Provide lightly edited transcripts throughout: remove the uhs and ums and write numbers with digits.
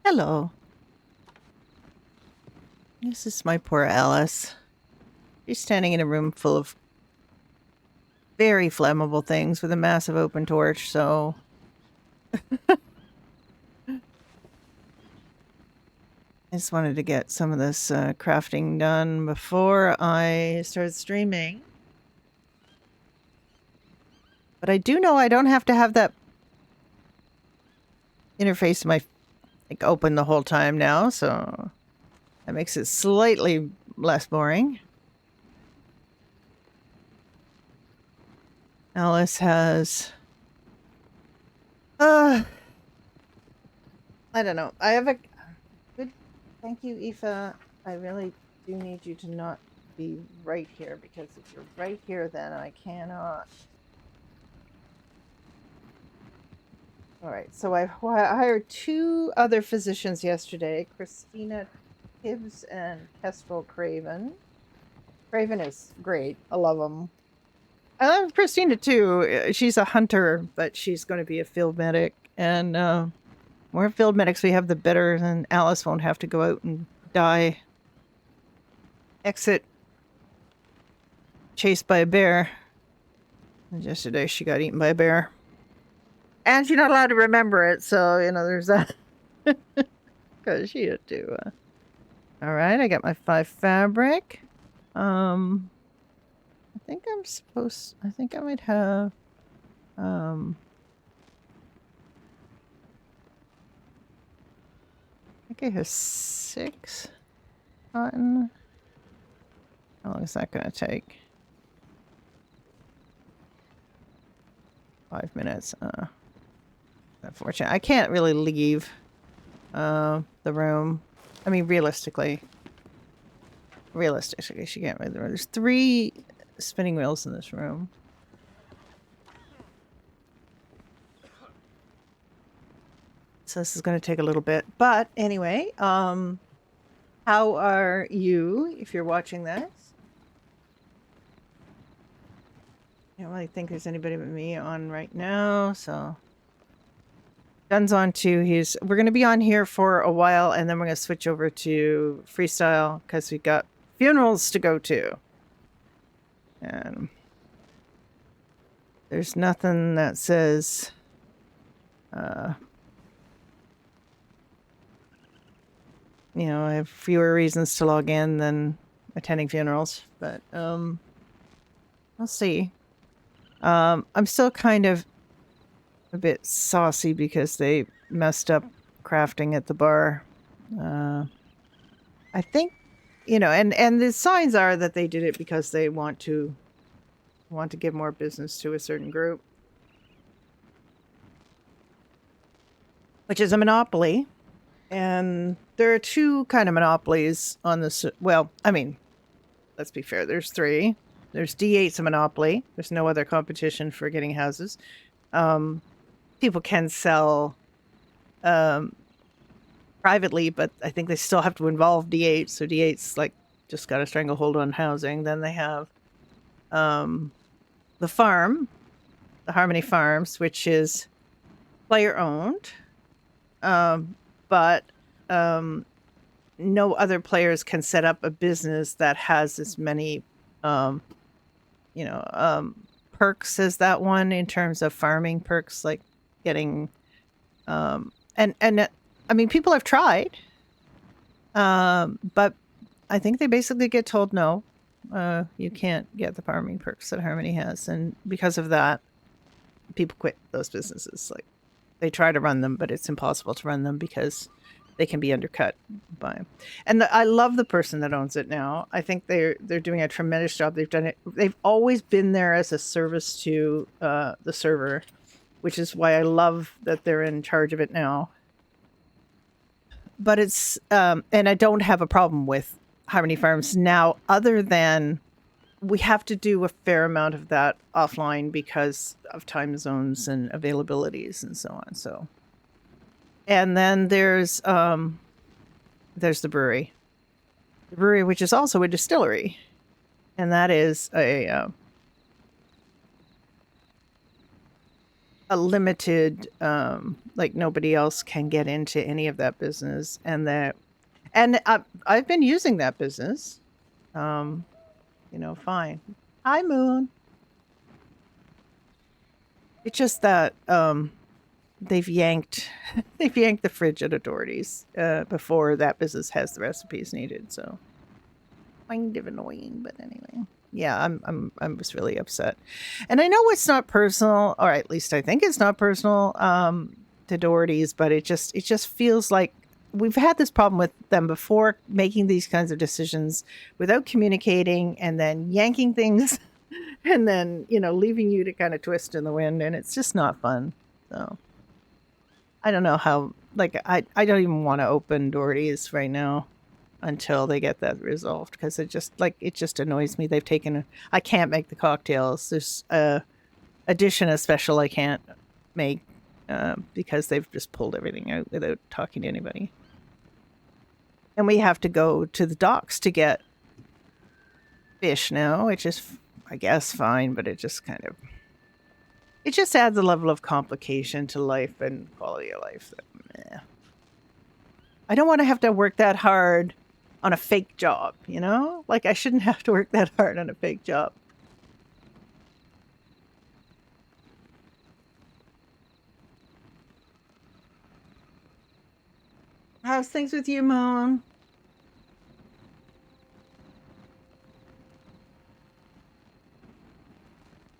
Hello. This is my poor Alice. She's standing in a room full of very flammable things with a massive open torch, so I just wanted to get some of this crafting done before I start streaming. But I do know I don't have to have that interface to my open the whole time now, so that makes it slightly less boring. Alice has I don't know. I have a good thank you, Aoife. I really do need you to not be right here, because if you're right here then I cannot. Alright, so I hired 2 other physicians yesterday, Christina Tibbs and Kestrel Craven. Craven is great. I love him. I love Christina too. She's a hunter, but she's going to be a field medic. And more field medics we have, the better. And Alice won't have to go out and die. Exit. Chased by a bear. And yesterday she got eaten by a bear. And she's not allowed to remember it, so, there's that. Because she had to. Alright, I got my 5 fabric. I think I might have, I think I have 6 cotton. How long is that going to take? 5 minutes. Unfortunate. I can't really leave the room. I mean, realistically, she can't leave the room. There's 3 spinning wheels in this room. So this is going to take a little bit. But anyway, how are you if you're watching this? I don't really think there's anybody but me on right now, so Dun's on too. We're going to be on here for a while, and then we're going to switch over to freestyle because we've got funerals to go to. And there's nothing that says I have fewer reasons to log in than attending funerals, but we'll see. I'm still kind of a bit saucy because they messed up crafting at the bar. I think, and the signs are that they did it because they want to give more business to a certain group, which is a monopoly. And there are 2 kind of monopolies on this. Well, I mean, let's be fair. There's 3. There's D8's a monopoly. There's no other competition for getting houses. People can sell privately, but I think they still have to involve D8. So D8's just got a stranglehold on housing. Then they have the farm, the Harmony Farms, which is player owned. But no other players can set up a business that has as many, perks as that one in terms of farming perks, like getting, and I mean, people have tried, but I think they basically get told no, you can't get the farming perks that Harmony has, and because of that, people quit those businesses. They try to run them, but it's impossible to run them because they can be undercut by them. And I love the person that owns it now. I think they're doing a tremendous job. They've done it. They've always been there as a service to the server, which is why I love that they're in charge of it now. But it's and I don't have a problem with Harmony Farms now, other than we have to do a fair amount of that offline because of time zones and availabilities and so on. So, and then there's the brewery, which is also a distillery, and that is a a limited, like nobody else can get into any of that business, and I've been using that business, fine. Hi, Moon. It's just that they've yanked they've yanked the fridge at authorities before that business has the recipes needed. So kind of annoying, but anyway. Yeah, I'm just really upset. And I know it's not personal, or at least I think it's not personal to Doherty's, but it just feels like we've had this problem with them before, making these kinds of decisions without communicating and then yanking things and then, leaving you to kind of twist in the wind, and it's just not fun. So I don't know how, like, I don't even want to open Doherty's right now until they get that resolved, because it just annoys me. I can't make the cocktails. There's a dish and a special I can't make because they've just pulled everything out without talking to anybody. And we have to go to the docks to get fish now, which is, I guess, fine, but it just adds a level of complication to life and quality of life that, meh. I don't want to have to work that hard on a fake job, Like, I shouldn't have to work that hard on a fake job. How's things with you, Moon?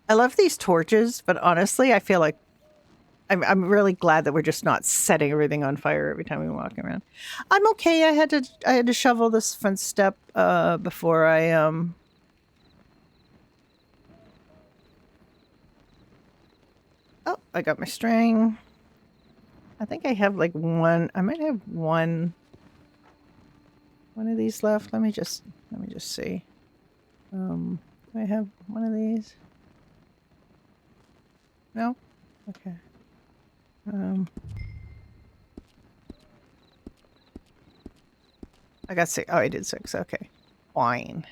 I love these torches, but honestly, I feel like I'm really glad that we're just not setting everything on fire every time we walk around. I'm okay. I had to shovel this front step before I Oh, I got my string. I think I have like one. I might have one of these left. Let me just see. Do I have one of these? No? Okay. I got 6. Oh, I did 6. Okay. Fine.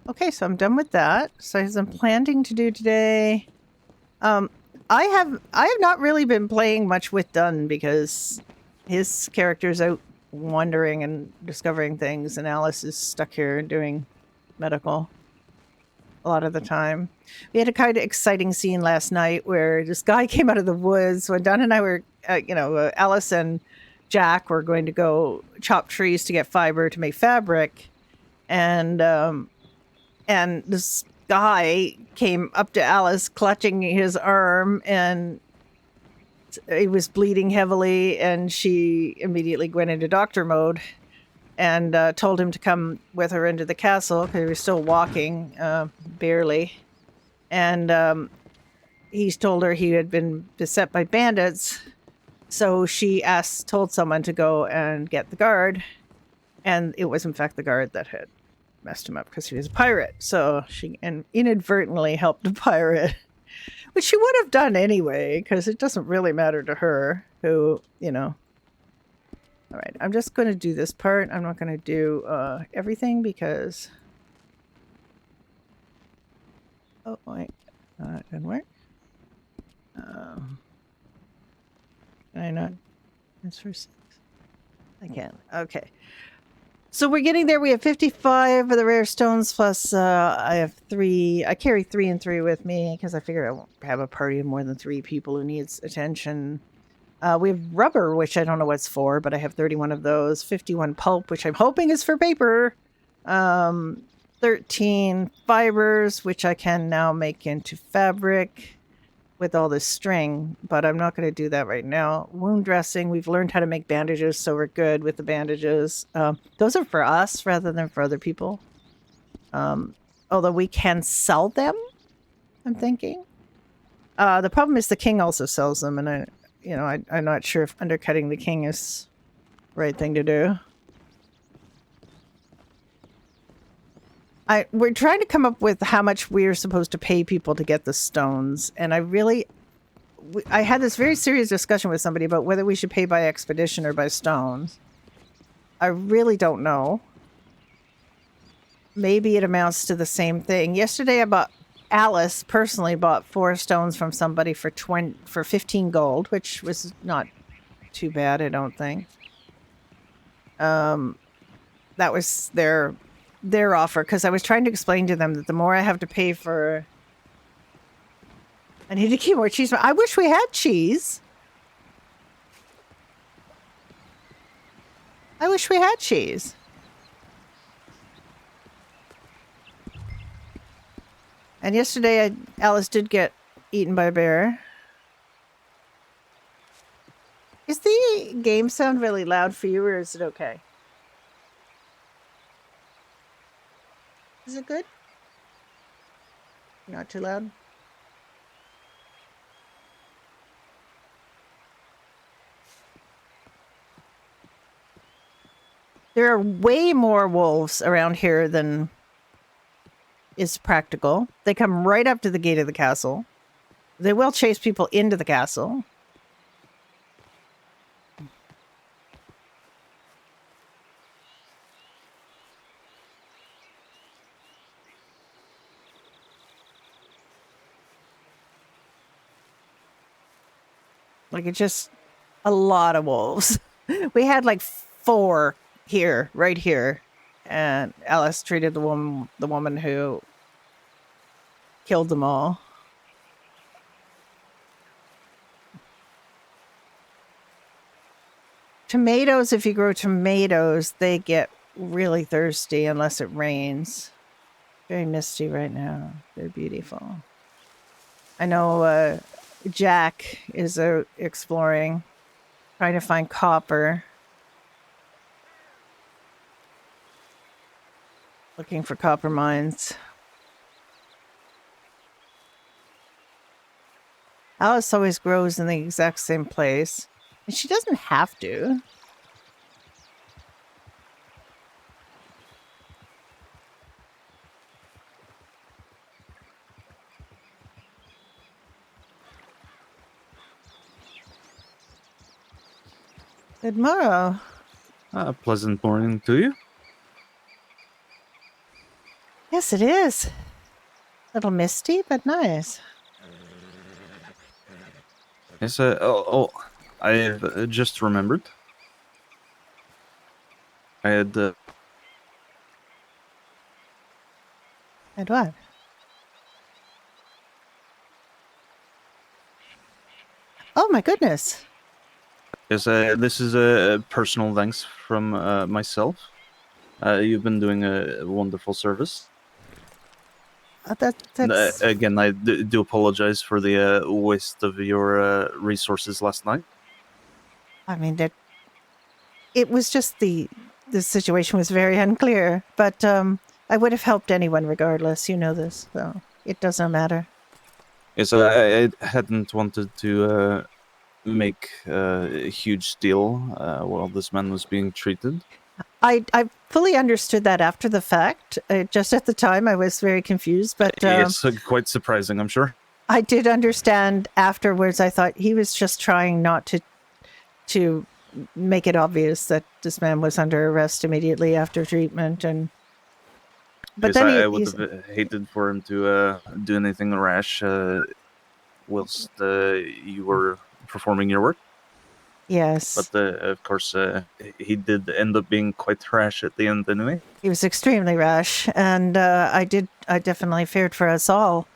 Okay, so I'm done with that. So as I'm planning to do today, I have not really been playing much with Dunn because his character's out wandering and discovering things, and Alice is stuck here doing medical a lot of the time. We had a kind of exciting scene last night where this guy came out of the woods when Dunn and I were, Alice and Jack were going to go chop trees to get fiber to make fabric, and this guy came up to Alice clutching his arm, and he was bleeding heavily, and she immediately went into doctor mode and told him to come with her into the castle because he was still walking, barely. And he told her he had been beset by bandits, so she told someone to go and get the guard, and it was in fact the guard that had messed him up because he was a pirate. So she inadvertently helped a pirate, which she would have done anyway because it doesn't really matter to her who. All right, I'm just going to do this part. I'm not going to do everything because... Oh, wait. It didn't work. Can I not? That's for 6. I can. Okay. So we're getting there. We have 55 of the rare stones, plus I have 3. I carry 3 and 3 with me because I figure I won't have a party of more than 3 people who needs attention. We have rubber, which I don't know what's for, but I have 31 of those. 51 pulp, which I'm hoping is for paper. 13 fibers, which I can now make into fabric with all this string, but I'm not going to do that right now. Wound dressing, we've learned how to make bandages, so we're good with the bandages. Those are for us rather than for other people. Although we can sell them, I'm thinking. The problem is the king also sells them, and I'm not sure if undercutting the king is the right thing to do. We're trying to come up with how much we're supposed to pay people to get the stones, and I had this very serious discussion with somebody about whether we should pay by expedition or by stones. I really don't know. Maybe it amounts to the same thing. Yesterday I bought Alice personally bought 4 stones from somebody for 15 gold, which was not too bad, I don't think. That was their offer, because I was trying to explain to them that the more I have to pay for, I need to keep more cheese. I wish we had cheese. I wish we had cheese. And yesterday, Alice did get eaten by a bear. Is the game sound really loud for you, or is it okay? Is it good? Not too loud? There are way more wolves around here than is practical. They come right up to the gate of the castle. They will chase people into the castle. Like, it's just a lot of wolves. We had like 4 here, right here. And Alice treated the woman who killed them all. Tomatoes, if you grow tomatoes, they get really thirsty unless it rains. Very misty right now. They're beautiful. I know Jack is exploring, trying to find copper. Looking for copper mines. Alice always grows in the exact same place. And she doesn't have to. Good morrow. Pleasant morning to you. Yes, it is. A little misty, but nice. Yes, I just remembered. I had And what? Oh my goodness. yes, this is a personal thanks from myself. You've been doing a wonderful service. That's Again, I do apologize for the waste of your resources last night. I mean, it was just the situation was very unclear, but I would have helped anyone regardless. You know this, so it doesn't matter. Yes, I hadn't wanted to make a huge deal while this man was being treated. I fully understood that after the fact. Just at the time, I was very confused, but It's quite surprising, I'm sure. I did understand afterwards. I thought he was just trying not to make it obvious that this man was under arrest immediately after treatment, and but Yes, then I would have hated for him to do anything rash whilst you were performing your work. Yes, But of course, he did end up being quite rash at the end anyway. he was extremely rash, and I definitely feared for us all,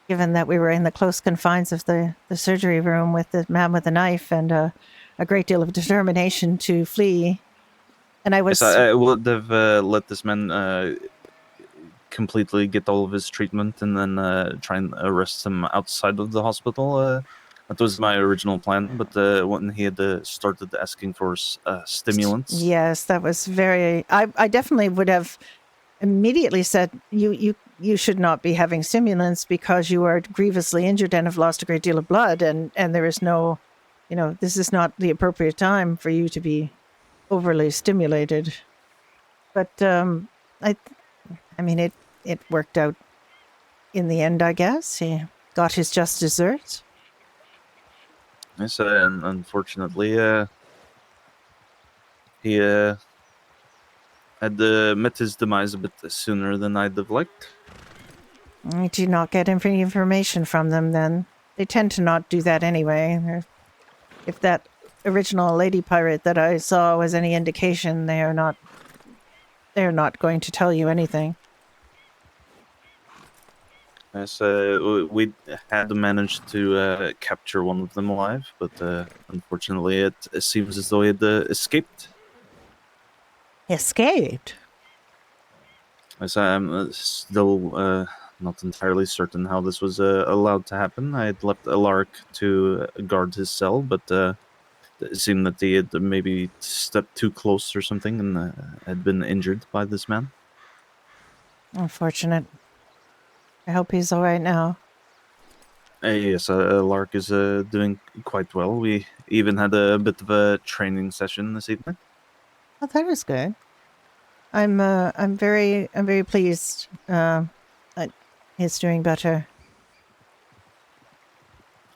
given that we were in the close confines of the surgery room with the man with the knife and a great deal of determination to flee. And I was... Yes, I would have let this man completely get all of his treatment and then try and arrest him outside of the hospital. That was my original plan, but when he had started asking for stimulants... Yes, that was very... I definitely would have immediately said, you should not be having stimulants because you are grievously injured and have lost a great deal of blood, and there is no, this is not the appropriate time for you to be overly stimulated. But I mean, it worked out in the end, I guess. He got his just desserts. Yes, and unfortunately, he had met his demise a bit sooner than I'd have liked. I do not get any information from them then. They tend to not do that anyway. If that original lady pirate that I saw was any indication, they're not going to tell you anything. As we had managed to capture one of them alive, but unfortunately, it seems as though he had escaped. Escaped? As I'm still not entirely certain how this was allowed to happen. I had left Alark to guard his cell, but it seemed that he had maybe stepped too close or something and had been injured by this man. Unfortunate. I hope he's all right now. Yes, Lark is doing quite well. We even had a bit of a training session this evening. Oh, that is good. I'm very pleased. That he's doing better.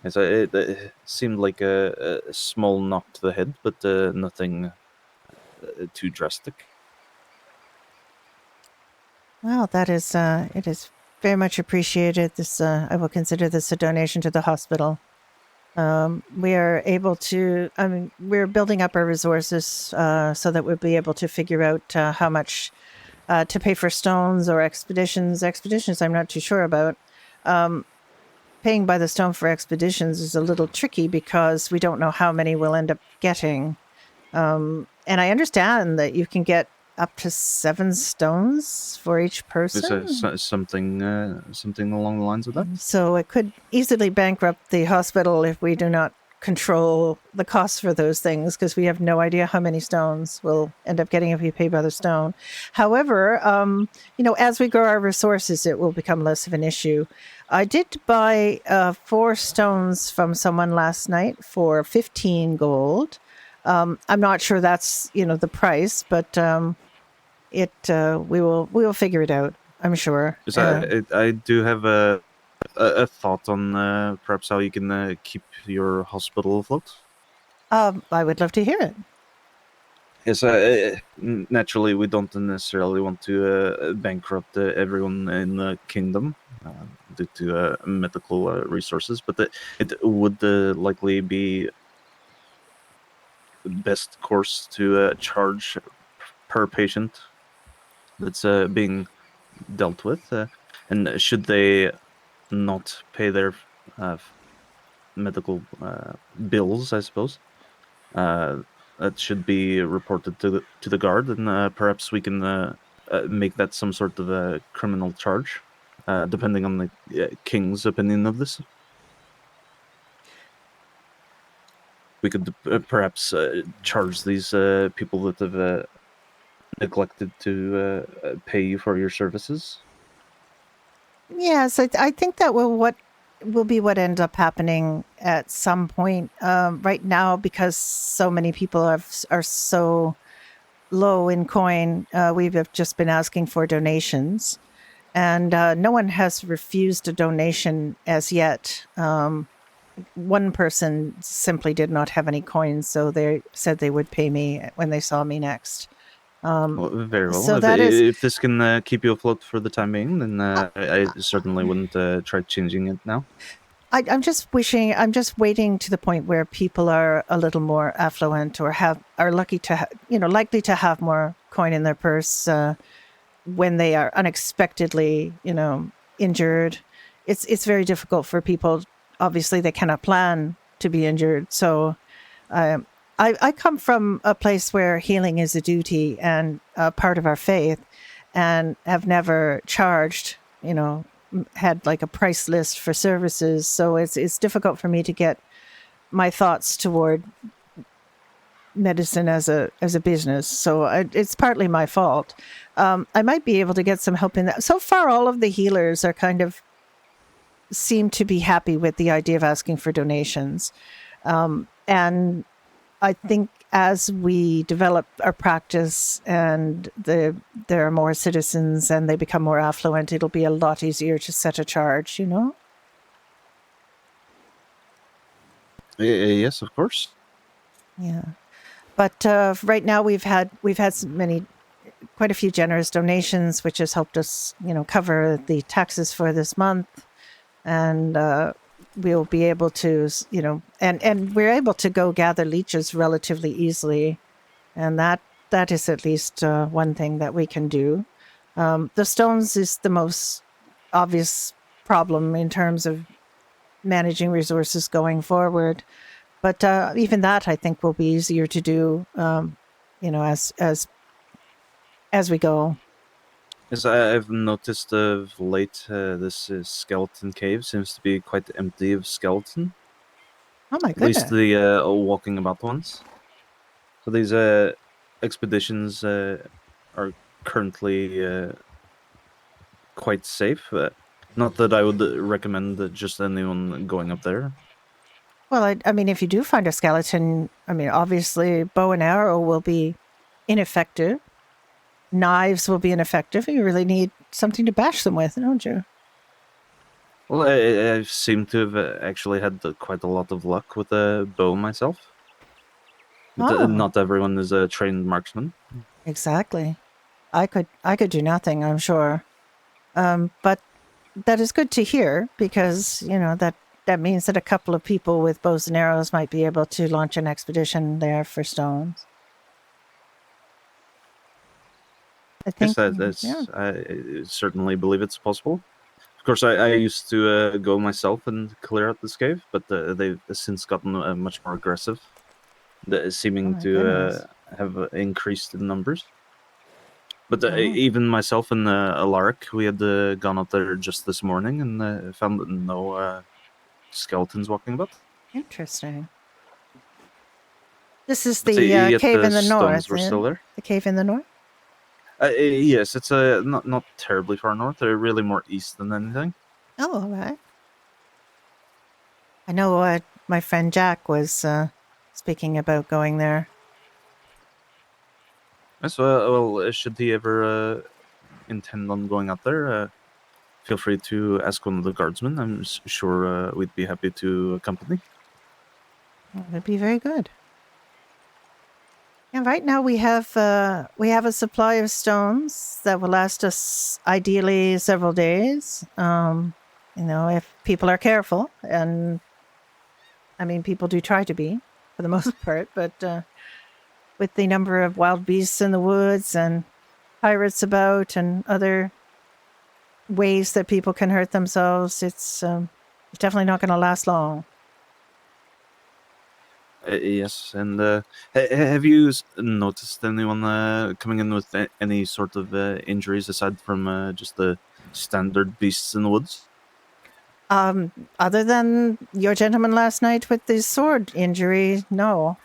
Yes, it seemed like a small knock to the head, but nothing too drastic. Well, that is it is very much appreciated. This I will consider this a donation to the hospital. We are able to. I mean, we're building up our resources so that we'll be able to figure out how much to pay for stones or expeditions. Expeditions, I'm not too sure about. Paying by the stone for expeditions is a little tricky because we don't know how many we'll end up getting. And I understand that you can get up to 7 stones for each person. Is something along the lines of that? So it could easily bankrupt the hospital if we do not control the costs for those things, because we have no idea how many stones we'll end up getting if we pay by the stone. However, as we grow our resources, it will become less of an issue. I did buy 4 stones from someone last night for 15 gold. I'm not sure that's the price, but we will figure it out. I'm sure. I do have a thought on perhaps how you can keep your hospital afloat. I would love to hear it. Yes, naturally, we don't necessarily want to bankrupt everyone in the kingdom due to medical resources, but it would likely be the best course to charge per patient that's being dealt with. And should they not pay their medical bills, I suppose, that should be reported to the guard, and perhaps we can make that some sort of a criminal charge, depending on the king's opinion of this. We could perhaps charge these people that have neglected to pay you for your services. Yes, I think that will be what ends up happening at some point. Right now, because so many people are so low in coin, we've just been asking for donations, and no one has refused a donation as yet. One person simply did not have any coins, so they said they would pay me when they saw me next. Well, very well. So if, that is if this can keep you afloat for the time being, then I certainly wouldn't try changing it now. I'm just waiting to the point where people are a little more affluent or are lucky to, likely to have more coin in their purse when they are unexpectedly, injured. It's very difficult for people. Obviously, they cannot plan to be injured. So, I come from a place where healing is a duty and a part of our faith, and have never charged, had like a price list for services. So it's difficult for me to get my thoughts toward medicine as a business. So it's partly my fault. I might be able to get some help in that. So far, all of the healers are kind of seem to be happy with the idea of asking for donations. And I think as we develop our practice and there are more citizens and they become more affluent, it'll be a lot easier to set a charge, Yes, of course. Yeah. But right now we've had so many quite a few generous donations, which has helped us, cover the taxes for this month, and we'll be able to, and we're able to go gather leeches relatively easily, and that is at least one thing that we can do. The stones is the most obvious problem in terms of managing resources going forward. But even that, I think, will be easier to do, as we go. Yes, I've noticed of late this skeleton cave seems to be quite empty of skeleton. Oh my At least goodness! the walking about ones. So these expeditions are currently quite safe. Not that I would recommend just anyone going up there. Well, I mean, if you do find a skeleton, I mean, obviously, bow and arrow will be ineffective. Knives will be ineffective. You really need something to bash them with, don't you? Well, I seem to have actually had quite a lot of luck with a bow myself. But Oh, not everyone is a trained marksman. exactly. I could do nothing, I'm sure. But that is good to hear because that means that a couple of people with bows and arrows might be able to launch an expedition there for stones. I Yes, think, yeah. I certainly believe it's possible. Of course, I used to go myself and clear out this cave, but they've since gotten much more aggressive, Oh seeming my to goodness. have increased in numbers. But Oh, even myself and Alaric, we had gone out there just this morning and found no skeletons walking about. interesting. This is But the yet cave the in the stones north, were still there. the cave in the north. Yes, it's not terribly far north. They're really more east than anything. Oh, all right. I know my friend Jack was speaking about going there. So, well, should he ever intend on going out there, feel free to ask one of the guardsmen. I'm sure we'd be happy to accompany. That'd be very good. Yeah, right now we have a supply of stones that will last us ideally several days. If people are careful, and I mean people do try to be for the most part, but with the number of wild beasts in the woods and pirates about and other ways that people can hurt themselves, it's definitely not going to last long. Yes, and have you noticed anyone coming in with any sort of injuries aside from just the standard beasts in the woods? Other than your gentleman last night with the sword injury, no.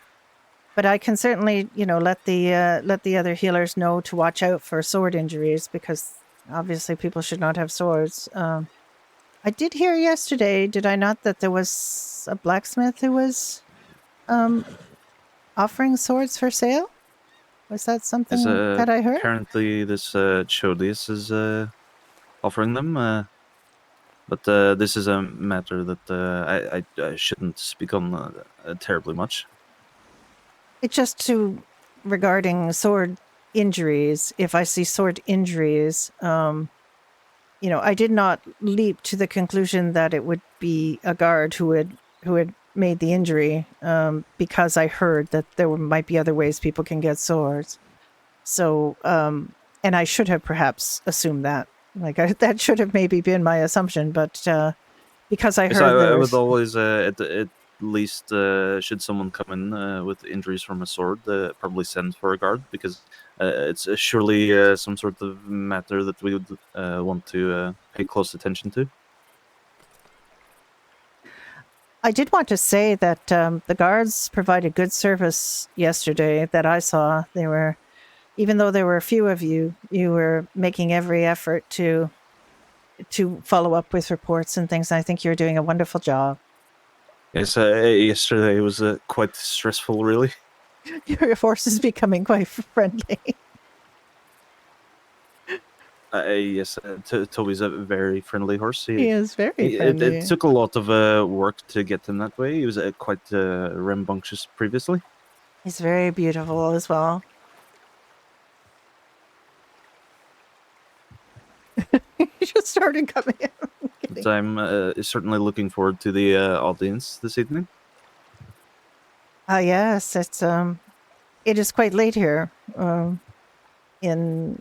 But I can certainly, let the other healers know to watch out for sword injuries because obviously people should not have swords. I did hear yesterday, did I not, that there was a blacksmith who was um, offering swords for sale? Was that As something that I heard? apparently this Chodius is offering them, but this is a matter that I shouldn't speak on terribly much. It's just to regarding sword injuries. If I see sword injuries, I did not leap to the conclusion that it would be a guard who had made the injury, because I heard that might be other ways people can get swords. So, and I should have perhaps assumed that. That should have maybe been my assumption, but because I Yes, heard I would there's always, at least, should someone come in with injuries from a sword, probably send for a guard because it's surely some sort of matter that we would want to pay close attention to. I did want to say that the guards provided good service yesterday that I saw. They were, even though there were a few of you, you were making every effort to follow up with reports and things. I think you're doing a wonderful job. Yes, yesterday was quite stressful, really. Your force is becoming quite friendly. Yes, Toby's a very friendly horse. He is very It friendly. took a lot of work to get him that way. He was quite rambunctious previously. He's very beautiful as well. started coming in. I'm But kidding. I'm certainly looking forward to the audience this evening. Yes, it is quite late here, in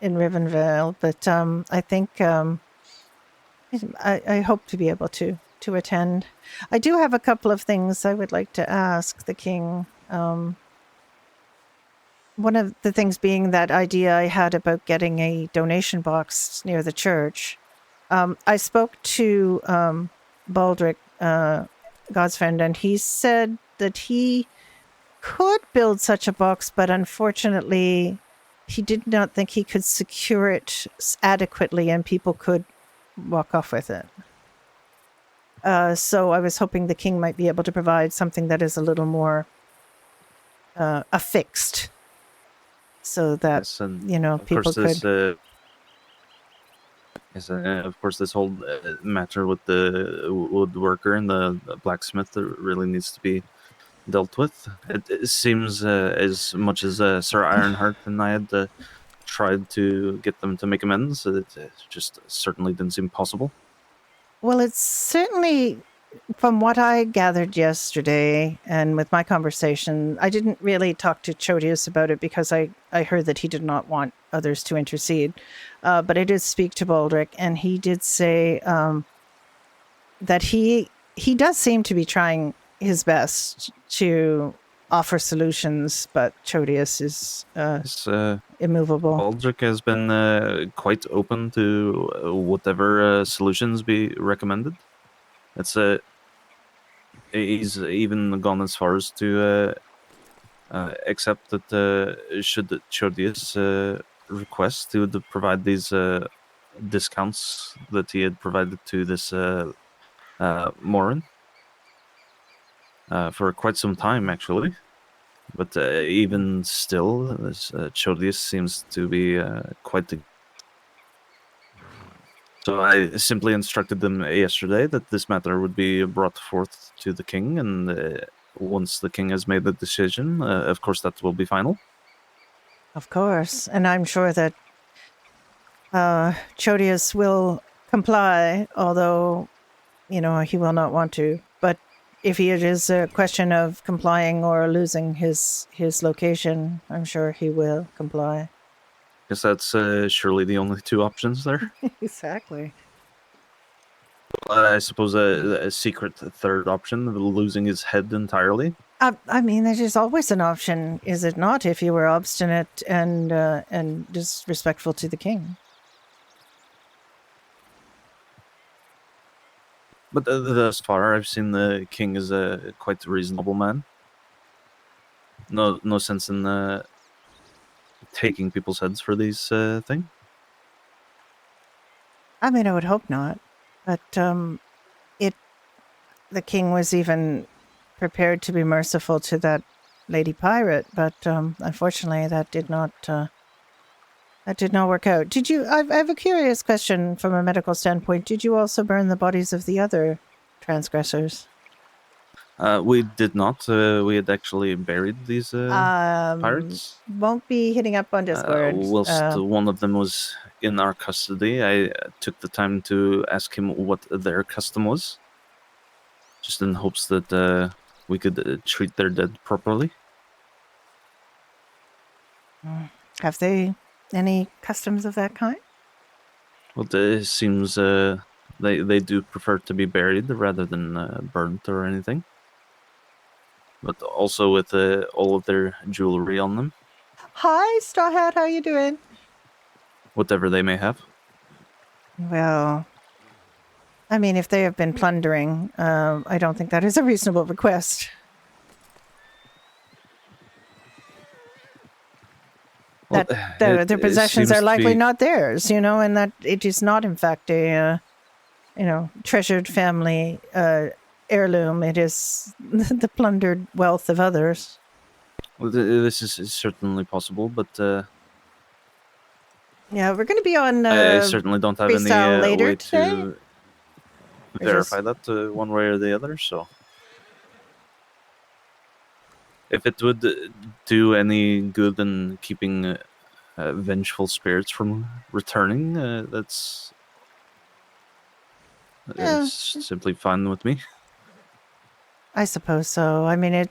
Rivenvale, but I think I hope to be able to attend. I do have a couple of things I would like to ask the king. One of the things being that idea I had about getting a donation box near the church. I spoke to Baldric, God's friend, and he said that he could build such a box, but unfortunately, he did not think he could secure it adequately and people could walk off with it. So I was hoping the king might be able to provide something that is a little more affixed, so that Yes, and people could. Of course, this whole matter with the woodworker and the blacksmith really needs to be dealt with. It seems as much as Sir Ironheart and I had tried to get them to make amends, it just certainly didn't seem possible. Well, it's certainly, from what I gathered yesterday and with my conversation, I didn't really talk to Chodius about it because I heard that he did not want others to intercede. But I did speak to Baldric, and he did say that he does seem to be trying his best to offer solutions, but Chodius is immovable. Baldric has been quite open to whatever solutions be recommended. He's even gone as far as to accept that should Chodius request, he would provide these discounts that he had provided to this Morin for quite some time, actually. But even still, this Chodius seems to be quite. So I simply instructed them yesterday that this matter would be brought forth to the king, and once the king has made the decision, of course, that will be final. Of course, and I'm sure that Chodius will comply, although he will not want to. But if it is a question of complying or losing his location, I'm sure he will comply. Guess that's surely the only two options there. Exactly. I suppose a secret third option, losing his head entirely. I mean, that is always an option, is it not? If you were obstinate and disrespectful to the king. But thus far, I've seen the king as a quite reasonable man. No sense in taking people's heads for these things. I mean, I would hope not. But the king was even prepared to be merciful to that lady pirate, but unfortunately, that did not work out. Did you? I have a curious question from a medical standpoint. Did you also burn the bodies of the other transgressors? We did not. We had actually buried these pirates. Won't be hitting up on Discord. Whilst one of them was in our custody, I took the time to ask him what their custom was, just in hopes that we could treat their dead properly. Have they any customs of that kind? Well, it seems they do prefer to be buried rather than burnt or anything. But also with all of their jewelry on them. Hi, Straw Hat. How you doing? Whatever they may have. Well, I mean, if they have been plundering, I don't think that is a reasonable request. Well, their possessions are likely not theirs, and that it is not, in fact, a treasured family heirloom. It is the plundered wealth of others. Well, this is certainly possible, but yeah, we're going to be on I certainly don't have any way today? to verify that one way or the other. So, if it would do any good in keeping vengeful spirits from returning, that's Yeah, It's simply fine with me. I suppose so. I mean,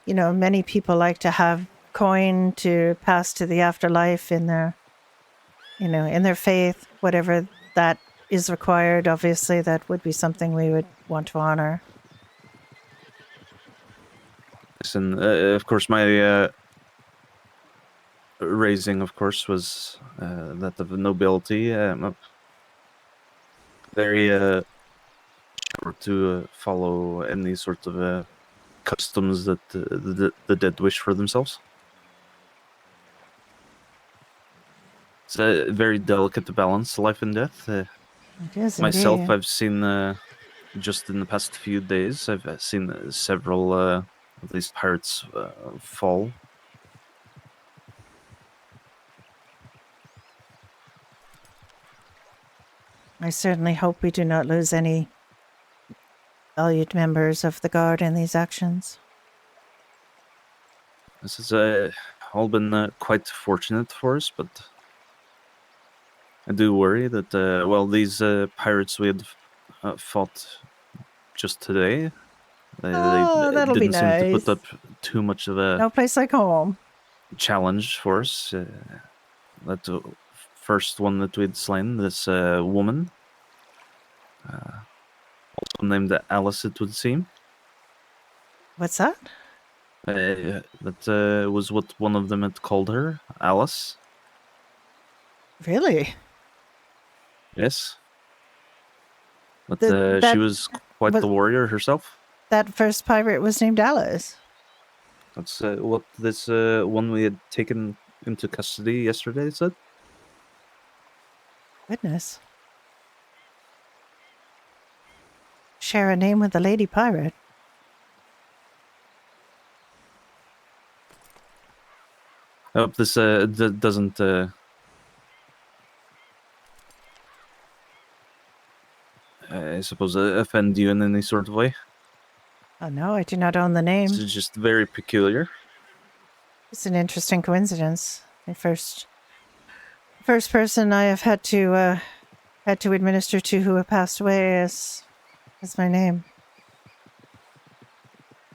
many people like to have coin to pass to the afterlife in their faith, whatever that is required. Obviously, that would be something we would want to honor. And of course, my raising, of course, was that of nobility. I'm very sure to follow any sort of customs that the dead wish for themselves. It's a very delicate balance, life and death. It is Myself, indeed. I've seen just in the past few days, I've seen several of these pirates fall. I certainly hope we do not lose any valued members of the guard in these actions. This has all been quite fortunate for us, but I do worry that, these pirates we had fought just today, they Oh, that'll be didn't seem to put nice. up too much of a No place like home. challenge for us. That first one that we'd slain, this woman, also named Alice, it would seem. What's that? That was what one of them had called her, Alice. Really? Yes. But she That was quite was the warrior herself. that first pirate was named Alice. That's what this one we had taken into custody yesterday said. Goodness. Share a name with the lady pirate. I hope this doesn't I suppose offend you in any sort of way. Oh no, I do not own the It's name. just very peculiar. It's an interesting coincidence. The first person I have had to administer to who have passed away is my name.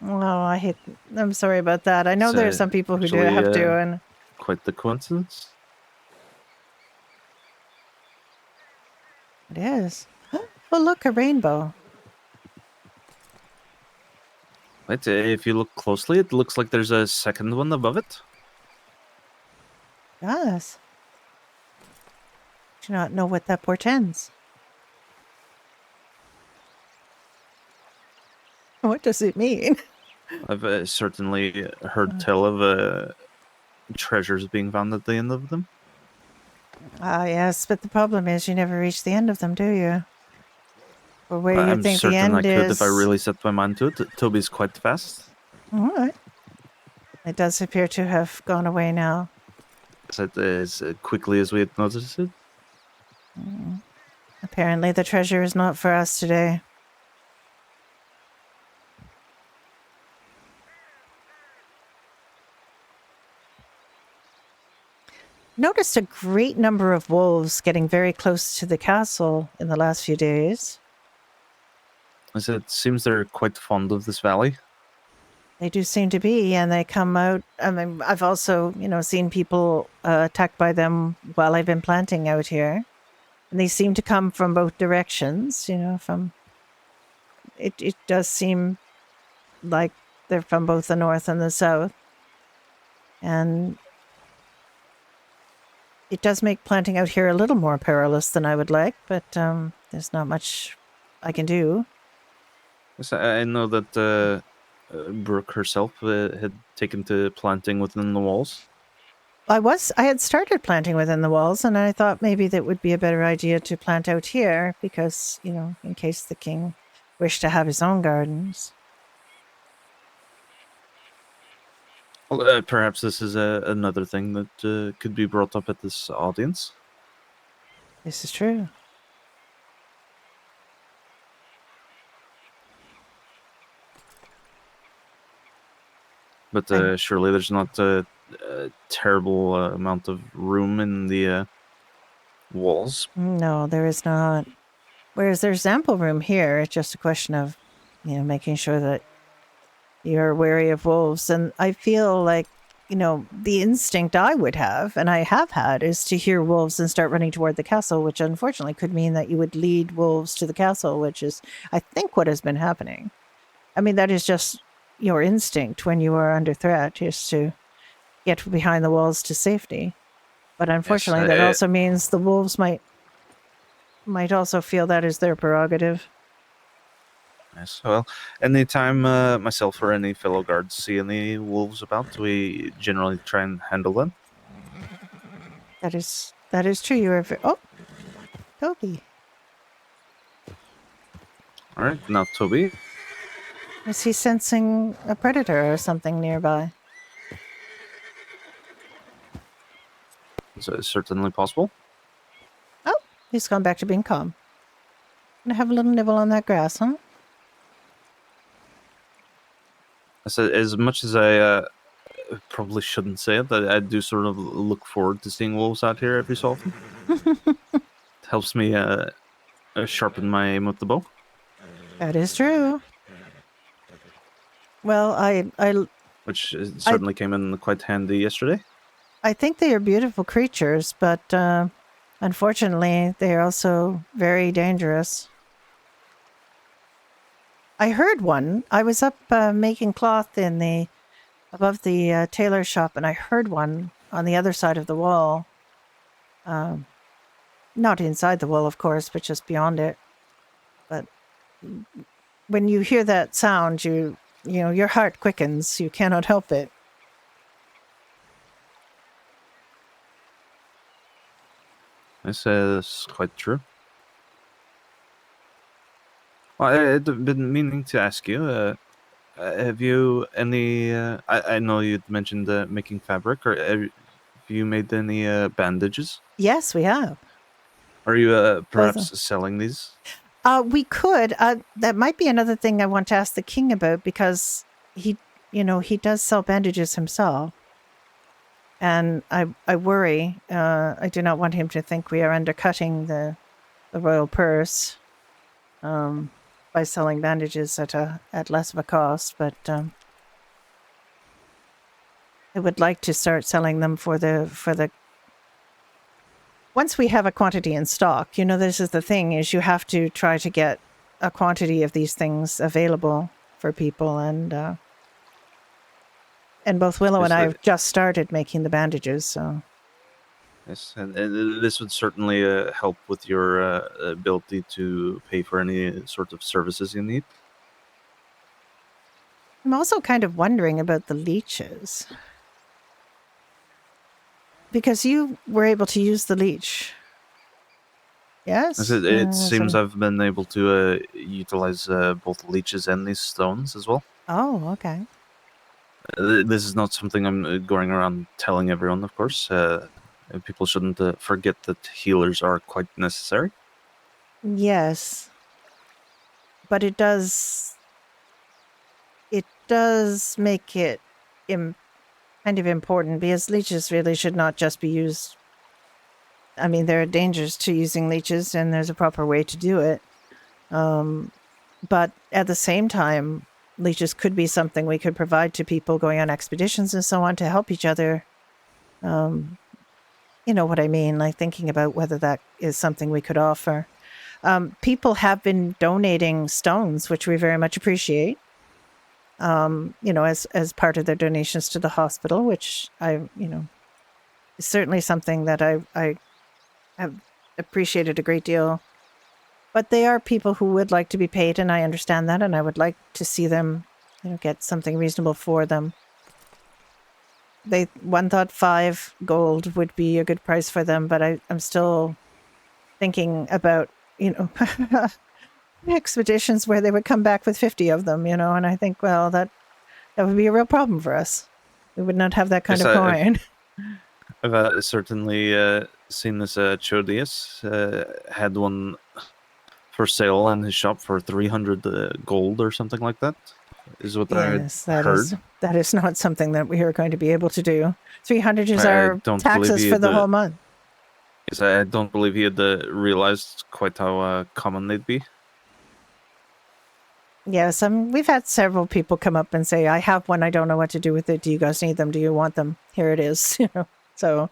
Oh, I'm sorry about that. I know It's there are some people who do actually have to, and quite the coincidence. it is. Oh, look, a rainbow. Wait, if you look closely, it looks like there's a second one above it. Yes. Do not know what that portends. What does it mean? I've certainly heard tell of treasures being found at the end of them. Ah, yes, but the problem is you never reach the end of them, do you? Or where you I'm think the certain I end could if I is. really set my mind to it. Toby's quite fast. All right. It does appear to have gone away now. Said as quickly as we had noticed it. Apparently, the treasure is not for us today. Noticed a great number of wolves getting very close to the castle in the last few days. I said it seems they're quite fond of this valley. They do seem to be, and they come out. I mean, I've also, seen people attacked by them while I've been planting out here. And they seem to come from both directions, it does seem like they're from both the north and the south. And it does make planting out here a little more perilous than I would like, but there's not much I can do. Yes, I know that Brooke herself had taken to planting within the walls. I had started planting within the walls, and I thought maybe that would be a better idea to plant out here because, in case the king wished to have his own gardens. Well, perhaps this is another thing that could be brought up at this audience. This is true. But surely there's not a terrible amount of room in the walls. No, there is not. Whereas there's ample room here. It's just a question of, making sure that you're wary of wolves. And I feel like, the instinct I would have, and I have had, is to hear wolves and start running toward the castle, which unfortunately could mean that you would lead wolves to the castle, which is, I think, what has been happening. I mean, that is just your instinct when you are under threat, is to get behind the walls to safety. But Yes, unfortunately, that also means the wolves might also feel that is their prerogative. yes. Well, anytime myself or any fellow guards see any wolves about, we generally try and handle them. That is true. You are. Oh, Toby, All right, now Toby. is he sensing a predator or something nearby? It's certainly possible. Oh, he's gone back to being calm. Gonna have a little nibble on that grass, huh? As much as I probably shouldn't say it, I do sort of look forward to seeing wolves out here every so often. It helps me sharpen my aim with the bow. That is true. Well, Which certainly came in quite handy yesterday. I think they are beautiful creatures, but unfortunately, they are also very dangerous. I heard one. I was up making cloth above the tailor shop, and I heard one on the other side of the wall. Not inside the wall, of course, but just beyond it. But when you hear that sound, your heart quickens. You cannot help it. That's quite true. Well, I'd been meaning to ask you, have you any... I know you'd mentioned making fabric, or have you made any bandages? Yes, we have. Are you Both. perhaps selling these? We could. That might be another thing I want to ask the king about, because he does sell bandages himself. And I worry. I do not want him to think we are undercutting the royal purse by selling bandages at less of a cost. But I would like to start selling them for the. Once we have a quantity in stock, this is the thing: is you have to try to get a quantity of these things available for people, and both Willow and I have just started making the bandages, so. Yes, and this would certainly help with your ability to pay for any sort of services you need. I'm also kind of wondering about the leeches. Because you were able to use the leech. Yes? It seems I've been able to utilize both leeches and these stones as well. Oh, okay. This is not something I'm going around telling everyone, of course. People shouldn't forget that healers are quite necessary. Yes. But it does make it kind of important, because leeches really should not just be used. I mean, there are dangers to using leeches, and there's a proper way to do it. But at the same time, leeches could be something we could provide to people going on expeditions and so on to help each other. You know what I mean? Like, thinking about whether that is something we could offer. People have been donating stones, which we very much appreciate. As part of their donations to the hospital, which is certainly something that I have appreciated a great deal. But they are people who would like to be paid, and I understand that, and I would like to see them, get something reasonable for them. One thought 5 gold would be a good price for them, but I'm still thinking about, expeditions where they would come back with 50 of them, and I think, well, that would be a real problem for us. We would not have that kind of coin. I've certainly seen this Chodius had one for sale in his shop for 300 gold or something like that. Is what I heard. That is not something that we are going to be able to do. 300 is our taxes for the whole month. Yes, I don't believe he had realized quite how common they'd be. Yes, we've had several people come up and say, "I have one. I don't know what to do with it. Do you guys need them? Do you want them? Here it is." So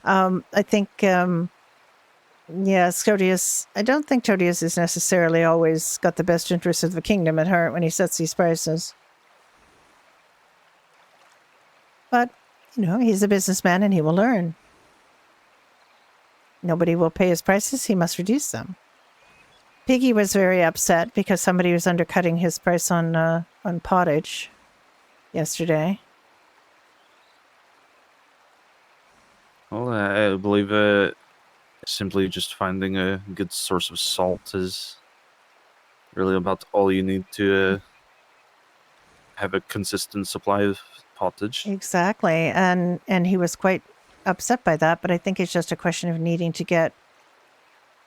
I think yes, Todius. I don't think Todius is necessarily always got the best interests of the kingdom at heart when he sets these prices. But he's a businessman and he will learn. Nobody will pay his prices. He must reduce them. Piggy was very upset because somebody was undercutting his price on pottage yesterday. Well, I believe simply just finding a good source of salt is really about all you need to have a consistent supply of pottage. Exactly, and he was quite upset by that. But I think it's just a question of needing to get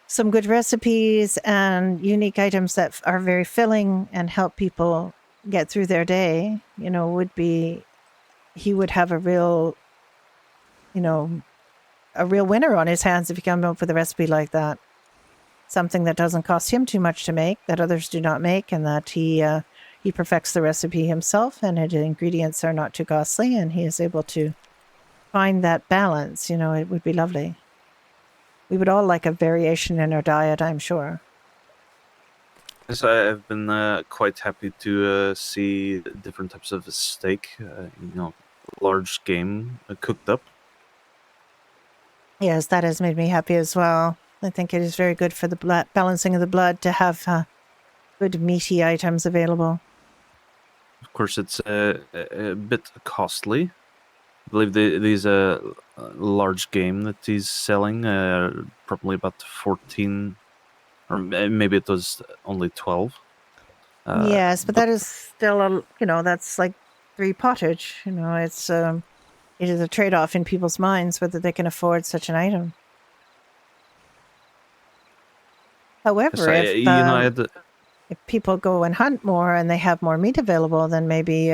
some good recipes and unique items that are very filling and help people get through their day. He would have a real winner on his hands if he come up with a recipe like that. Something that doesn't cost him too much to make, that others do not make, and that he perfects the recipe himself, and the ingredients are not too costly, and he is able to find that balance. It would be lovely. We would all like a variation in our diet, I'm sure. Yes, I've been quite happy to see different types of steak, large game cooked up. Yes, that has made me happy as well. I think it is very good for the balancing of the blood to have good meaty items available. Of course, it's a bit costly. I believe these large game that he's selling, probably about 14, or maybe it was only 12. Yes, but But that is still that's like 3 pottage. It is a trade-off in people's minds whether they can afford such an item. yes, However, I had if people go and hunt more and they have more meat available, then maybe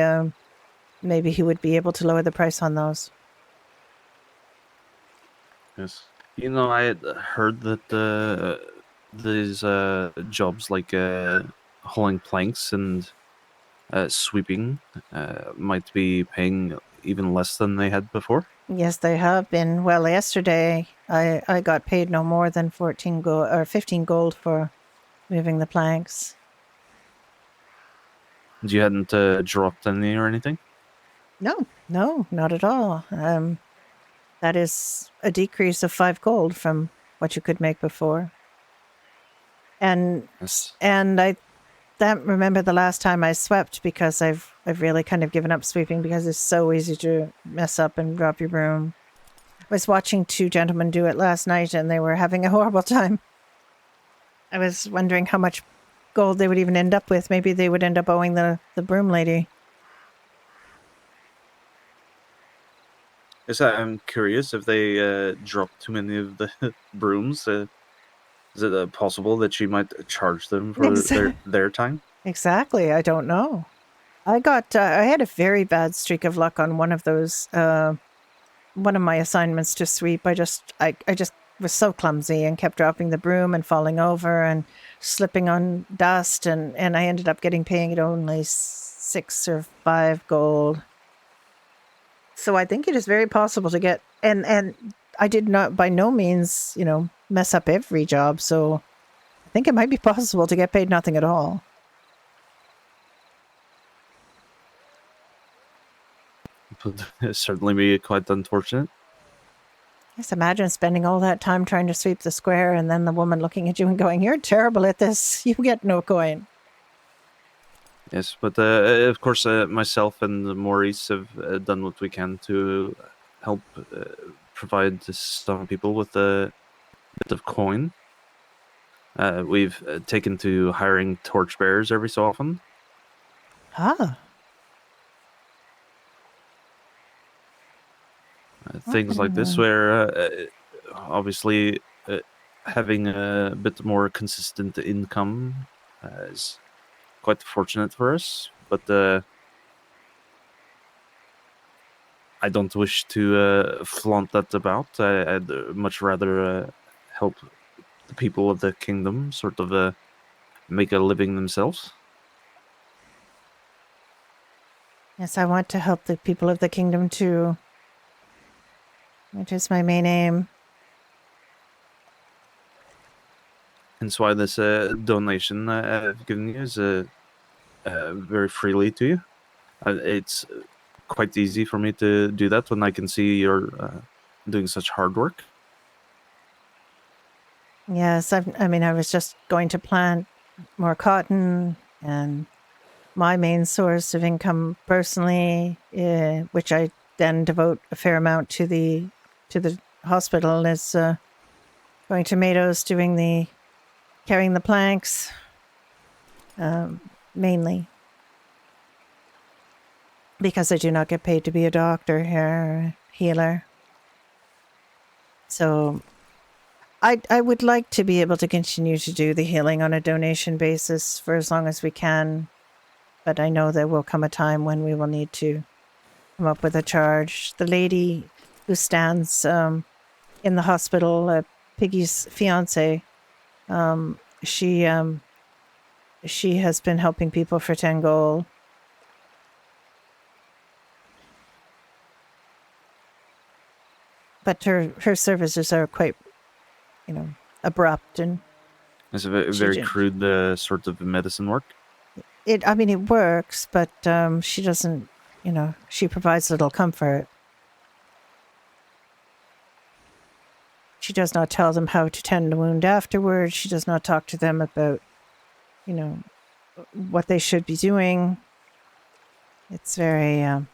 he would be able to lower the price on those. yes, I had heard that these jobs like hauling planks and sweeping might be paying even less than they had before. Yes, they have been. Well, yesterday I got paid no more than 14 gold or 15 gold for moving the planks. You hadn't dropped any or anything? No, no, not at all. That is a decrease of 5 gold from what you could make before. And Yes. I don't remember the last time I swept because I've really kind of given up sweeping because it's so easy to mess up and drop your broom. I was watching 2 gentlemen do it last night and they were having a horrible time. I was wondering how much gold they would even end up with. Maybe they would end up owing the broom lady. Yes, I'm curious if they dropped too many of the brooms. Is it possible that she might charge them for their time? Exactly. I don't know. I had a very bad streak of luck on one of those, one of my assignments to sweep. I just was so clumsy and kept dropping the broom and falling over and slipping on dust. And I ended up getting paid only 6 or 5 gold. So I think it is very possible to get, and I did not by no means, mess up every job. So I think it might be possible to get paid nothing at all. Would certainly be quite unfortunate. Just imagine spending all that time trying to sweep the square and then the woman looking at you and going, "You're terrible at this. You get no coin." Yes, but of course, myself and Maurice have done what we can to help provide some people with a bit of coin. We've taken to hiring torchbearers every so often. Ah. Things like this, where obviously having a bit more consistent income is quite fortunate for us. But I don't wish to flaunt that about. I'd much rather help the people of the kingdom sort of make a living themselves. Yes, I want to help the people of the kingdom too, which is my main aim. Hence why this donation I've given you is very freely to you. It's quite easy for me to do that when I can see you're doing such hard work. Yes, I was just going to plant more cotton, and my main source of income personally, which I then devote a fair amount to the hospital, is growing tomatoes, carrying the planks, mainly because I do not get paid to be a doctor or healer. So I would like to be able to continue to do the healing on a donation basis for as long as we can. But I know there will come a time when we will need to come up with a charge. The lady who stands in the hospital, Piggy's fiance, she has been helping people for 10 gold. But her services are quite, abrupt, and It's a very crude sort of medicine work. It works, but she doesn't, she provides little comfort. She does not tell them how to tend the wound afterwards. She does not talk to them about, what they should be doing. It's very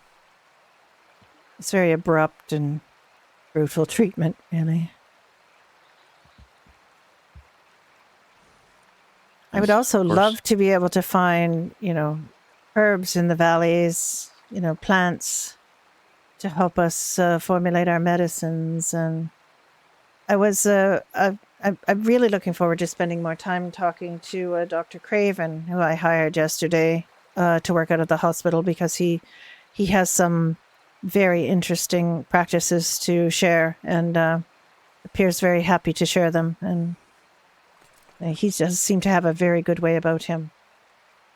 abrupt and brutal treatment, really. I would also love to be able to find, herbs in the valleys, plants to help us formulate our medicines. And I'm really looking forward to spending more time talking to Dr. Craven, who I hired yesterday to work out of the hospital, because he has some very interesting practices to share, and appears very happy to share them. And he does seem to have a very good way about him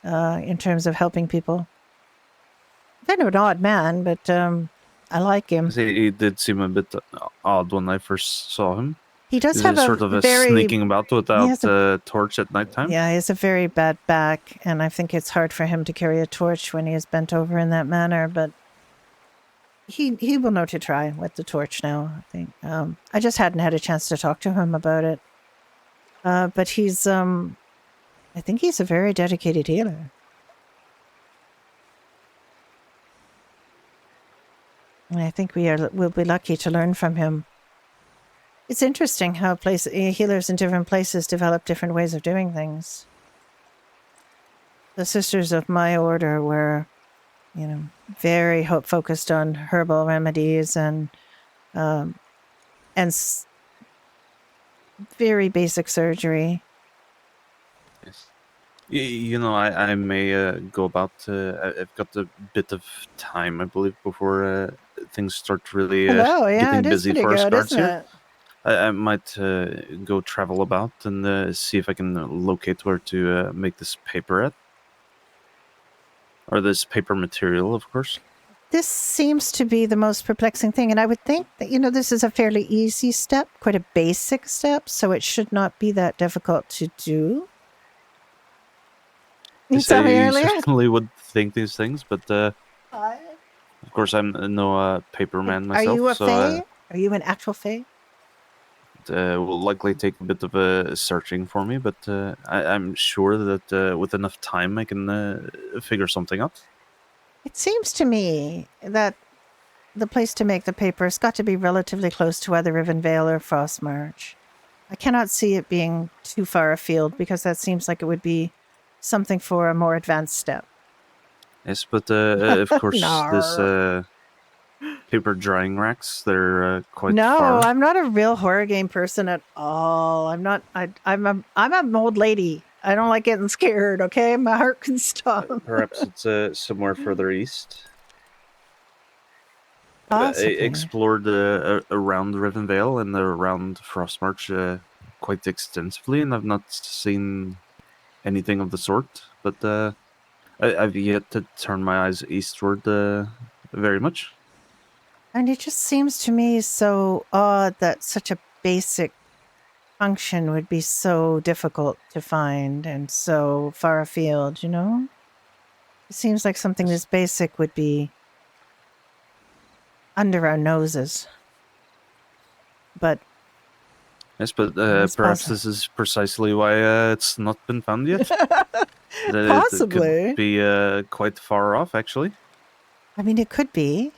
in terms of helping people. Kind of an odd man, but I like him. He did seem a bit odd when I first saw him. He does have a sneaking about without a torch at nighttime. Yeah, he has a very bad back, and I think it's hard for him to carry a torch when he is bent over in that manner, but he will know to try with the torch now, I think. I just hadn't had a chance to talk to him about it. But he's, I think he's a very dedicated healer. And I think we'll be lucky to learn from him. It's interesting how healers in different places develop different ways of doing things. The sisters of my order were, very focused on herbal remedies and very basic surgery. Yes. I may go about. I've got a bit of time, I believe, before things start really getting busy for our guards here. I might go travel about and see if I can locate where to make this paper at. Or this paper material, of course. This seems to be the most perplexing thing, and I would think that, this is a fairly easy step, quite a basic step, so it should not be that difficult to do. You certainly would think these things, but of course I'm no paper man myself. Are you a fae? Are you an actual fae? It will likely take a bit of searching for me, but I'm sure that with enough time I can figure something out. It seems to me that the place to make the paper has got to be relatively close to either Rivenvale or Frostmarch. I cannot see it being too far afield, because that seems like it would be something for a more advanced step. Yes, but of course this paper drying racks, they're quite far. No, I'm not a real horror game person at all. I'm not. I'm an old lady. I don't like getting scared, okay? My heart can stop. Perhaps it's somewhere further east. Possibly. explored around Rivenvale and around Frostmarch quite extensively, and I've not seen anything of the sort. But I've yet to turn my eyes eastward very much. And it just seems to me so odd that such a basic function would be so difficult to find and so far afield, you know? It seems like something this basic would be under our noses. But Yes, but it's perhaps possible. this is precisely why it's not been found yet. It could Possibly. be quite far off, actually. I mean, it could be.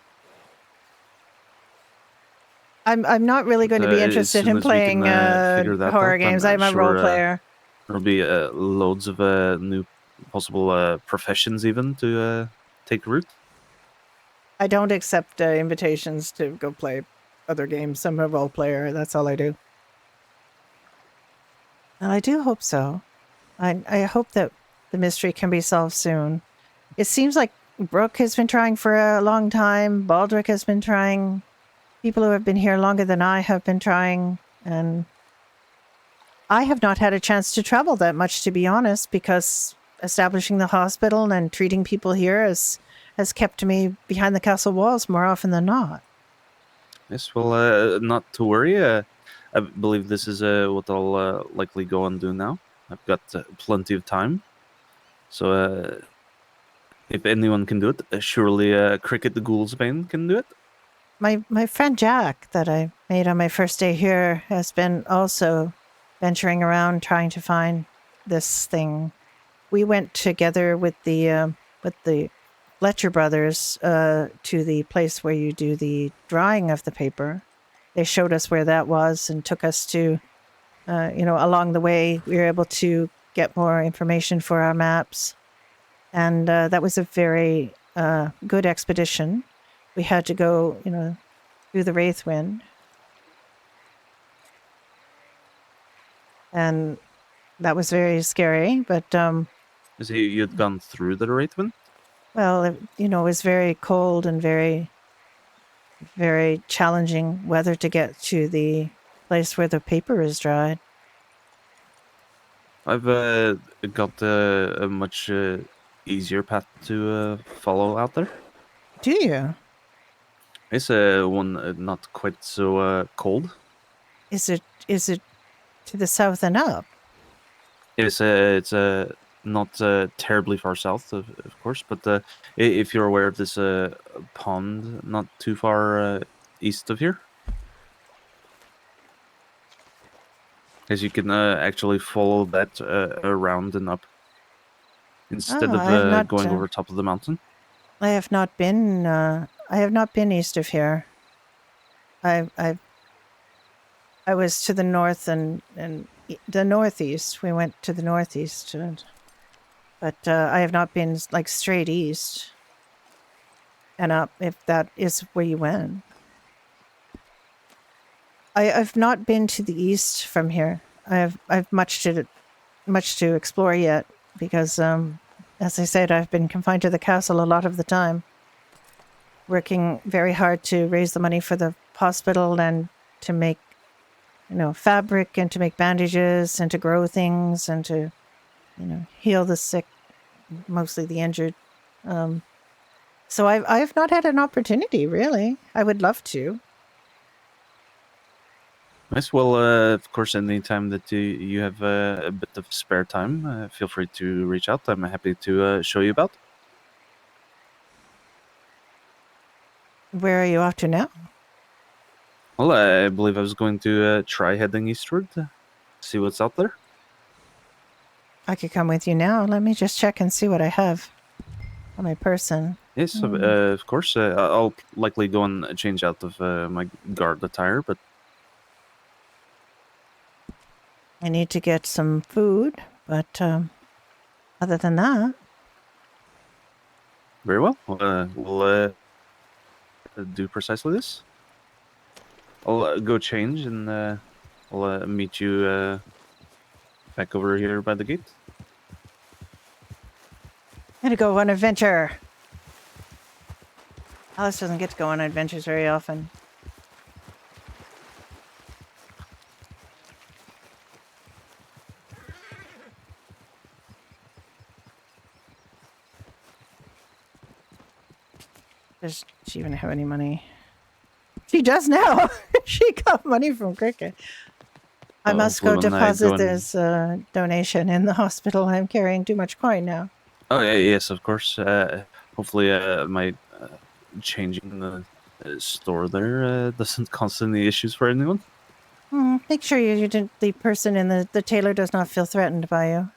I'm not really But going to be as interested soon in as we playing can figure that horror out, games. I'm I'm a role sure player. there'll be loads of new possible professions even to take root. I don't accept invitations to go play other games. I'm a role player. That's all I do. Well, I do hope so. I hope that the mystery can be solved soon. It seems like Brooke has been trying for a long time. Baldric has been trying. People who have been here longer than I have been trying. And I have not had a chance to travel that much, to be honest, because establishing the hospital and treating people here has kept me behind the castle walls more often than not. Yes, well, not to worry. I believe this is what I'll likely go and do now. I've got plenty of time. So if anyone can do it, surely Cricket the Ghoulsbane can do it. My friend Jack that I made on my first day here has been also venturing around trying to find this thing. We went together with the Fletcher brothers to the place where you do the drying of the paper. They showed us where that was and took us to, along the way we were able to get more information for our maps, and that was a very good expedition. We had to go, through the Wraithwind, and that was very scary. But Is you'd gone through the Wraithwind? well, it was very cold and very, very challenging weather to get to the place where the paper is dried. I've got a much easier path to follow out there. Do you? It's one not quite so cold. Is it to the south and up? It's not terribly far south, of course, but if you're aware of this pond not too far east of here, as you can actually follow that around and up instead Oh, of I have not. going over top of the mountain. I have not been. I have not been east of here. I was to the north and the northeast. We went to the northeast, but I have not been like straight east and up. If that is where you went, I've not been to the east from here. I've much to explore yet because, as I said, I've been confined to the castle a lot of the time, working very hard to raise the money for the hospital and to make fabric and to make bandages and to grow things and to, heal the sick, mostly the injured. So I've not had an opportunity, really. I would love to. Nice. Well, of course, anytime that you have a bit of spare time, feel free to reach out. I'm happy to show you about. Where are you off to now? Well, I believe I was going to try heading eastward, see what's out there. I could come with you now. Let me just check and see what I have on my person. Yes, of course. I'll likely go and change out of my guard attire, but I need to get some food, but other than that, very well. We'll do precisely this. I'll go change and I'll meet you back over here by the gate. I'm gonna go on an adventure. Alice doesn't get to go on adventures very often. Does she even have any money? She does now. She got money from Cricket. I must go Hopefully when I deposit go in- this donation in the hospital. I'm carrying too much coin now. Oh yeah, yes, of course. Hopefully, my changing the store there doesn't cause any issues for anyone. Make sure the person in the tailor does not feel threatened by you.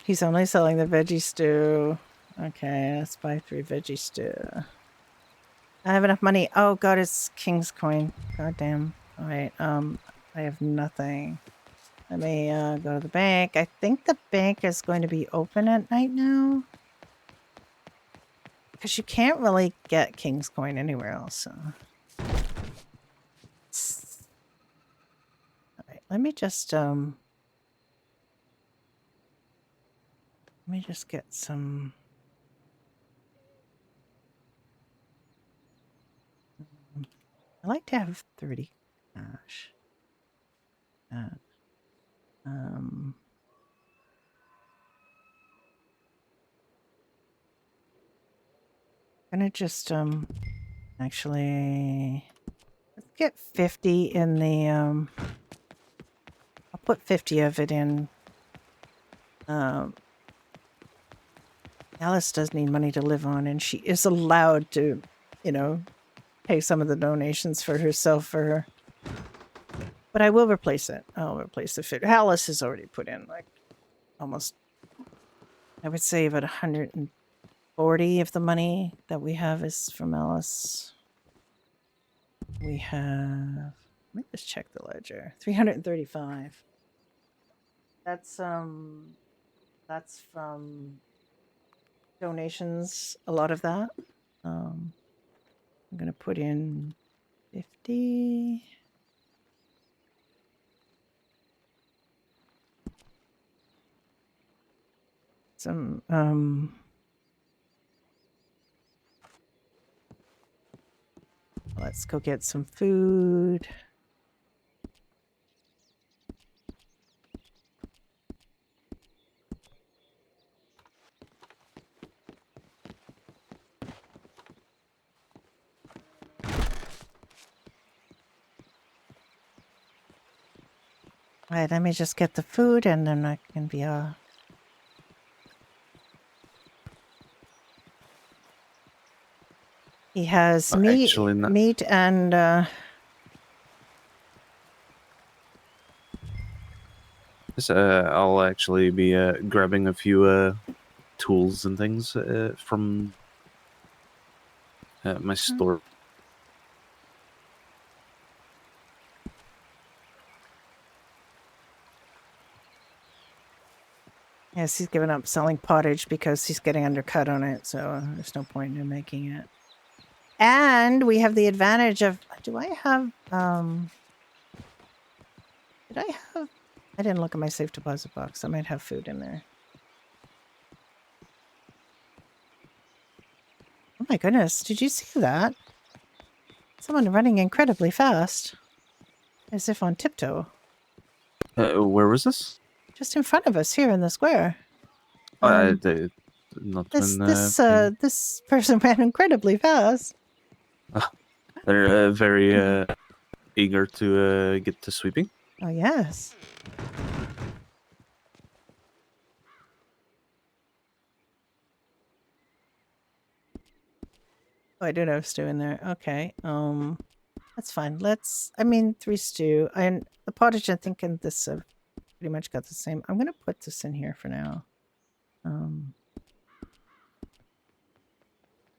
He's only selling the veggie stew. Okay, let's buy 3 veggie stew. I have enough money. Oh god, it's King's coin. God damn. Alright, I have nothing. Let me go to the bank. I think the bank is going to be open at night now. Because you can't really get King's coin anywhere else. So. Alright, let me just get some. I like to have 30 cash. Gonna just actually let's get 50 in the I'll put 50 of it in. Alice does need money to live on, and she is allowed to, you know, pay some of the donations for herself for her. But I will replace it. I'll replace the fit. Alice has already put in like almost, I would say about 140 of the money that we have is from Alice. We have, let me just check the ledger. 335. That's from donations, a lot of that. I'm gonna put in 50. Some let's go get some food. All right, let me just get the food and then I can be He has meat and Yes, I'll actually be grabbing a few tools and things from my store. yes, he's given up selling pottage because he's getting undercut on it, so there's no point in making it. And we have the advantage of, do I have, did I have, I didn't look at my safe deposit box. I might have food in there. Oh my goodness, did you see that? Someone running incredibly fast. As if on tiptoe. Where was this? Just in front of us here in the square. Not this person ran incredibly fast. They're very eager to get to sweeping. Oh, yes. Oh, I do have stew in there. Okay. That's fine. I mean, 3 stew. And the pottage, I think, and this have pretty much got the same. I'm going to put this in here for now.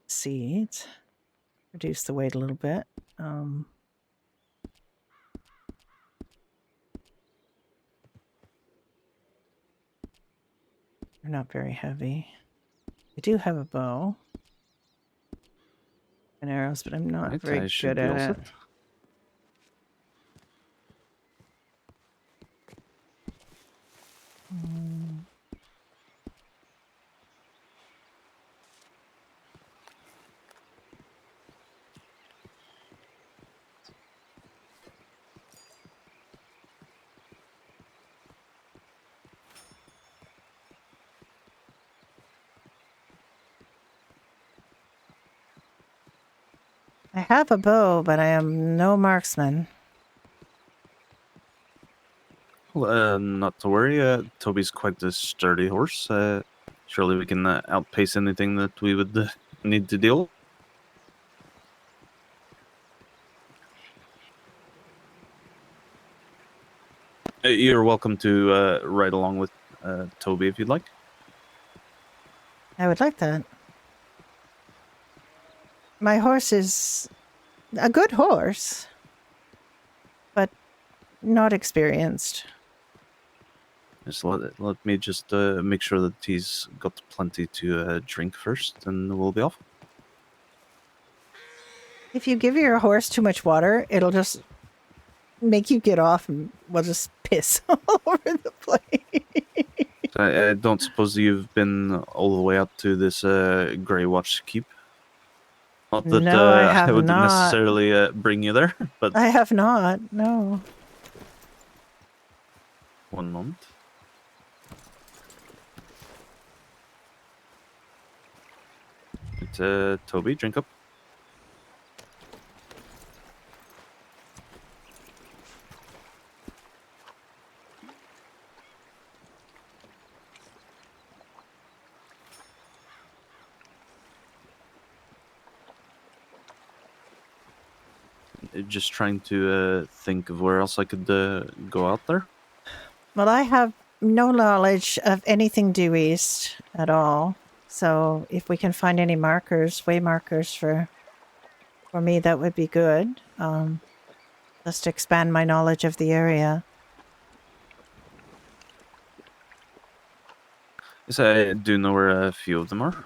Seeds. Reduce the weight a little bit. They're not very heavy. I do have a bow and arrows, but I'm not very good at it. Mm. I have a bow, but I am no marksman. Well, not to worry. Toby's quite a sturdy horse. Surely we can outpace anything that we would need to deal with. You're welcome to ride along with Toby if you'd like. I would like that. My horse is a good horse, but not experienced. Just let me just make sure that he's got plenty to drink first, and we'll be off. If you give your horse too much water, it'll just make you get off and we'll just piss all over the place. I don't suppose you've been all the way up to this Grey Watch keep. Not that No, I have I would not. necessarily bring you there, but I have not. No. one moment. Toby, drink up. Just trying to think of where else I could go out there. Well, I have no knowledge of anything due east at all. So if we can find any markers, way markers for me, that would be good. Just to expand my knowledge of the area. Yes, I do know where a few of them are.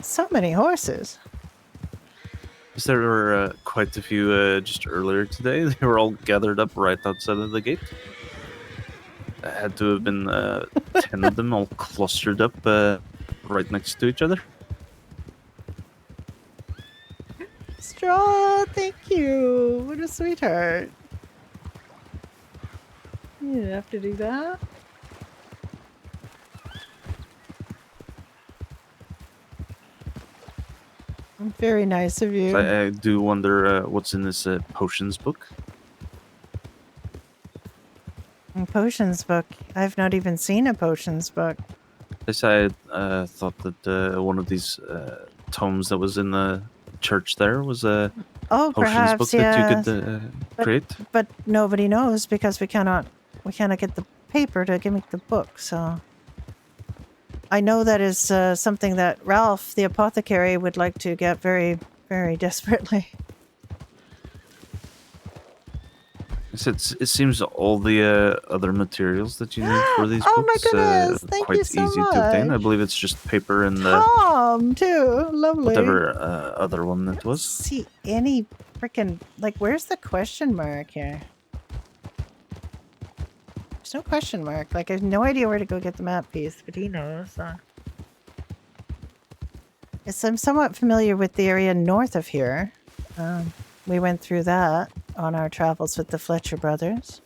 So many horses. There were quite a few just earlier today. They were all gathered up right outside of the gate. There had to have been 10 of them all clustered up right next to each other. Straw, thank you. What a sweetheart. You didn't have to do that. Very nice of you. So I do wonder what's in this potions book. Potions book. I've not even seen a potions book. Yes, I thought that one of these tomes that was in the church there was a Oh, potions perhaps, book yeah. that you could But- create. But nobody knows because we cannot get the paper to give me the book, so I know that is something that Ralph, the apothecary, would like to get very, very desperately. It seems all the other materials that you need for these Oh my books goodness, thank quite you so easy to obtain. I much. believe it's just paper and Tom, too. Lovely. whatever other one I it don't was. see any freaking, like, where's the question mark here? There's no question mark. Like, I have no idea where to go get the map piece, but he knows. Yes, I'm somewhat familiar with the area north of here. We went through that on our travels with the Fletcher brothers.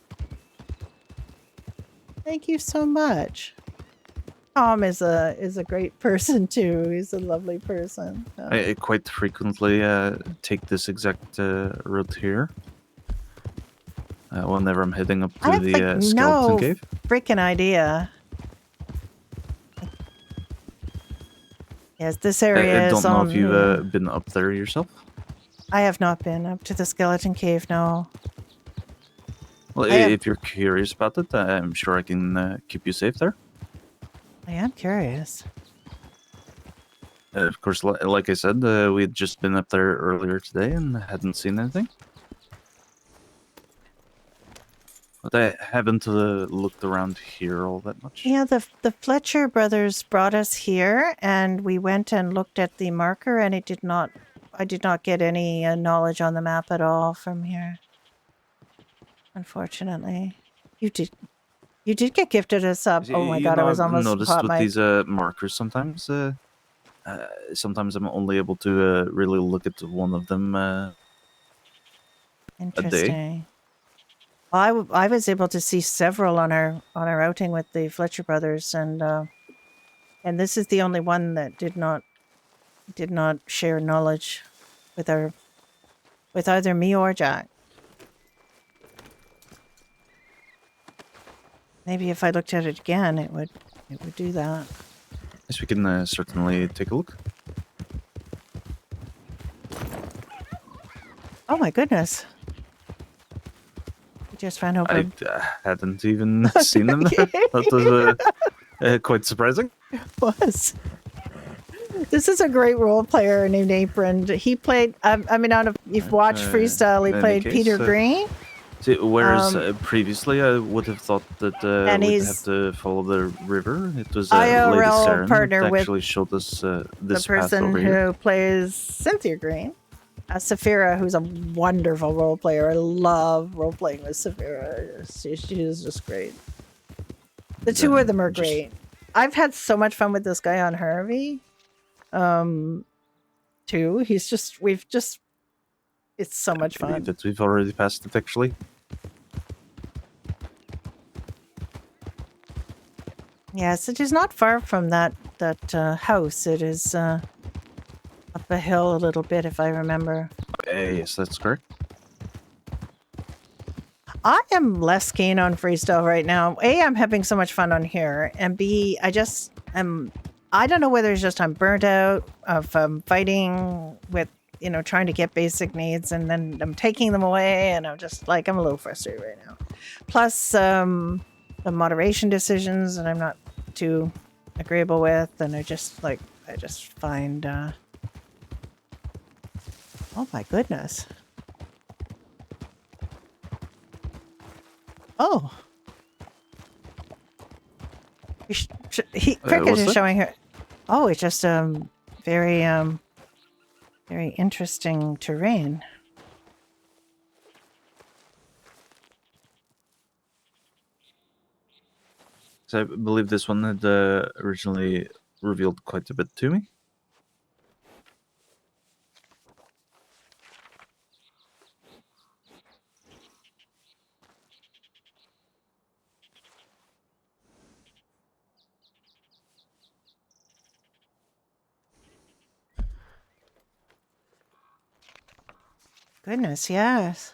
Thank you so much. Tom is a great person too. He's a lovely person. I quite frequently take this exact route here. Whenever I'm heading up I to have, the like, skeleton no cave. freaking idea. Yes, this area I don't is know on. if you've been up there yourself. I have not been up to the skeleton cave. No. Well, if you're curious about it, I'm sure I can keep you safe there. I am curious. Of course, like I said, we had just been up there earlier today and hadn't seen anything. But I haven't looked around here all that much. Yeah, the Fletcher brothers brought us here, and we went and looked at the marker, and I did not get any knowledge on the map at all from here. Unfortunately, you did get gifted a sub. Oh my god, I was I've almost noticed hot with mic. these markers sometimes. Sometimes I'm only able to really look at one of them a day. Interesting. Well, I was able to see several on our outing with the Fletcher brothers, and this is the only one that did not share knowledge with either me or Jack. Maybe if I looked at it again, it would do that. Yes, we can certainly take a look. Oh my goodness! We just ran over. I hadn't even seen them there. That was quite surprising. It was. This is a great role player named Apron. He played. I mean, you've watched Freestyle. He played Peter Green. Whereas previously I would have thought that and we'd he's have to follow the river. It was IRL Lady Saren partner that with actually showed us this the path person over here. who plays Cynthia Green. Saphira, who's a wonderful role player. I love role playing with Saphira. She is just great. The two of them are great. I've had so much fun with this guy on Harvey. Too. It's so much fun. That we've already passed it, actually. Yes, it is not far from that house. It is up a hill a little bit, if I remember. Yes, that's correct. I am less keen on freestyle right now. A, I'm having so much fun on here, and B, I don't know whether it's just I'm burnt out of fighting with, trying to get basic needs, and then I'm taking them away, and I'm just like, I'm a little frustrated right now. Plus, the moderation decisions that I'm not too agreeable with, and I just find, oh my goodness. Oh. Cricket is showing her. Oh, it's just very very interesting terrain. So I believe this one had originally revealed quite a bit to me. Goodness, yes.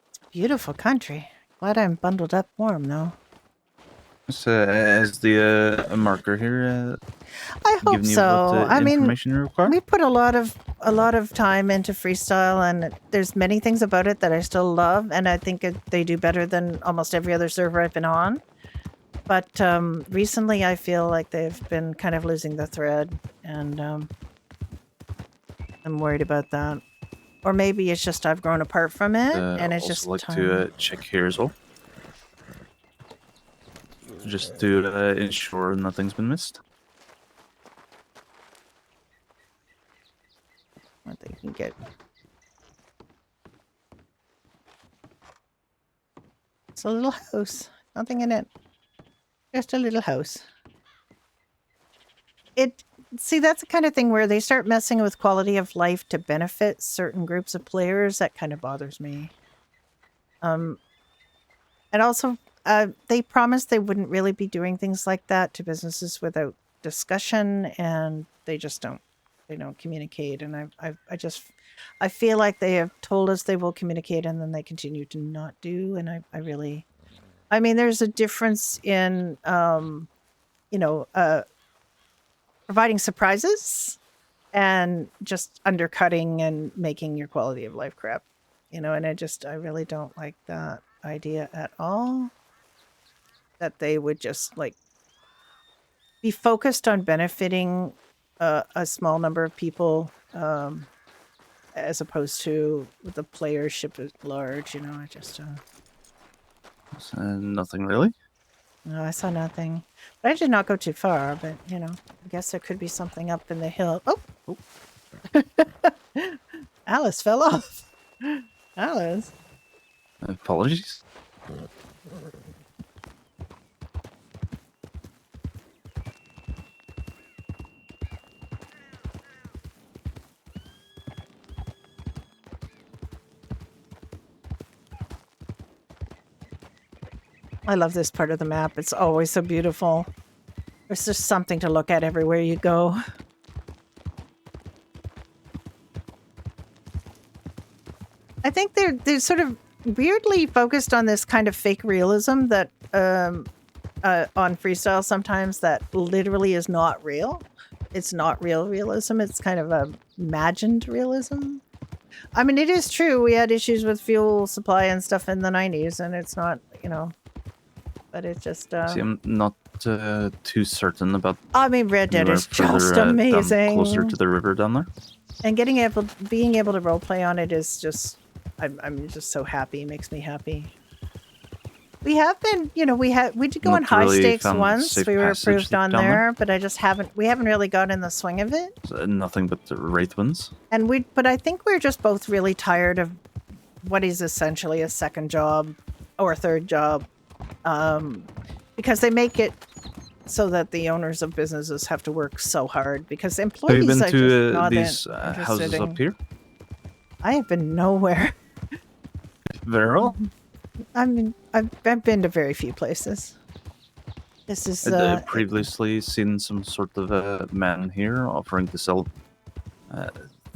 It's a beautiful country. Glad I'm bundled up warm, though. So, as the marker here, I hope so. I mean, information you require? we put a lot of time into freestyle, and there's many things about it that I still love, and I think they do better than almost every other server I've been on. But recently, I feel like they've been kind of losing the thread, and I'm worried about that. Or maybe it's just I've grown apart from it, and it's just like time. to check here as well, just to ensure nothing's been missed. What they can get. It's a little house, nothing in it. Just a little house. See, that's the kind of thing where they start messing with quality of life to benefit certain groups of players. That kind of bothers me. And also, they promised they wouldn't really be doing things like that to businesses without discussion, and they just don't. They don't communicate, and I feel like they have told us they will communicate, and then they continue to not do. And I mean, there's a difference in, providing surprises and just undercutting and making your quality of life crap, and I really don't like that idea at all. That they would just be focused on benefiting a small number of people, as opposed to with the player ship at large. You know, I just Nothing really. no, I saw nothing. But I did not go too far. But you know, I guess there could be something up in the hill. Oh, Alice fell off. Alice. Apologies. I love this part of the map. It's always so beautiful. There's just something to look at everywhere you go. I think they're sort of weirdly focused on this kind of fake realism that on freestyle sometimes that literally is not real. It's not real realism. It's kind of a imagined realism. I mean, it is true. We had issues with fuel supply and stuff in the 90s, and it's not, you know, but it's just. See, I'm not too certain about. I mean, Red Dead is just down amazing. closer to the river down there. And being able to roleplay on it is just, I'm just so happy. It makes me happy. We have been, you know, we did go on high stakes once. We were approved on there, but we haven't really gotten in the swing of it. So nothing but the rate wins. But I think we're just both really tired of what is essentially a second job or a third job, because they make it so that the owners of businesses have to work so hard because employees have you been to not these houses up here? I have been nowhere. Very well. I mean, I've been to very few places. This is. I'd previously seen some sort of man here offering to sell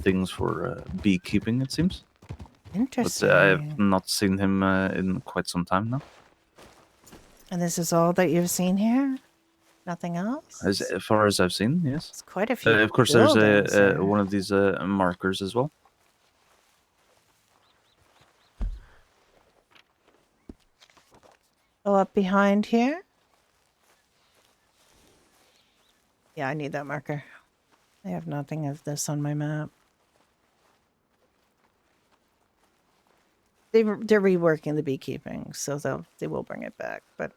things for beekeeping. It seems. Interesting. But I have not seen him in quite some time now. And this is all that you've seen here? Nothing else? As far as I've seen, yes. It's quite a few. Of course, there's one of these markers as well. Oh, up behind here? Yeah, I need that marker. I have nothing of this on my map. They're reworking the beekeeping, so they will bring it back, but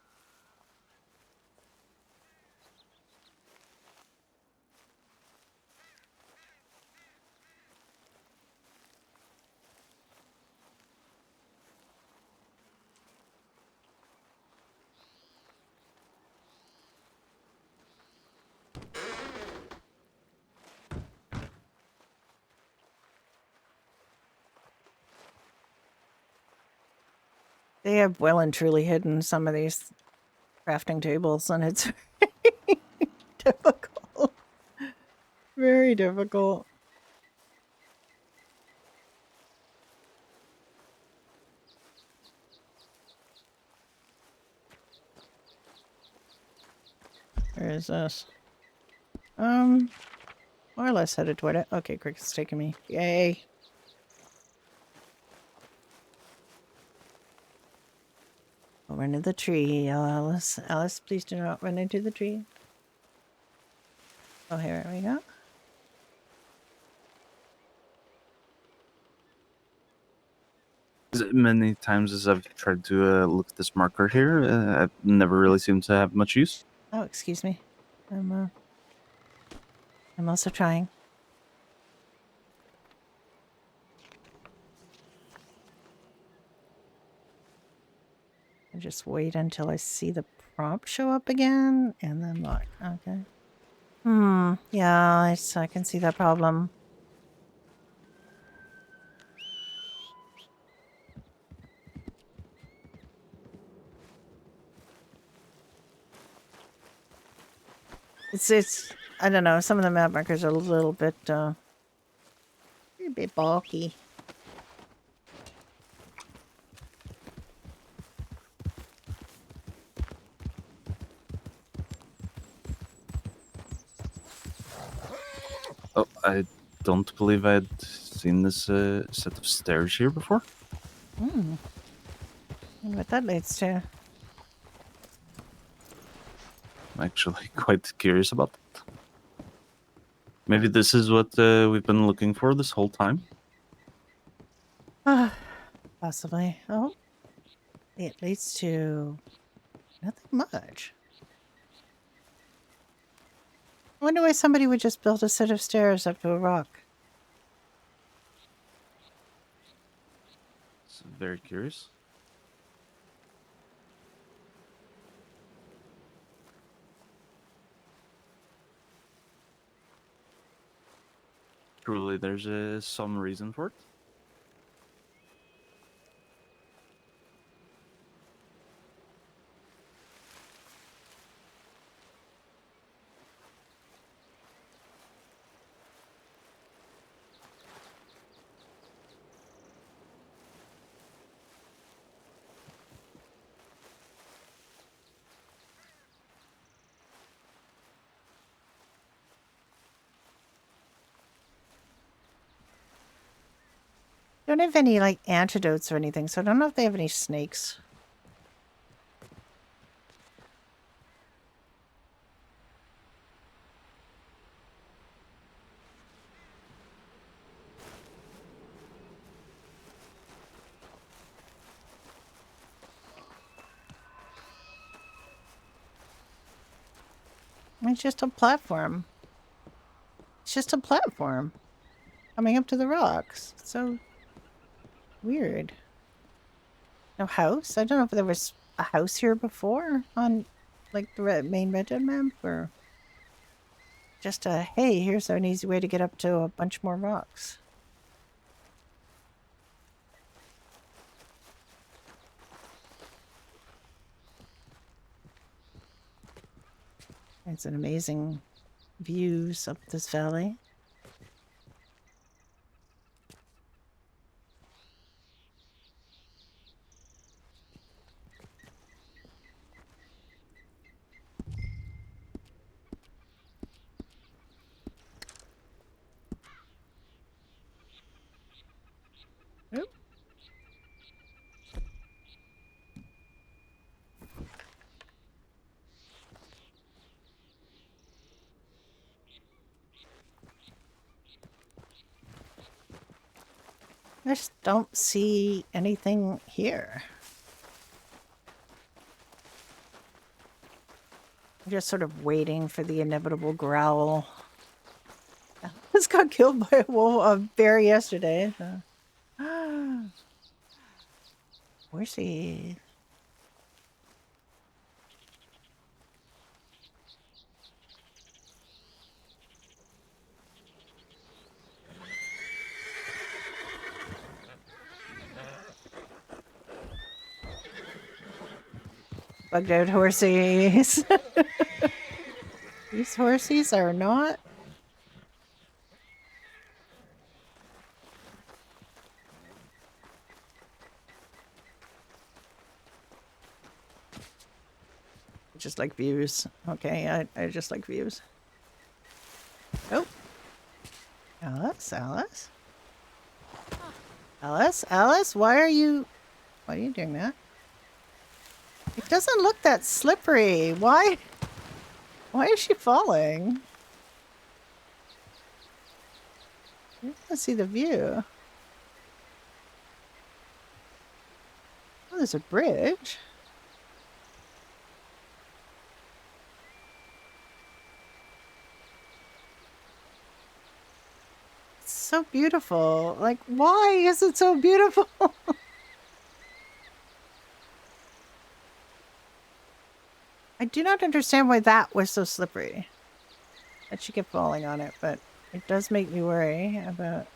they have well and truly hidden some of these crafting tables, and it's very difficult. Very difficult. Where is this? More or less headed toward it. Okay, Cricket's taking me. Yay. I'll run into the tree, Alice. Alice, please do not run into the tree. Oh, here we go. Many times as I've tried to look at this marker here, I've never really seemed to have much use. Oh, excuse me. I'm also trying. I just wait until I see the prompt show up again, and then look. Okay. Yeah, I can see that problem. It's I don't know, some of the map markers are a little bit bulky. Oh, I don't believe I'd seen this set of stairs here before. Wonder what that leads to. I'm actually quite curious about that. Maybe this is what we've been looking for this whole time. Possibly. Oh, it leads to nothing much. I wonder why somebody would just build a set of stairs up to a rock. It's very curious. Truly, there's some reason for it. Don't have any like antidotes or anything, so I don't know if they have any snakes. It's just a platform. It's just a platform coming up to the rocks. It's so weird. No house? I don't know if there was a house here before on like the main Red Dead map or just a, hey, here's an easy way to get up to a bunch more rocks. It's an amazing views up this valley. Oop. I just don't see anything here. I'm just sort of waiting for the inevitable growl. I just got killed by a bear yesterday. So. Where's he? Bugged out horsies. These horsies are not. Just like views. Okay, I just like views. Oh. Alice, Alice? Alice, why are you doing that? It doesn't look that slippery. Why is she falling? I want to see the view. Oh, there's a bridge. It's so beautiful. Like, why is it so beautiful? I do not understand why that was so slippery. That she kept falling on it, but it does make me worry about...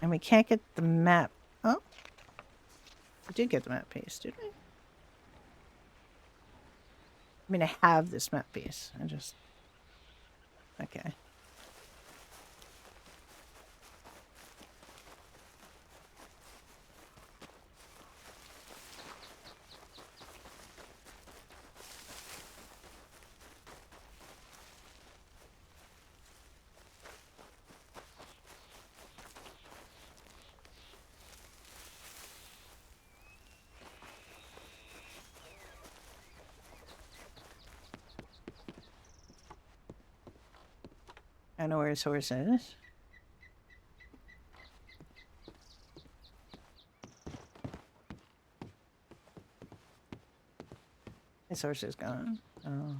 And we can't get the map. Oh. We did get the map piece, did we? I mean, I have this map piece. I just... Okay. I know where his horse is. His horse is gone. Oh.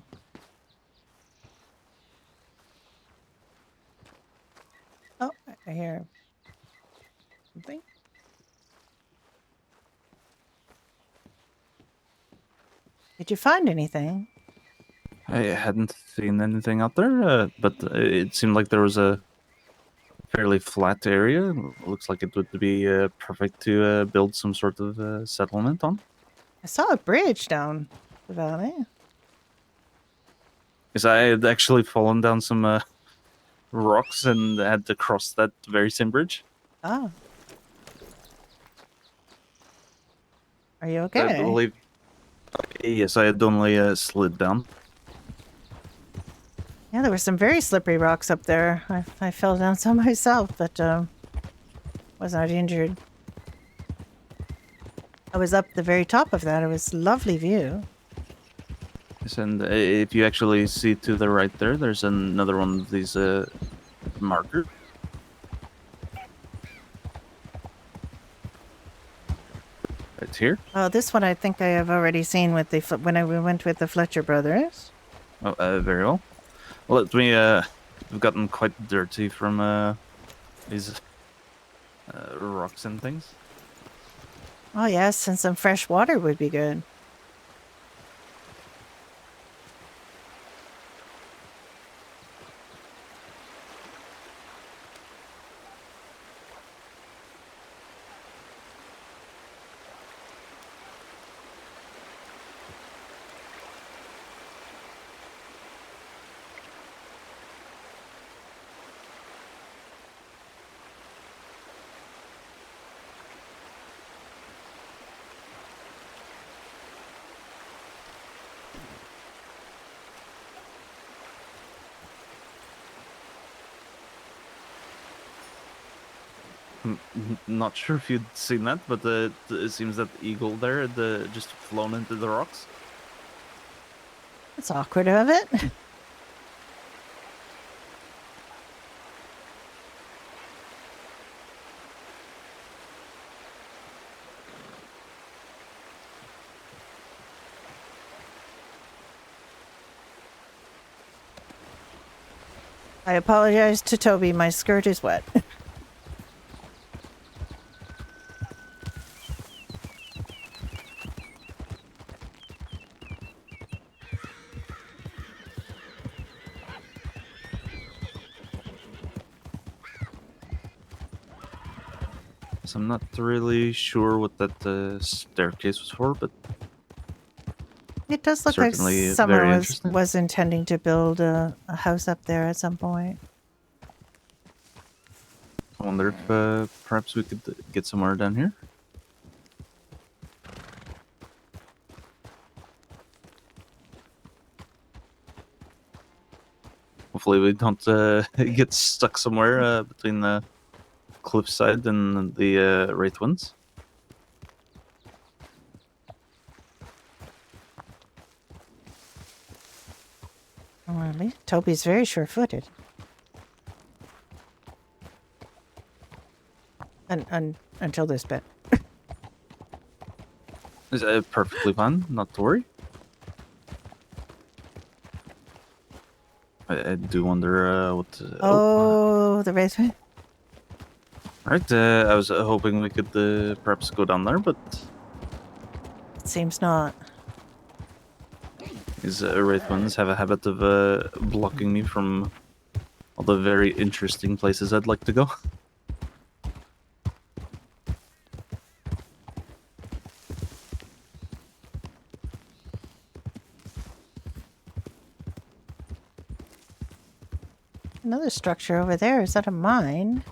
Oh, I hear something. Did you find anything? I hadn't seen anything out there, but it seemed like there was a fairly flat area. Looks like it would be perfect to build some sort of settlement on. I saw a bridge down the valley. Because I had actually fallen down some rocks and had to cross that very same bridge. Oh. Are you I okay? believe. Yes, I had only slid down. Yeah, there were some very slippery rocks up there. I fell down some myself, but was not injured. I was up the very top of that. It was a lovely view. Yes, and if you actually see to the right there, there's another one of these markers. Right here. Oh, this one I think I have already seen with the when we went with the Fletcher brothers. Oh, very well. Well, let me. We've gotten quite dirty from these rocks and things. Oh yes, and some fresh water would be good. Not sure if you'd seen that, but it seems that eagle there had just flown into the rocks. That's awkward of it. I apologize to Toby. My skirt is wet. So I'm not really sure what that staircase was for, but It does look like certainly someone very was interesting. intending to build a house up there at some point. I wonder if perhaps we could get somewhere down here. Hopefully we don't get stuck somewhere between the cliffside and the Wraith Winds. Well, at least Toby's very sure-footed. Until this bit. Is perfectly fine, not to worry. I do wonder what. Oh, the race. Right, I was hoping we could perhaps go down there, but It seems not. these Wraith Winds have a habit of blocking me from all the very interesting places I'd like to go. Another structure over there. Is that a mine?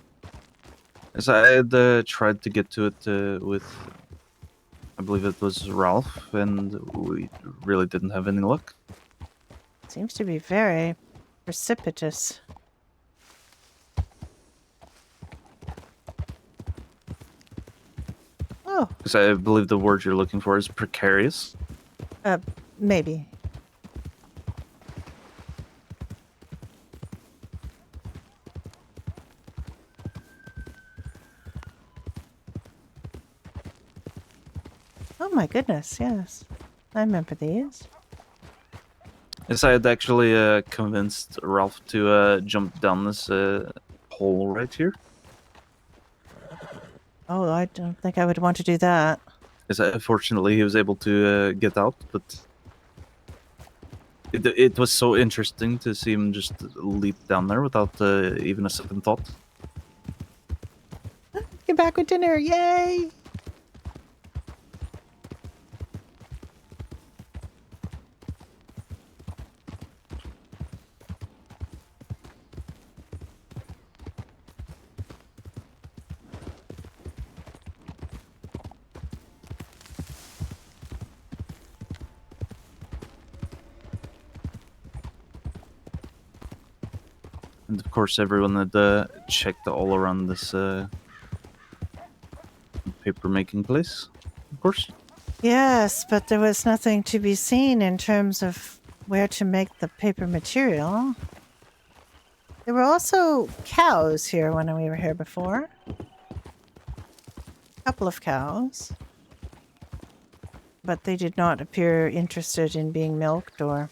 As I had tried to get to it with, I believe it was Ralph, and we really didn't have any luck. Seems to be very precipitous. Oh, Because I believe the word you're looking for is precarious. maybe. my goodness, yes. I remember these. Yes, I had actually convinced Ralph to jump down this hole right here. Oh, I don't think I would want to do that. Yes, fortunately he was able to get out, but it was so interesting to see him just leap down there without even a second thought. Get back with dinner, yay! And of course, everyone had checked all around this paper making place, of course. Yes, but there was nothing to be seen in terms of where to make the paper material. There were also cows here when we were here before. A couple of cows. But they did not appear interested in being milked or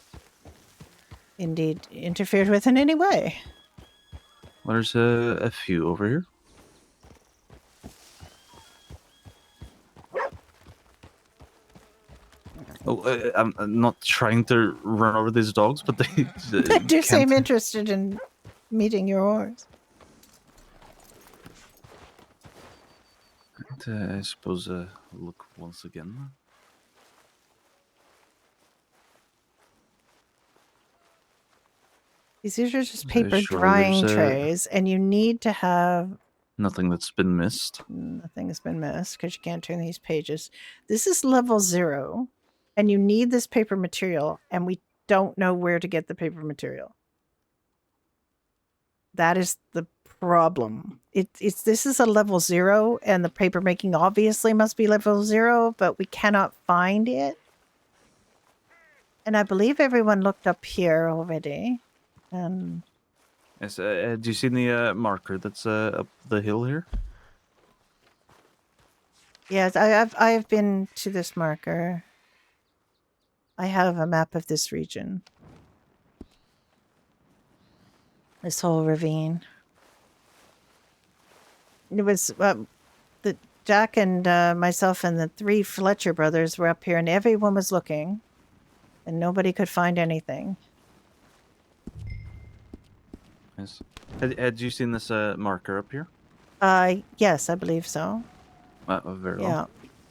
indeed interfered with in any way. Well, there's a few over here. Oh, I'm not trying to run over these dogs, but they They do can't. seem interested in meeting your ores. And, I suppose look once again. These are just paper Surely drying there's, trays, and you need to have... Nothing that's been missed. Nothing has been missed because you can't turn these pages. This is level 0, and you need this paper material, and we don't know where to get the paper material. That is the problem. This is a level 0, and the paper making obviously must be level 0, but we cannot find it. And I believe everyone looked up here already. Yes, do you see the marker that's up the hill here? Yes, I have been to this marker. I have a map of this region. This whole ravine. It was the Jack and myself and the 3 Fletcher brothers were up here, and everyone was looking, and nobody could find anything. Yes. Had you seen this marker up here? Yes, I believe so. Very well.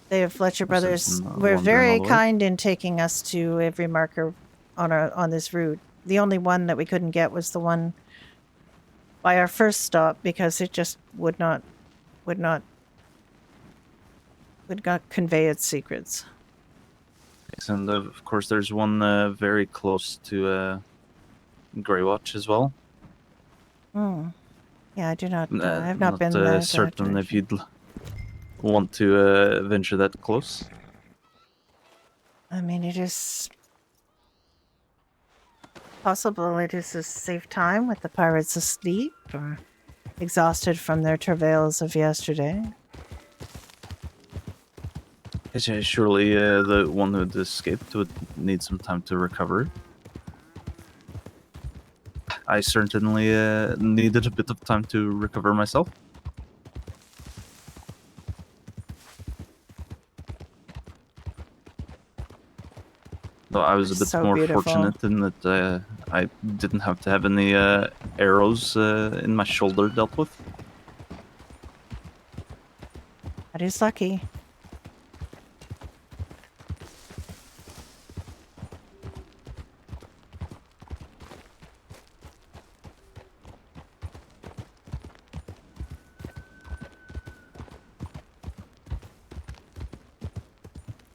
Yeah. The Fletcher brothers were wandering very all the way. kind in taking us to every marker on this route. The only one that we couldn't get was the one by our first stop because it just would not convey its secrets. Yes, and of course there's one very close to Greywatch as well. Yeah, I do not. I have not been there. Certain if you'd want to venture that close. I mean, it is possible it is a safe time with the pirates asleep or exhausted from their travails of yesterday. Yes, yeah, surely the one who'd escaped would need some time to recover. I certainly needed a bit of time to recover myself. Though I was a bit So more beautiful. fortunate in that I didn't have to have any arrows in my shoulder dealt with. That is lucky.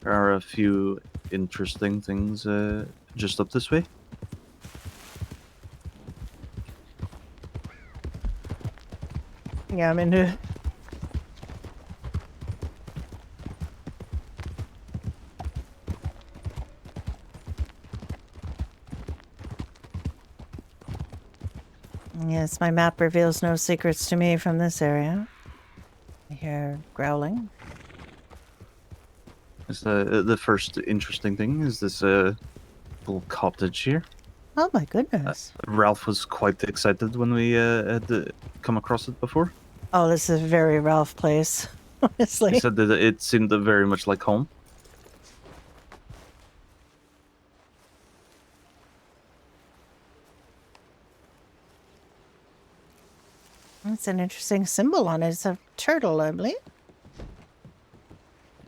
There are a few interesting things just up this way. Yeah, I'm into. Yes, my map reveals no secrets to me from this area. I hear growling. Is the first interesting thing is this little cottage here. Oh my goodness. Ralph was quite excited when we had come across it before. Oh, this is a very Ralph place, He honestly. said that it seemed very much like home. It's an interesting symbol on it. It's a turtle, I believe.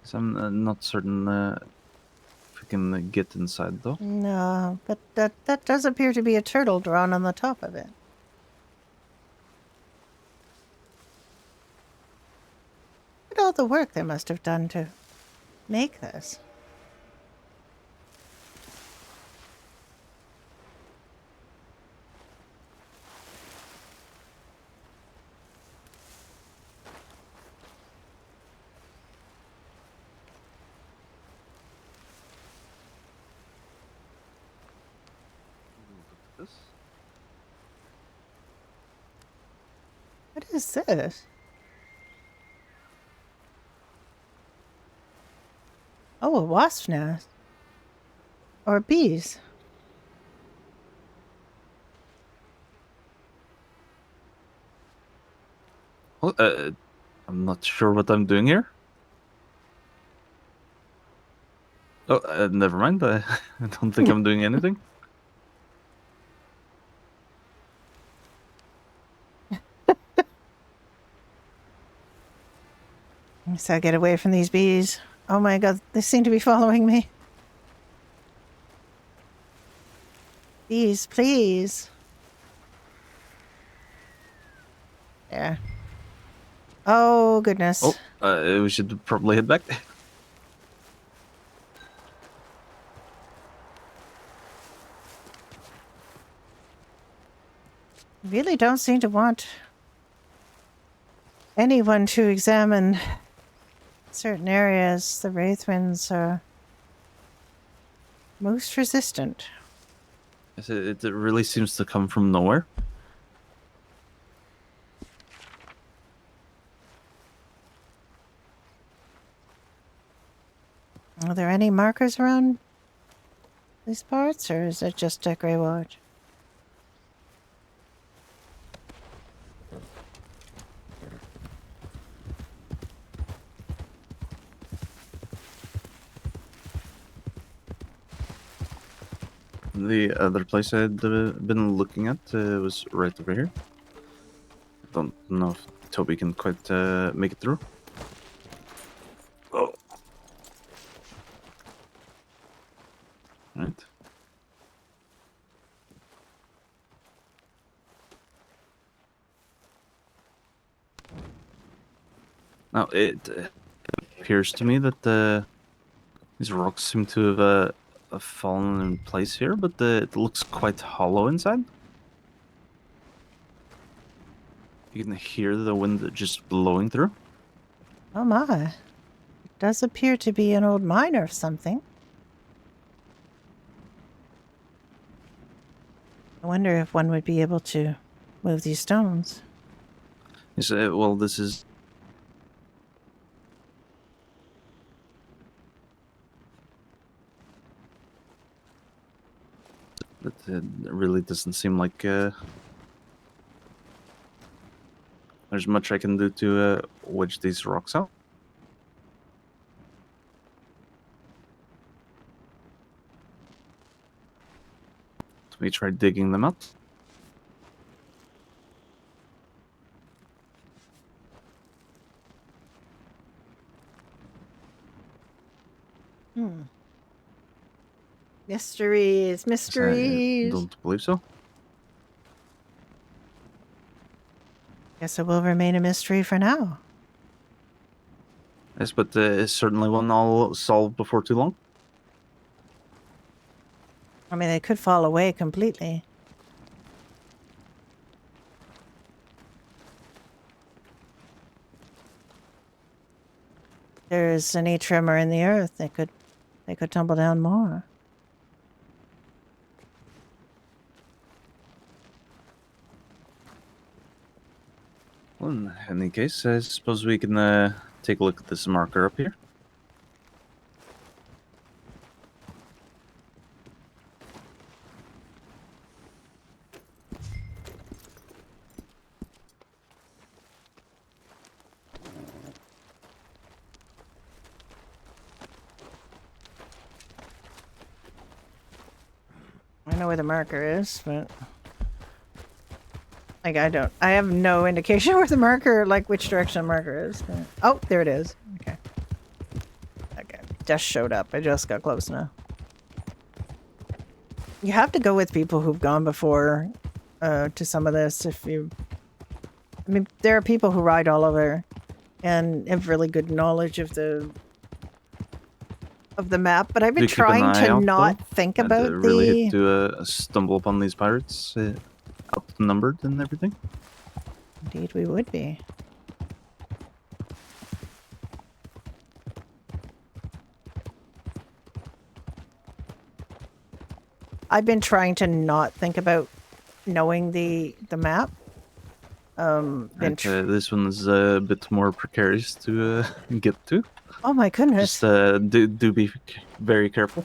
So I'm not certain if we can get inside though. No, but that does appear to be a turtle drawn on the top of it. Look at all the work they must have done to make this. This? What is this? Oh, a wasp nest. Or bees. Well, I'm not sure what I'm doing here. Oh, never mind. I don't think I'm doing anything. So I get away from these bees. Oh my god, they seem to be following me. Bees, please. There. Oh, goodness. Oh, we should probably head back. Really don't seem to want anyone to examine certain areas. The Wraithwinds are most resistant. It really seems to come from nowhere. Are there any markers around these parts, or is it just a Grey Watch? The other place I'd been looking at was right over here. Don't know if Toby can quite make it through. Oh. Right. Now, it appears to me that these rocks seem to have fallen in place here, but it looks quite hollow inside. You can hear the wind just blowing through. Oh my. It does appear to be an old mine or something. I wonder if one would be able to move these stones. Yes, well, this is. But it really doesn't seem like there's much I can do to wedge these rocks out. Let me try digging them out. Mysteries, I mysteries. don't believe so. Guess it will remain a mystery for now. Yes, but it's certainly one I'll solve before too long. I mean, they could fall away completely. There's any tremor in the earth, they could tumble down more. Well, in any case, I suppose we can take a look at this marker up here. know where the marker is, but like I have no indication where the marker, like which direction the marker is. But... Oh, there it is. Okay. Okay. Just showed up. I just got close now. You have to go with people who've gone before to some of this if you... I mean, there are people who ride all over and have really good knowledge of the map, but I've been trying to not think about really hate to stumble upon these pirates, outnumbered and everything. Indeed, we would be. I've been trying to not think about knowing the map. This one is a bit more precarious to get to. Oh my goodness! Just do be very careful.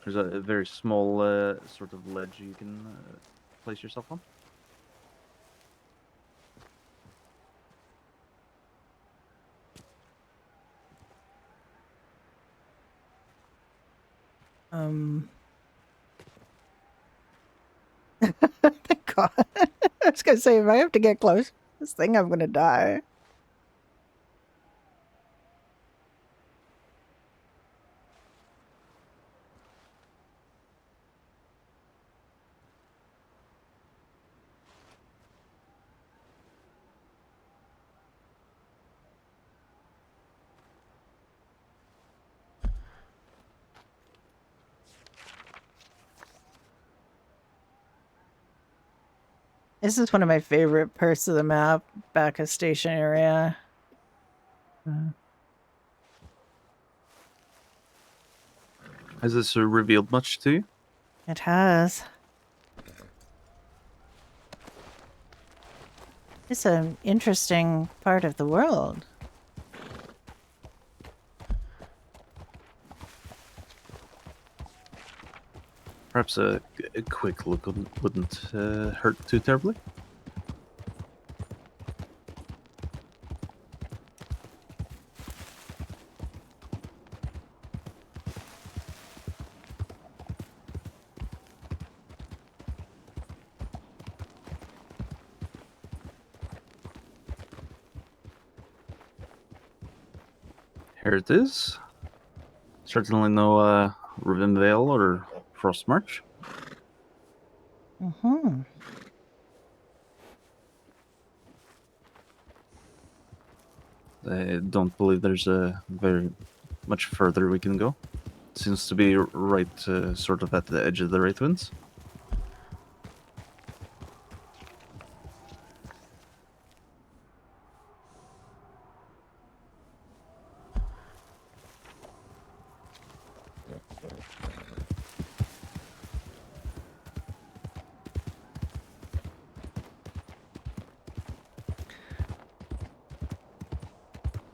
There's a very small sort of ledge you can place yourself on. Thank God. I was gonna say, if I have to get close to this thing, I'm gonna die. This is one of my favorite parts of the map, Bacchus Station area. Has this revealed much to you? It has. It's an interesting part of the world. Perhaps a quick look wouldn't hurt too terribly. Here it is. Certainly no Riven Vale or Frost March. I don't believe there's very much further we can go. It seems to be right sort of at the edge of the Wraithwinds.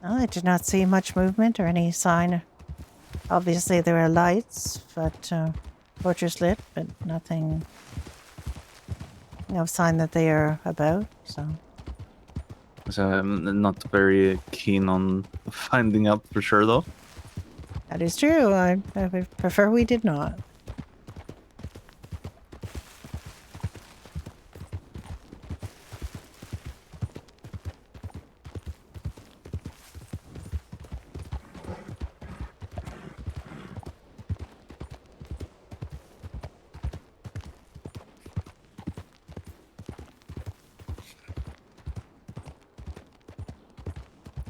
Well, I did not see much movement or any sign. Obviously, there are lights, but fortress lit, but nothing. No sign that they are about. So I'm not very keen on finding out for sure, though. that is true. I prefer we did not.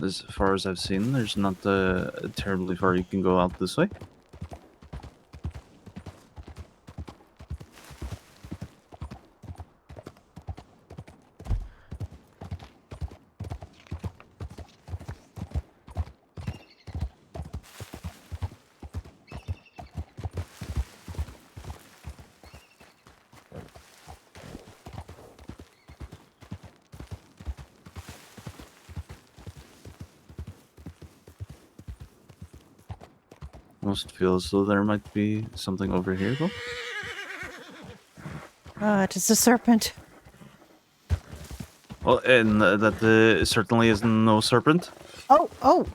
As far as I've seen, there's not terribly far you can go out this way. Almost feel as though there might be something over here, though. It is a serpent. Well, and that certainly is no serpent. Oh!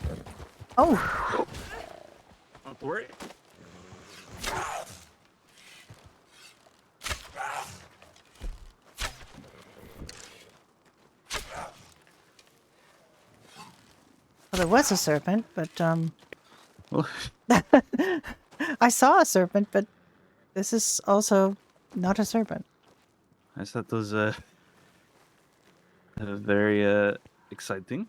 Not to worry. Well, there was a serpent, but Well, I saw a serpent, but this is also not a serpent. I thought that was very exciting.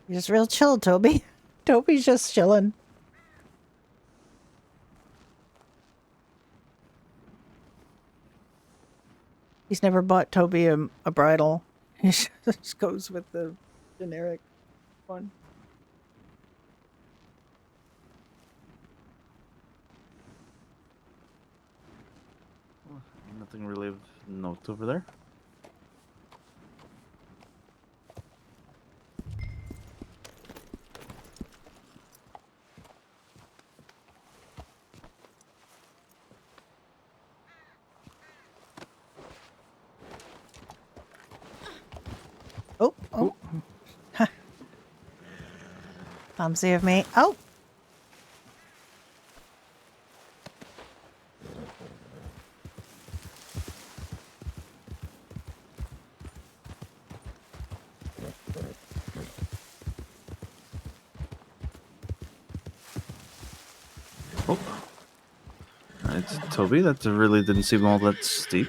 You're just real chill, Toby. Toby's just chilling. He's never bought Toby a bridle. He just goes with the generic one. Well, nothing really of note over there. Oh, oh. Clumsy of me. Oh! Oh. Right, Toby, that really didn't seem all that steep.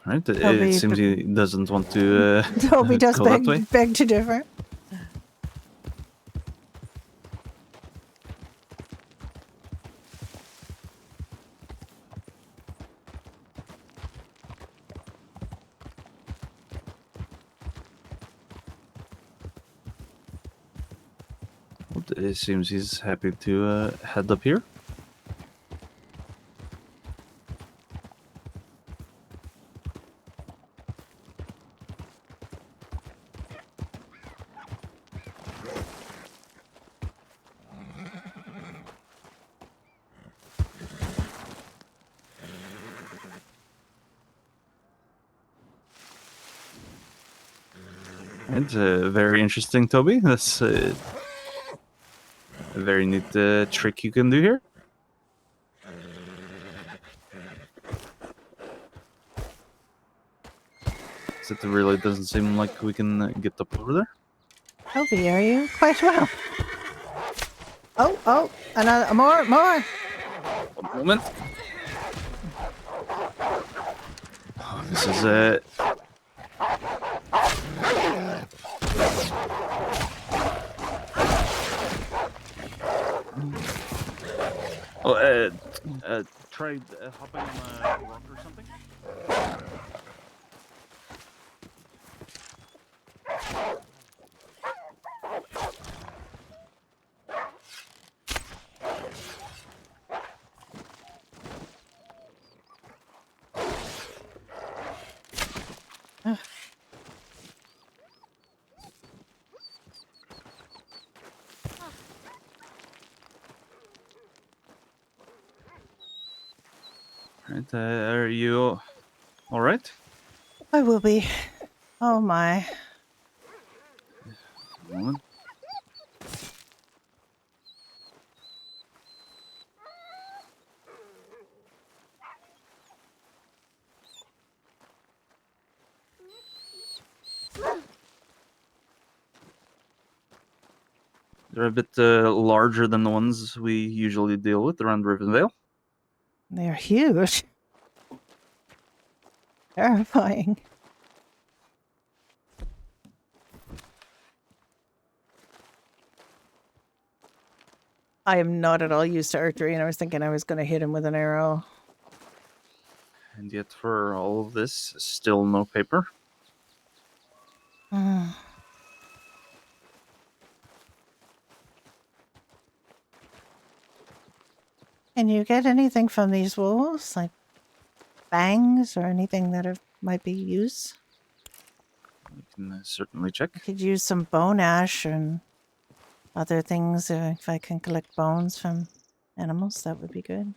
Right, it Toby seems he doesn't want to Toby does go that way. beg to differ. It seems he's happy to head up here. It's very interesting, Toby. That's a very neat trick you can do here. It really doesn't seem like we can get up over there. Toby, are you quite well? Oh, oh, another, more. One moment. Oh, this is Oh, try hopping on a rock or something. Right, are you all right? I will be. Oh my. One moment. They're a bit larger than the ones we usually deal with around Rivendell. They're huge. Terrifying. I am not at all used to archery, and I was thinking I was going to hit him with an arrow. And yet, for all of this, still no paper. Mm. Can you get anything from these wolves, like bangs or anything that might be used? We can certainly check. I could use some bone ash and other things. If I can collect bones from animals, that would be good.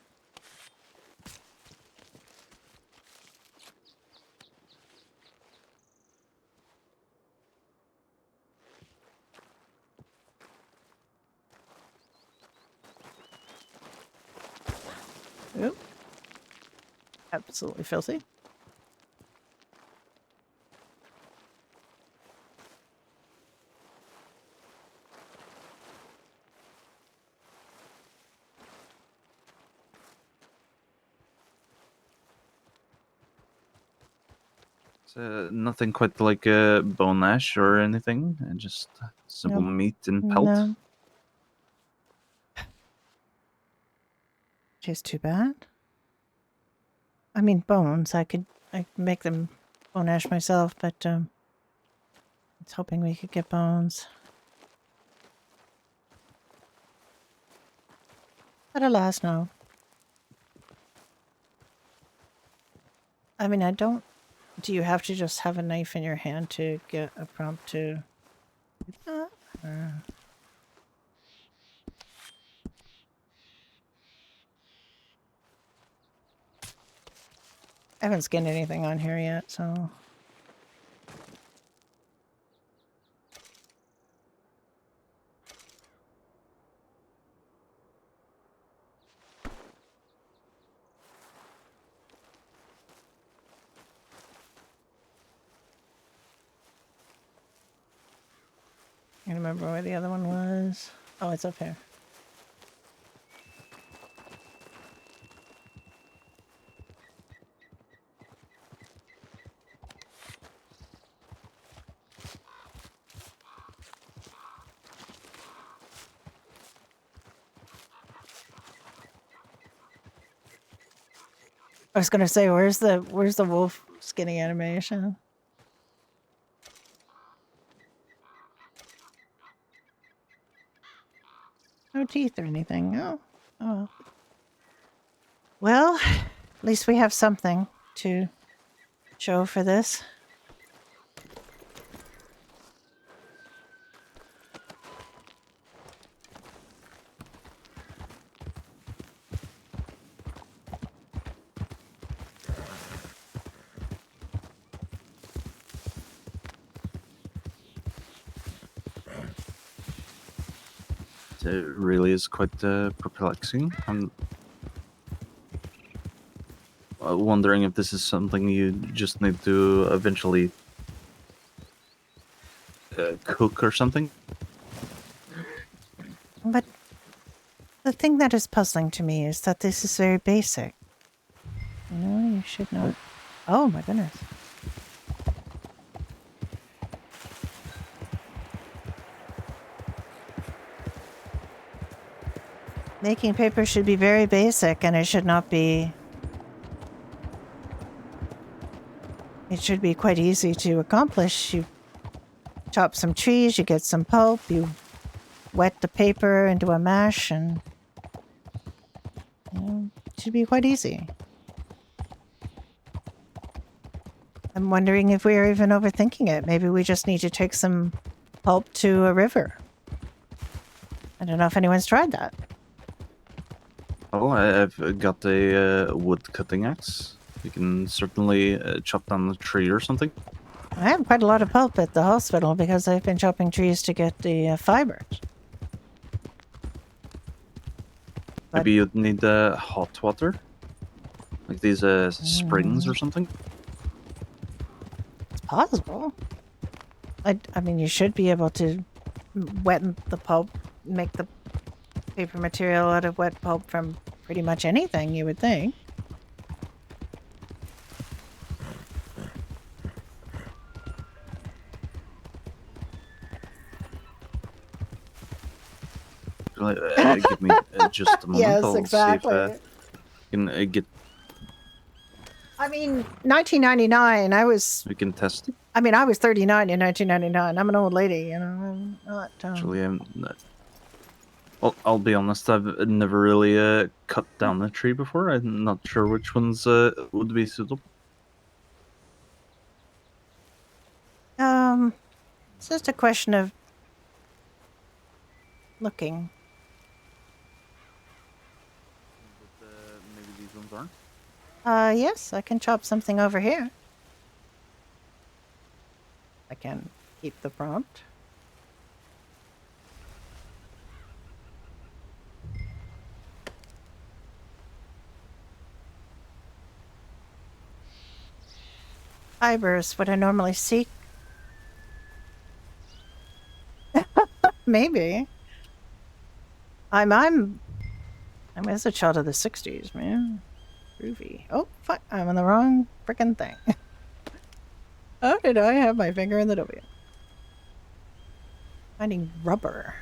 Oop. Absolutely filthy. Nothing quite like a bone ash or anything, just simple Nope. meat and pelt. No. Which is too bad. I mean, bones. I could make them bone ash myself, but I was hoping we could get bones. But alas, no. I mean, I don't... Do you have to just have a knife in your hand to get a prompt to do that? I haven't skinned anything on here yet, so... I don't remember where the other one was. Oh, it's up here. I was gonna say, where's the wolf skinny animation? No teeth or anything. Oh. Oh. Well, at least we have something to show for this. It really is quite perplexing. I'm wondering if this is something you just need to eventually cook or something. But the thing that is puzzling to me is that this is very basic. You know, you should know. Oh my goodness. Making paper should be very basic, and it should not be... It should be quite easy to accomplish. You chop some trees, you get some pulp, you wet the paper into a mash, and it should be quite easy. I'm wondering if we are even overthinking it. Maybe we just need to take some pulp to a river. I don't know if anyone's tried that. Oh, I've got a wood cutting axe. You can certainly chop down the tree or something. I have quite a lot of pulp at the hospital because I've been chopping trees to get the fibers. But maybe you'd need hot water? Like these springs or something? It's possible. I mean, you should be able to wet the pulp, make the paper material out of wet pulp from pretty much anything, you would think. Give me just a moment. Yes, I'll exactly. see if I can get. I mean, 1999. We can test it. I mean, I was 39 in 1999. I'm an old lady, you know. I'm not. Actually, I'll be honest. I've never really cut down a tree before. I'm not sure which ones would be suitable. It's just a question of looking. But maybe these ones aren't. Yes, I can chop something over here. I can keep the prompt. Fibers, what I normally seek. Maybe. I'm as a child of the 60s, man. Groovy. Oh, fuck. I'm on the wrong frickin' thing. How did I have my finger in the W? Finding rubber.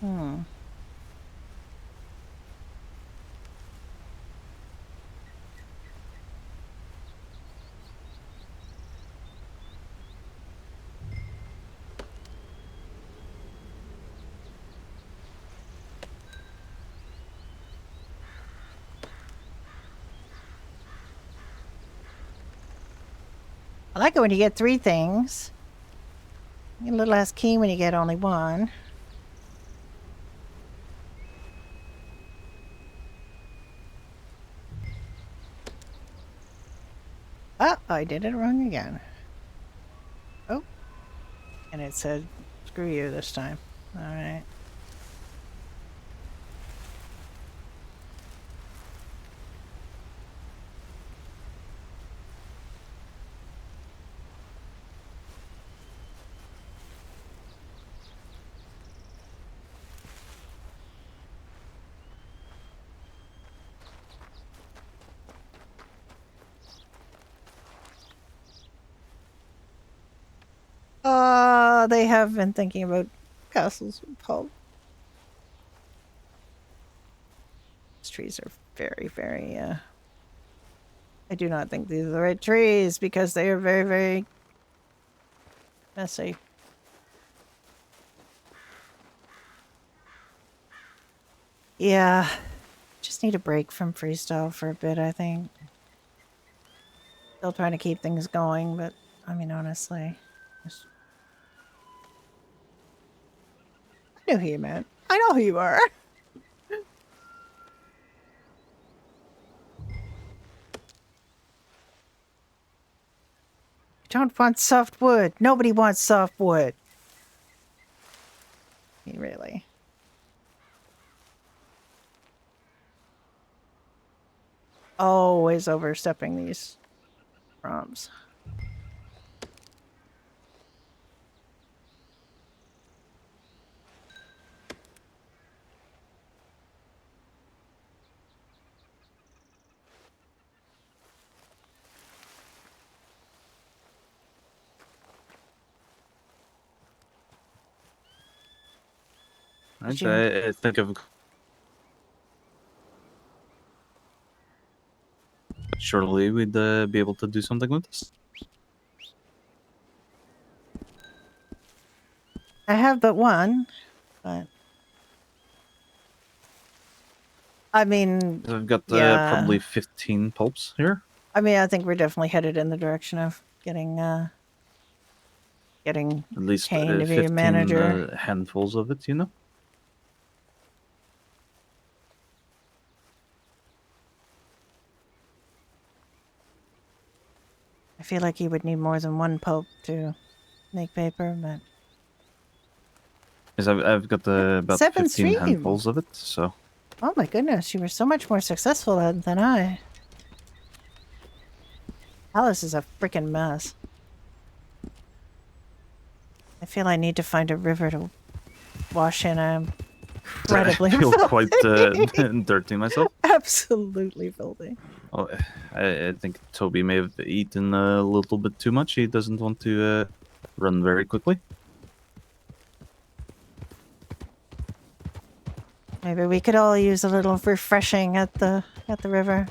Hmm. I like it when you get 3 things. You get a little less keen when you get only 1. Oh, I did it wrong again. Oh. And it said, screw you this time. Alright. They have been thinking about castles with pulp. These trees are very, very, I do not think these are the right trees because they are very, very messy. Yeah. Just need a break from freestyle for a bit, I think. Still trying to keep things going, but I mean, honestly. I know who you meant. I know who you are. I don't want soft wood. Nobody wants soft wood. Really. Always overstepping these prompts. Right, I think I've. Surely we'd be able to do something with this. I have but one, but I mean, I've got yeah. probably 15 pulps here. I mean, I think we're definitely headed in the direction of getting At least Kane to be a 15 manager. handfuls of it, you know. I feel like he would need more than one pulp to make paper, but Because I've got about 7 15 streams. handfuls of it, so. Oh my goodness, you were so much more successful than I. Alice is a freaking mess. I feel I need to find a river to wash in. I'm incredibly I feel filthy. quite dirty myself. Absolutely filthy. Oh, I think Toby may have eaten a little bit too much. He doesn't want to run very quickly. Maybe we could all use a little refreshing at the river.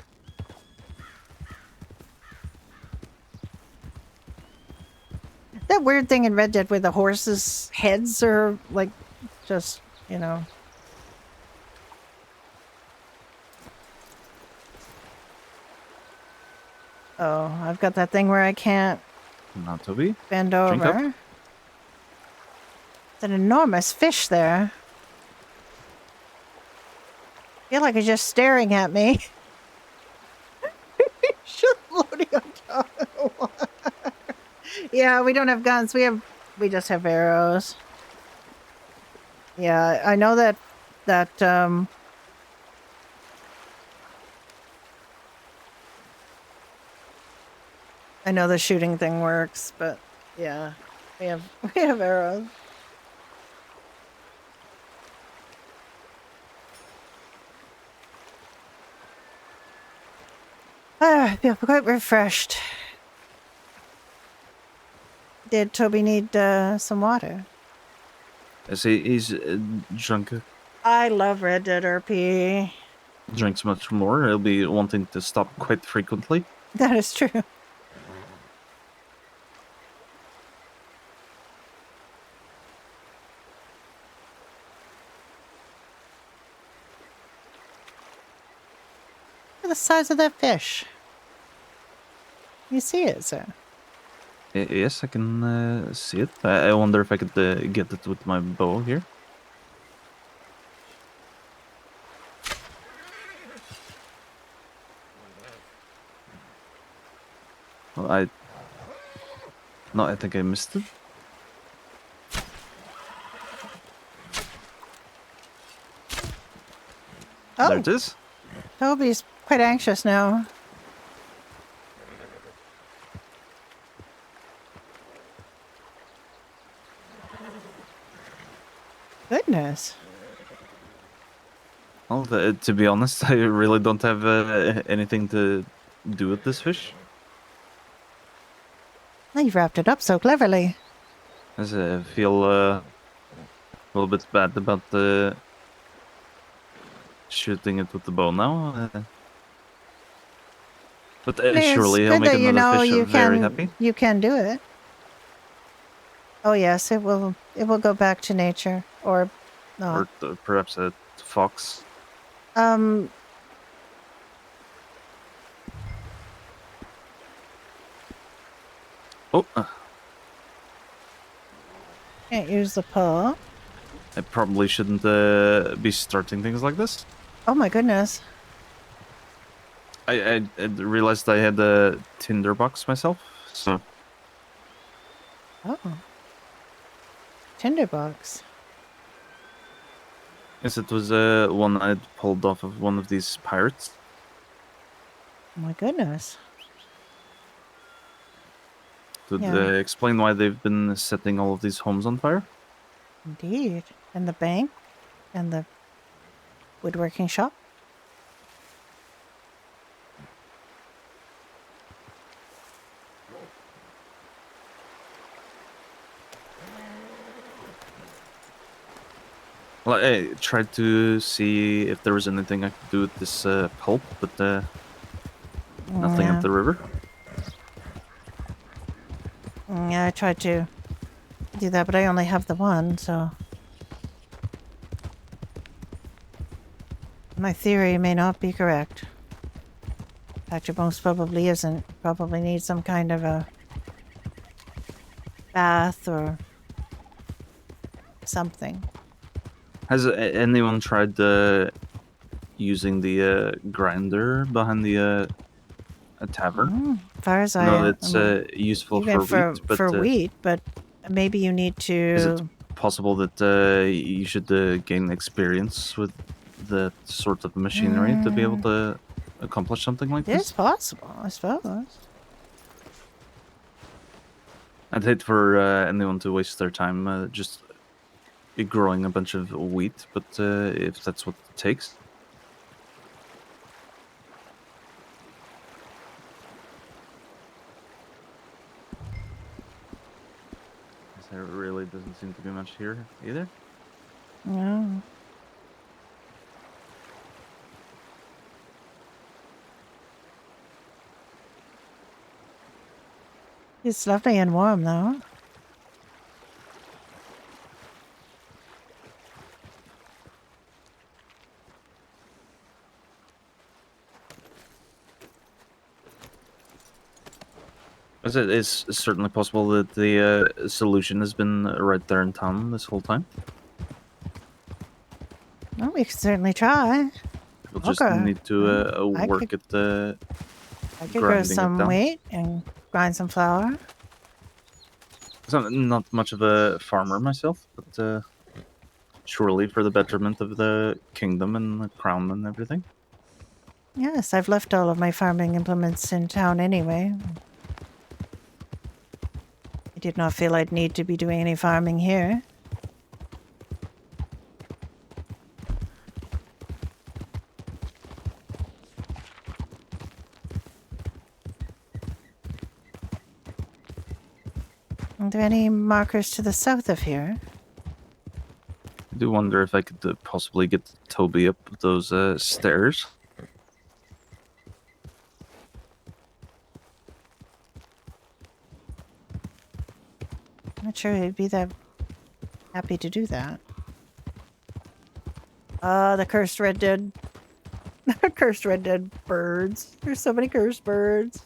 That weird thing in Red Dead where the horses' heads are like just, you know. Oh, I've got that thing where I can't Now, Toby, bend drink up. over. It's an enormous fish there. I feel like it's just staring at me. Just floating on top of the water. Yeah, we don't have guns. We just have arrows. Yeah, I know that I know the shooting thing works, but yeah, we have arrows. I feel quite refreshed. Did Toby need some water? I see he's drunk. I love Red Dead RP. Drinks much more. He'll be wanting to stop quite frequently. That is true. Look at the size of that fish. You see it, sir? Yes, I can see it. I wonder if I could get it with my bow here. Well, I think I missed it. Oh, there it is. Toby's quite anxious now. Goodness. Well, to be honest, I really don't have anything to do with this fish. Oh, you've wrapped it up so cleverly. As I feel a little bit bad about shooting it with the bow now. But It's surely he'll good make that you another know fish you very can happy. you can do it. Oh yes, it will go back to nature or not. Or perhaps a fox. Um Oh, can't use the paw. I probably shouldn't be starting things like this. Oh my goodness. I realized I had a tinderbox myself, so Oh. Tinderbox. yes, it was one I'd pulled off of one of these pirates. Oh my goodness. To Yeah. explain why they've been setting all of these homes on fire. Indeed. And the bank and the woodworking shop. Well, I tried to see if there was anything I could do with this pulp, but nothing Yeah. at the river. Yeah, I tried to do that, but I only have the one, so my theory may not be correct. In fact, it most probably isn't. Probably needs some kind of a bath or something. Has anyone tried using the grinder behind the a tavern? As far as No, I it's mean, useful even for wheat, but for wheat, but maybe you need is it to. possible that you should gain experience with that sort of machinery to be able to accomplish something like It's this? possible, I suppose. I'd hate for anyone to waste their time just growing a bunch of wheat, but if that's what it takes. There really doesn't seem to be much here either. No. It's lovely and warm, though. It's certainly possible that the solution has been right there in town this whole time. Well, we can certainly try. We'll just Okay. need to I work at the I could grow grinding it some down. wheat and grind some flour. So I'm not much of a farmer myself, but surely for the betterment of the kingdom and the crown and everything. Yes, I've left all of my farming implements in town anyway. I did not feel I'd need to be doing any farming here. Are there any markers to the south of here? I do wonder if I could possibly get Toby up those stairs. I'm not sure he'd be that happy to do that. The cursed red dead. Cursed red dead birds. There's so many cursed birds.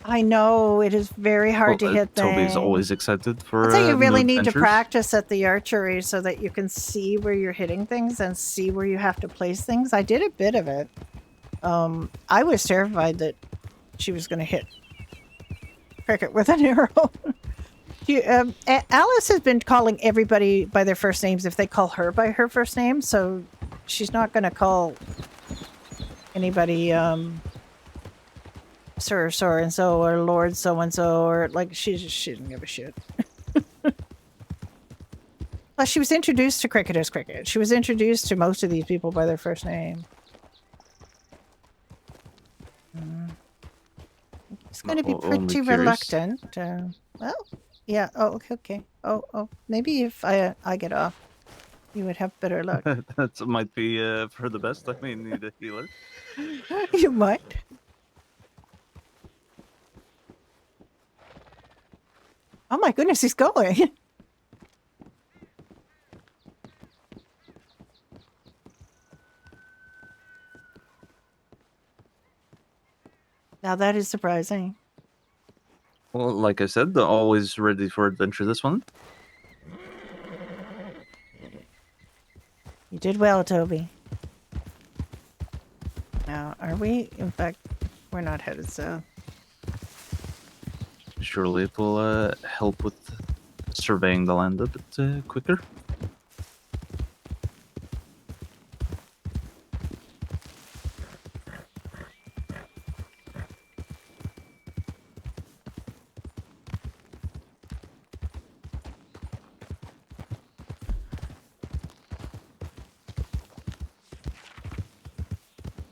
I know, it is very hard to hit things. Toby's always excited for I'd say you really new need to adventures. practice at the archery so that you can see where you're hitting things and see where you have to place things. I did a bit of it. I was terrified that she was going to hit Cricket with an arrow. Alice has been calling everybody by their first names if they call her by her first name, so she's not going to call anybody Sir so-and-so or Lord so-and-so, or like she doesn't give a shit. Plus, she was introduced to Cricket as Cricket. She was introduced to most of these people by their first name. It's going to be pretty reluctant. Well, yeah. Oh, okay. Oh. Maybe if I get off, you would have better luck. That might be for the best. I may need a healer. You might. Oh my goodness, he's going. Now that is surprising. Well, like I said, they're always ready for adventure, this one. You did well, Toby. Now, are we? In fact, we're not headed south. Surely it will help with surveying the land a bit quicker.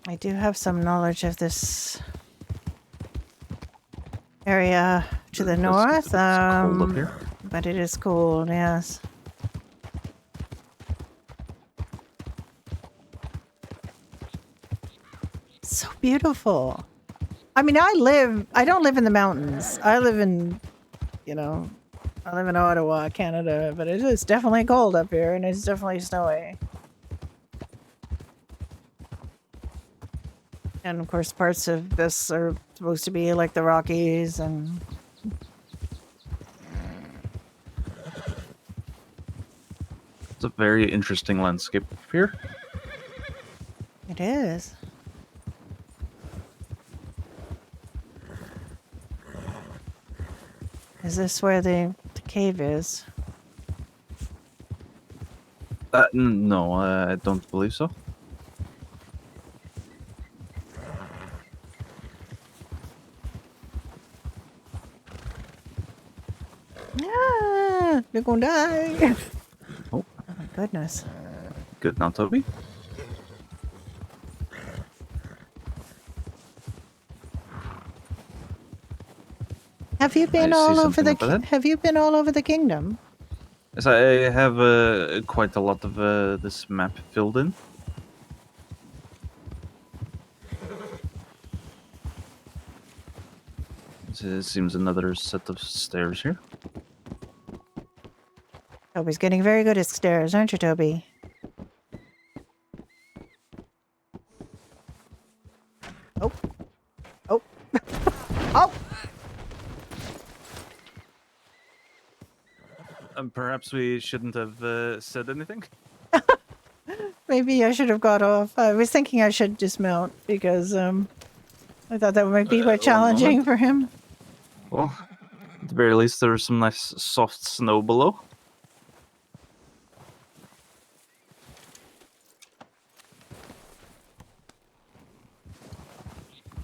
I do have some knowledge of this area to the north, It's cold up here. but it is cold, yes. So beautiful. I mean, I don't live in the mountains. I live in Ottawa, Canada, but it is definitely cold up here and it's definitely snowy. And of course, parts of this are supposed to be like the Rockies and... It's a very interesting landscape here. It is. Is this where the cave is? No, I don't believe so. Ah, They're gonna die. Oh. Oh my goodness. Good now, Toby. Have you been I see all over something the? up ahead. Have you been all over the kingdom? Yes, I have quite a lot of this map filled in. It seems another set of stairs here. Toby's getting very good at stairs, aren't you, Toby? Oh. Oh. Oh! Perhaps we shouldn't have said anything. Maybe I should have got off. I was thinking I should dismount because I thought that might be quite challenging for him. Well, at the very least, there's some nice soft snow below.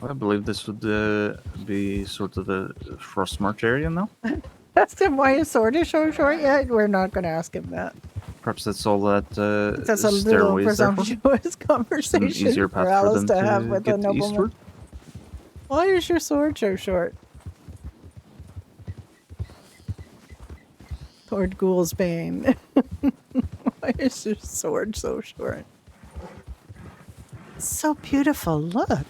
I believe this would be sort of the frost march area now. Ask him why his sword is so short yet. We're not going to ask him that. Perhaps that's all that That's a little stairway is there for. presumptuous conversation An easier for path for Alice them to have to with a get nobleman. eastward. Why is your sword so short? Lord Ghoulsbane. Why is your sword so short? It's so beautiful. Look.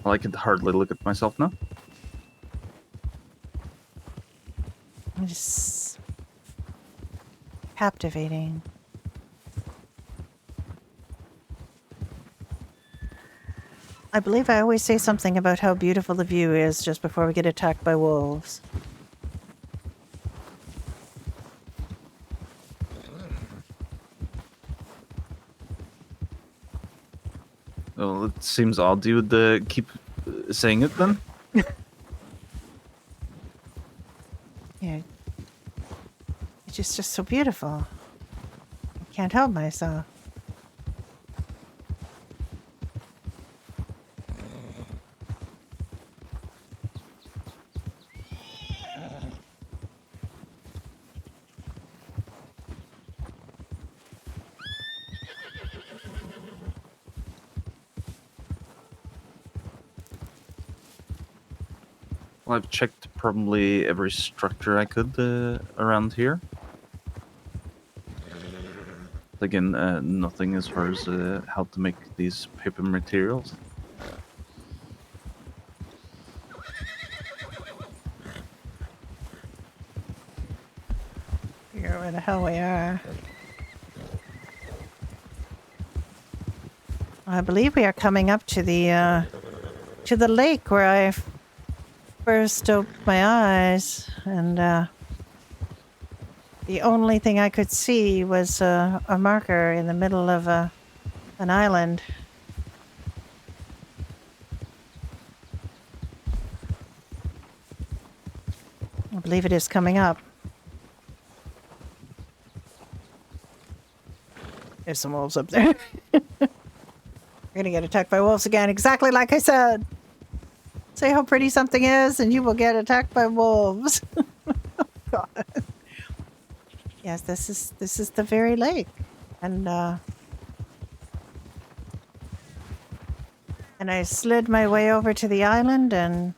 Well, I could hardly look at myself now. It's captivating. I believe I always say something about how beautiful the view is just before we get attacked by wolves. Well, it seems odd you would keep saying it then. Yeah. It's just so beautiful. I can't help myself. Well, I've checked probably every structure I could around here. But again, nothing as far as how to make these paper materials. Figure out where the hell we are. I believe we are coming up to the lake where I first opened my eyes, and the only thing I could see was a marker in the middle of an island. I believe it is coming up. There's some wolves up there. We're gonna get attacked by wolves again, exactly like I said. Say how pretty something is, and you will get attacked by wolves. God. Yes, this is the very lake, and I slid my way over to the island and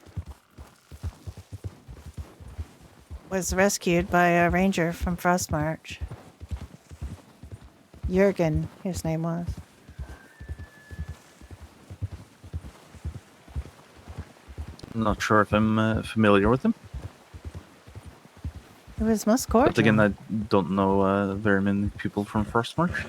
was rescued by a ranger from Frostmarch. Jurgen, his name was. I'm not sure if I'm familiar with him. It was most cordial. But again, I don't know very many people from Frostmarch.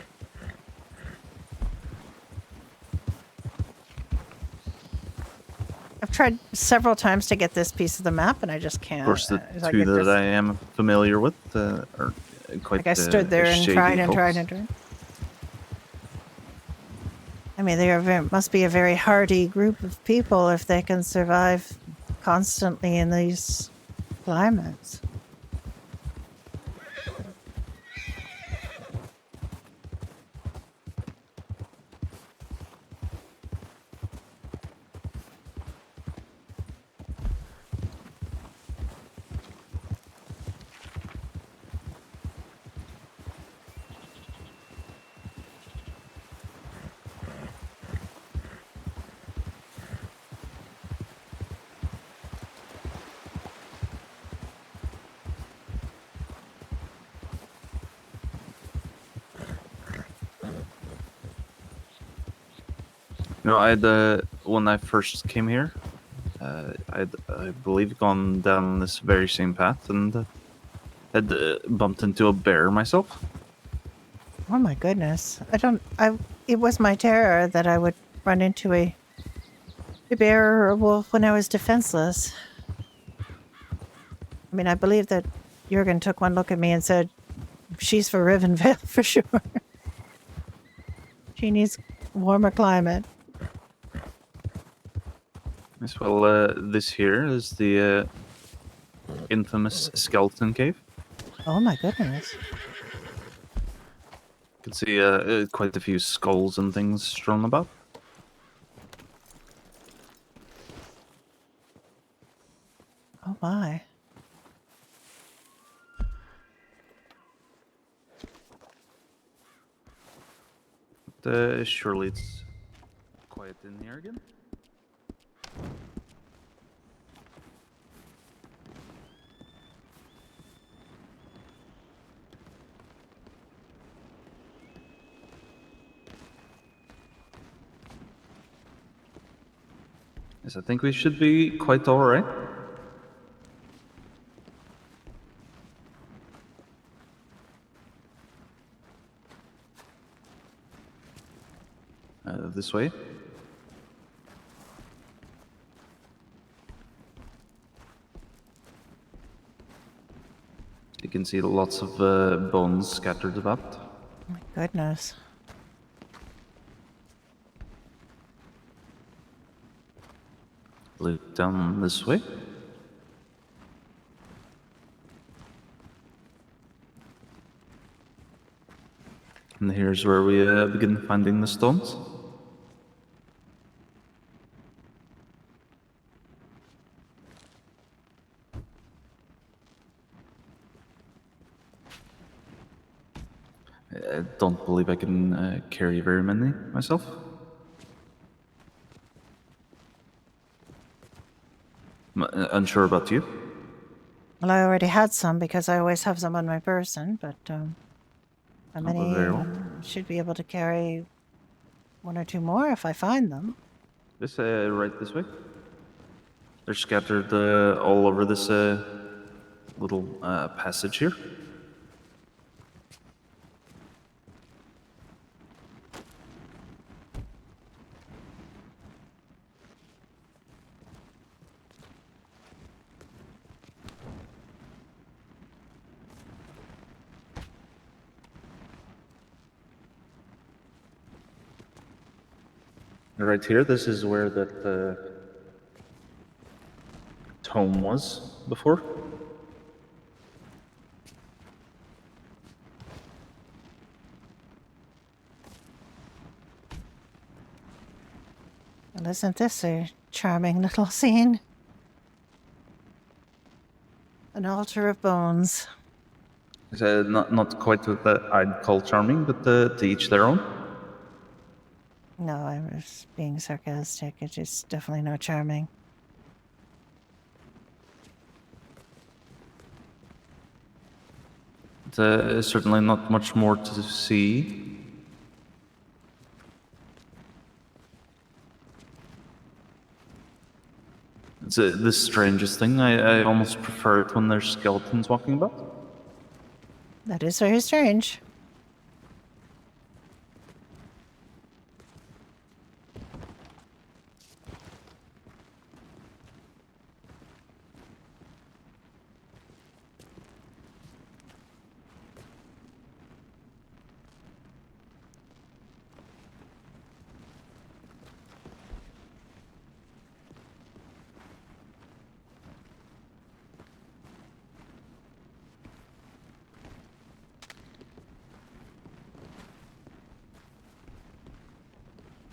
I've tried several times to get this piece of the map, and I just can't. Of course, the two that I am familiar with are quite. Like I stood there and tried and folks. tried and tried. I mean, must be a very hardy group of people if they can survive constantly in these climates. No, when I first came here, I believe gone down this very same path and had bumped into a bear myself. Oh my goodness. It was my terror that I would run into a bear or a wolf when I was defenseless. I mean, I believe that Jurgen took one look at me and said, she's for Rivenvale for sure. She needs warmer climate. Yes, well, this here is the infamous skeleton cave. Oh my goodness. You can see quite a few skulls and things strewn about. Oh my. Surely it's quiet in here again. Yes, I think we should be quite alright. This way. You can see lots of bones scattered about. Oh my goodness. Look down this way. And here's where we begin finding the stones. I don't believe I can carry very many myself. Unsure about you. Well, I already had some because I always have some on my person, but how many very well. should be able to carry one or two more if I find them. This right this way. They're scattered all over this little passage here. Right here, this is where that tome was before. Well, isn't this a charming little scene? An altar of bones. Not quite what I'd call charming, but to each their own. No, I was being sarcastic. It's just definitely not charming. Certainly not much more to see. It's the strangest thing. I almost prefer it when there's skeletons walking about. That is very strange.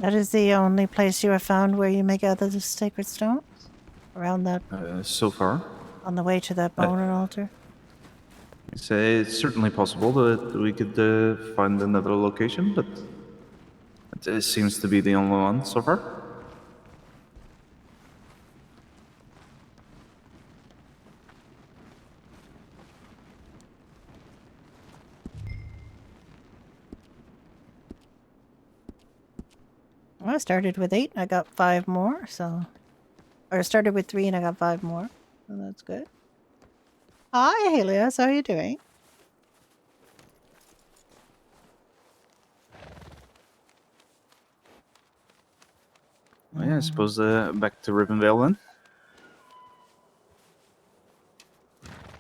That is the only place you have found where you may gather the sacred stones? Around that, So far, on the way to that bone altar? it's certainly possible that we could find another location, but it seems to be the only one so far. Well, I started with 8 and I got 5 more, so. Or I started with 3 and I got 5 more. So that's good. Hi, Helios. How are you doing? Yeah, I suppose back to Ribbonvale then.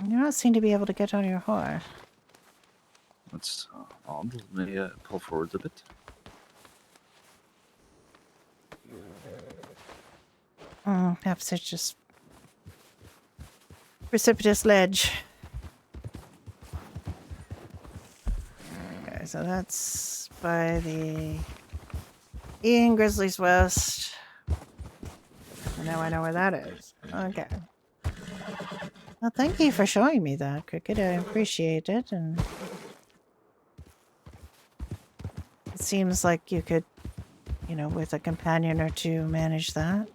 You don't seem to be able to get on your horse. That's odd. Let me pull forward a bit. Perhaps it's just precipitous ledge. Okay, so that's by the Ian Grizzlies West. And now I know where that is. Okay. Well, thank you for showing me that, Cricket. I appreciate it. And it seems like you could, with a companion or two, manage that.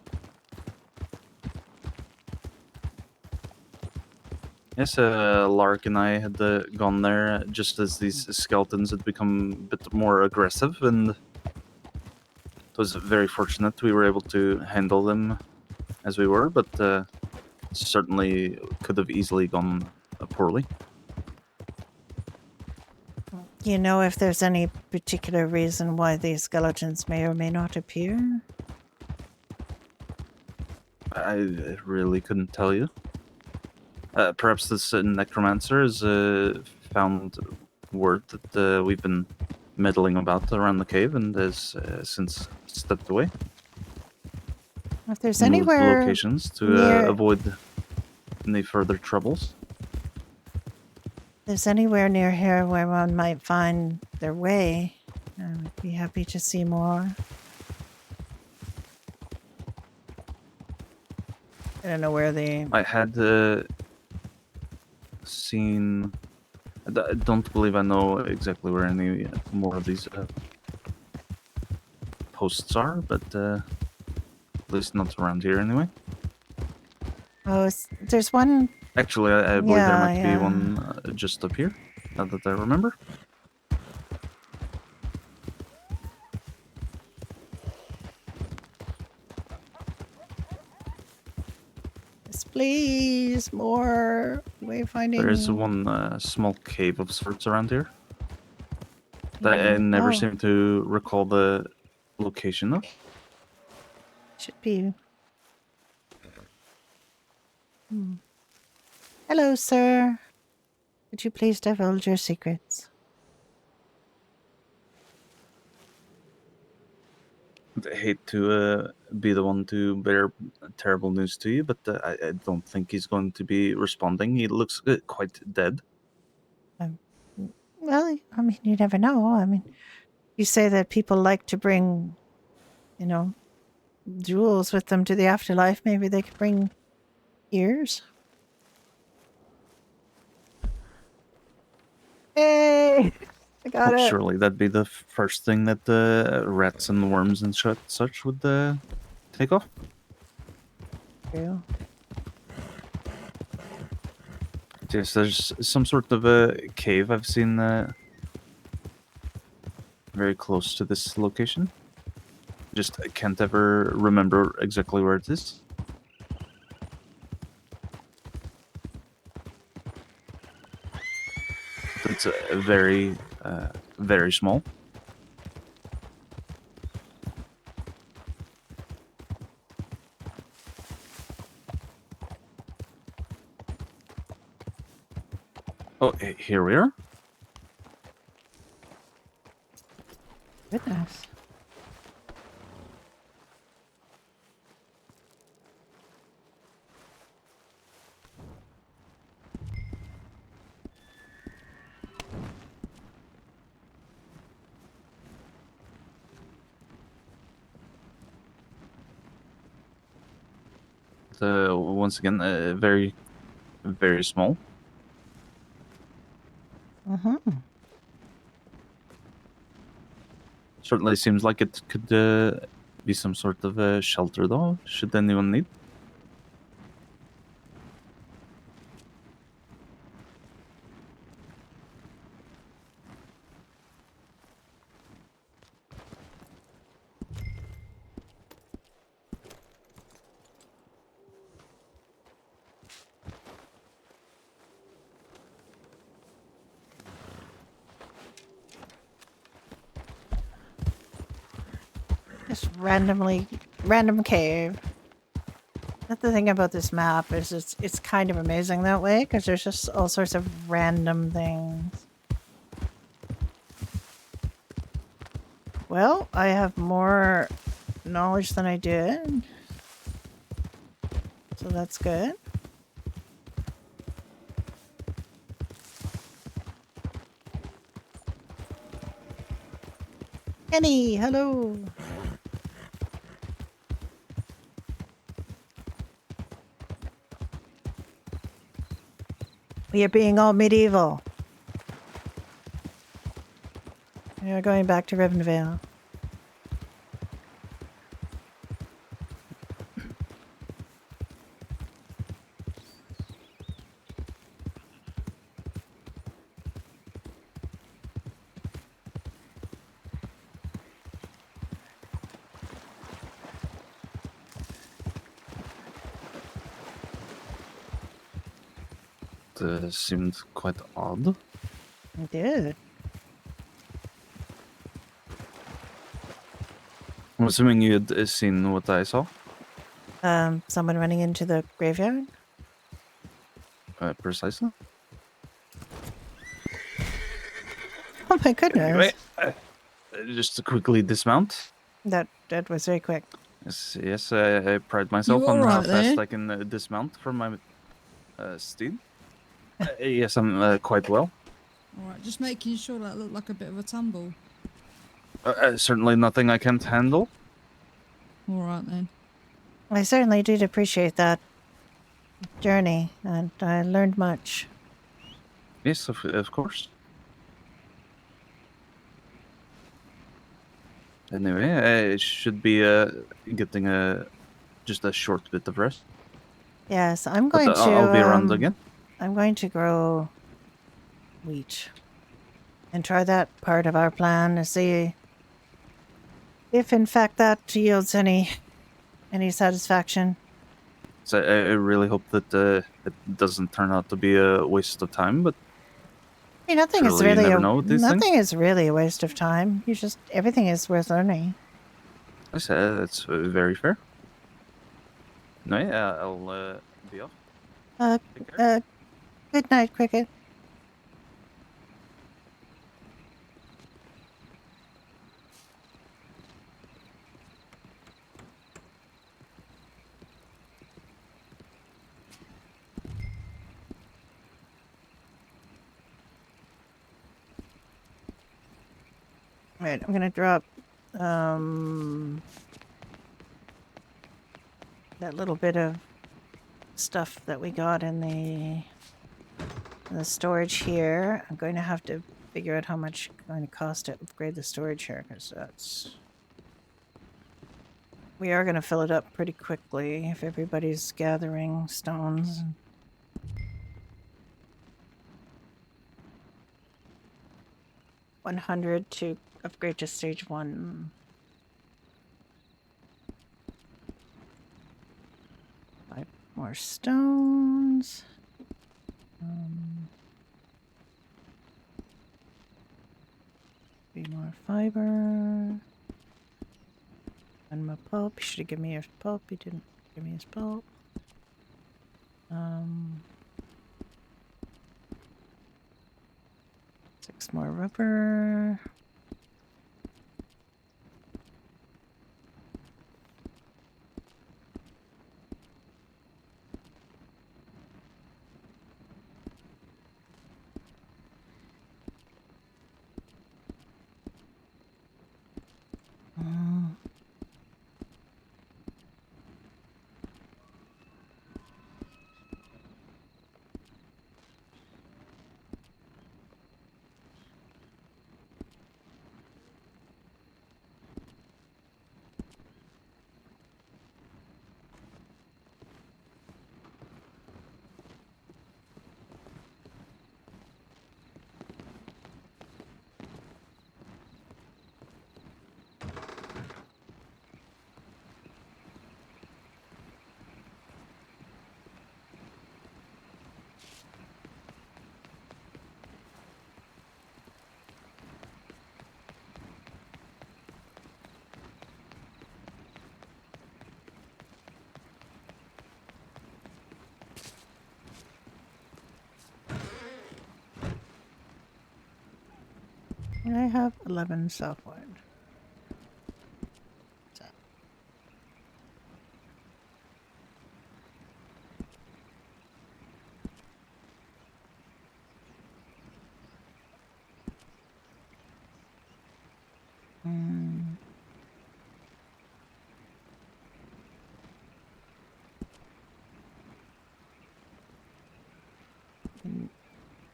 Yes, Lark and I had gone there just as these skeletons had become a bit more aggressive, and it was very fortunate we were able to handle them as we were, but certainly could have easily gone poorly. Do you know if there's any particular reason why these skeletons may or may not appear? I really couldn't tell you. Perhaps this necromancer has found word that we've been meddling about around the cave and has since stepped away. If there's Moved anywhere locations to near, avoid any further troubles. there's anywhere near here where one might find their way, I would be happy to see more. I don't know where they. I had seen. I don't believe I know exactly where any more of these posts are, but at least not around here anyway. Oh, there's one. Actually, I believe there might be Yeah. one just up here, now that I remember. Yes, please, more wayfinding. There is one small cave of sorts around here. That I never seem to recall the location of. Should be. Hello, sir. Could you please divulge your secrets? I hate to be the one to bear terrible news to you, but I don't think he's going to be responding. He looks quite dead. Well, I mean, you never know. I mean, you say that people like to bring, jewels with them to the afterlife. Maybe they could bring ears. Hey, I got it. Surely that'd be the first thing that rats and worms and such would take off. True. Yes, there's some sort of a cave I've seen very close to this location. Just I can't ever remember exactly where it is. It's very, very small. Oh, here we are. Goodness. Once again, very, very small. Mm-hmm. Certainly seems like it could be some sort of shelter, though, should anyone need. Just random cave. That's the thing about this map is it's kind of amazing that way because there's just all sorts of random things. Well, I have more knowledge than I did, so that's good. Kenny, hello. We are being all medieval. We are going back to Rivenvale. Seemed quite odd. We did. I'm assuming you had seen what I saw. Someone running into the graveyard. Precisely. Oh my goodness. Anyway, just to quickly dismount. That was very quick. Yes, I pride myself on how fast I can dismount from my steed. Yes, I'm quite well. Alright, just making sure that looked like a bit of a tumble. Certainly nothing I can't handle. Alright then. I certainly did appreciate that journey, and I learned much. Yes, of course. Anyway, I should be getting just a short bit of rest. Yes, I'm going to. I'll be around again. I'm going to grow wheat and try that part of our plan to see if, in fact, that yields any satisfaction. So I really hope that it doesn't turn out to be a waste of time. But I mean, nothing is surely you really never know with these things. nothing is really a waste of time. Everything is worth learning. I said that's very fair. No, yeah, I'll be off. Good night, Cricket. Right, I'm gonna drop that little bit of stuff that we got in the storage here. I'm going to have to figure out how much it's going to cost to upgrade the storage here, because we are going to fill it up pretty quickly if everybody's gathering stones. 100 to upgrade to stage 1. 5 more stones. 3 more fiber. 1 more pulp. He should have given me his pulp. He didn't give me his pulp. 6 more rubber. And I have 11 Southwood. So.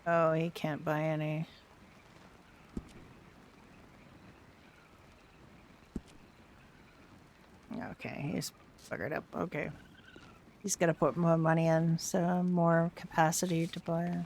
Oh, he can't buy any. Okay, he's buggered up. Okay. He's got to put more money in, so more capacity to buy.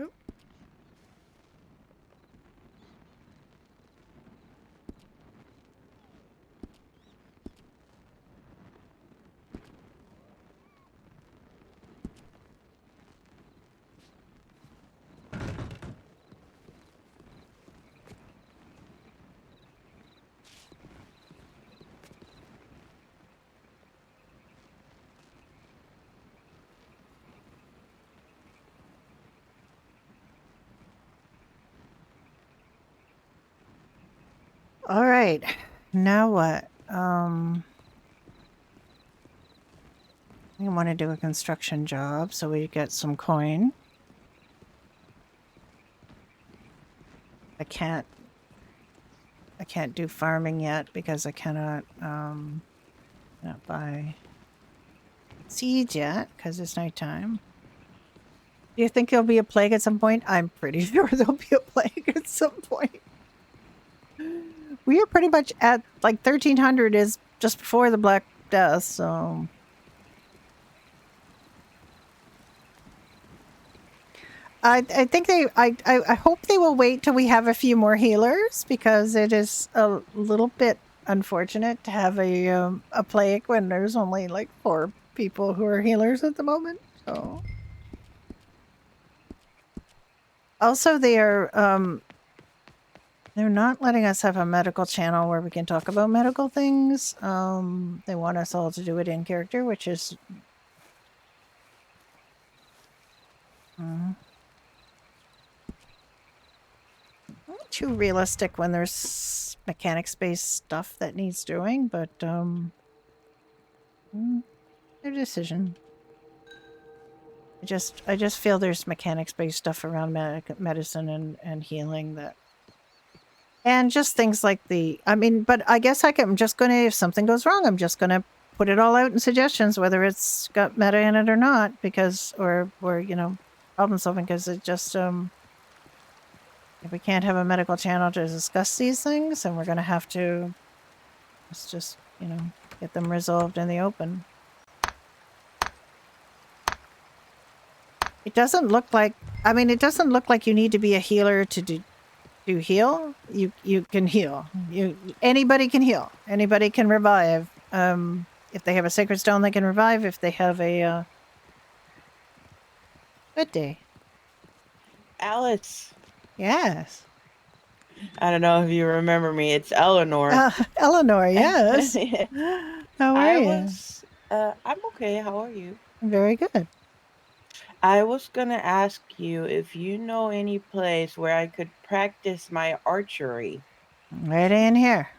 Oop. All right. Now what? I want to do a construction job so we get some coin. I can't do farming yet because I cannot buy seeds yet because it's nighttime. Do you think there'll be a plague at some point? I'm pretty sure there'll be a plague at some point. We are pretty much at like 1300 is just before the Black Death, so I think I hope they will wait till we have a few more healers because it is a little bit unfortunate to have a plague when there's only like 4 people who are healers at the moment. So also they're not letting us have a medical channel where we can talk about medical things. They want us all to do it in character, which is not too realistic when there's mechanics-based stuff that needs doing, but their decision. I just feel there's mechanics-based stuff around medicine and healing that. And just things like but I guess I'm just going to, if something goes wrong, I'm just going to put it all out in suggestions, whether it's got meta in it or not, because, or problem solving, because it just, if we can't have a medical channel to discuss these things, then we're going to have to, let's just, get them resolved in the open. It doesn't look like, it doesn't look like you need to be a healer to heal. You can heal. Anybody can heal. Anybody can revive. If they have a sacred stone, they can revive. If they have a good day. Alice. Yes. I don't know if you remember me. It's Eleanor. Eleanor, yes. How are you? I'm okay. How are you? Very good. I was gonna ask you if you know any place where I could practice my archery. Right in here.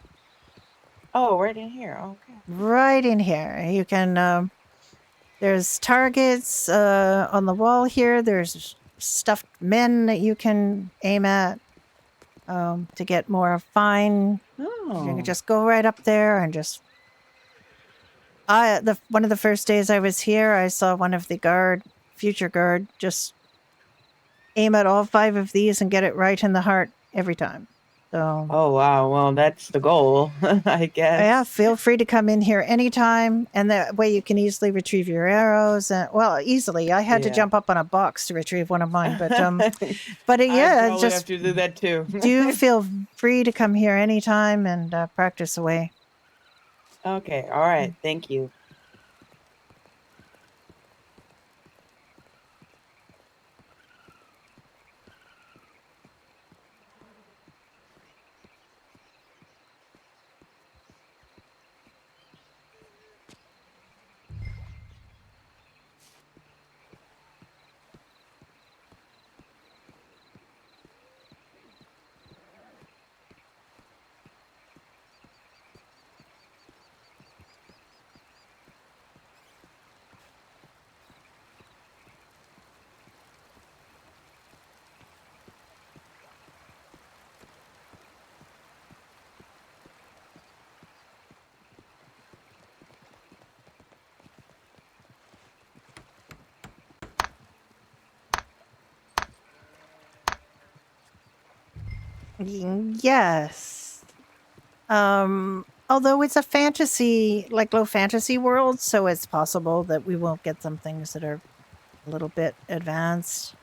Oh, right in here. Okay. Right in here. You can, there's targets on the wall here. There's stuffed men that you can aim at to get more fine. Oh. You can just go right up there and just... one of the first days I was here, I saw one of the future guard, just aim at all 5 of these and get it right in the heart every time. So, oh wow, well that's the goal, I guess. Yeah, feel free to come in here anytime, and that way you can easily retrieve your arrows. Easily. I had to jump up on a box to retrieve one of mine, but I just have to do that too. Do feel free to come here anytime and practice away. Okay, all right, thank you. Yes. Although it's a fantasy, like low fantasy world, so it's possible that we won't get some things that are a little bit advanced.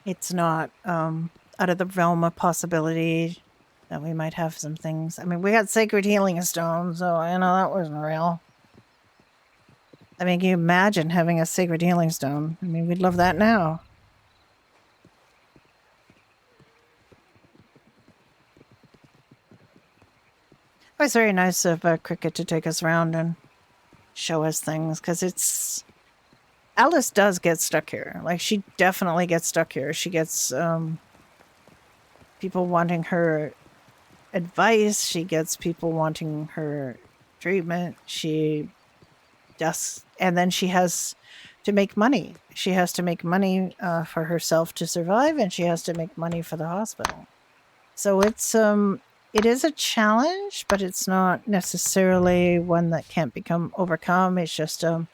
It's not out of the realm of possibility that we might have some things. I mean, we had sacred healing stone, so I know that wasn't real. I mean, can you imagine having a sacred healing stone? I mean, we'd love that now. It was very nice of Cricket to take us around and show us things because it's Alice does get stuck here. Like she definitely gets stuck here. She gets people wanting her advice. She gets people wanting her treatment. She just and then she has to make money. She has to make money for herself to survive, and she has to make money for the hospital. So it is a challenge, but it's not necessarily one that can't become overcome. It's just in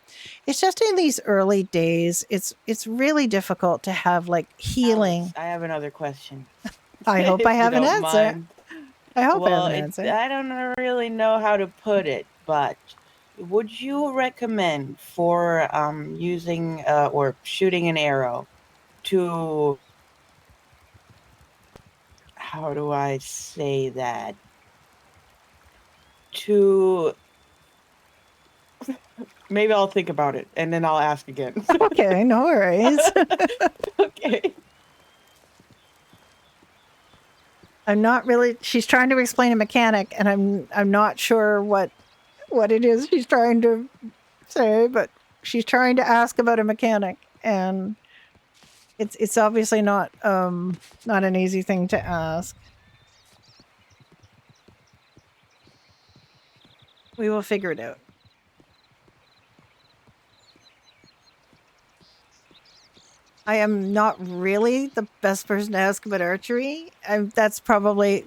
these early days, it's really difficult to have like healing. Alice, I have another question. I hope I If you have an don't answer. mind. I hope I have Well, an answer. I don't really know how to put it, but would you recommend for using or shooting an arrow to, how do I say that? To, maybe I'll think about it and then I'll ask again. Okay, no worries. Okay. I'm not really. She's trying to explain a mechanic, and I'm not sure what it is she's trying to say, but she's trying to ask about a mechanic, and it's obviously not an easy thing to ask. We will figure it out. I am not really the best person to ask about archery. That's probably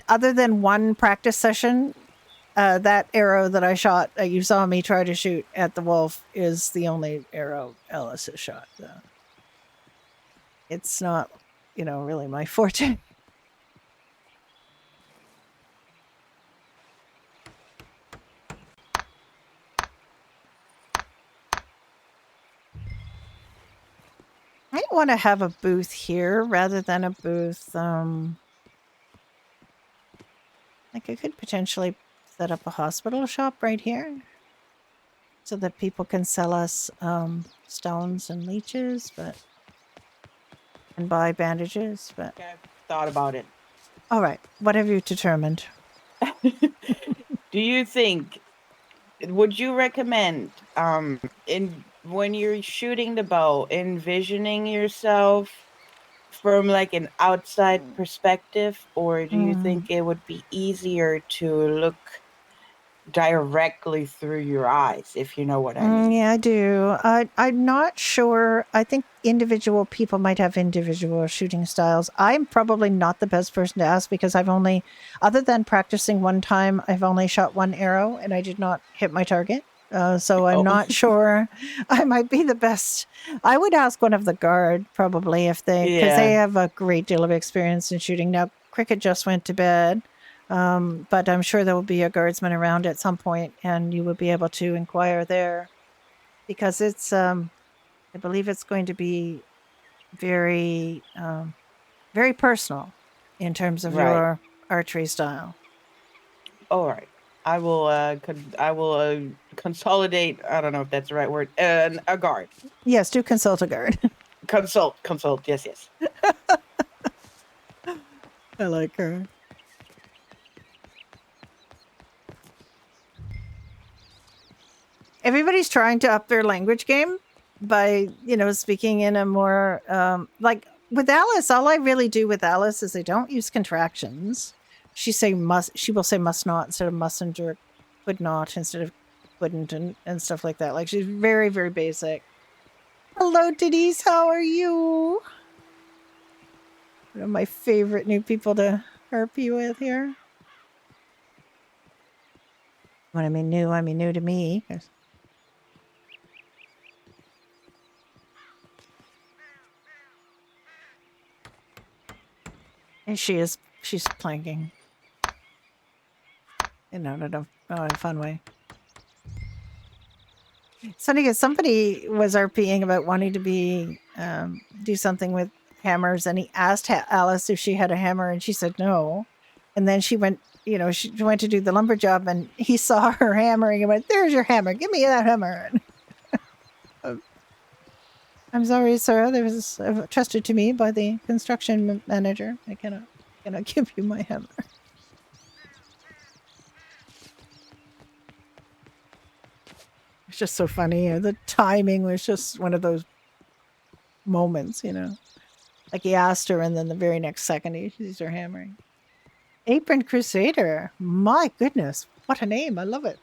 other than one practice session, that arrow that I shot that you saw me try to shoot at the wolf is the only arrow Alice has shot. It's not, really my forte. I want to have a booth here rather than a booth. Like I could potentially set up a hospital shop right here so that people can sell us stones and leeches, and buy bandages. But I've thought about it. all right, what have you determined? Do you think, would you recommend in when you're shooting the bow, envisioning yourself from like an outside perspective, or do you think it would be easier to look directly through your eyes, if you know what I mean? Yeah, I do. I'm not sure. I think individual people might have individual shooting styles. I'm probably not the best person to ask because I've only, other than practicing one time, I've only shot one arrow and I did not hit my target. So I'm Oh. not sure. I might be the best. I would ask one of the guard probably because they Yeah. have a great deal of experience in shooting. Now, Cricket just went to bed. But I'm sure there will be a guardsman around at some point, and you will be able to inquire there because it's. I believe it's going to be very, very personal in terms of Right. your archery style. All right. I will. I will consolidate. I don't know if that's the right word. A guard. Yes, do consult a guard. Consult. Consult. Yes. Yes. I like her. Everybody's trying to up their language game by speaking in a more like with Alice. All I really do with Alice is I don't use contractions. She will say must not instead of mustn't, or could not instead of couldn't, and stuff like that. Like she's very, very basic. Hello, Denise. How are you? One of my favorite new people to RP with here. When I mean new to me. And she's planking. In a fun way. Somebody was RPing about wanting to be do something with hammers, and he asked Alice if she had a hammer, and she said no. And then she went, she went to do the lumber job, and he saw her hammering and went, "There's your hammer. Give me that hammer." I'm sorry, sir. There was trusted to me by the construction manager. I cannot give you my hammer. It's just so funny. The timing was just one of those moments, Like he asked her, and then the very next second he sees her hammering. Apron Crusader. My goodness, what a name! I love it.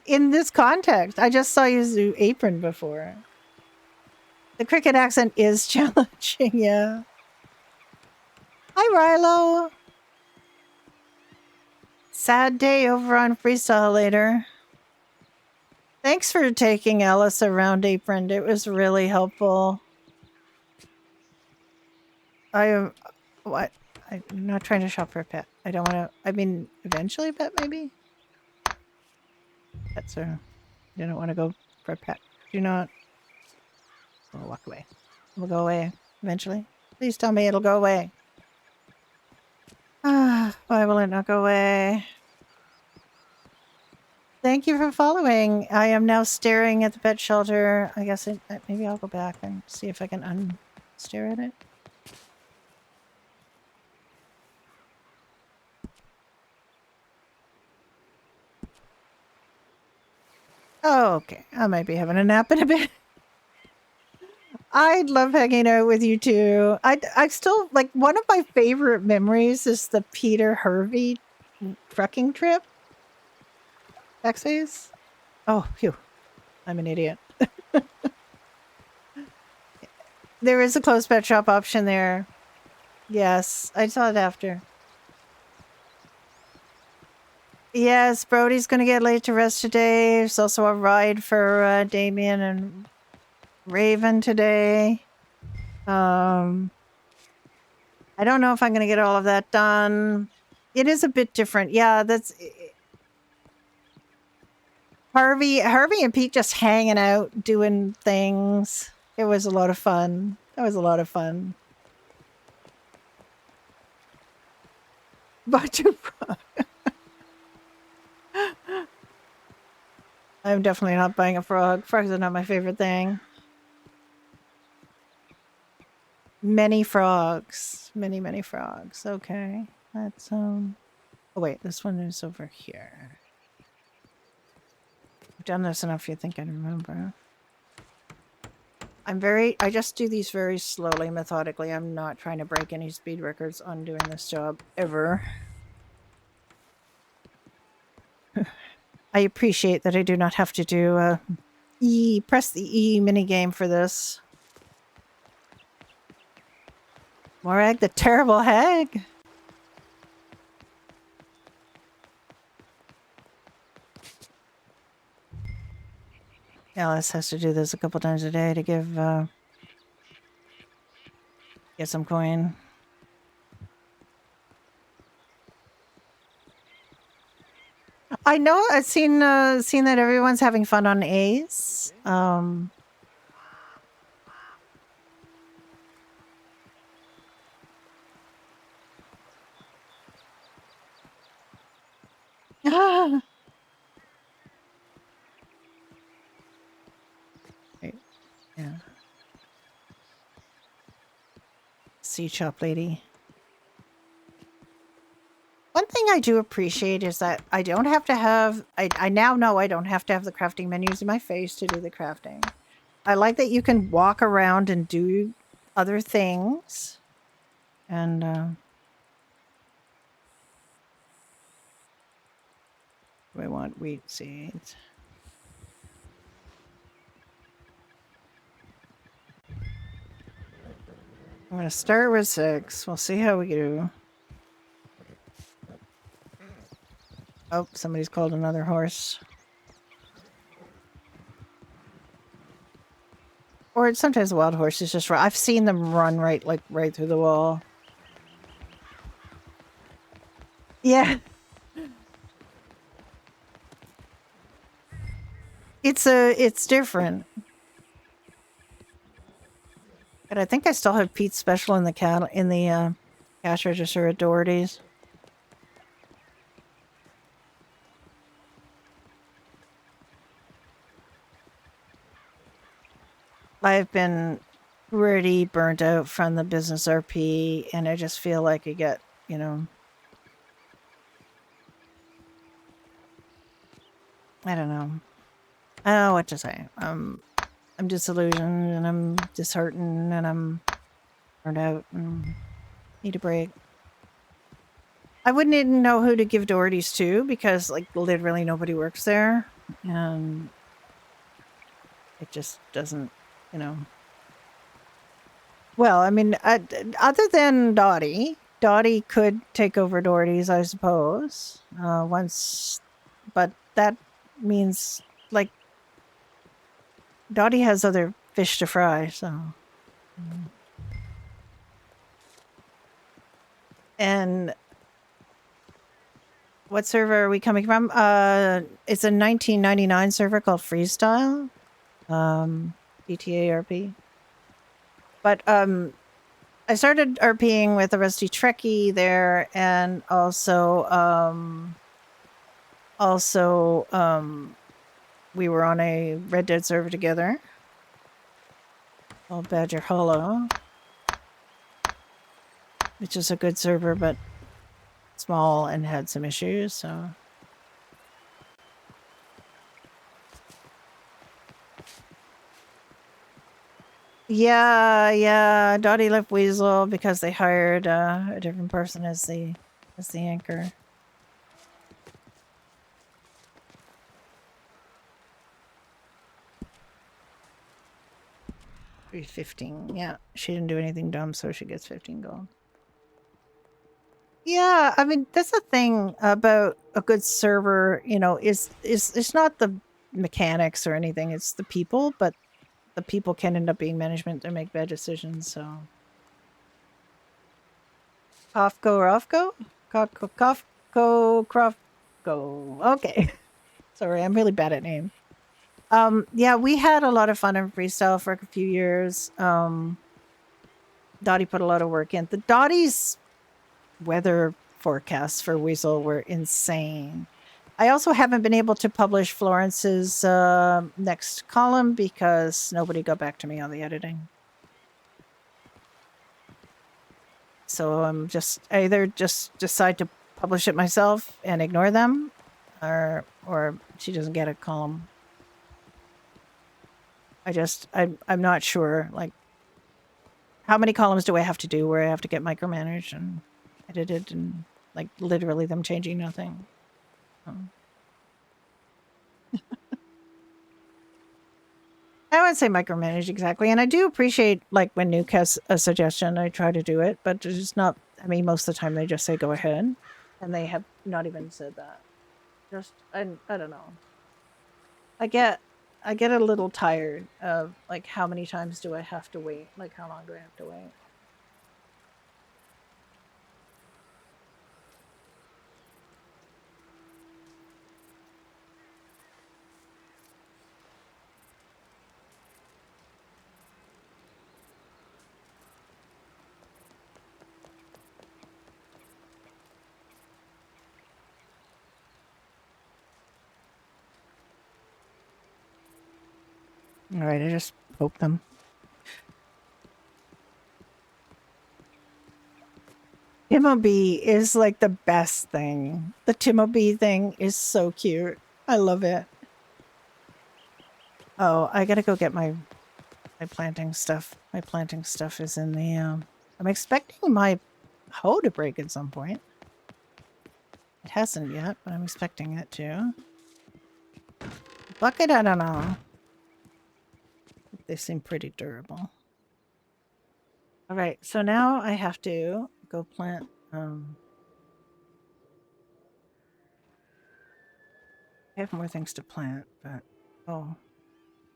In this context, I just saw you do apron before. The cricket accent is challenging, yeah. Hi, Rilo. Sad day over on Freestyle later. Thanks for taking Alice around apron. It was really helpful. I'm not trying to shop for a pet. I don't want to. I mean, eventually a pet, maybe. Pets are. You don't want to go for a pet. Do not. We'll walk away. We'll go away eventually. Please tell me it'll go away. Why will it not go away? Thank you for following. I am now staring at the pet shelter. I guess maybe I'll go back and see if I can unstare at it. Oh, okay. I might be having a nap in a bit. I'd love hanging out with you too. I still, like, one of my favorite memories is the Peter Hervey trucking trip. Backspace? Oh, phew. I'm an idiot. There is a closed pet shop option there. Yes, I saw it after. Yes, Brody's going to get late to rest today. There's also a ride for Damien and Raven today. I don't know if I'm going to get all of that done. It is a bit different. Yeah, that's... Harvey and Pete just hanging out, doing things. It was a lot of fun. That was a lot of fun. Bunch of fun. I'm definitely not buying a frog. Frogs are not my favorite thing. Many frogs. Many, many frogs. Okay. That's, Oh, wait. This one is over here. I've done this enough you think I remember. I just do these very slowly, methodically. I'm not trying to break any speed records on doing this job, ever. I appreciate that I do not have to do press the E minigame for this. Morag the terrible hag? Alice has to do this a couple times a day to get some coin. I know I've seen that everyone's having fun on Ace. Right. Yeah. Sea shop lady. One thing I do appreciate is that I don't have to have... I now know I don't have to have the crafting menus in my face to do the crafting. I like that you can walk around and do other things. And, we want wheat seeds. I'm going to start with 6. We'll see how we do. Oh, somebody's called another horse. or sometimes wild horses just run. I've seen them run right through the wall. Yeah. It's different. But I think I still have Pete's special in the cash register at Doherty's. I've been pretty burnt out from the business RP, and I just feel like I get, you know, I don't know. I don't know what to say. I'm disillusioned, and I'm disheartened, and I'm burnt out, and need a break. I wouldn't even know who to give Doherty's to, because, like, literally nobody works there, and it just doesn't, you know. Well, I mean, other than Dottie could take over Doherty's, I suppose, once, but that means, like, Dottie has other fish to fry, so. And what server are we coming from? It's a 1999 server called Freestyle, FreestyleRP. But I started RPing with a Rusty Trekkie there, and also we were on a Red Dead server together called Badger Hollow, which is a good server, but small and had some issues, so. Yeah, Dottie left Weasel because they hired a different person as the anchor. 315. Yeah, she didn't do anything dumb, so she gets 15 gold. Yeah, I mean, that's the thing about a good server, you know, is it's not the mechanics or anything, it's the people, but the people can end up being management and make bad decisions, so. Kofko. Okay. Sorry, I'm really bad at names. Yeah, we had a lot of fun in freestyle for a few years. Dottie put a lot of work in. The Dottie's weather forecasts for Weasel were insane. I also haven't been able to publish Florence's next column because nobody got back to me on the editing. So I'm just either just decide to publish it myself and ignore them, or she doesn't get a column. I'm not sure, like, how many columns do I have to do where I have to get micromanaged and edited and, like, literally them changing nothing. I wouldn't say micromanage exactly, and I do appreciate, like, when Nuke has a suggestion, I try to do it, but it's just not, I mean, most of the time they just say go ahead, and they have not even said that. Just, I don't know. I get a little tired of, like, how many times do I have to wait? Like, how long do I have to wait? All right, I just poke them. Timothy is like the best thing. The Timothy thing is so cute. I love it. Oh, I gotta go get my planting stuff. My planting stuff is in the I'm expecting my hoe to break at some point. It hasn't yet, but I'm expecting it to. Bucket, I don't know. They seem pretty durable. All right, so now I have to go plant. I have more things to plant, but oh,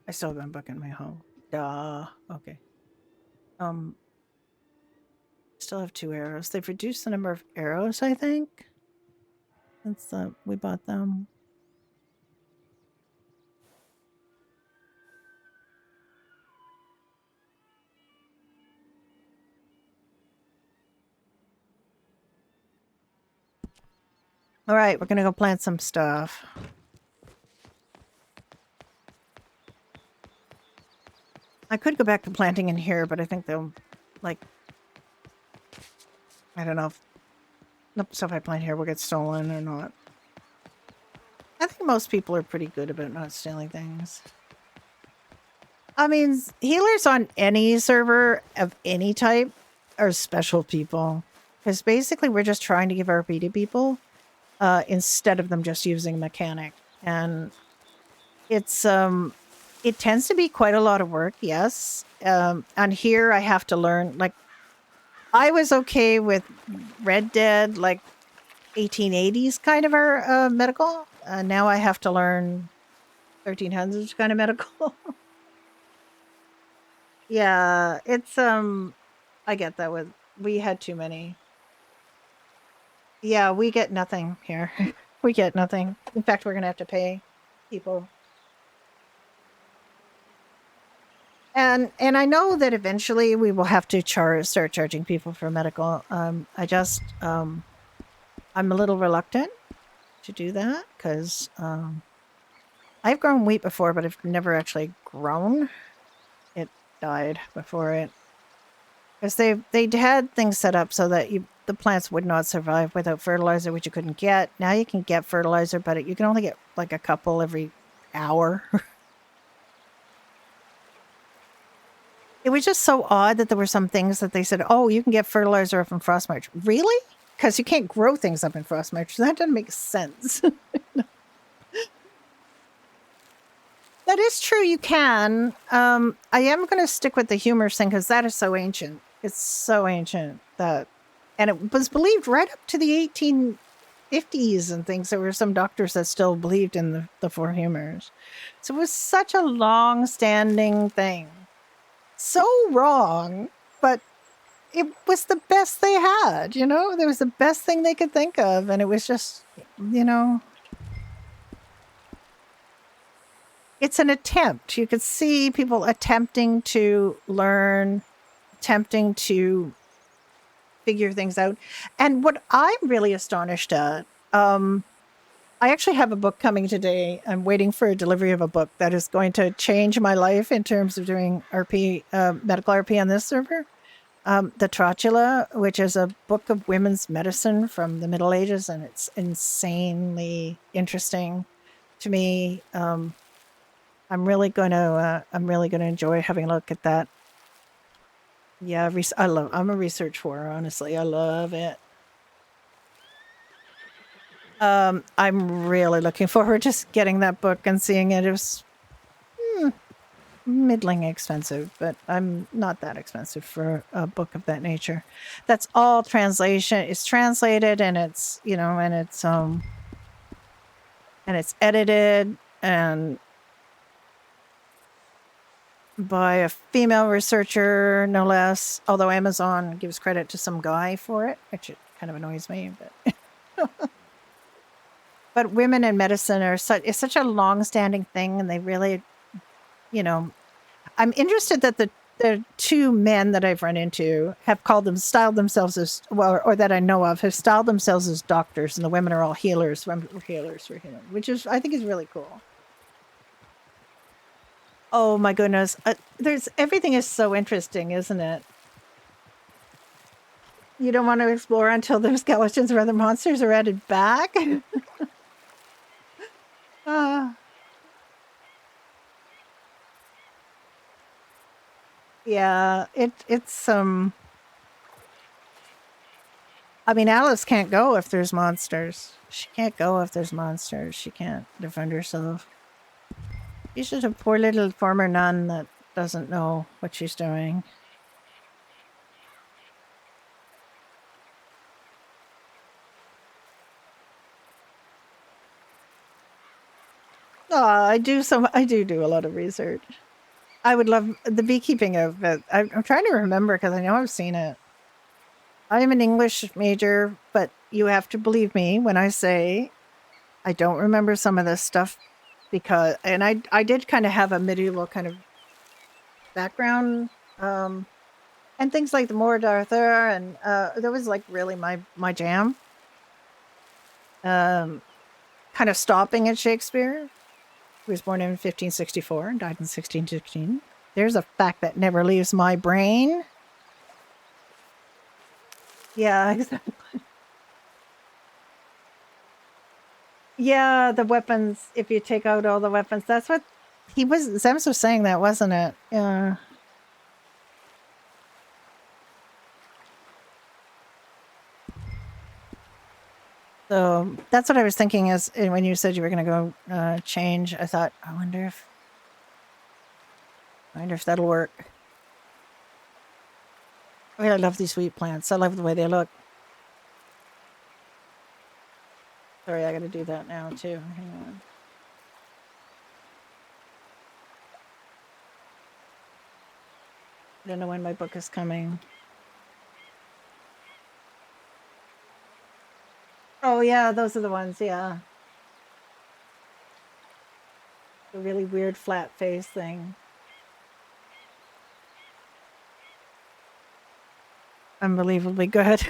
I still haven't bucketed my hoe. Okay. Still have 2 arrows. They've reduced the number of arrows, I think. Since we bought them. All right, we're gonna go plant some stuff. I could go back to planting in here, but I think they'll, like, I don't know if the stuff I plant here will get stolen or not. I think most people are pretty good about not stealing things. I mean, healers on any server of any type are special people. Because basically we're just trying to give RP to people instead of them just using mechanic. And it's it tends to be quite a lot of work, yes. And here I have to learn, like, I was okay with Red Dead, like 1880s kind of our medical. Now I have to learn 1300s kind of medical. Yeah, it's I get that with we had too many. Yeah, we get nothing here. We get nothing. In fact, we're gonna have to pay people. And I know that eventually we will have to start charging people for medical. I just I'm a little reluctant to do that because I've grown wheat before, but I've never actually grown. It died before it. Because they had things set up so that the plants would not survive without fertilizer, which you couldn't get. Now you can get fertilizer, but you can only get like a couple every hour. It was just so odd that there were some things that they said, oh, you can get fertilizer from frost march. Really? Because you can't grow things up in frost march. That doesn't make sense. That is true, you can. I am going to stick with the humor thing because that is so ancient. It's so ancient that, and it was believed right up to the 1850s and things. There were some doctors that still believed in the 4 humors. So it was such a long-standing thing. So wrong, but it was the best they had, you know? It was the best thing they could think of, and it was just, you know... It's an attempt. You could see people attempting to learn, attempting to figure things out. And what I'm really astonished at, I actually have a book coming today. I'm waiting for a delivery of a book that is going to change my life in terms of doing RP, medical RP on this server. The Trotula, which is a book of women's medicine from the Middle Ages, and it's insanely interesting to me. I'm really going to enjoy having a look at that. Yeah, I'm a research whore, honestly. I love it. I'm really looking forward to getting that book and seeing it. It was middling expensive, but I'm not that expensive for a book of that nature. That's all translation. It's translated and it's, you know, and it's edited and by a female researcher, no less. Although Amazon gives credit to some guy for it, which it kind of annoys me. But but women in medicine are it's such a long-standing thing, and they really, you know, I'm interested that the 2 men that I've run into have styled themselves as, well, or that I know of, have styled themselves as doctors, and the women are all healers. We're healers, which is, I think, is really cool. Oh my goodness. Everything is so interesting, isn't it? You don't want to explore until the skeletons or other monsters are added back? Yeah, it's I mean, Alice can't go if there's monsters. She can't go if there's monsters. She can't defend herself. She's just a poor little former nun that doesn't know what she's doing. Oh, I do a lot of research. I would love the beekeeping of it. I'm trying to remember because I know I've seen it. I'm an English major, but you have to believe me when I say I don't remember some of this stuff because, and I did kind of have a medieval kind of background, and things like the Morte d'Arthur, and that was like really my jam. Kind of stopping at Shakespeare. He was born in 1564 and died in 1616. There's a fact that never leaves my brain. Yeah, exactly. Yeah, the weapons. If you take out all the weapons, that's what he was. Zems was saying that, wasn't it? Yeah. So that's what I was thinking. Is when you said you were going to go change, I thought, I wonder if that'll work. I really love these wheat plants. I love the way they look. Sorry, I got to do that now too. Hang on. I don't know when my book is coming. Oh yeah, those are the ones. Yeah, the really weird flat face thing. Unbelievably good.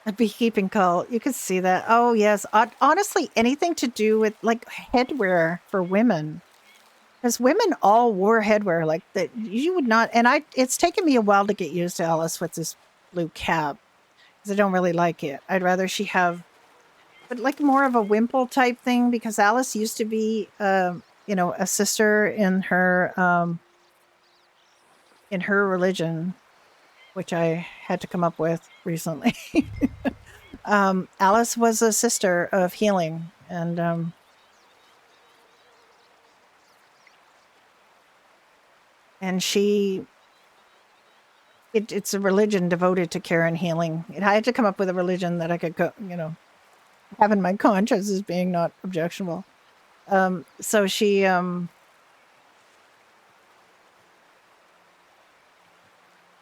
A beekeeping cult. You could see that. Oh yes. Honestly, anything to do with like headwear for women. Because women all wore headwear like that. You would not. And it's taken me a while to get used to Alice with this blue cap because I don't really like it. I'd rather she have, but like more of a wimple type thing because Alice used to be, a sister in her religion, which I had to come up with recently. Alice was a sister of healing, and it's a religion devoted to care and healing. I had to come up with a religion that I could go, have in my conscience as being not objectionable. So she,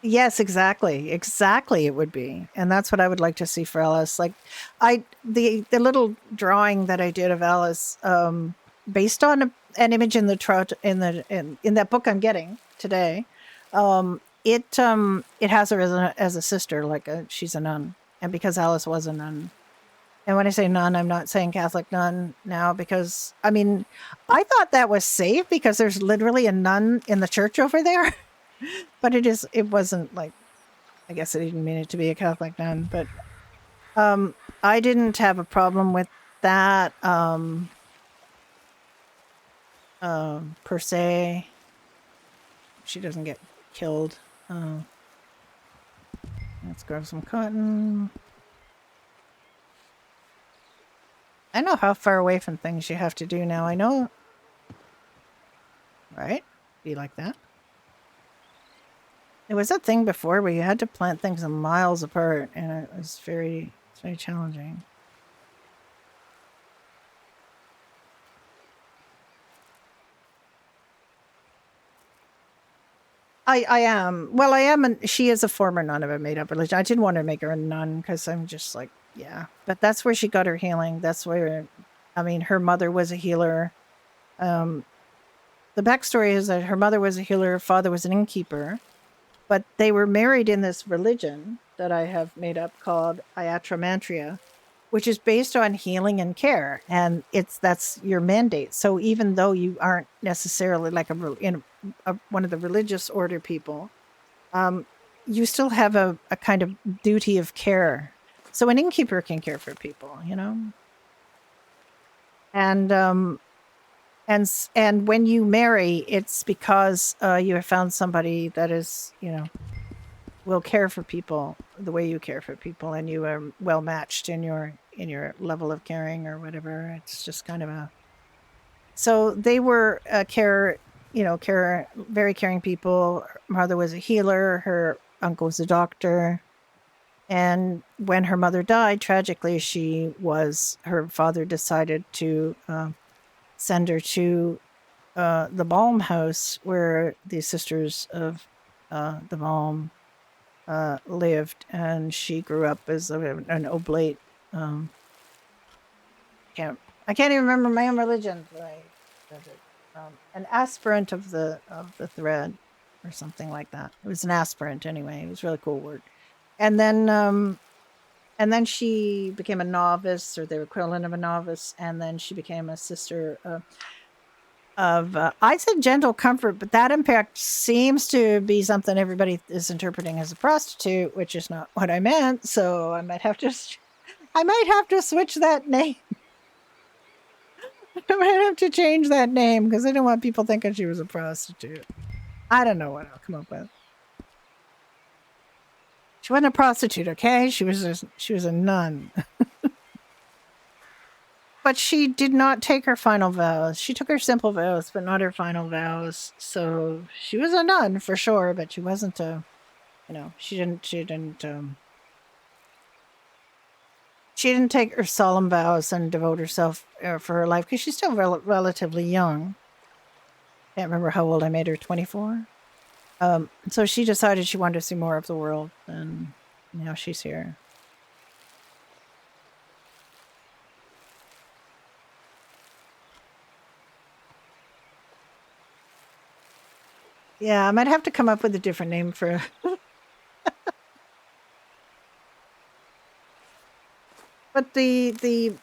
yes, exactly. Exactly it would be. And that's what I would like to see for Alice. Like the little drawing that I did of Alice, based on an image in in that book I'm getting today, it has her as a sister, like she's a nun. And because Alice was a nun. And when I say nun, I'm not saying Catholic nun now because I mean, I thought that was safe because there's literally a nun in the church over there. But it wasn't like, I guess I didn't mean it to be a Catholic nun, but I didn't have a problem with that per se. She doesn't get killed. Let's grab some cotton. I know how far away from things you have to do now. I know. Right? Be like that. There was that thing before where you had to plant things miles apart, and it was very challenging. I am. Well, I am. She is a former nun of a made up religion. I didn't want to make her a nun because I'm just like, yeah. But that's where she got her healing. That's where, I mean, her mother was a healer. The backstory is that her mother was a healer, her father was an innkeeper, but they were married in this religion that I have made up called Iatromantria, which is based on healing and care, and that's your mandate. So even though you aren't necessarily like one of the religious order people, you still have a kind of duty of care. So an innkeeper can care for people, and and when you marry, it's because you have found somebody that is, will care for people the way you care for people, and you are well matched in your level of caring or whatever. It's just kind of so they were very caring people. Her mother was a healer. Her uncle was a doctor. And when her mother died, tragically, her father decided to send her to the Balm house where the Sisters of the Balm lived, and she grew up as an oblate. I can't even remember my own religion, but I said it. An aspirant of the thread, or something like that. It was an aspirant anyway. It was a really cool word. And then she became a novice, or the equivalent of a novice, and then she became a sister of I said gentle comfort, but that impact seems to be something everybody is interpreting as a prostitute, which is not what I meant. So I might have to switch that name. I might have to change that name because I don't want people thinking she was a prostitute. I don't know what I'll come up with. She wasn't a prostitute, okay? She was a nun. But she did not take her final vows. She took her simple vows, but not her final vows. So she was a nun for sure, but she wasn't she didn't take her solemn vows and devote herself for her life because she's still relatively young. Can't remember how old I made her, 24. So she decided she wanted to see more of the world, and now she's here. Yeah, I might have to come up with a different name for. But the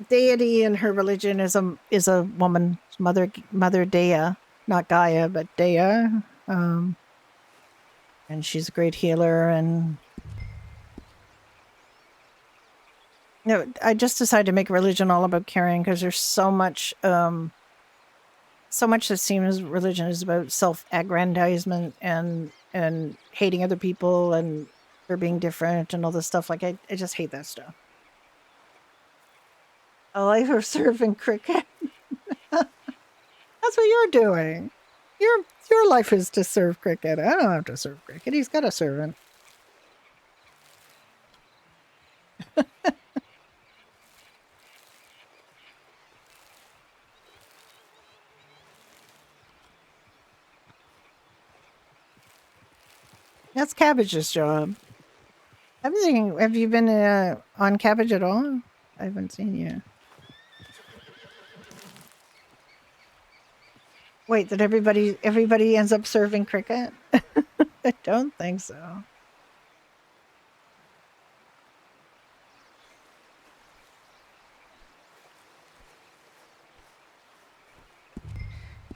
deity in her religion is a woman, Mother Dea, not Gaia, but Dea. And she's a great healer. And I just decided to make religion all about caring because there's so much that seems religion is about self-aggrandizement and hating other people and they're being different and all this stuff. Like I just hate that stuff. A life of serving cricket. That's what you're doing. Your life is to serve cricket. I don't have to serve cricket. He's got a servant. That's Cabbage's job. Have you been on Cabbage at all? I haven't seen you. Wait, that everybody ends up serving cricket? I don't think so.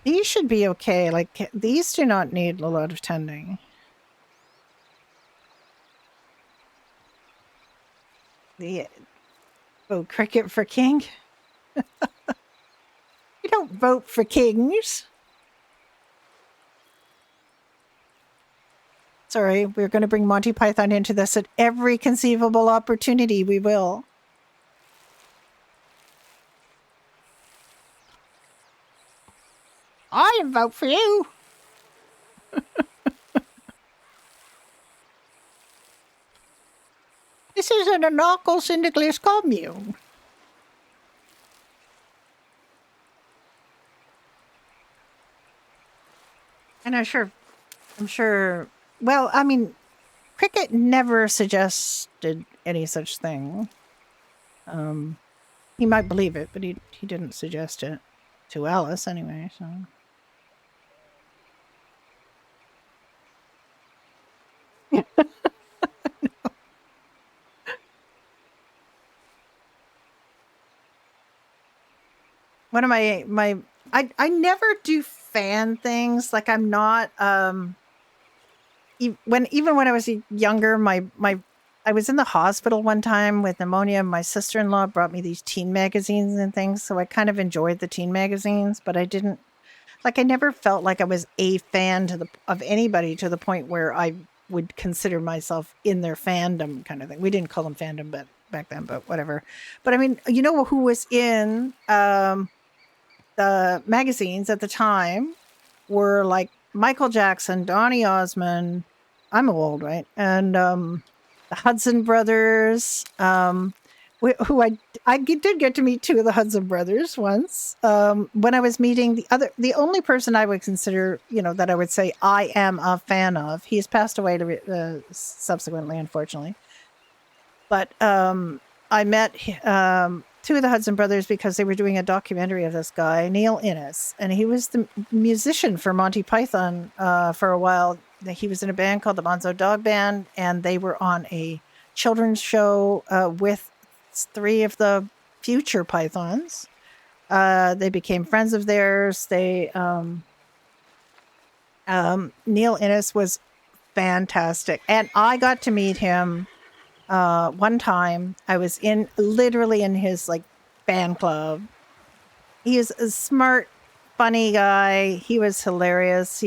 These should be okay. Like, these do not need a lot of tending. Vote cricket for king? You don't vote for kings. Sorry, we're going to bring Monty Python into this at every conceivable opportunity. We will. I vote for you. This is an anarcho-syndicalist commune. And I'm sure, well, I mean, cricket never suggested any such thing. He might believe it, but he didn't suggest it to Alice anyway, so. One of I never do fan things. Like I'm not even when I was younger, I was in the hospital one time with pneumonia. My sister-in-law brought me these teen magazines and things, so I kind of enjoyed the teen magazines, but I didn't I never felt like I was a fan of anybody to the point where I would consider myself in their fandom kind of thing. We didn't call them fandom back then, but whatever. But I mean, you know who was in the magazines at the time were like Michael Jackson, Donny Osmond. I'm old, right? And the Hudson brothers, who I did get to meet two of the Hudson brothers once. When I was meeting the only person I would consider, that I would say I am a fan of. He's passed away subsequently, unfortunately. But I met two of the Hudson brothers because they were doing a documentary of this guy, Neil Innes, and he was the musician for Monty Python for a while. He was in a band called the Bonzo Dog Band, and they were on a children's show with three of the future Pythons. They became friends of theirs. Neil Innes was fantastic, and I got to meet him one time. I was literally in his fan club. He is a smart, funny guy. He was hilarious.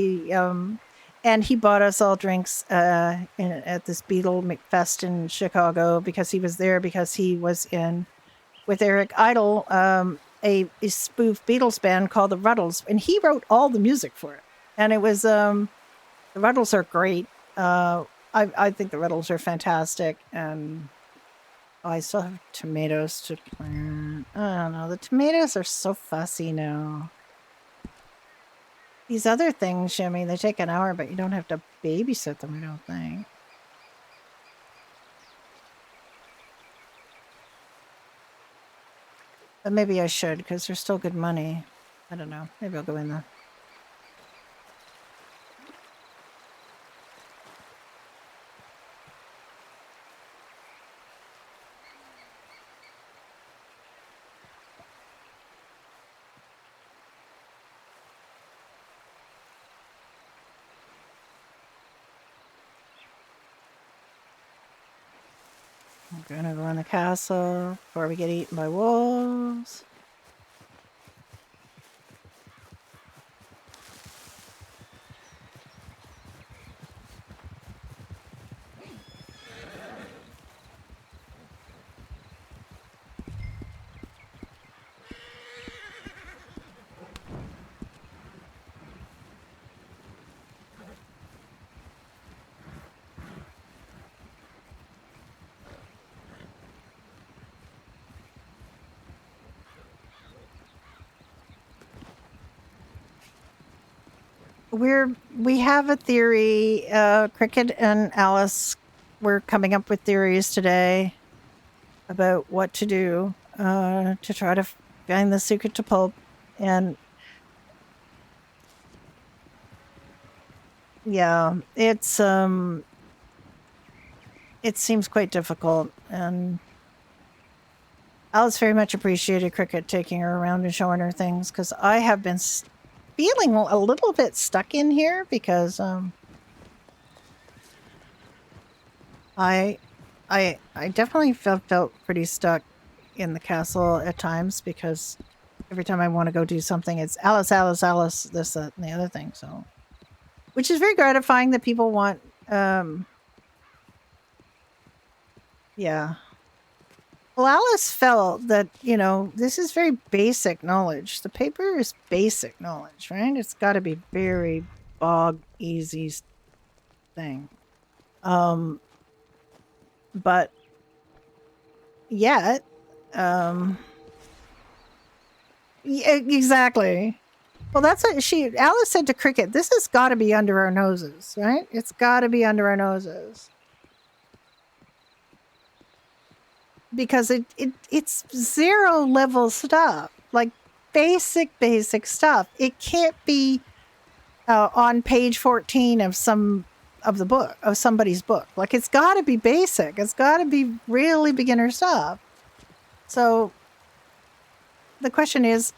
And he bought us all drinks at this Beatle McFest in Chicago because he was there because he was in with Eric Idle, a spoof Beatles band called the Ruddles, and he wrote all the music for it. And it was the Ruddles are great. I think the Ruddles are fantastic, and I still have tomatoes to plant. I don't know. The tomatoes are so fussy now. These other things, I mean, they take an hour, but you don't have to babysit them, I don't think. But maybe I should, because they're still good money. I don't know. Maybe I'll go in there. We're gonna go in the castle before we get eaten by wolves. We have a theory. Cricket and Alice were coming up with theories today about what to do to try to find the secret to pulp. And yeah, it seems quite difficult. And Alice very much appreciated Cricket taking her around and showing her things, because I have been feeling a little bit stuck in here because I definitely felt pretty stuck in the castle at times, because every time I want to go do something, it's Alice, Alice, Alice, this, that, and the other thing. So, which is very gratifying that people want, yeah. Well, Alice felt that, this is very basic knowledge. The paper is basic knowledge, right? It's got to be very bog easy thing. But yet, yeah, exactly. Well, that's what Alice said to Cricket, this has got to be under our noses, right? It's got to be under our noses. Because it's zero level stuff, like basic stuff. It can't be on page 14 of somebody's book. Like, it's got to be basic. It's got to be really beginner stuff. So the question is,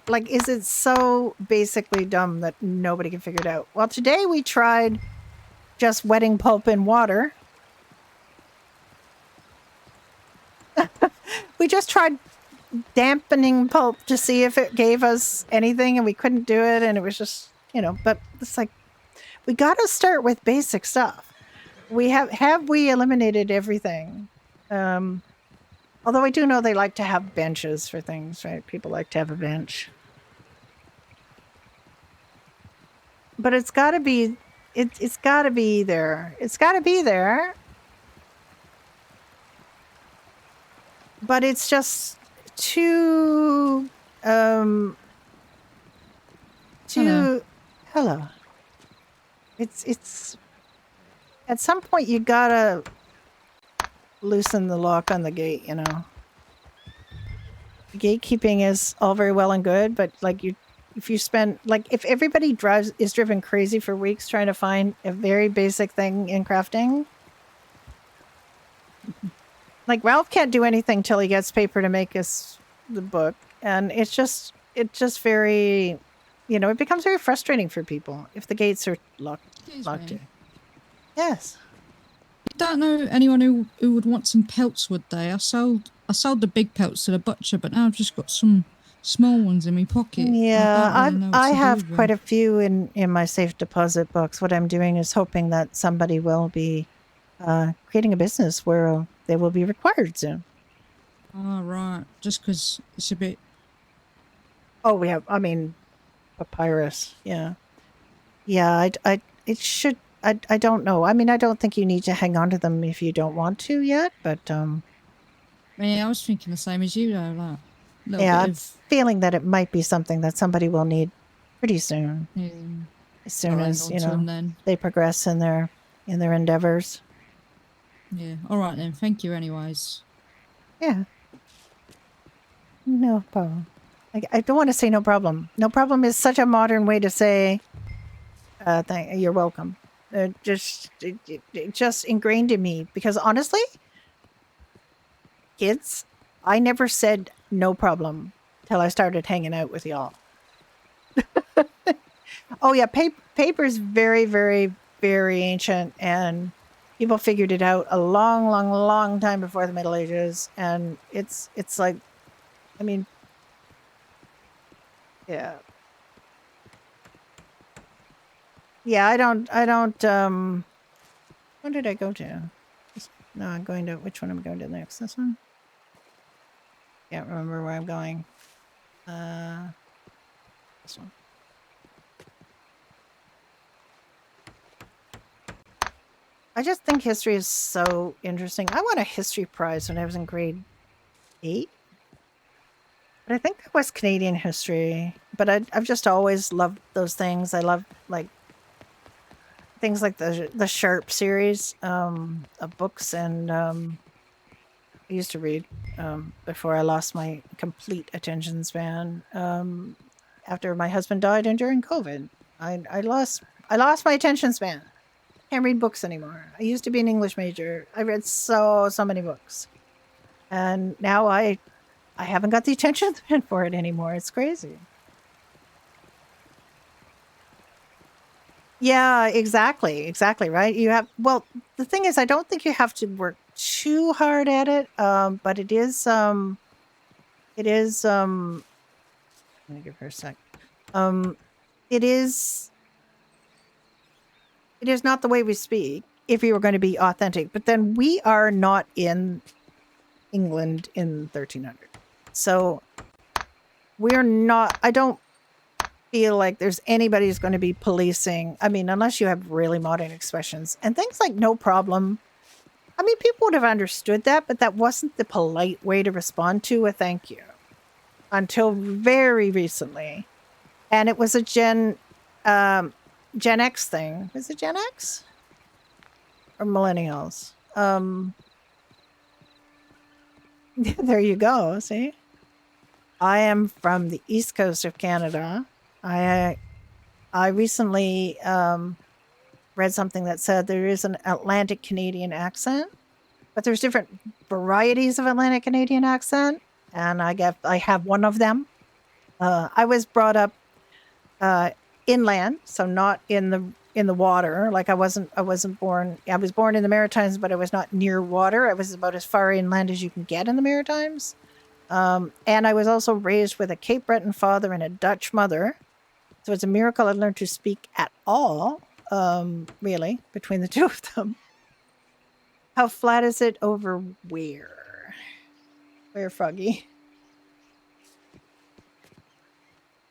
is it so basically dumb that nobody can figure it out? Well, today we tried just wetting pulp in water. We just tried dampening pulp to see if it gave us anything, and we couldn't do it, and it was just, but it's like, we got to start with basic stuff. We have we eliminated everything? Although I do know they like to have benches for things, right? People like to have a bench. But it's got to be, it's got to be there. It's got to be there. but it's just too Hello. hello. It's at some point you gotta loosen the lock on the gate, you know. Gatekeeping is all very well and good, but like if you spend like if everybody is driven crazy for weeks trying to find a very basic thing in crafting, like Ralph can't do anything till he gets paper to make us the book, and it's just very, you know, it becomes very frustrating for people if the gates are Excuse locked me. in. Yes. You don't know anyone who would want some pelts, would they? I sold the big pelts to the butcher, but now I've just got some small ones in my pocket. Yeah, I don't really know what I to do have with quite them. a few in my safe deposit box. What I'm doing is hoping that somebody will be creating a business where they will be required soon. Oh, right. Just because it's a bit... Oh, we have. I mean, papyrus. Yeah, yeah. It should. I don't know. I mean, I don't think you need to hang on to them if you don't want to yet. But Yeah, I was thinking the same as you, though. Like, a little yeah, bit I'm of... feeling that it might be something that somebody will need pretty soon. As soon I'll hang as on to them then. they progress in their endeavors. Yeah. All right, then. Thank you anyways. Yeah. No problem. I don't want to say no problem. No problem is such a modern way to say you're welcome. It just ingrained in me because honestly, kids, I never said no problem till I started hanging out with y'all. Oh yeah, paper is very, very, very ancient, and people figured it out a long, long, long time before the Middle Ages, and it's like, I mean, yeah. Yeah, I don't, what did I go to? No, I'm going to, which one am I going to next? This one? Can't remember where I'm going. This one. I just think history is so interesting. I won a history prize when I was in grade 8. But I think that was Canadian history. But I've just always loved those things. I love like things like the Sharp series of books, and I used to read before I lost my complete attention span. After my husband died and during COVID, I lost my attention span. Can't read books anymore. I used to be an English major. I read so many books, and now I haven't got the attention span for it anymore. It's crazy. Yeah, exactly, right. You have the thing is, I don't think you have to work too hard at it. But it is it is let me give her a sec. Um, it is not the way we speak if you were going to be authentic. But then we are not in England in 1300, so we're not. I don't feel like there's anybody who's going to be policing. I mean, unless you have really modern expressions and things like "no problem." I mean, people would have understood that, but that wasn't the polite way to respond to a thank you until very recently. And it was a Gen X thing. Was it Gen X? Or millennials? There you go. See? I am from the East Coast of Canada. I recently read something that said there is an Atlantic Canadian accent, but there's different varieties of Atlantic Canadian accent, and I have one of them. I was brought up inland, so not in the water. Like I wasn't born. I was born in the Maritimes, but I was not near water. I was about as far inland as you can get in the Maritimes. And I was also raised with a Cape Breton father and a Dutch mother. So it's a miracle I learned to speak at all, really, between the two of them. How flat is it over where? Where, Froggy?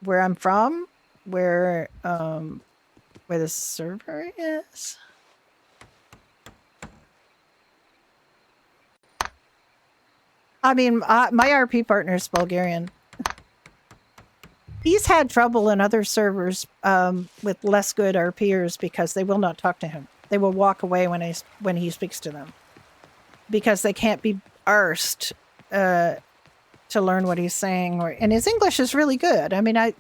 Where I'm from? Where the server is? I mean, my RP partner is Bulgarian. He's had trouble in other servers with less good RPers because they will not talk to him. They will walk away when he speaks to them because they can't be arsed to learn what he's saying. And his English is really good. I mean, I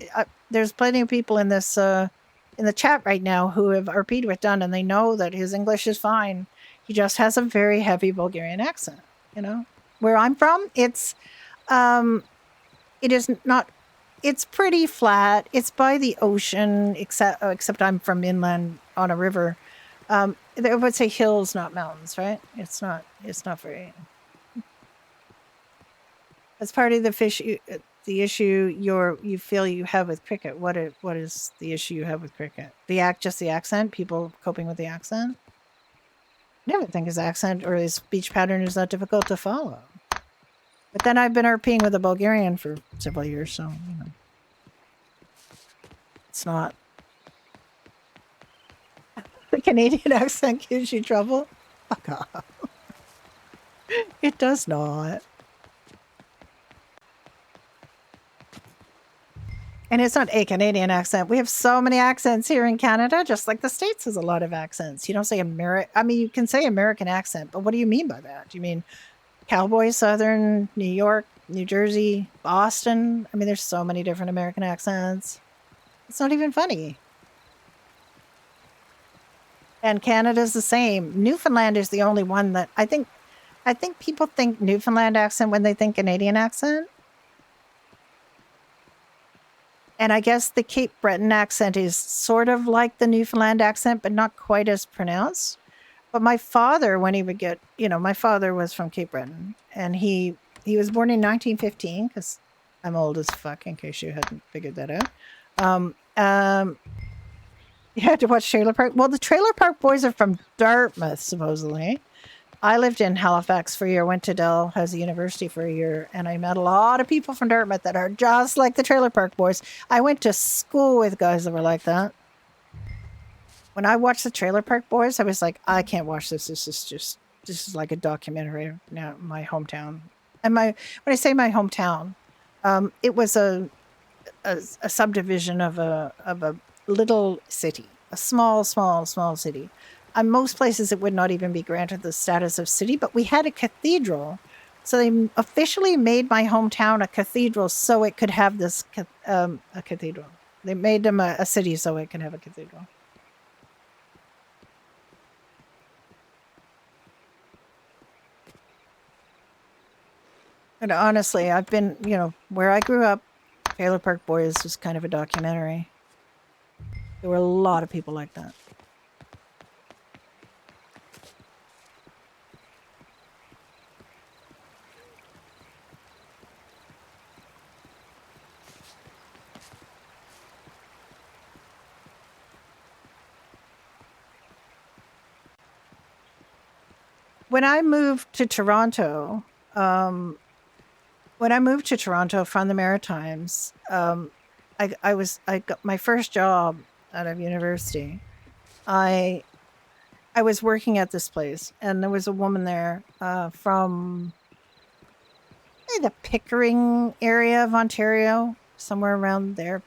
there's plenty of people in this in the chat right now who have RP'd with Dunn, and they know that his English is fine. He just has a very heavy Bulgarian accent. You know, where I'm from, it is not. It's pretty flat. It's by the ocean, except I'm from inland on a river. They would say hills, not mountains, right? It's not very. As part of the issue you feel you have with cricket. What is the issue you have with cricket? Just the accent. People coping with the accent. I never think his accent or his speech pattern is that difficult to follow. But then I've been RPing with a Bulgarian for several years, so you know, it's not. The Canadian accent gives you trouble. Fuck off. It does not. And it's not a Canadian accent. We have so many accents here in Canada, just like the States has a lot of accents. You don't say I mean, you can say American accent, but what do you mean by that? Do you mean Cowboy, Southern, New York, New Jersey, Boston? I mean, there's so many different American accents. It's not even funny. And Canada's the same. Newfoundland is the only one that I think people think Newfoundland accent when they think Canadian accent. And I guess the Cape Breton accent is sort of like the Newfoundland accent, but not quite as pronounced. But my father, when he would get, my father was from Cape Breton, and he was born in 1915, because I'm old as fuck, in case you hadn't figured that out. You had to watch Trailer Park. Well, the Trailer Park Boys are from Dartmouth, supposedly. I lived in Halifax for a year, went to Dalhousie University for a year, and I met a lot of people from Dartmouth that are just like the Trailer Park Boys. I went to school with guys that were like that. When I watched the Trailer Park Boys, I was like, I can't watch this. This is like a documentary of my hometown. And when I say my hometown, it was a subdivision of a little city, a small city. Most places it would not even be granted the status of city, but we had a cathedral. So they officially made my hometown a cathedral so it could have this a cathedral. They made them a city so it could have a cathedral. And honestly, I've been, where I grew up, Trailer Park Boys was kind of a documentary. There were a lot of people like that. When I moved to Toronto, from the Maritimes, I got my first job out of university. I was working at this place, and there was a woman there from the Pickering area of Ontario, somewhere around there,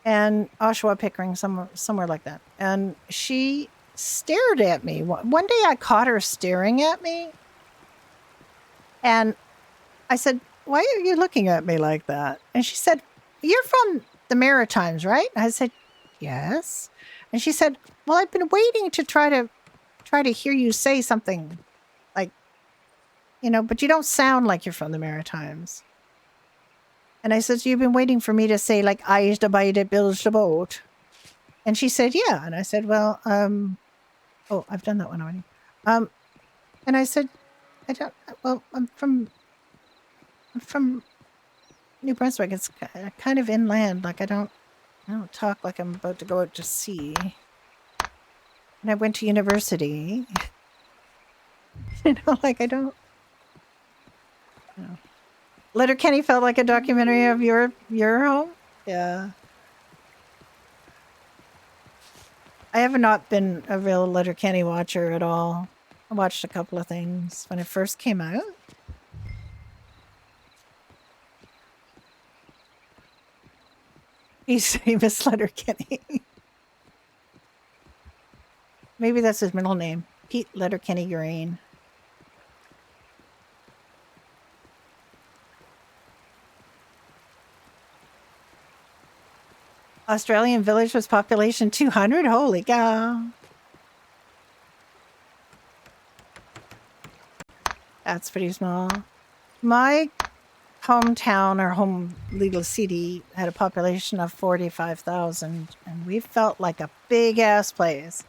and Oshawa, Pickering, somewhere like that. And she stared at me. One day I caught her staring at me, and I said, "Why are you looking at me like that?" And she said, "You're from the Maritimes, right?" I said, "Yes." And she said, "Well, I've been waiting to try to hear you say something like, but you don't sound like you're from the Maritimes." And I said, "You've been waiting for me to say like, I's the bite that builds the boat." And she said, "Yeah." And I said, "Well, oh, I've done that one already." And I said, I'm from New Brunswick. It's kind of inland. Like I don't talk like I'm about to go out to sea. And I went to university. Like I don't. Letterkenny felt like a documentary of your home. Yeah. I have not been a real Letterkenny watcher at all. I watched a couple of things when it first came out. He misled her, Kenny. Maybe that's his middle name. Pete Letterkenny Green. Australian village with population 200? Holy cow. That's pretty small. My hometown or home legal city had a population of 45,000 and we felt like a big ass place.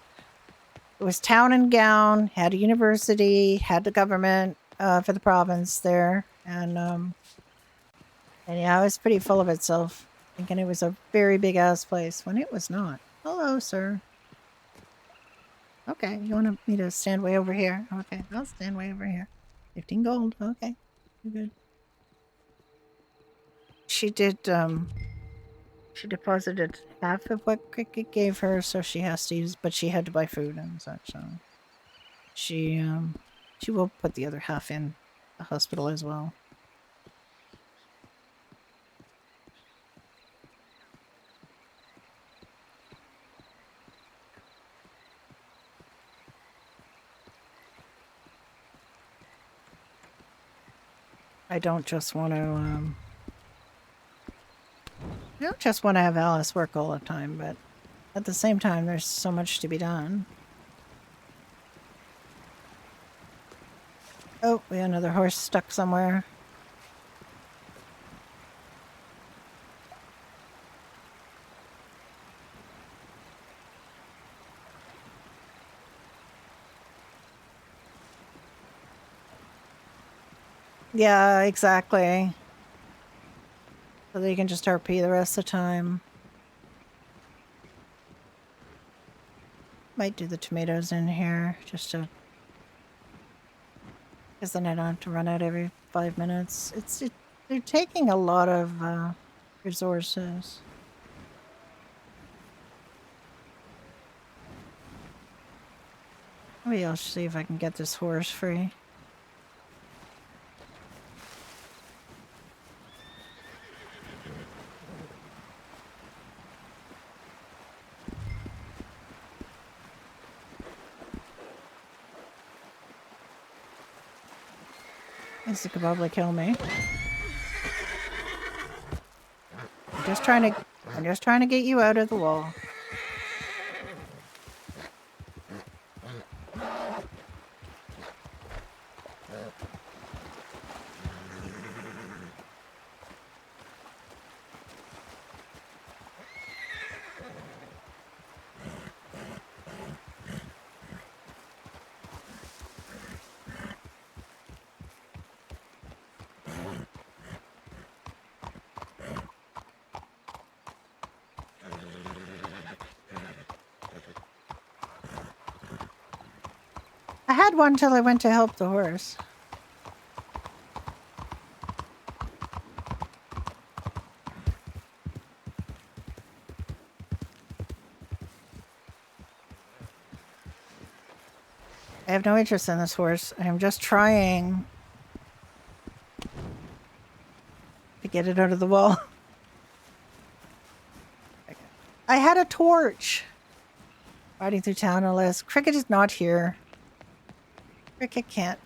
It was town and gown, had a university, had the government for the province there, and yeah, it was pretty full of itself, thinking it was a very big ass place when it was not. Hello, sir. Okay, you want me to stand way over here? Okay, I'll stand way over here. 15 gold. Okay, you're good. She did. She deposited half of what Cricket gave her, so she has to use, but she had to buy food and such. So she will put the other half in the hospital as well. I don't just want to. I don't just want to have Alice work all the time, but at the same time, there's so much to be done. Oh, we have another horse stuck somewhere. Yeah, exactly. So they can just RP the rest of the time. Might do the tomatoes in here just to, because then I don't have to run out every 5 minutes. They're taking a lot of resources. Maybe I'll see if I can get this horse free. This could probably kill me. I'm just trying to get you out of the wall. I had one till I went to help the horse. I have no interest in this horse. I'm just trying to get it out of the wall. I had a torch. Riding through town unless Cricket is not here. Cricket can't.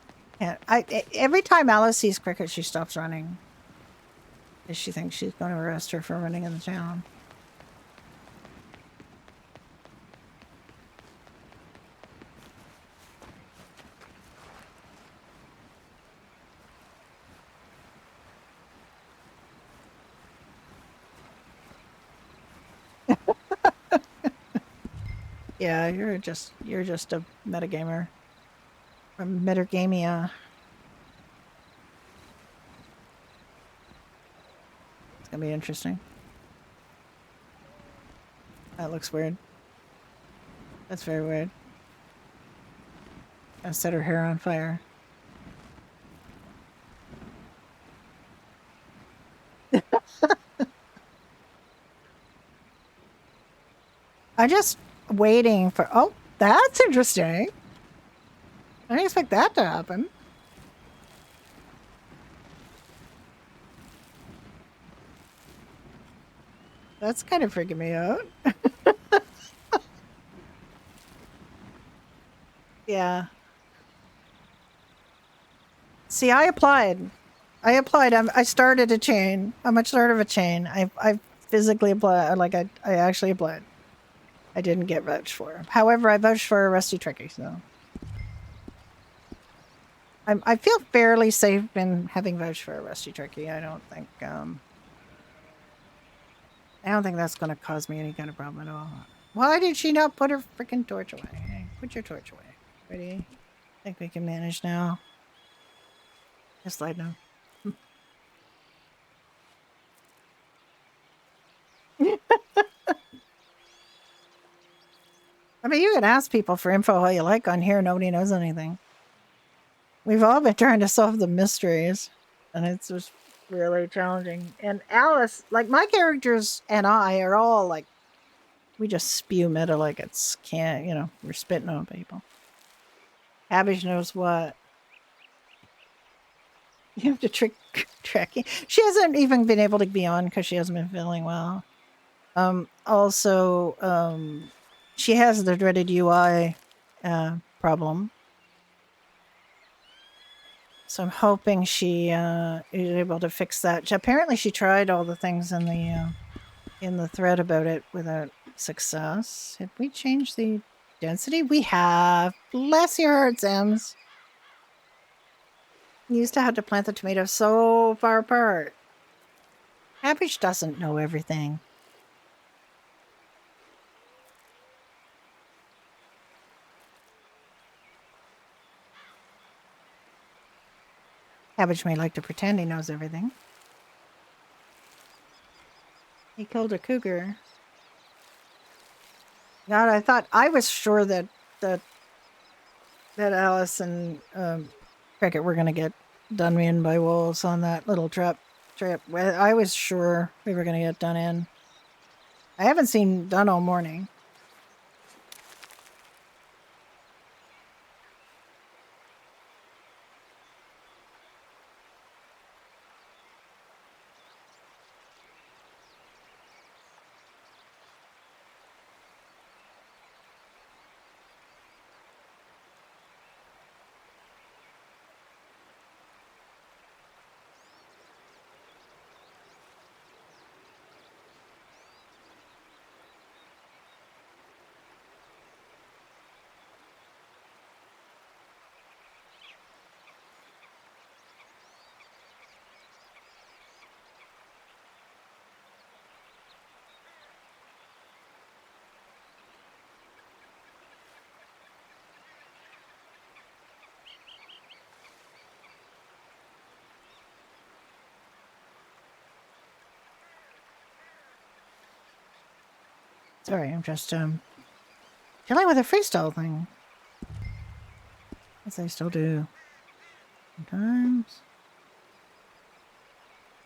Every time Alice sees Cricket, she stops running. Because she thinks she's going to arrest her for running in the town. Yeah, you're just a metagamer. Or metagamia. It's gonna be interesting. That looks weird. That's very weird. Gonna set her hair on fire. I'm just waiting for. Oh, that's interesting. I didn't expect that to happen. That's kind of freaking me out. Yeah. See, I applied. I started a chain. I'm a start of a chain. I physically applied. Like I actually applied. I didn't get vouched for. However, I vouched for a Rusty Tricky, so I feel fairly safe in having vouched for a Rusty Tricky. I don't think that's going to cause me any kind of problem at all. Why did she not put her freaking torch away? Hey, put your torch away. Ready? Think we can manage now. Just slide now. I mean, you can ask people for info all you like on here. Nobody knows anything. We've all been trying to solve the mysteries, and it's just really challenging. And Alice, like my characters and I are all like, we just spew meta like it's can't, we're spitting on people. Cabbage knows what. You have to trick tracking. She hasn't even been able to be on because she hasn't been feeling well. Also, she has the dreaded UI problem. So I'm hoping she is able to fix that. Apparently, she tried all the things in the thread about it without success. Have we changed the density? We have. Bless your heart, Ems. You used to have to plant the tomatoes so far apart. Cabbage doesn't know everything. Cabbage may like to pretend he knows everything. He killed a cougar. God, I was sure that Alice and Cricket were going to get done in by wolves on that little trip. I was sure we were going to get done in. I haven't seen done all morning. Sorry, I'm just dealing with a freestyle thing. As I still do. Sometimes.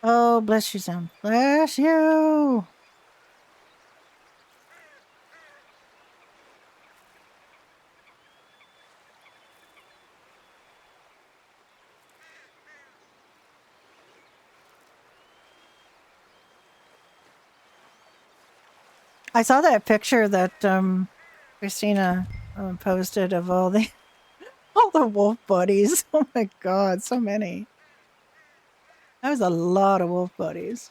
Oh, bless you, Sam. Bless you! I saw that picture that Christina posted of all the wolf buddies. Oh my god, so many. That was a lot of wolf buddies.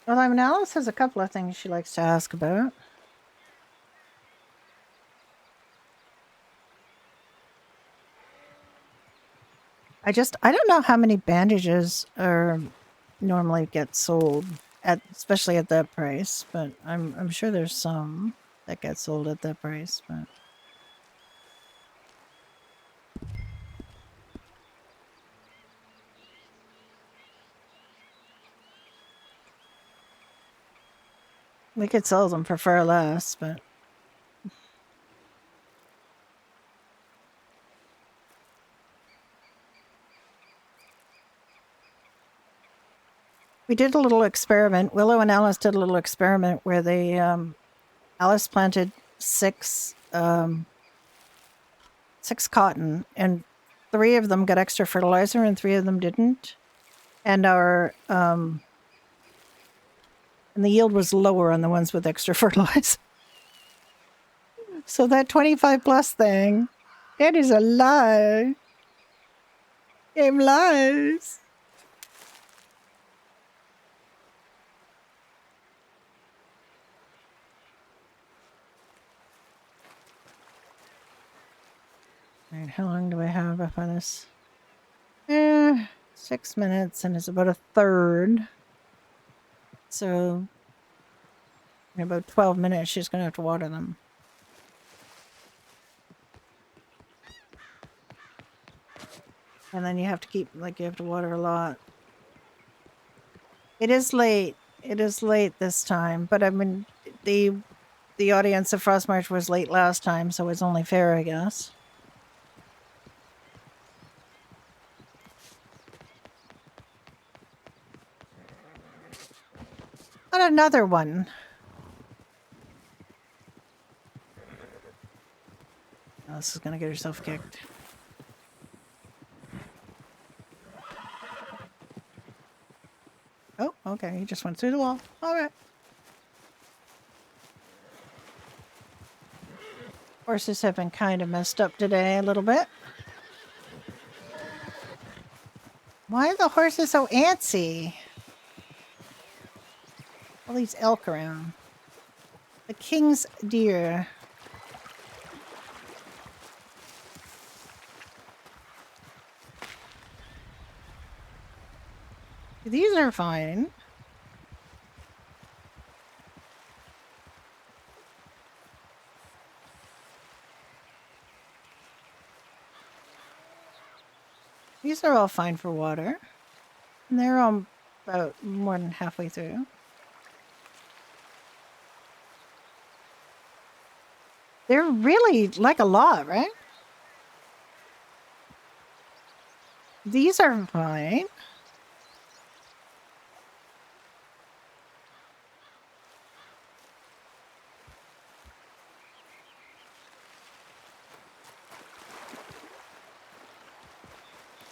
Well, I mean, Alice has a couple of things she likes to ask about. I don't know how many bandages are normally get sold especially at that price, but I'm sure there's some that get sold at that price, but We could sell them for far less, but we did a little experiment. Willow and Alice did a little experiment where they Alice planted six cotton, and 3 of them got extra fertilizer and 3 of them didn't. And our and the yield was lower on the ones with extra fertilizer. So that 25 plus thing, that is a lie. Game lies. All right, how long do I have up on this? 6 minutes, and it's about a third. So in about 12 minutes, she's going to have to water them. And then you have to keep, like, you have to water a lot. It is late. It is late this time, but I mean, the audience of Frostmarch was late last time, so it's only fair, I guess. And another one. Oh, this is gonna get herself kicked. Oh, okay. He just went through the wall. All right. Horses have been kind of messed up today a little bit. Why are the horses so antsy? All these elk around. The king's deer. These are fine. These are all fine for water. And they're all about more than halfway through. They're really like a lot, right? These are fine.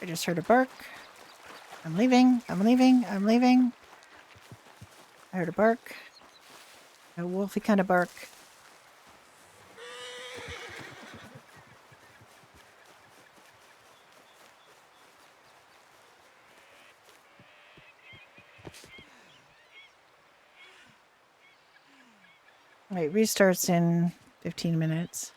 I just heard a bark. I'm leaving. I'm leaving. I'm leaving. I heard a bark. A wolfy kind of bark. Wait, restarts in 15 minutes.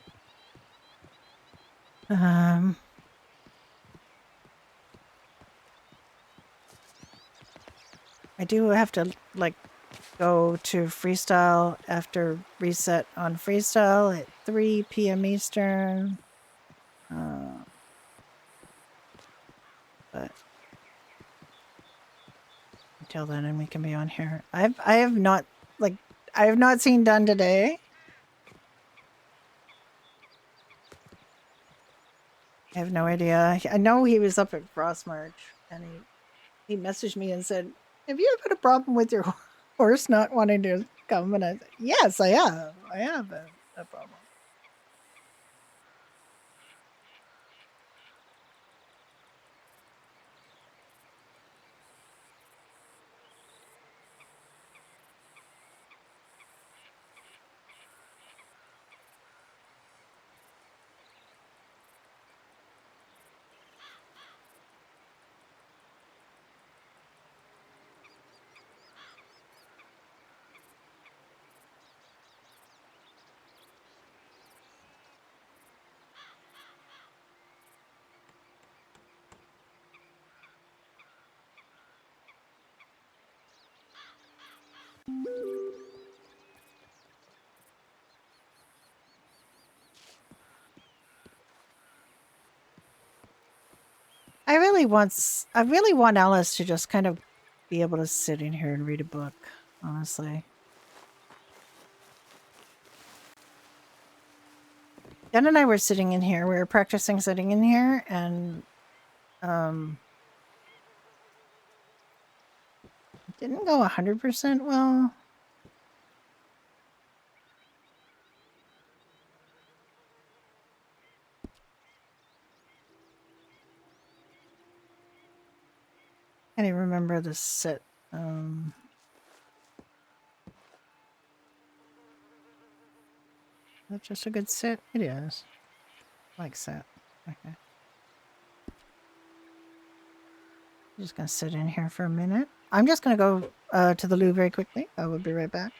I do have to, like, go to Freestyle after reset on Freestyle at 3 p.m. Eastern. But until then, and we can be on here. I have not, like, I have not seen Done today. I have no idea. I know he was up at Frostmarch, and he messaged me and said, "Have you ever had a problem with your horse not wanting to come?" And I said, "Yes, I have. I have a problem." I really want Alice to just kind of be able to sit in here and read a book, honestly. Jen and I were sitting in here. We were practicing sitting in here, and it didn't go 100% well. Can't even remember the sit. Is that just a good sit? It is. Like sit. Okay. I'm just gonna sit in here for a minute. I'm just gonna go to the loo very quickly. I will be right back.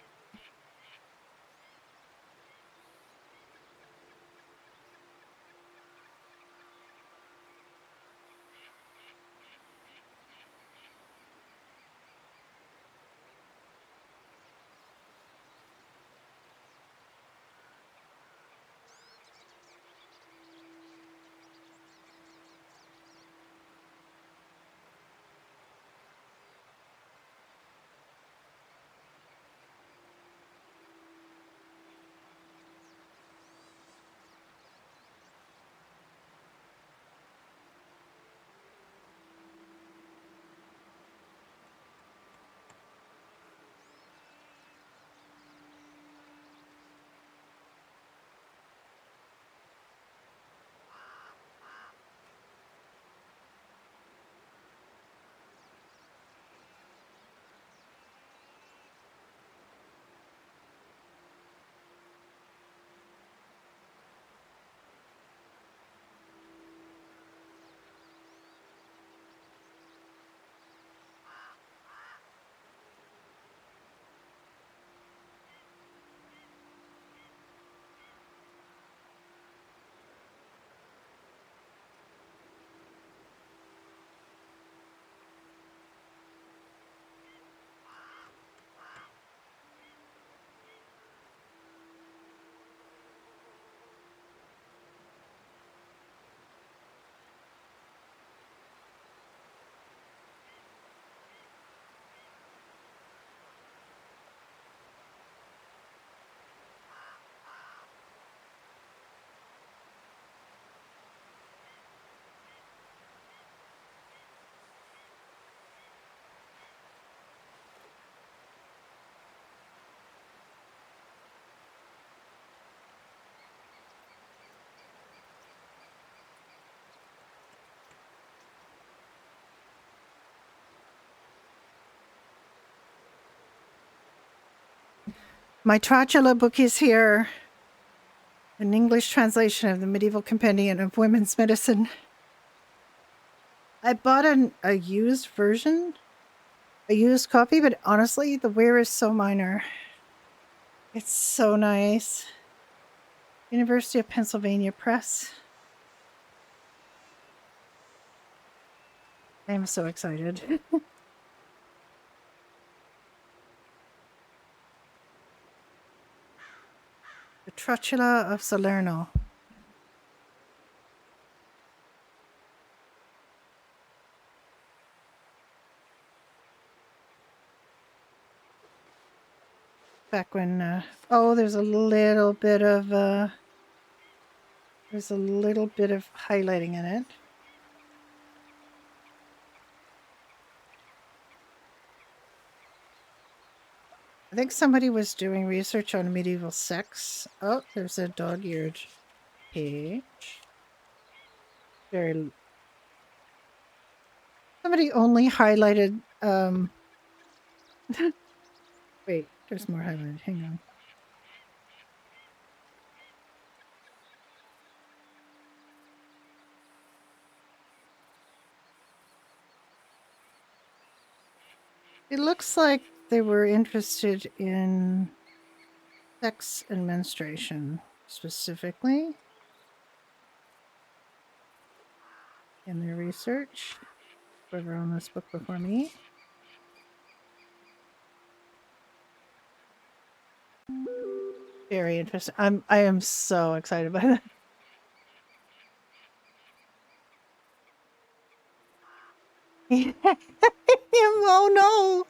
My Trotula book is here. An English translation of the Medieval Compendium of Women's Medicine. I bought a used version, a used copy, but honestly, the wear is so minor. It's so nice. University of Pennsylvania Press. I am so excited. The Trotula of Salerno. Back when, oh, there's a little bit of highlighting in it. I think somebody was doing research on medieval sex. Oh, there's a dog-eared page. Somebody only highlighted, wait, there's more highlighted. Hang on. It looks like they were interested in sex and menstruation specifically in their research. Whoever owned this book before me. Very interesting. I am so excited by that. Oh no.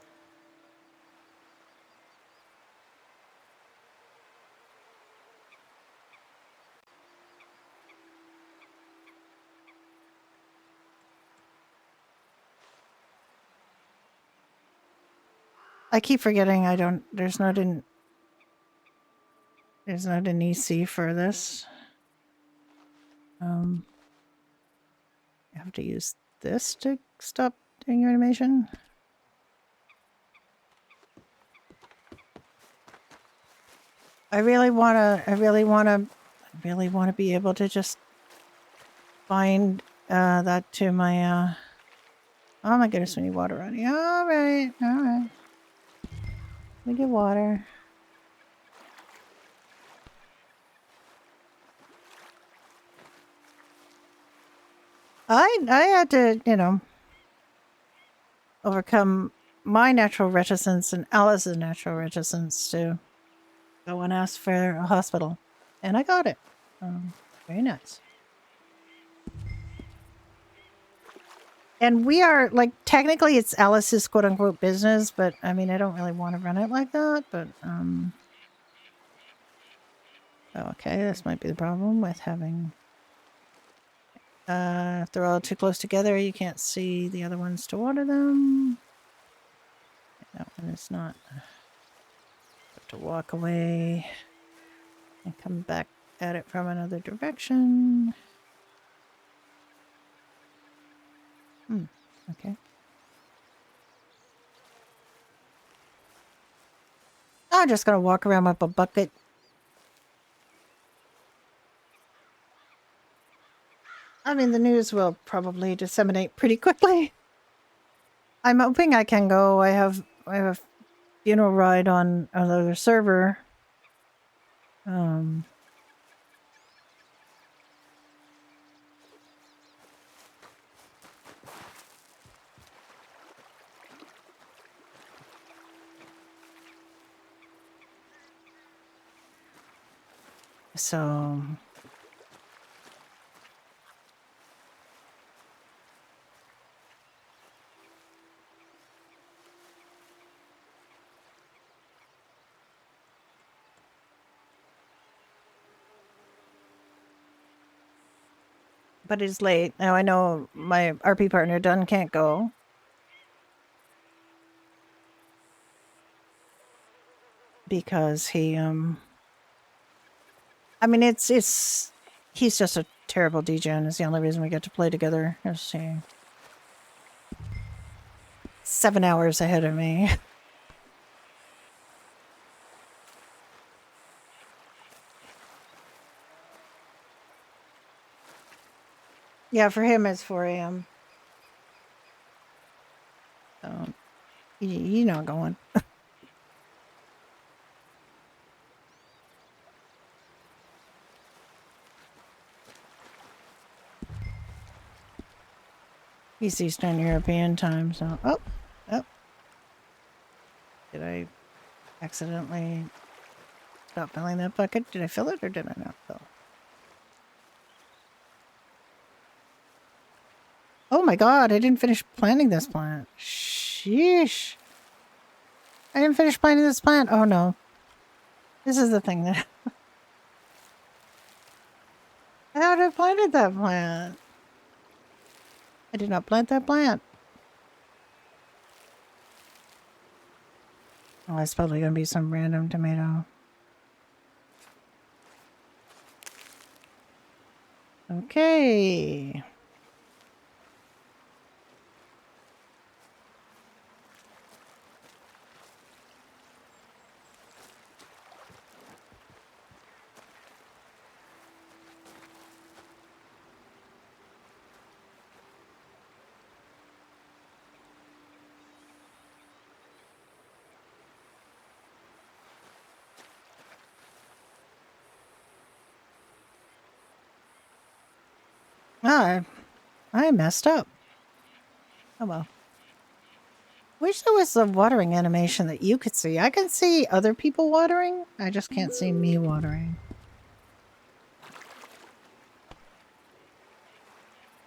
I keep forgetting I don't, there's not an EC for this. I have to use this to stop doing your animation. I really want to be able to just find that to my oh my goodness, we need water on you. All right. We get water. I had to, you know, overcome my natural reticence and Alice's natural reticence to go and ask for a hospital. And I got it. Very nice. And we are, like, technically it's Alice's quote-unquote business, but, I mean, I don't really want to run it like that, but, oh, okay, this might be the problem with having, if they're all too close together, you can't see the other ones to water them. That one is not. Have to walk away and come back at it from another direction. Okay. I'm just gonna walk around with a bucket. I mean, the news will probably disseminate pretty quickly. I'm hoping I can go. I have a funeral ride on another server. So but it's late. Now I know my RP partner Dunn can't go. Because he I mean it's he's just a terrible DJ and it's the only reason we get to play together. Is he 7 hours ahead of me. Yeah, for him it's 4 a.m. So you know going. He's Eastern European time, so oh. Did I accidentally stop filling that bucket? Did I fill it or did I not fill? Oh my god, I didn't finish planting this plant. Sheesh. I didn't finish planting this plant. Oh no. This is the thing that I thought I planted that plant. I did not plant that plant. Oh, it's probably gonna be some random tomato. Okay. Oh, I messed up. Oh well. Wish there was a watering animation that you could see. I can see other people watering. I just can't see me watering.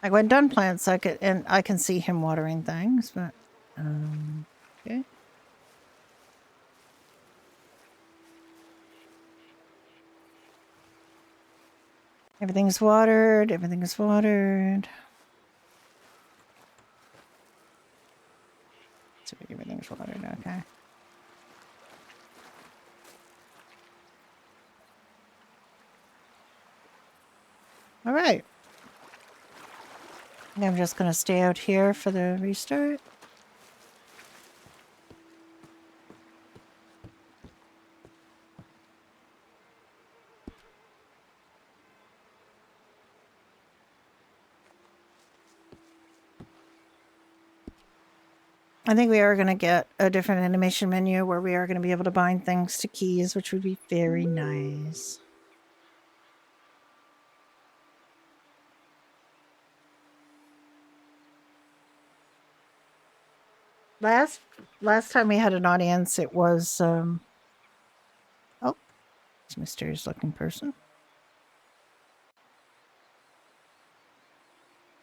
Like when Dunn plants, I can see him watering things, but okay. Everything's watered. Everything's watered. So everything's watered. Okay. All right. I'm just going to stay out here for the restart. I think we are going to get a different animation menu where we are going to be able to bind things to keys, which would be very nice. Last time we had an audience, it was oh, it's a mysterious looking person.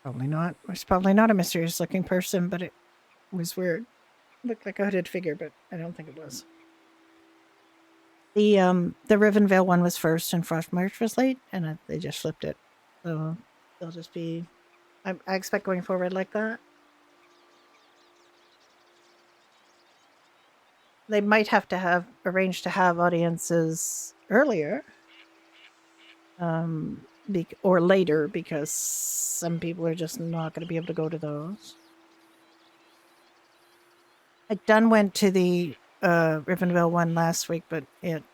Probably not. It's probably not a mysterious looking person, but it was weird. Looked like a hooded figure, but I don't think it was. The Rivenvale one was first, and Frost March was late, and they just flipped it. So they'll just be. I expect going forward like that. They might have to have arranged to have audiences earlier, or later, because some people are just not going to be able to go to those. Like Dunn went to the Rivenville one last week, but it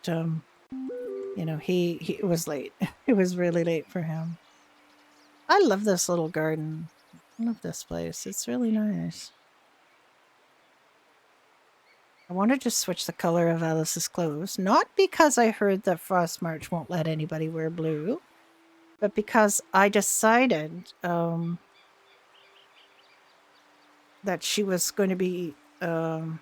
he was late. It was really late for him. I love this little garden. I love this place. It's really nice. I wanted to switch the color of Alice's clothes, not because I heard that Frost March won't let anybody wear blue, but because I decided that she was going to be either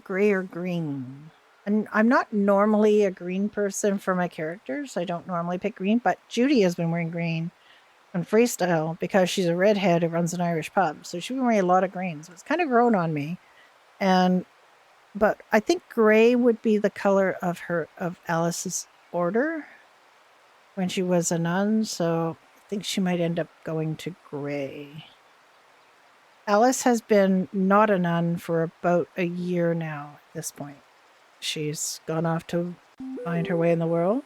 gray or green. And I'm not normally a green person for my characters. I don't normally pick green, but Judy has been wearing green on Freestyle because she's a redhead who runs an Irish pub. So she's been wearing a lot of green. So it's kind of grown on me. But I think gray would be the color of Alice's order when she was a nun. So I think she might end up going to gray. Alice has been not a nun for about a year now at this point. She's gone off to find her way in the world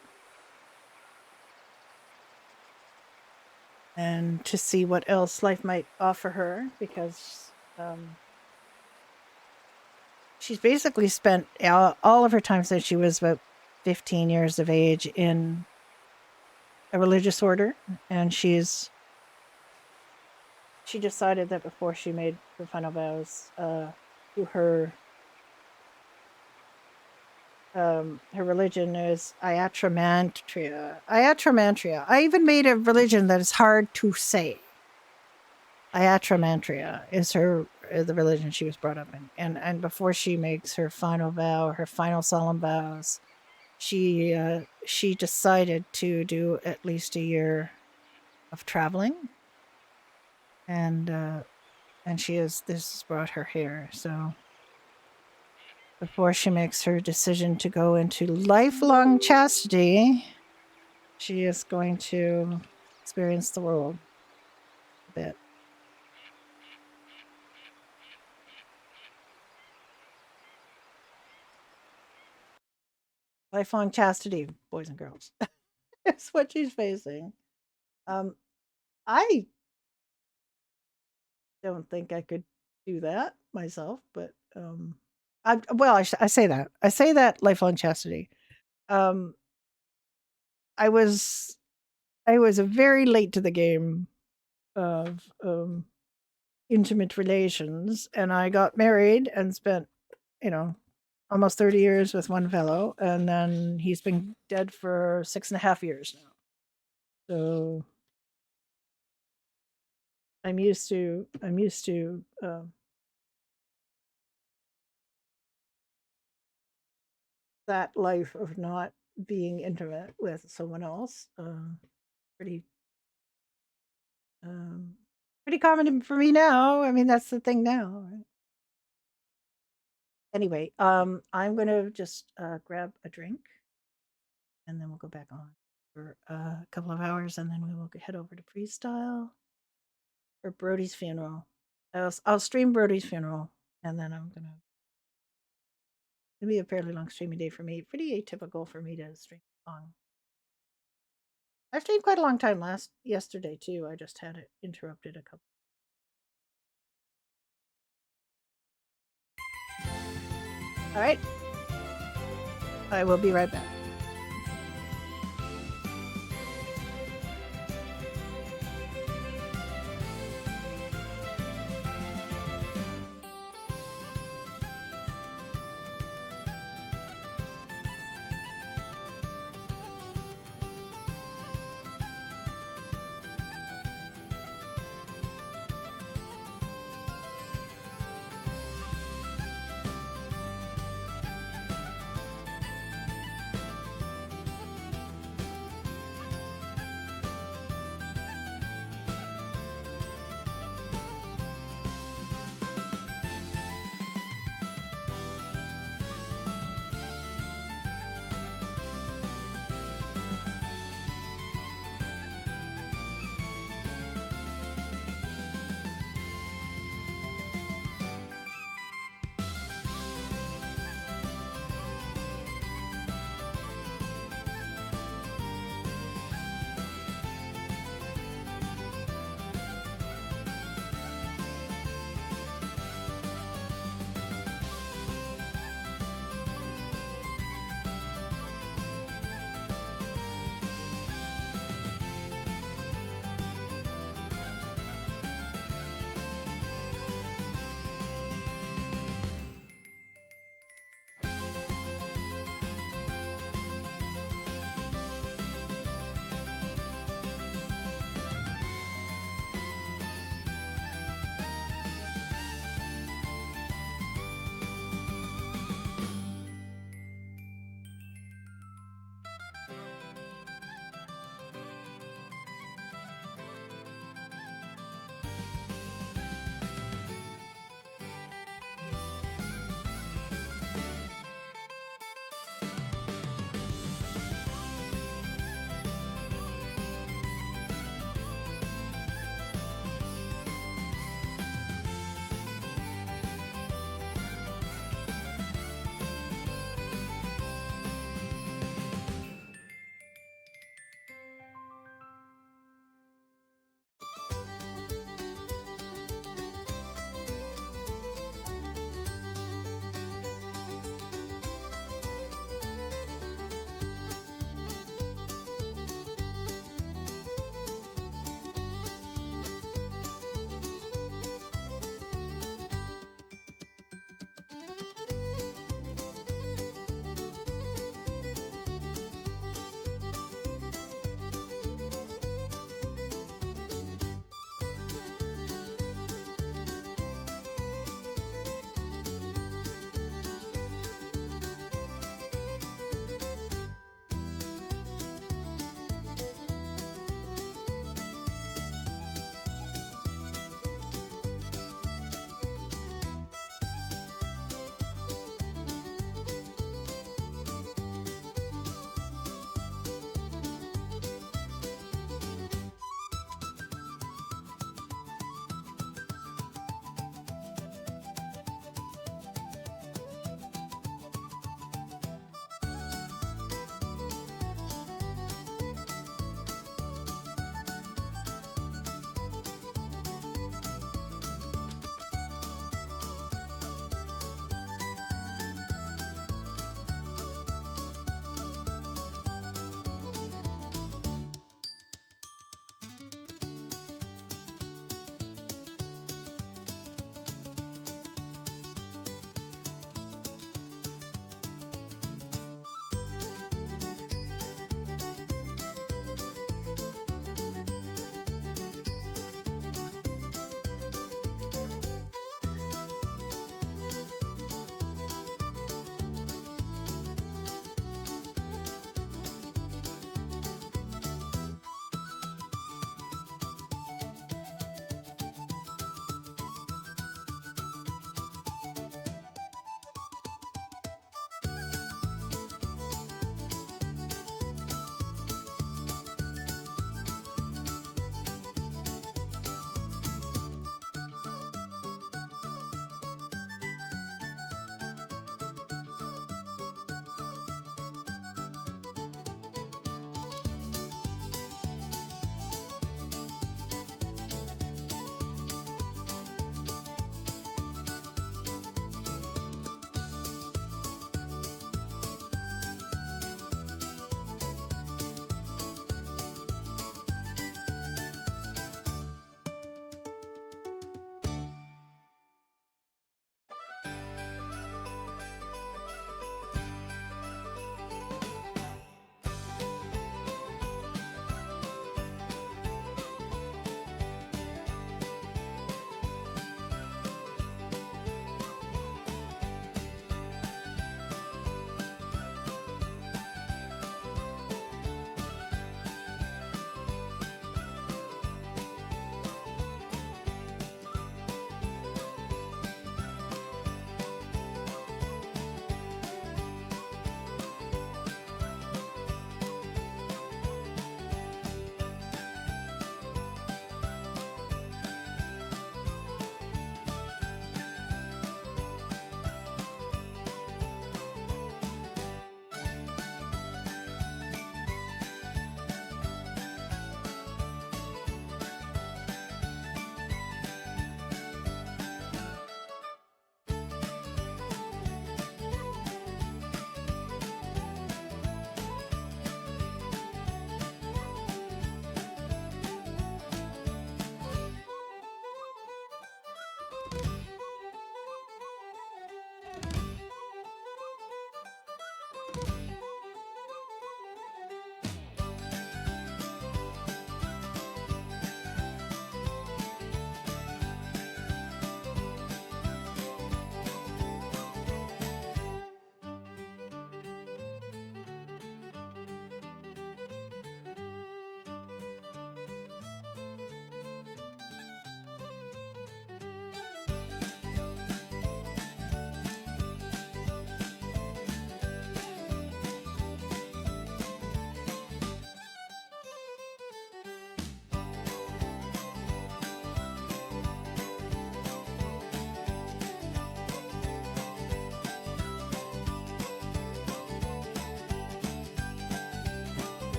and to see what else life might offer her, because she's basically spent all of her time since she was about 15 years of age in a religious order, and she decided that before she made her final vows to her religion is Iatramantria. Iatramantria. I even made a religion that is hard to say. Iatramantria is the religion she was brought up in, and before she makes her final vow, her final solemn vows, she decided to do at least a year of traveling, and this has brought her here. So before she makes her decision to go into lifelong chastity, she is going to experience the world a bit. Lifelong chastity, boys and girls. That's what she's facing. I don't think I could do that myself, but I say that lifelong chastity. I was very late to the game of intimate relations, and I got married and spent, almost 30 years with one fellow, and then he's been dead for 6.5 years now. So I'm used to that life of not being intimate with someone else. Pretty pretty common for me now. I mean, that's the thing now, right? Anyway, I'm gonna just grab a drink, and then we'll go back on for a couple of hours, and then we will head over to Freestyle or Brody's funeral. I'll stream Brody's funeral, and then it'll be a fairly long streaming day for me. Pretty atypical for me to stream long. I stayed quite a long time yesterday too. I just had it interrupted a couple. All right. I will be right back.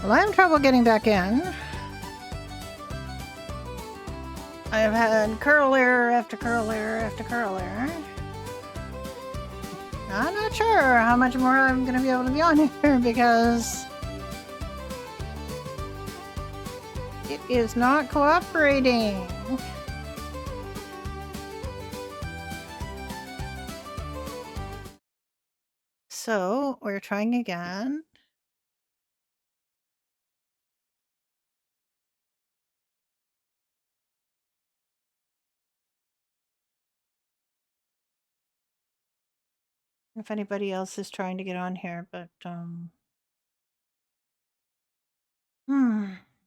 Well, I have trouble getting back in. I've had curl error after curl error after curl error. I'm not sure how much more I'm going to be able to be on here because it is not cooperating. So we're trying again. If anybody else is trying to get on here, but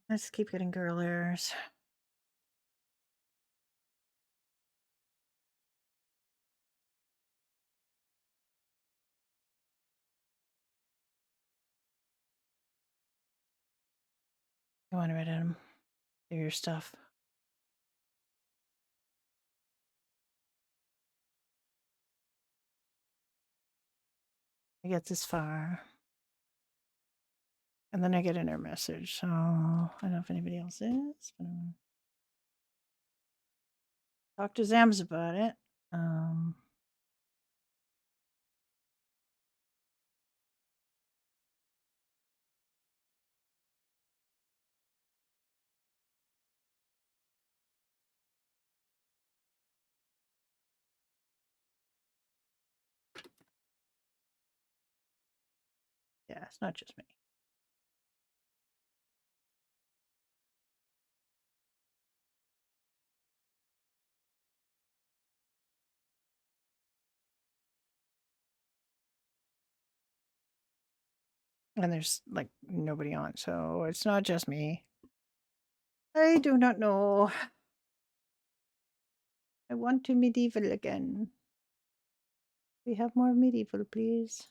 let's keep getting girl errors. Go on, Red Adam. Do your stuff. I get this far. And then I get an error message. So I don't know if anybody else is. But talk to Zams about it. Yeah, it's not just me. And there's like nobody on, so it's not just me. I do not know. I want to medieval again. We have more medieval, please.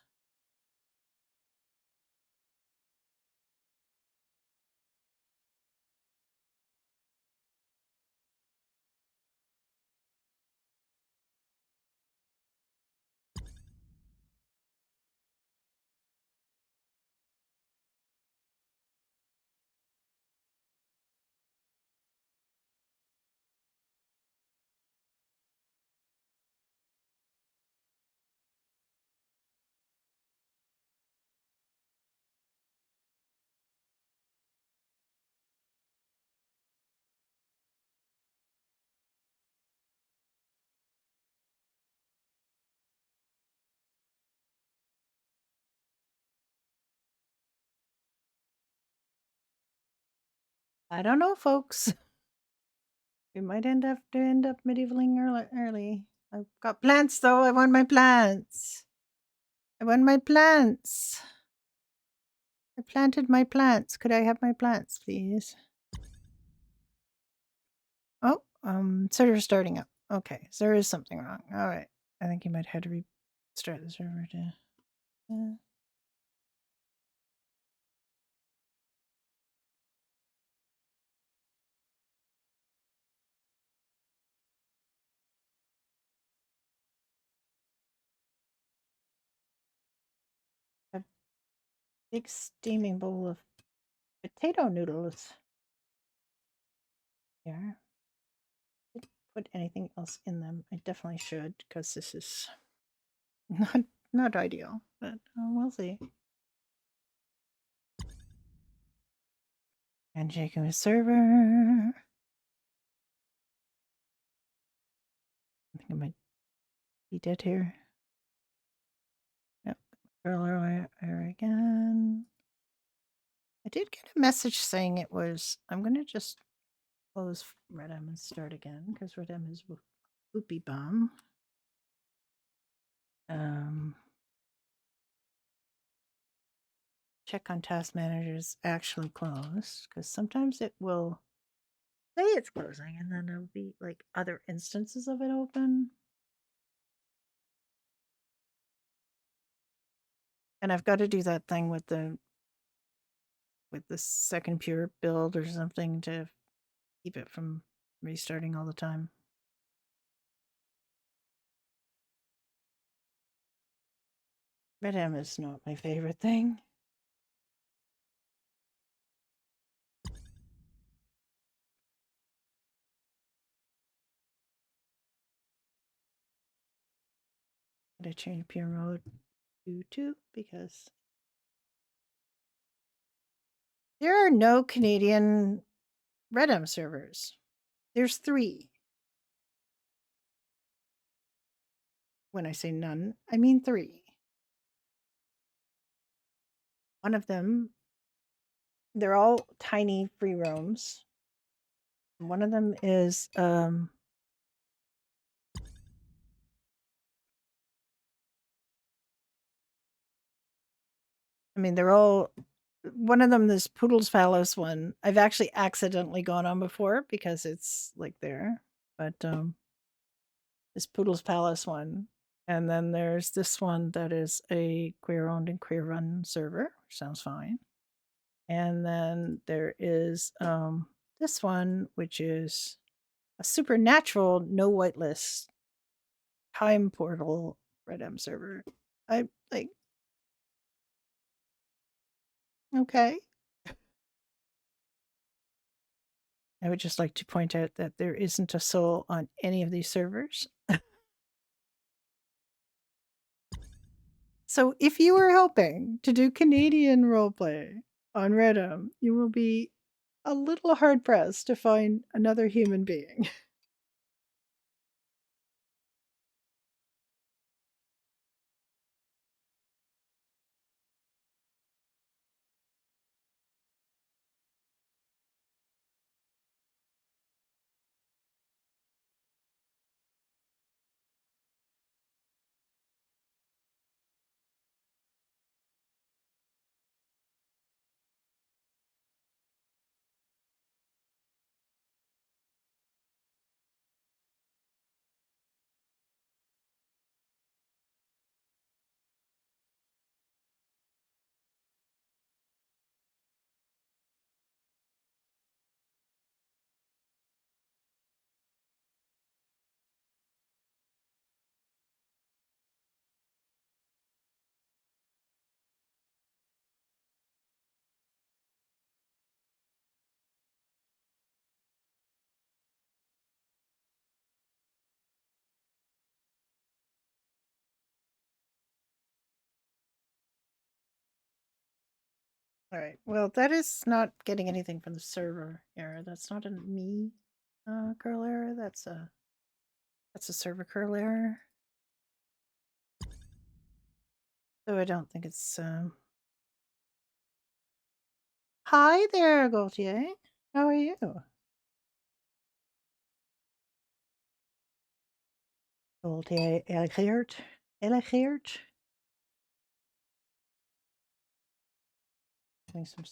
I don't know, folks. We might end up medievaling early. I've got plants though. I want my plants. I want my plants. I planted my plants. Could I have my plants, please? Oh, server's starting up. Okay, so there is something wrong. All right. I think you might have to restart the server to. A big steaming bowl of potato noodles. Here. Didn't put anything else in them. I definitely should because this is not ideal, but we'll see. And shaking the server. I think I might be dead here. Yep. Earlier again. I did get a message saying it was. I'm going to just close Redem and start again because Redem is whoopie bomb. Check on task managers actually closed because sometimes it will say it's closing and then there'll be like other instances of it open. And I've got to do that thing with the second pure build or something to keep it from restarting all the time. Redem is not my favorite thing. But I change peer mode to 2 because there are no Canadian Redem servers. There's 3. When I say none, I mean 3. One of them, they're all tiny free roams. One of them is I mean, they're all. One of them, this Poodle's Palace one, I've actually accidentally gone on before because it's like there. But this Poodle's Palace one, and then there's this one that is a queer owned and queer run server, which sounds fine. And then there is this one, which is a supernatural no whitelist time portal Redem server. I like. Okay. I would just like to point out that there isn't a soul on any of these servers. So if you are hoping to do Canadian roleplay on Redem, you will be a little hard pressed to find another human being. All right. Well, that is not getting anything from the server error. That's not a me curl error. That's a server curl error. So I don't think it's Hi there, Gaultier. How are you? Gaultier Elegeert. Elegeert. Doing some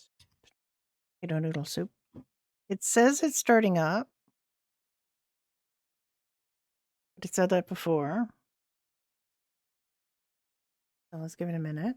potato noodle soup. It says it's starting up. But it said that before. So let's give it a minute.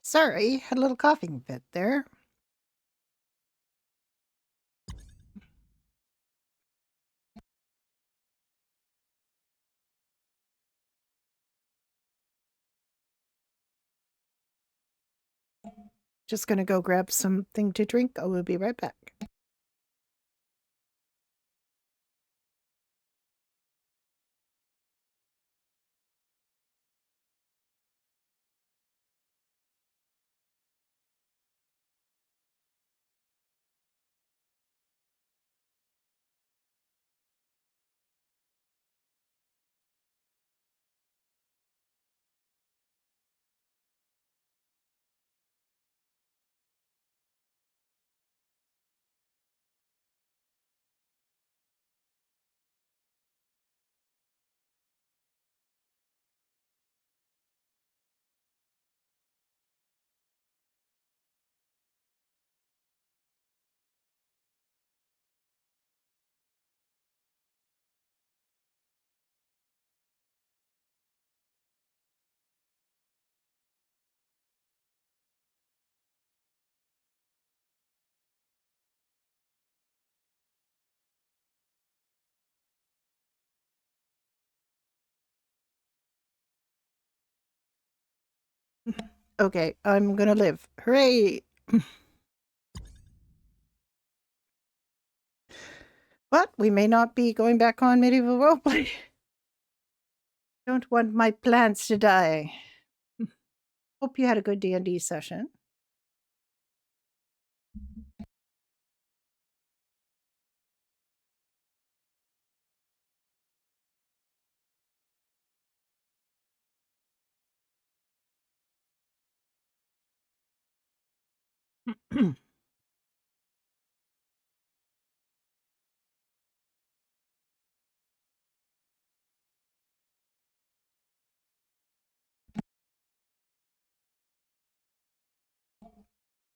Sorry, had a little coughing fit there. Just gonna go grab something to drink. I will be right back. Okay, I'm gonna live. Hooray! But we may not be going back on medieval roleplay. Don't want my plants to die. Hope you had a good D&D session.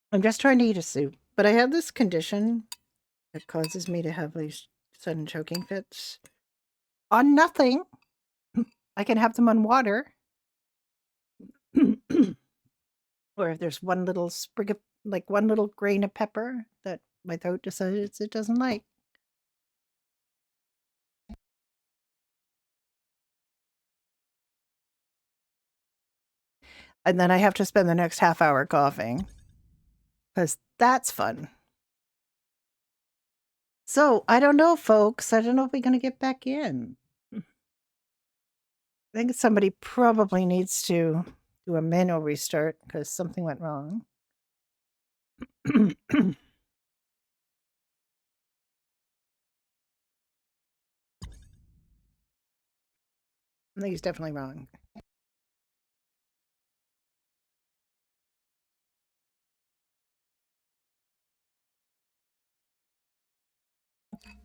I'm just trying to eat a soup, but I have this condition that causes me to have these sudden choking fits on nothing. I can have them on water. Or if there's one little sprig of, like one little grain of pepper that my throat decides it doesn't like. And then I have to spend the next half hour coughing. Because that's fun. So, I don't know, folks. I don't know if we're going to get back in. I think somebody probably needs to do a manual restart because something went wrong. I think he's definitely wrong.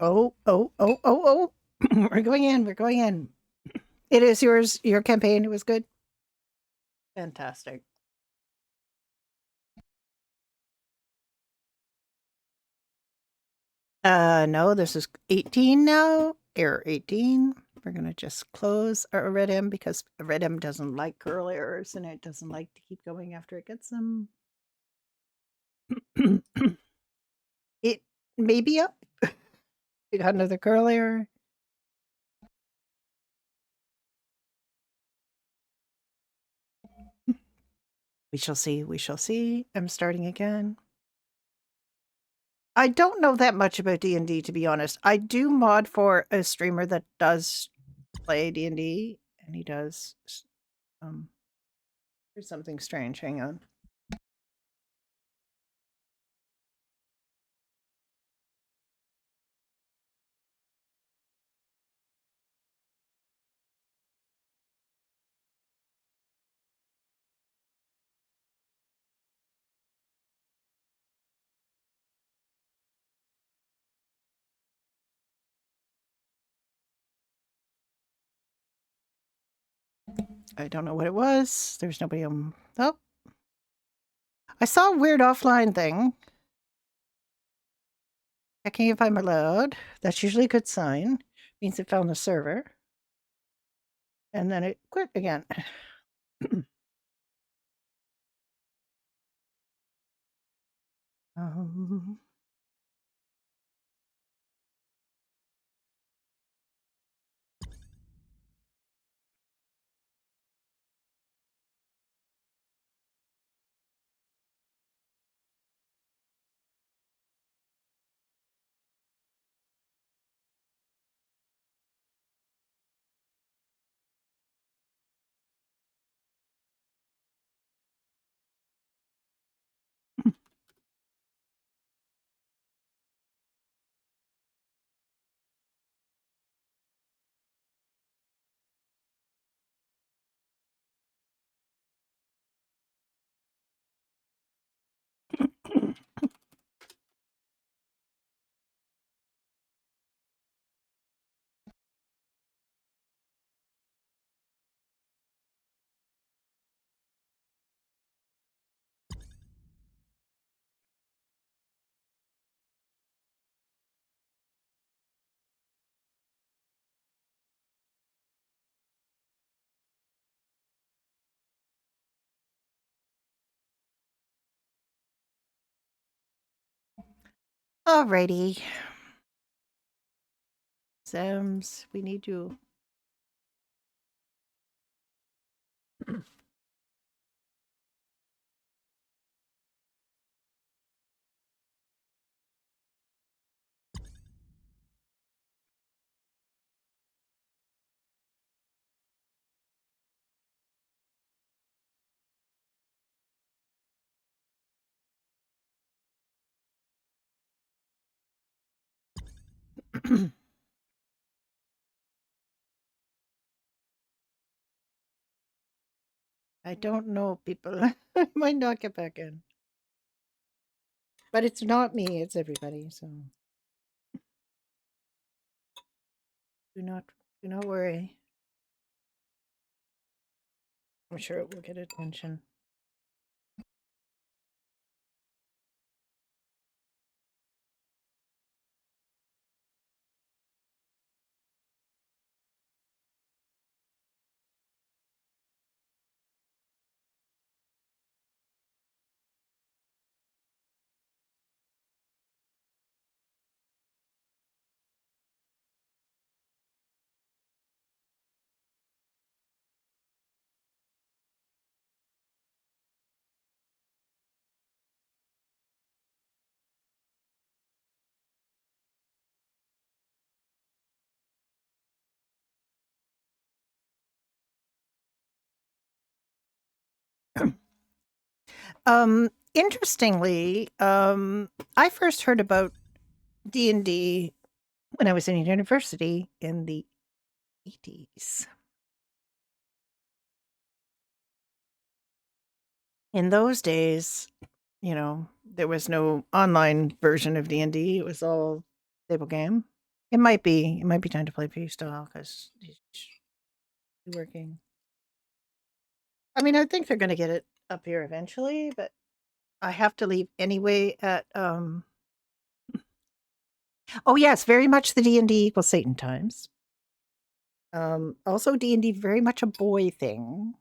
Oh. We're going in. We're going in. It is yours, your campaign. It was good. Fantastic. No, this is 18 now. Error 18. We're going to just close our Red M because Red M doesn't like curl errors and it doesn't like to keep going after it gets them. It may be up. We got another curl error. We shall see. We shall see. I'm starting again. I don't know that much about D&D, to be honest. I do mod for a streamer that does play D&D, and he does. There's something strange. Hang on. I don't know what it was. There's nobody on. Oh. I saw a weird offline thing. Checking if I'm allowed. That's usually a good sign. Means it found the server. And then it quit again. um, Alrighty. Sams, we need you. I don't know, people. I might not get back in. But it's not me, it's everybody, so do not worry. I'm sure it will get attention. Interestingly, I first heard about D&D when I was in university in the 80s. In those days, you know, there was no online version of D&D. It was all table game. It might be time to play freestyle because he's working. I mean, I think they're going to get it up here eventually, but I have to leave anyway at oh yes, very much the D&D equals Satan times. Also D&D very much a boy thing.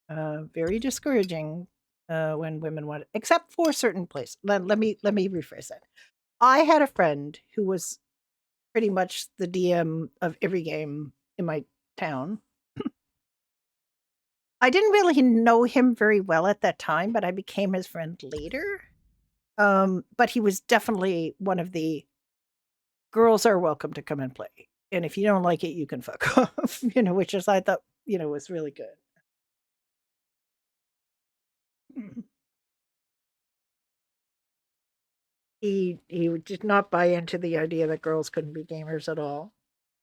Very discouraging when women want it, except for certain places. Let me rephrase that. I had a friend who was pretty much the DM of every game in my town. I didn't really know him very well at that time, but I became his friend later. But he was definitely one of the girls are welcome to come and play. And if you don't like it, you can fuck off, which is, I thought, was really good. He did not buy into the idea that girls couldn't be gamers at all.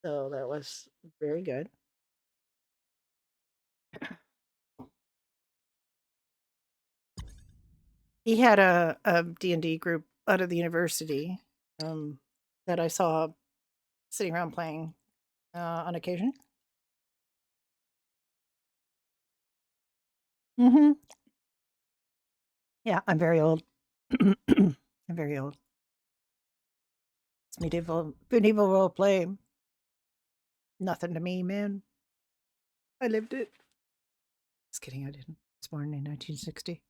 So that was very good. He had a D&D group out of the university that I saw sitting around playing on occasion. Mm-hmm. Yeah, I'm very old. I'm very old. It's medieval role play. Nothing to me, man. I lived it. Just kidding, I didn't. I was born in 1960.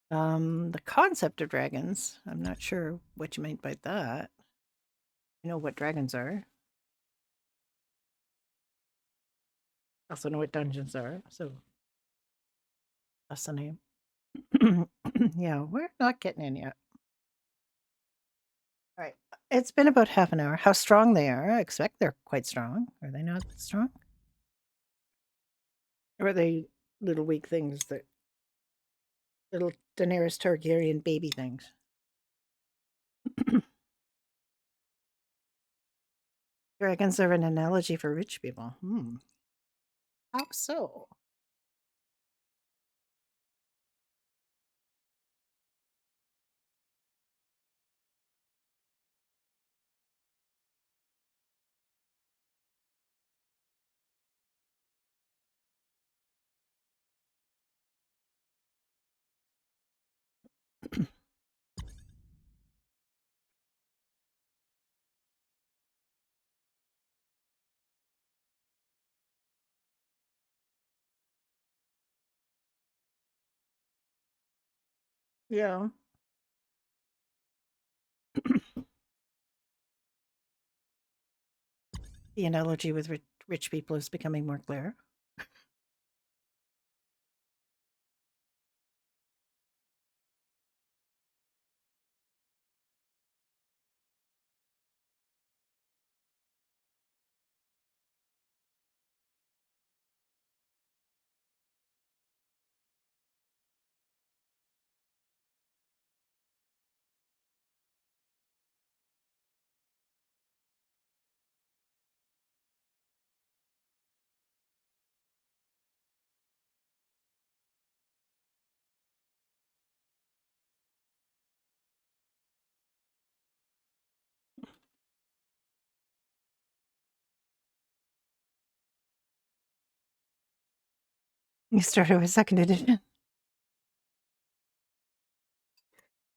The concept of dragons, I'm not sure what you meant by that. I know what dragons are. I also know what dungeons are, so that's the name. Yeah, we're not getting in yet. All right. It's been about half an hour. How strong they are, I expect they're quite strong. Are they not strong? Or are they little weak things that little Daenerys Targaryen baby things? Dragons are an analogy for rich people. How so? Yeah. The analogy with rich people is becoming more clear. You started with second edition.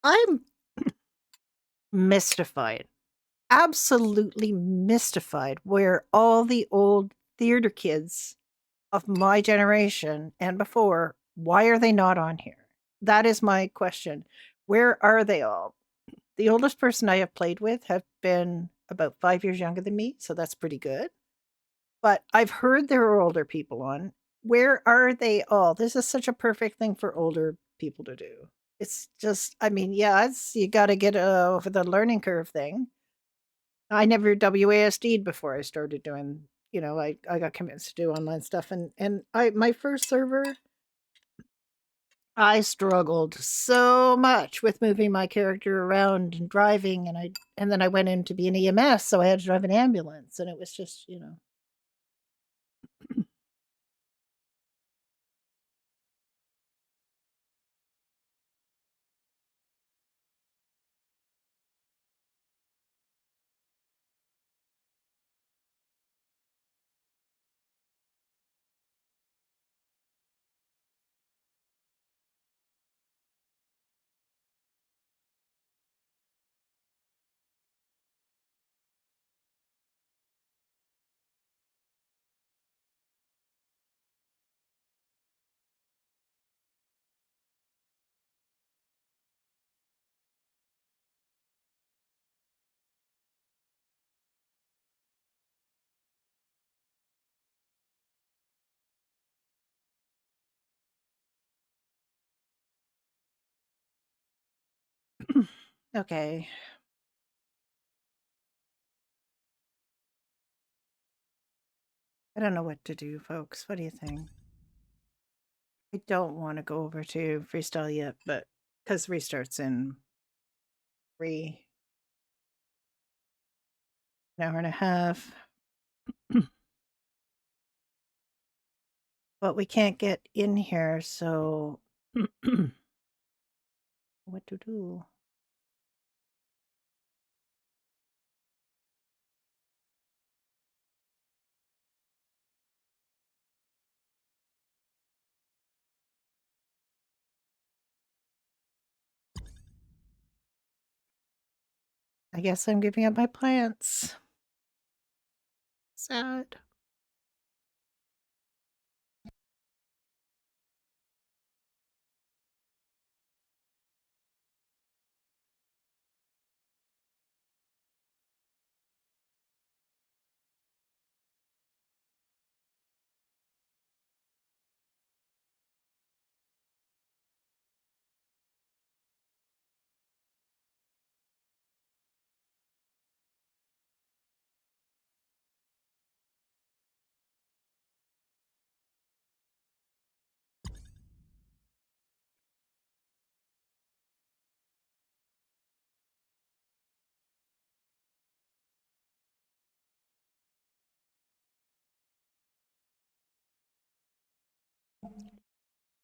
I'm mystified, absolutely mystified, where all the old theater kids of my generation and before, why are they not on here? That is my question. Where are they all? The oldest person I have played with have been about 5 years younger than me, so that's pretty good. But I've heard there are older people on. Where are they all? This is such a perfect thing for older people to do. It's just, I mean, yeah, it's you got to get over the learning curve thing. I never WASD'd before I started doing, I got convinced to do online stuff, and my first server, I struggled so much with moving my character around and driving, and then I went in to be an EMS, so I had to drive an ambulance, and it was just, okay. I don't know what to do, folks. What do you think? I don't want to go over to freestyle yet, but because restarts in an hour and a half. But we can't get in here, so what to do? I guess I'm giving up my plants. Sad.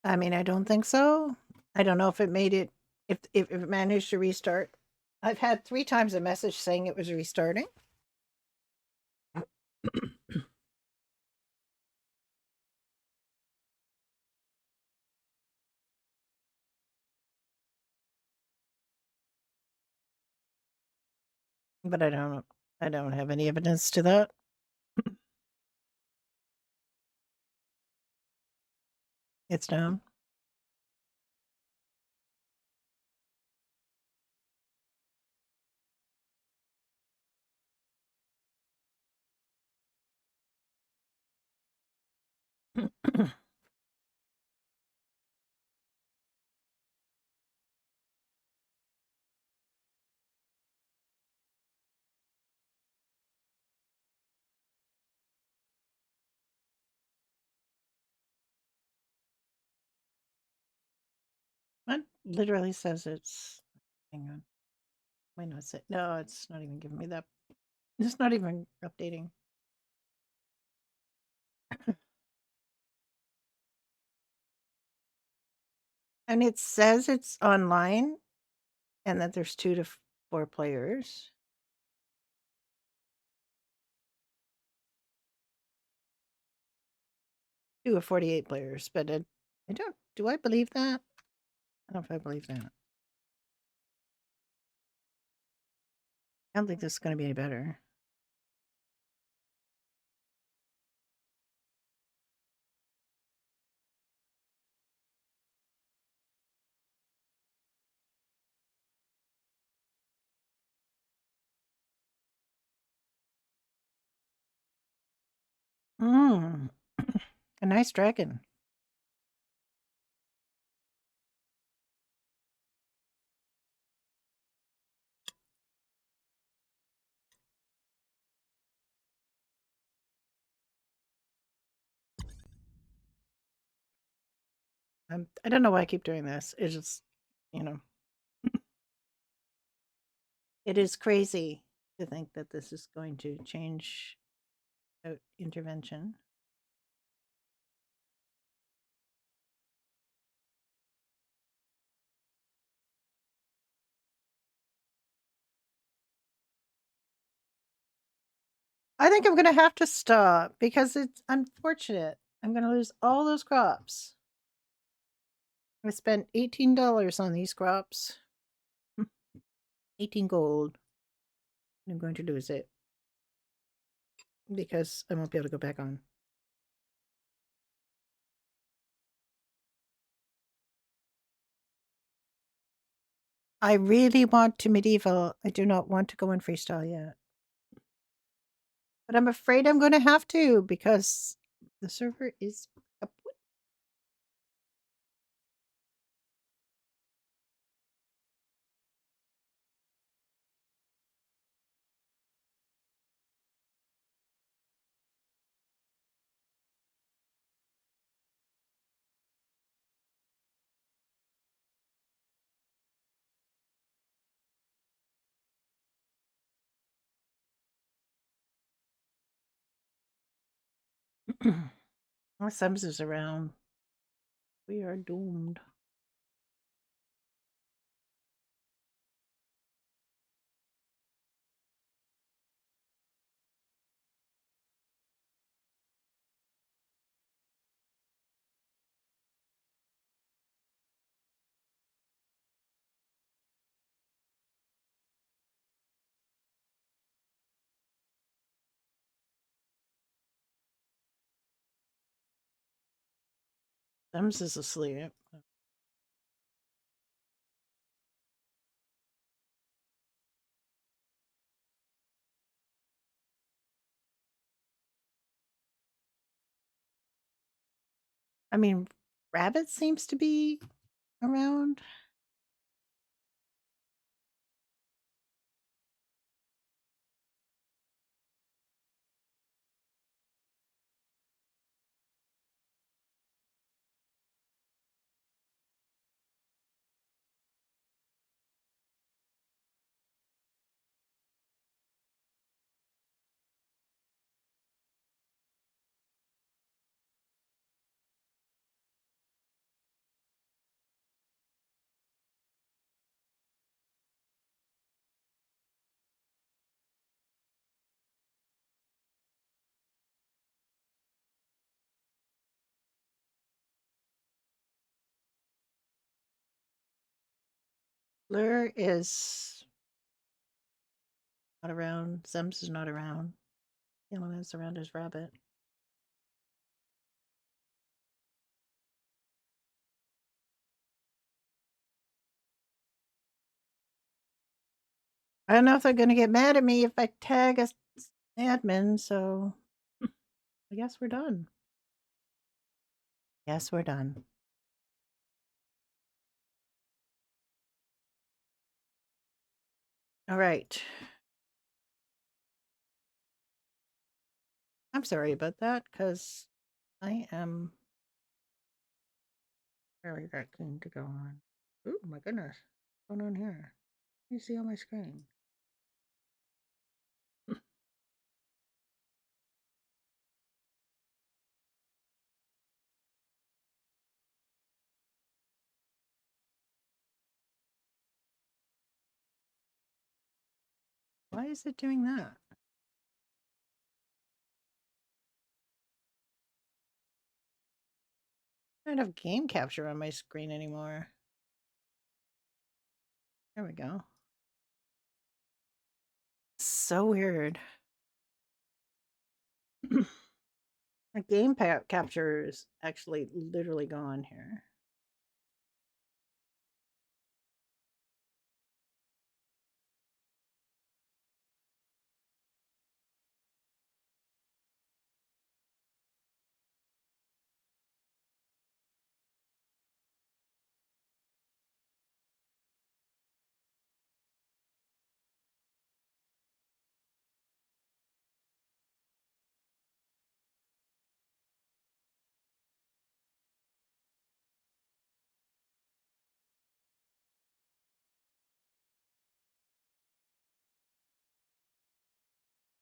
I mean, I don't think so. I don't know if it made it, if it managed to restart. I've had 3 times a message saying it was restarting. But I don't have any evidence to that. It's down. It literally says it's, hang on. Wait, no, no, it's not even giving me that. It's not even updating. And it says it's online and that there's 2 to 4 players. do a 48 players, but I don't. Do I believe that? I don't know if I believe that. I don't think this is going to be any better. Mm. A nice dragon. I don't know why I keep doing this. It's just, you know, it is crazy to think that this is going to change intervention. I think I'm going to have to stop because it's unfortunate. I'm going to lose all those crops. I spent $18 on these crops. 18 gold. I'm going to lose it because I won't be able to go back on. I really want to medieval. I do not want to go in freestyle yet. But I'm afraid I'm going to have to because the server is kaput. My Sims is around. We are doomed. Sims is asleep. I mean, Rabbit seems to be around. Lure is not around. Sims is not around. The only one that's around is Rabbit. I don't know if they're going to get mad at me if I tag a admin, so I guess we're done. Yes, we're done. All right. I'm sorry about that because I am very keen to go on. Oh my goodness. What's going on here? Let me see on my screen. Why is it doing that? I don't have game capture on my screen anymore. There we go. So weird. The game capture is actually literally gone here.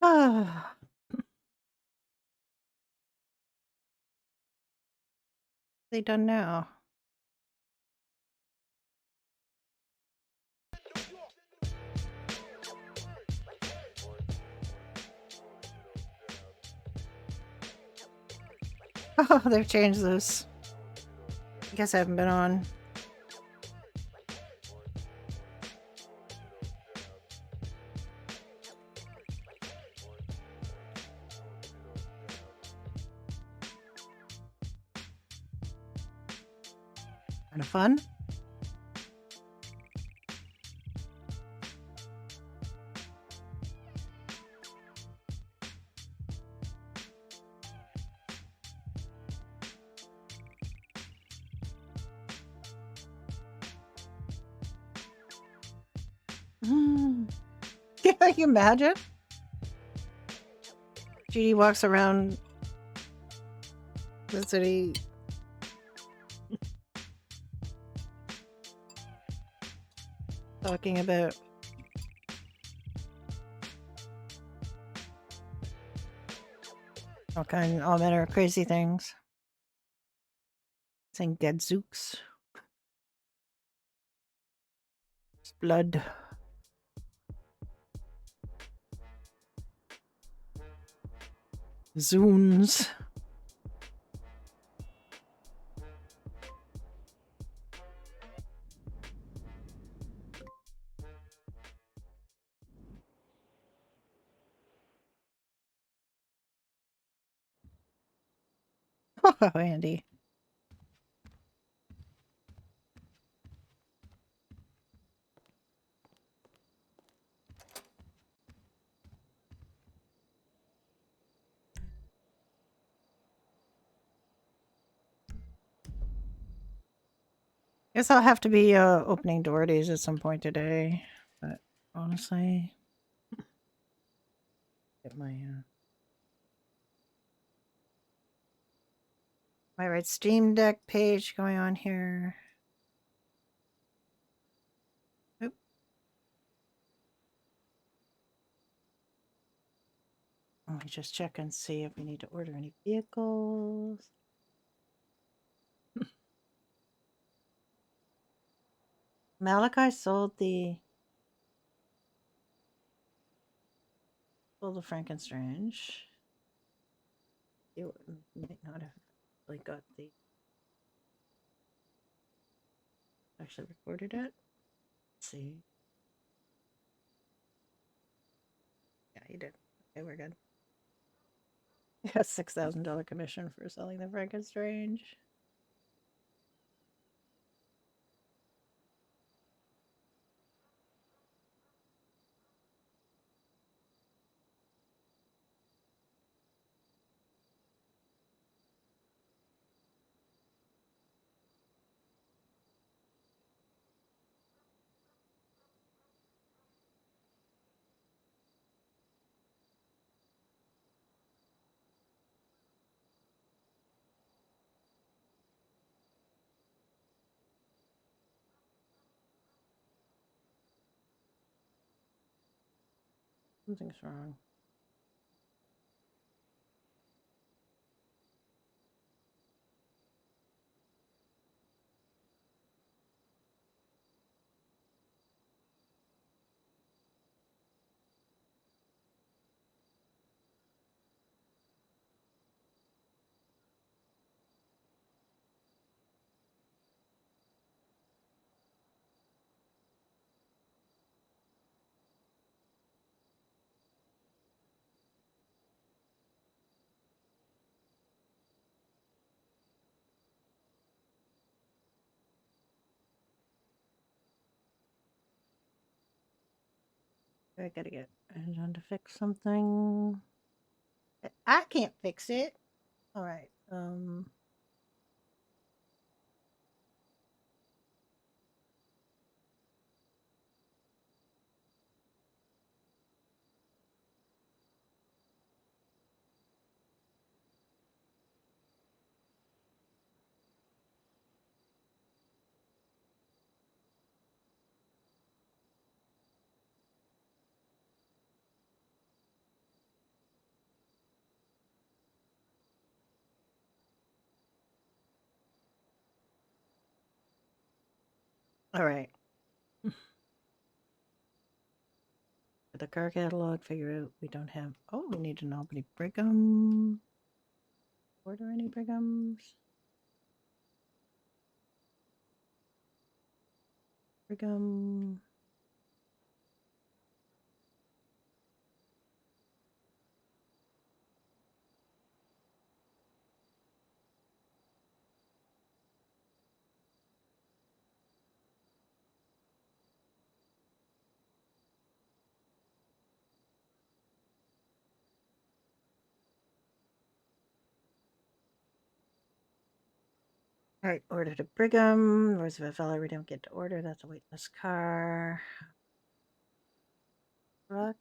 Ah. They done now? Oh, they've changed this. I guess I haven't been on. Kind of fun. Can you imagine? Judy walks around the city talking about all manner of crazy things. Saying gadzooks. Blood. Zoons. Oh, Andy. Guess I'll have to be opening Doherty's at some point today. But honestly, get my my right Steam Deck page going on here. Oop. Let me just check and see if we need to order any vehicles. Malachi sold the Frankenstrange. You might not have like got the actually recorded it. Let's see. Yeah, he did. Okay, we're good. He got $6,000 commission for selling the Frankenstrange. Something's wrong. I gotta get John to fix something. I can't fix it. All right. All right. The car catalog, figure out we don't have. Oh, we need an Albany Brigham. Order any Brighams? Brigham. All right, order to Brigham. Roosevelt Valley, we don't get to order. That's a waitlist car. Truck.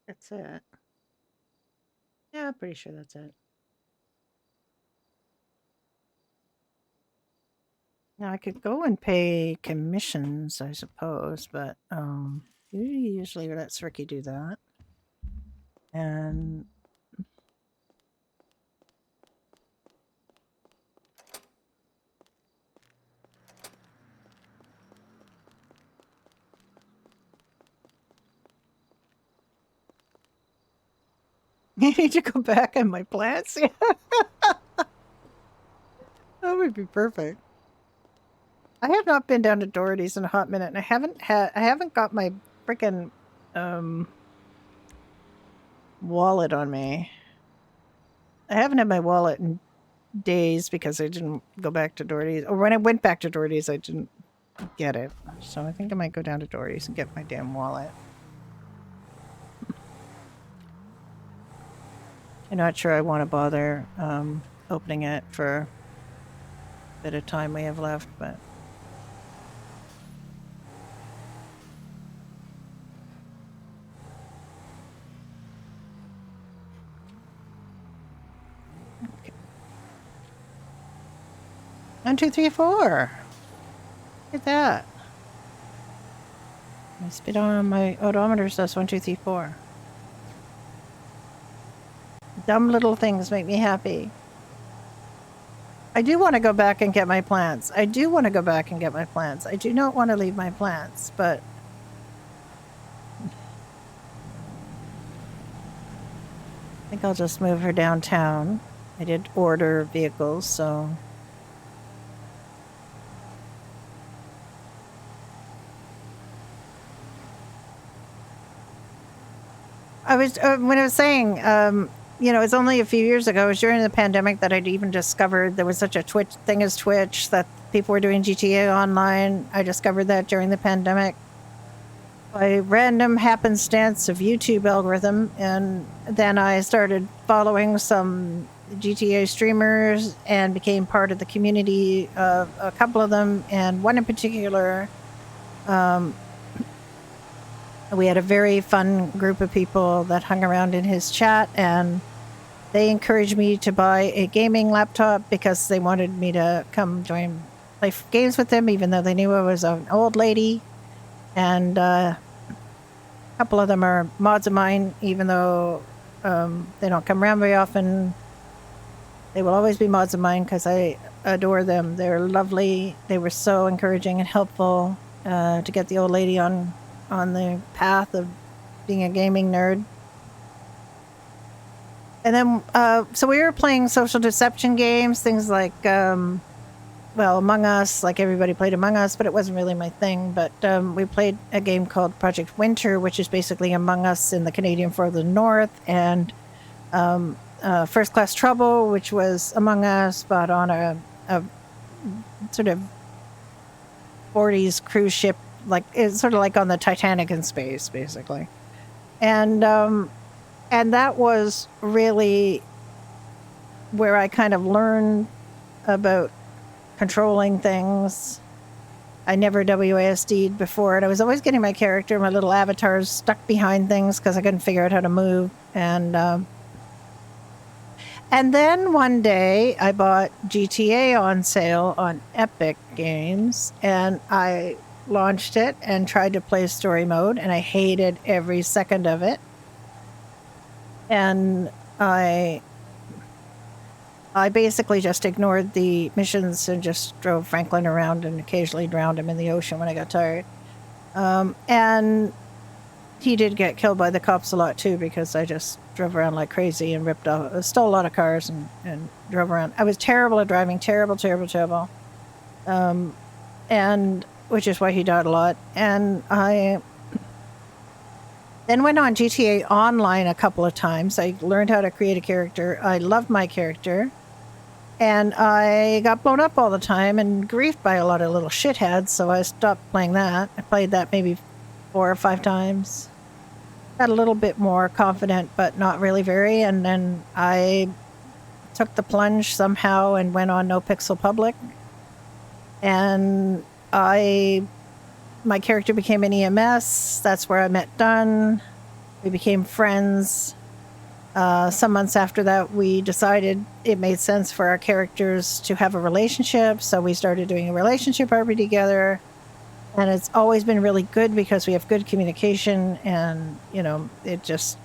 That's it. Yeah, I'm pretty sure that's it. Now I could go and pay commissions, I suppose, but usually lets Ricky do that. And I need to go back on my plants. Yeah. That would be perfect. I have not been down to Doherty's in a hot minute, and I haven't got my freaking wallet on me. I haven't had my wallet in days because I didn't go back to Doherty's. Or when I went back to Doherty's, I didn't get it. So I think I might go down to Doherty's and get my damn wallet. I'm not sure I want to bother opening it for a bit of time we have left, but okay. 1, 2, 3, 4. Look at that. My speed on my odometer says 1, 2, 3, 4. Dumb little things make me happy. I do want to go back and get my plants. I do want to go back and get my plants. I do not want to leave my plants, but I think I'll just move her downtown. I did order vehicles, so I was when I was saying, you know, it's only a few years ago. It was during the pandemic that I'd even discovered there was such a Twitch thing as Twitch, that people were doing GTA online. I discovered that during the pandemic by random happenstance of YouTube algorithm, and then I started following some GTA streamers and became part of the community of a couple of them, and one in particular. We had a very fun group of people that hung around in his chat, and they encouraged me to buy a gaming laptop because they wanted me to come play games with them, even though they knew I was an old lady. And couple of them are mods of mine, even though they don't come around very often. They will always be mods of mine because I adore them. They're lovely. They were so encouraging and helpful to get the old lady on the path of being a gaming nerd. And then, so we were playing social deception games, things like, well, Among Us, like everybody played Among Us, but it wasn't really my thing. But we played a game called Project Winter, which is basically Among Us in the Canadian Further North, and First Class Trouble, which was Among Us, but on a sort of 40s cruise ship, like it's sort of like on the Titanic in space, basically. And that was really where I kind of learned about controlling things. I never WASD'd before, and I was always getting my character, my little avatars, stuck behind things because I couldn't figure out how to move. And then one day I bought GTA on sale on Epic Games, and I launched it and tried to play story mode, and I hated every second of it. And I basically just ignored the missions and just drove Franklin around and occasionally drowned him in the ocean when I got tired. And he did get killed by the cops a lot too, because I just drove around like crazy and stole a lot of cars and drove around. I was terrible at driving, terrible. And which is why he died a lot. And I then went on GTA Online a couple of times. I learned how to create a character. I loved my character. And I got blown up all the time and griefed by a lot of little shitheads, so I stopped playing that. I played that maybe 4 or 5 times. Got a little bit more confident, but not really very. And then I took the plunge somehow and went on No Pixel Public. And my character became an EMS. That's where I met Dunn. We became friends. Some months after that, we decided it made sense for our characters to have a relationship. So we started doing a relationship RP together. And it's always been really good because we have good communication, and, you know, it's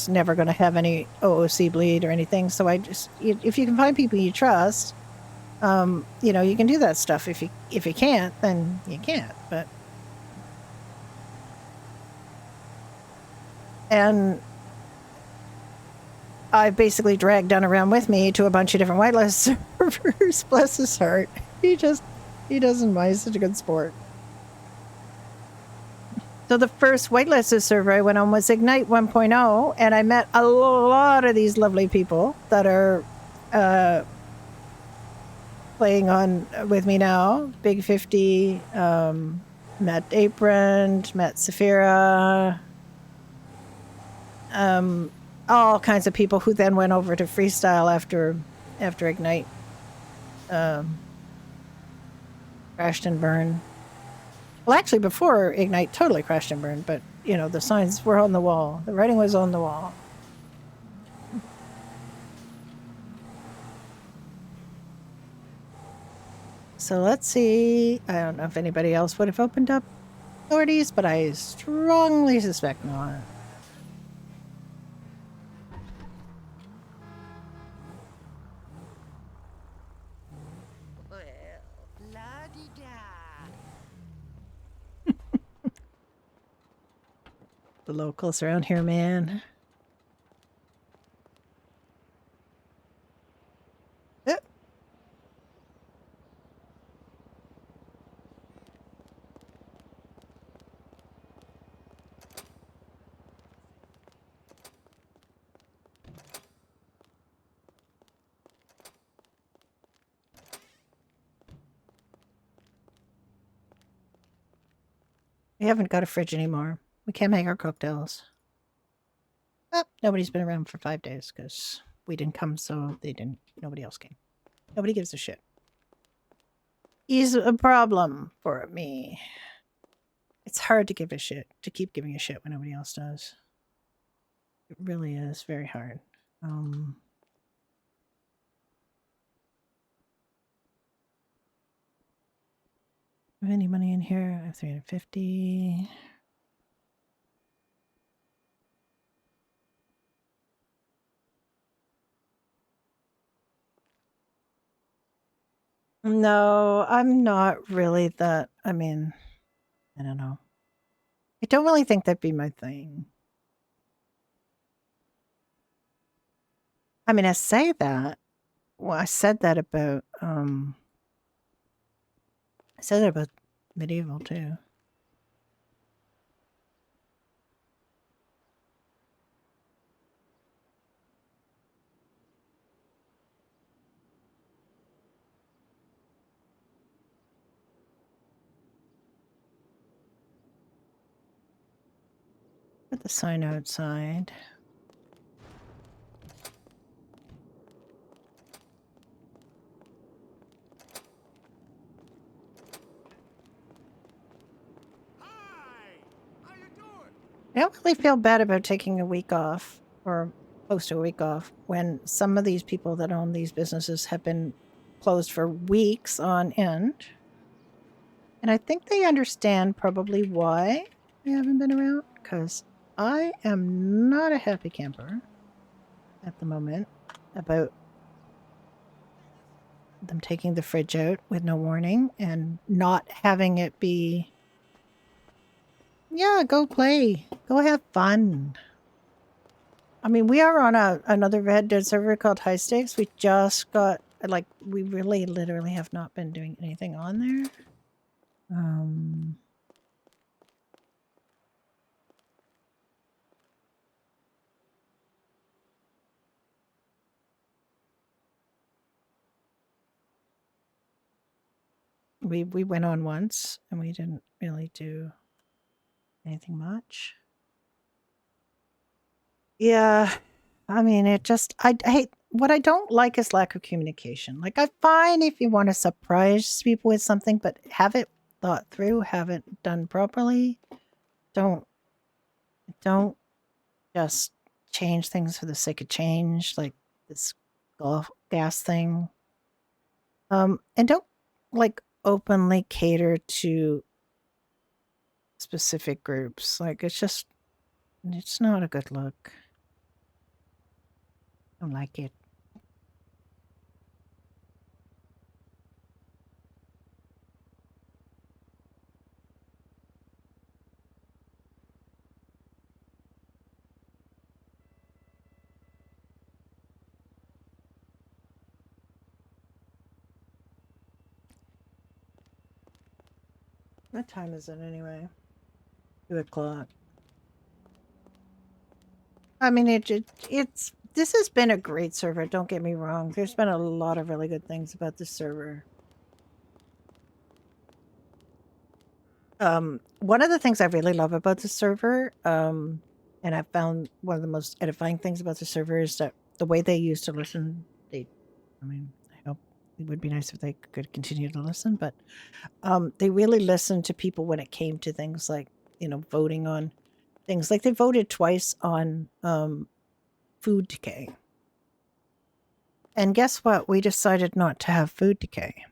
never going to have any OOC bleed or anything. So if you can find people you trust, you know, you can do that stuff. If you can't, then you can't. And I basically dragged Dunn around with me to a bunch of different whitelist servers. Bless his heart. He doesn't mind. He's such a good sport. So the first whitelisted server I went on was Ignite 1.0, and I met a lot of these lovely people that are playing on with me now. Big 50, met Apron, met Saphira, all kinds of people who then went over to Freestyle after Ignite crashed and burned. Well, actually, before Ignite totally crashed and burned, but, you know, the signs were on the wall. The writing was on the wall. So let's see. I don't know if anybody else would have opened up authorities, but I strongly suspect not. The locals around here, man. Yep. We haven't got a fridge anymore. We can't make our cocktails. Oh, nobody's been around for 5 days because we didn't come, so nobody else came. Nobody gives a shit. He's a problem for me. It's hard to give a shit, to keep giving a shit when nobody else does. It really is very hard. Have any money in here? I have 350. No, I'm not really that. I mean, I don't know. I don't really think that'd be my thing. I mean, I say that. Well, I said that about I said that about medieval too. Put the sign outside. I don't really feel bad about taking a week off or close to a week off when some of these people that own these businesses have been closed for weeks on end. And I think they understand probably why I haven't been around, because I am not a happy camper at the moment about them taking the fridge out with no warning and not having it be, yeah, go play, go have fun. I mean, we are on another Red Dead server called High Stakes. We just got, like, we really literally have not been doing anything on there. We went on once and we didn't really do anything much. Yeah, I mean, it just, I hate, what I don't like is lack of communication. Like, I find if you want to surprise people with something, but have it thought through, have it done properly. Don't just change things for the sake of change, like this gas thing. And don't like openly cater to specific groups. Like, it's not a good look. I don't like it. What time is it anyway? 2 o'clock. I mean, it's this has been a great server. Don't get me wrong. There's been a lot of really good things about this server. One of the things I really love about the server, and I found one of the most edifying things about the server is that the way they used to listen. I hope it would be nice if they could continue to listen, but they really listened to people when it came to things like, voting on things. Like, they voted twice on food decay. And guess what? We decided not to have food decay.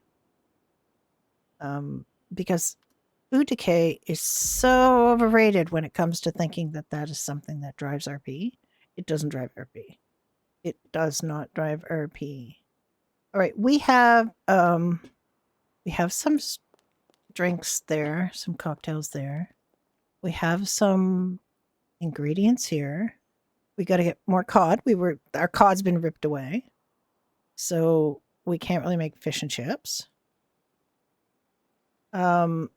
Because food decay is so overrated when it comes to thinking that that is something that drives RP. It doesn't drive RP. It does not drive RP. All right, we have some drinks there, some cocktails there. We have some ingredients here. We got to get more cod. Our cod's been ripped away, so we can't really make fish and chips. Yeah,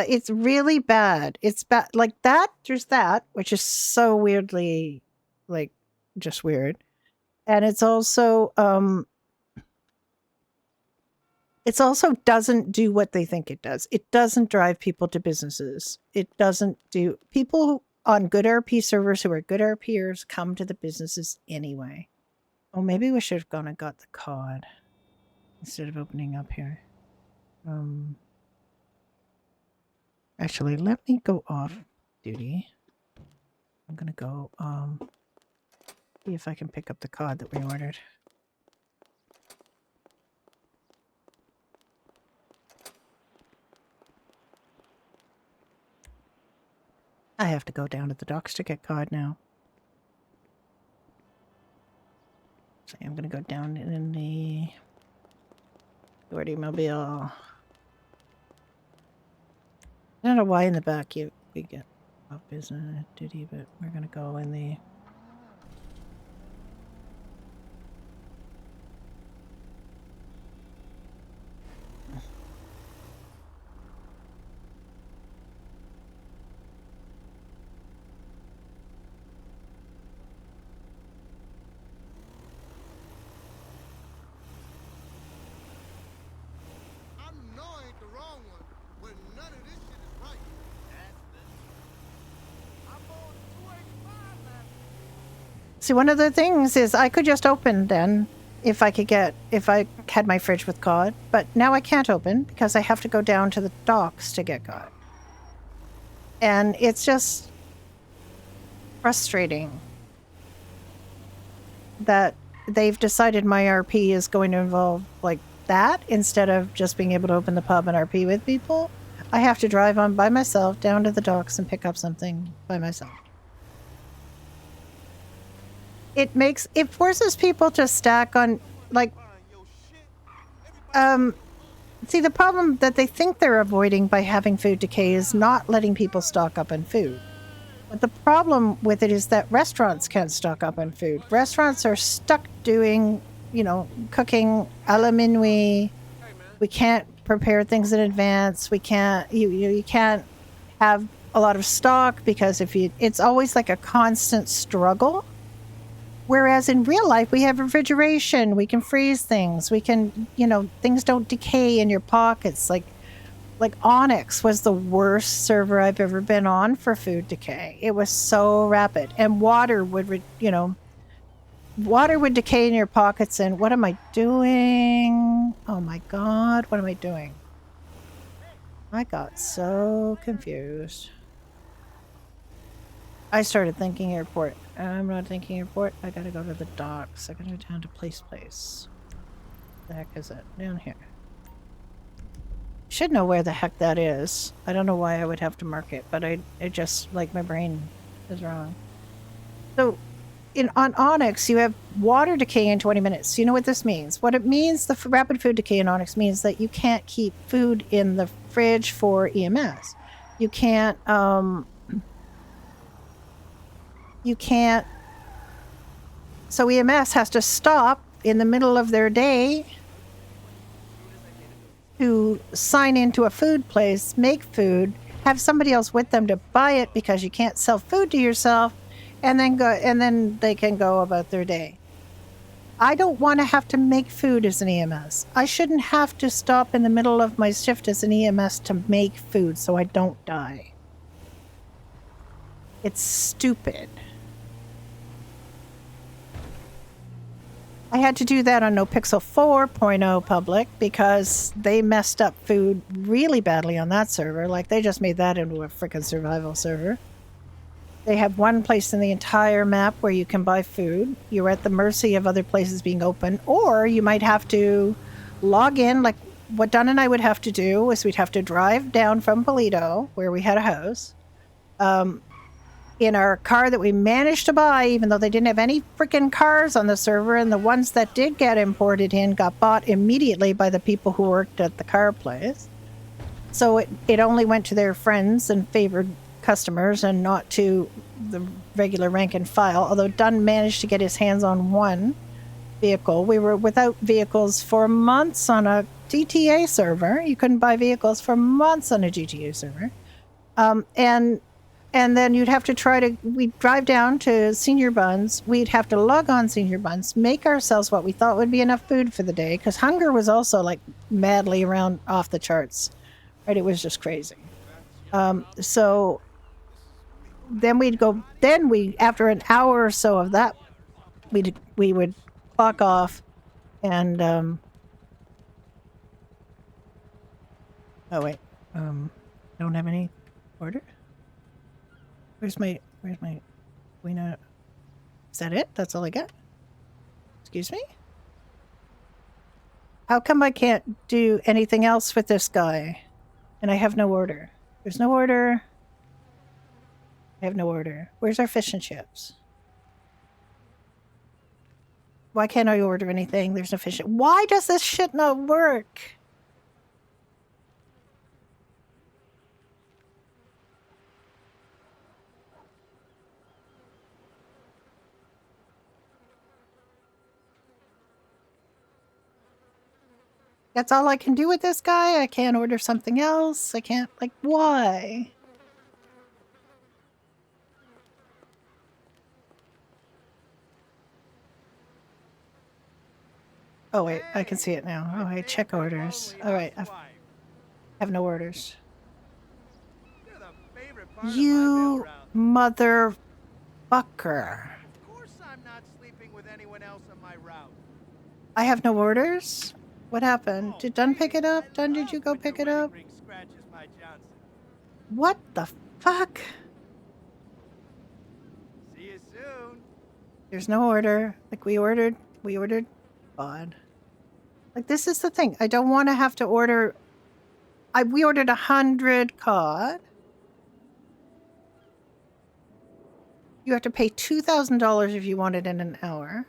it's really bad. It's bad. Like that, there's that, which is so weirdly, like, just weird. And it's also doesn't do what they think it does. It doesn't drive people to businesses. It doesn't do people on good RP servers who are good RPers come to the businesses anyway. Oh, maybe we should have gone and got the cod instead of opening up here. Actually, let me go off duty. I'm gonna go see if I can pick up the cod that we ordered. I have to go down to the docks to get cod now. So I'm gonna go down in the Doherty Mobile. I don't know why in the back we get off business duty, but we're gonna go in the. I know I ain't the wrong one, but none of this shit is right. I'm on 285 now. See, one of the things is I could just open then if I had my fridge with cod, but now I can't open because I have to go down to the docks to get cod. And it's just frustrating that they've decided my RP is going to involve like that instead of just being able to open the pub and RP with people. I have to drive on by myself down to the docks and pick up something by myself. It forces people to stack on, like, see, the problem that they think they're avoiding by having food decay is not letting people stock up on food. But the problem with it is that restaurants can't stock up on food. Restaurants are stuck doing, cooking a la minuit. We can't prepare things in advance. We can't, you can't have a lot of stock because it's always like a constant struggle. Whereas in real life, we have refrigeration. We can freeze things. We can, things don't decay in your pockets. Like Onyx was the worst server I've ever been on for food decay. It was so rapid. And water would, water would decay in your pockets. And what am I doing? Oh my God, what am I doing? I got so confused. I started thinking airport. I'm not thinking airport. I gotta go to the docks. I gotta go down to Place. The heck is it? Down here. Should know where the heck that is. I don't know why I would have to mark it, but it just, like, my brain is wrong. So, on Onyx, you have water decay in 20 minutes. You know what this means? What it means, the rapid food decay in Onyx means that you can't keep food in the fridge for EMS. You can't, so EMS has to stop in the middle of their day to sign into a food place, make food, have somebody else with them to buy it because you can't sell food to yourself, and then they can go about their day. I don't want to have to make food as an EMS. I shouldn't have to stop in the middle of my shift as an EMS to make food so I don't die. It's stupid. I had to do that on NoPixel 4.0 public because they messed up food really badly on that server. Like, they just made that into a freaking survival server. They have one place in the entire map where you can buy food. You're at the mercy of other places being open, or you might have to log in. Like, what Dunn and I would have to do is we'd have to drive down from Polito, where we had a house, in our car that we managed to buy, even though they didn't have any freaking cars on the server, and the ones that did get imported in got bought immediately by the people who worked at the car place. So it only went to their friends and favored customers and not to the regular rank and file, although Dunn managed to get his hands on one vehicle. We were without vehicles for months on a GTA server. You couldn't buy vehicles for months on a GTA server. And then you'd have to we'd drive down to Senior Buns. We'd have to log on Senior Buns, make ourselves what we thought would be enough food for the day, because hunger was also, like, madly around off the charts. Right? It was just crazy. So then after an hour or so of that, we would clock off and, oh wait, don't have any order? Where's my, we know, is that it? That's all I got? Excuse me? How come I can't do anything else with this guy? And I have no order. There's no order. I have no order. Where's our fish and chips? Why can't I order anything? There's no fish. Why does this shit not work? That's all I can do with this guy? I can't order something else? I can't, like, why? Oh, wait, I can see it now. Oh, wait, check orders. All right, I have no orders. You're the favorite part of my You mail route. motherfucker. Of course I'm not sleeping with anyone else on my route. I have no orders? What happened? Oh, Did Dunn pick baby, it up? I Dunn, did love you go when pick your it wedding up? ring scratches my Johnson. What the fuck? See you soon. There's no order. Like, we ordered. God. Like, this is the thing. I don't want to have to order. We ordered 100 cod. You have to pay $2,000 if you want it in an hour.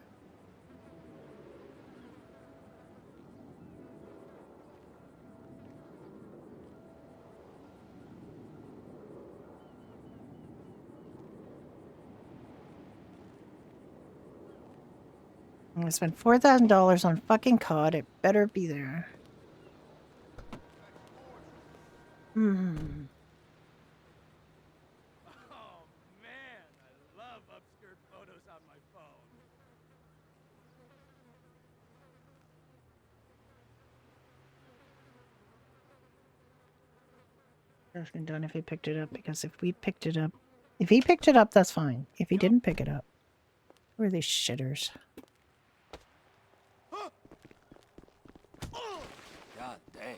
I'm gonna spend $4,000 on fucking cod. It better be there. Hmm. Oh man, I love upskirt photos on my phone. Asking Don if he picked it up, because if he picked it up, that's fine. If he didn't pick it up, who are these shitters? God damn.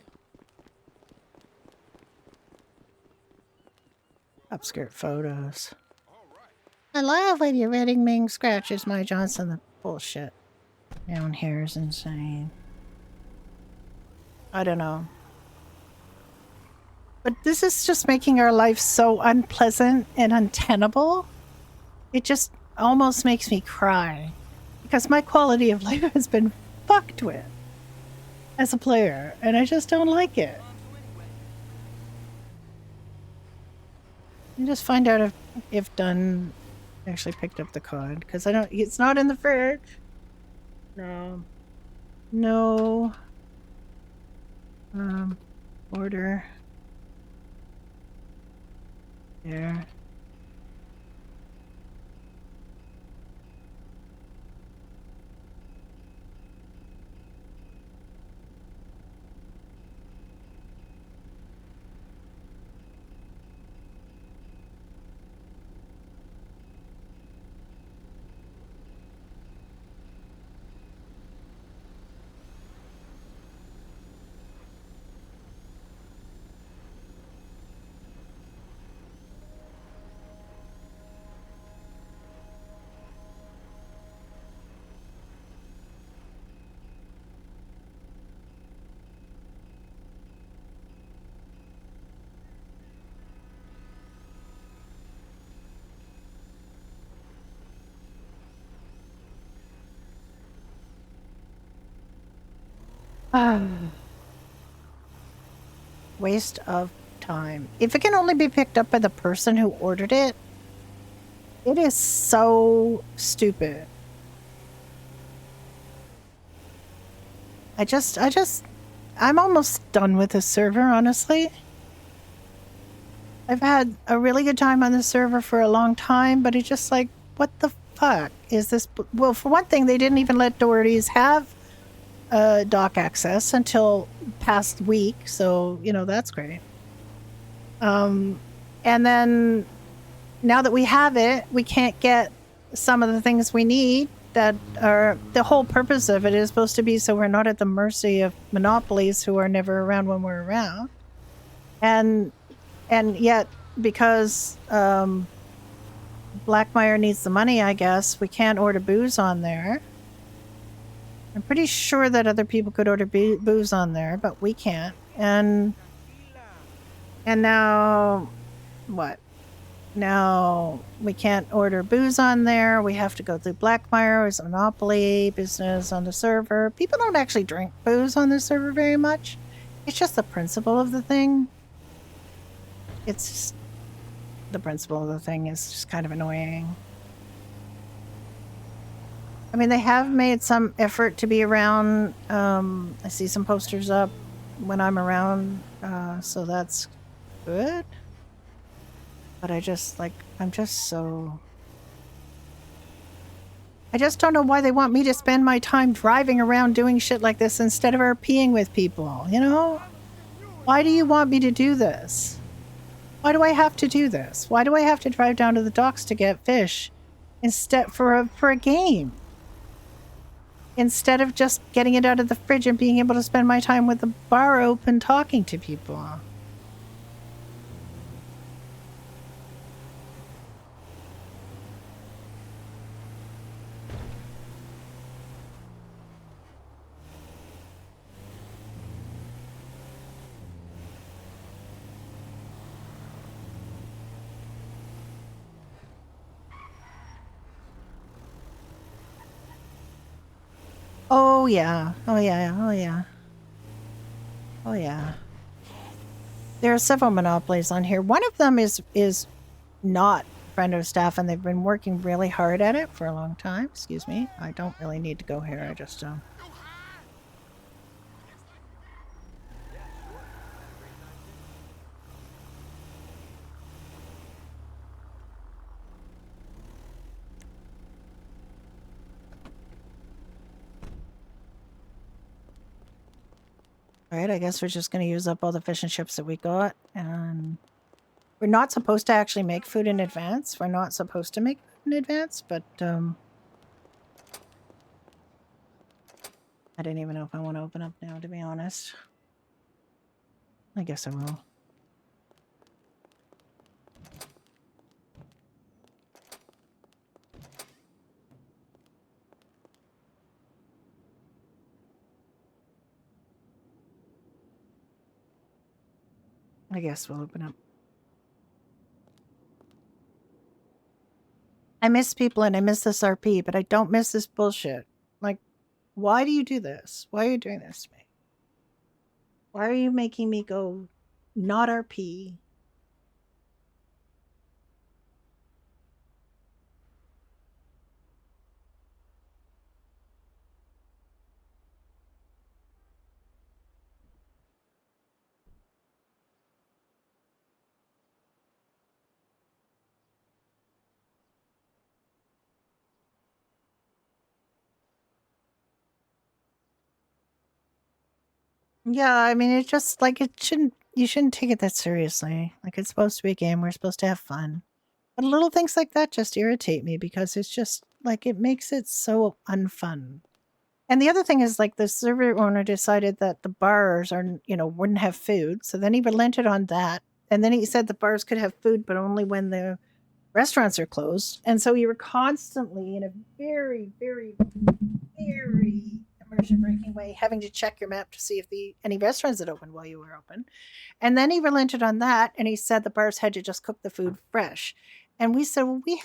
Upskirt photos. I love when your wedding ring scratches my Johnson. The bullshit down here is insane. I don't know. But this is just making our life so unpleasant and untenable. It just almost makes me cry. Because my quality of life has been fucked with as a player. And I just don't like it. You just find out if Dunn actually picked up the cod. Because I don't, it's not in the fridge. No. No. Order. There. Waste of time. If it can only be picked up by the person who ordered it, it is so stupid. I'm almost done with this server, honestly. I've had a really good time on this server for a long time, but it's just like, what the fuck is this? Well, for one thing, they didn't even let Doherty's have dock access until past week, so, you know, that's great. And then now that we have it, we can't get some of the things we need that are the whole purpose of it is supposed to be so we're not at the mercy of monopolies who are never around when we're around. And yet, because Blackmire needs the money, I guess, we can't order booze on there. I'm pretty sure that other people could order booze on there, but we can't. And now, what? Now we can't order booze on there. We have to go through Blackmire as a monopoly business on the server. People don't actually drink booze on the server very much. It's just the principle of the thing. It's just, the principle of the thing is just kind of annoying. I mean, they have made some effort to be around. I see some posters up when I'm around, so that's good. But I just I'm just so. I just don't know why they want me to spend my time driving around doing shit like this instead of RPing with people, you know? Why do you want me to do this? Why do I have to do this? Why do I have to drive down to the docks to get fish instead for a game? Instead of just getting it out of the fridge and being able to spend my time with the bar open talking to people. Oh yeah. Oh yeah. Oh yeah. Oh yeah. There are several monopolies on here. One of them is not friend of staff, and they've been working really hard at it for a long time. Excuse me. I don't really need to go here. I just All right, I guess we're just going to use up all the fish and chips that we got. And we're not supposed to actually make food in advance. We're not supposed to make food in advance, but I didn't even know if I want to open up now, to be honest. I guess I will. I guess we'll open up. I miss people and I miss this RP, but I don't miss this bullshit. Like, why do you do this? Why are you doing this to me? Why are you making me go not RP? Yeah, I mean, it's just like you shouldn't take it that seriously. Like, it's supposed to be a game. We're supposed to have fun. But little things like that just irritate me because it's just like it makes it so unfun. And the other thing is like the server owner decided that the bars wouldn't have food. So then he relented on that. And then he said the bars could have food, but only when the restaurants are closed. And so you were constantly in a very, very, very immersion breaking way having to check your map to see if any restaurants had opened while you were open. And then he relented on that and he said the bars had to just cook the food fresh. And we said, well, we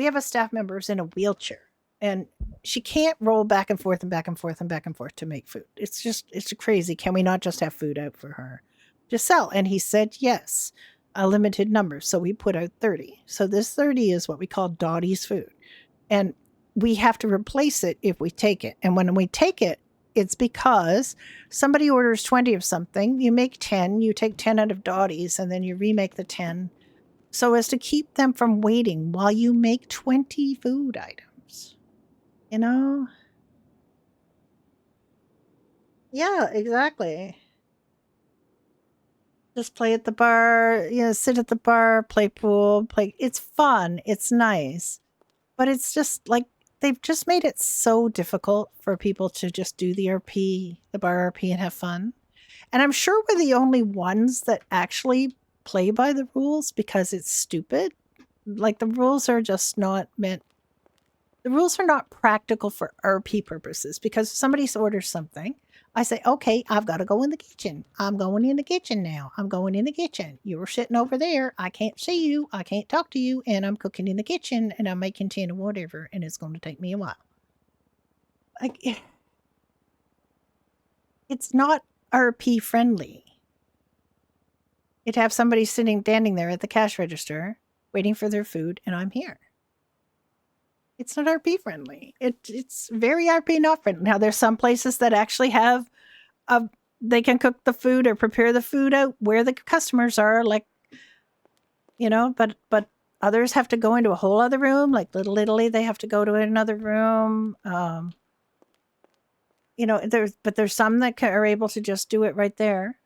have a staff member who's in a wheelchair and she can't roll back and forth and back and forth and back and forth to make food. It's crazy. Can we not just have food out for her to sell? And he said yes, a limited number. So we put out 30. So this 30 is what we call Dottie's food. And we have to replace it if we take it. And when we take it, it's because somebody orders 20 of something, you make 10, you take 10 out of Dottie's, and then you remake the 10 so as to keep them from waiting while you make 20 food items. You know? Yeah, exactly. Just play at the bar, sit at the bar, play pool, play. It's fun. It's nice. But it's just like they've just made it so difficult for people to just do the bar RP and have fun. And I'm sure we're the only ones that actually play by the rules because it's stupid. Like the rules are just not meant. The rules are not practical for RP purposes because if somebody orders something, I say, okay, I've got to go in the kitchen. I'm going in the kitchen now. I'm going in the kitchen. You were sitting over there. I can't see you. I can't talk to you. And I'm cooking in the kitchen and I'm making 10 or whatever. And it's going to take me a while. Like, it's not RP friendly. You'd have somebody standing there at the cash register waiting for their food and I'm here. It's not RP friendly. It's very RP not friendly. Now there's some places that actually have they can cook the food or prepare the food out where the customers are, like, you know, but others have to go into a whole other room, like Little Italy, they have to go to another room. You know, there's some that are able to just do it right there,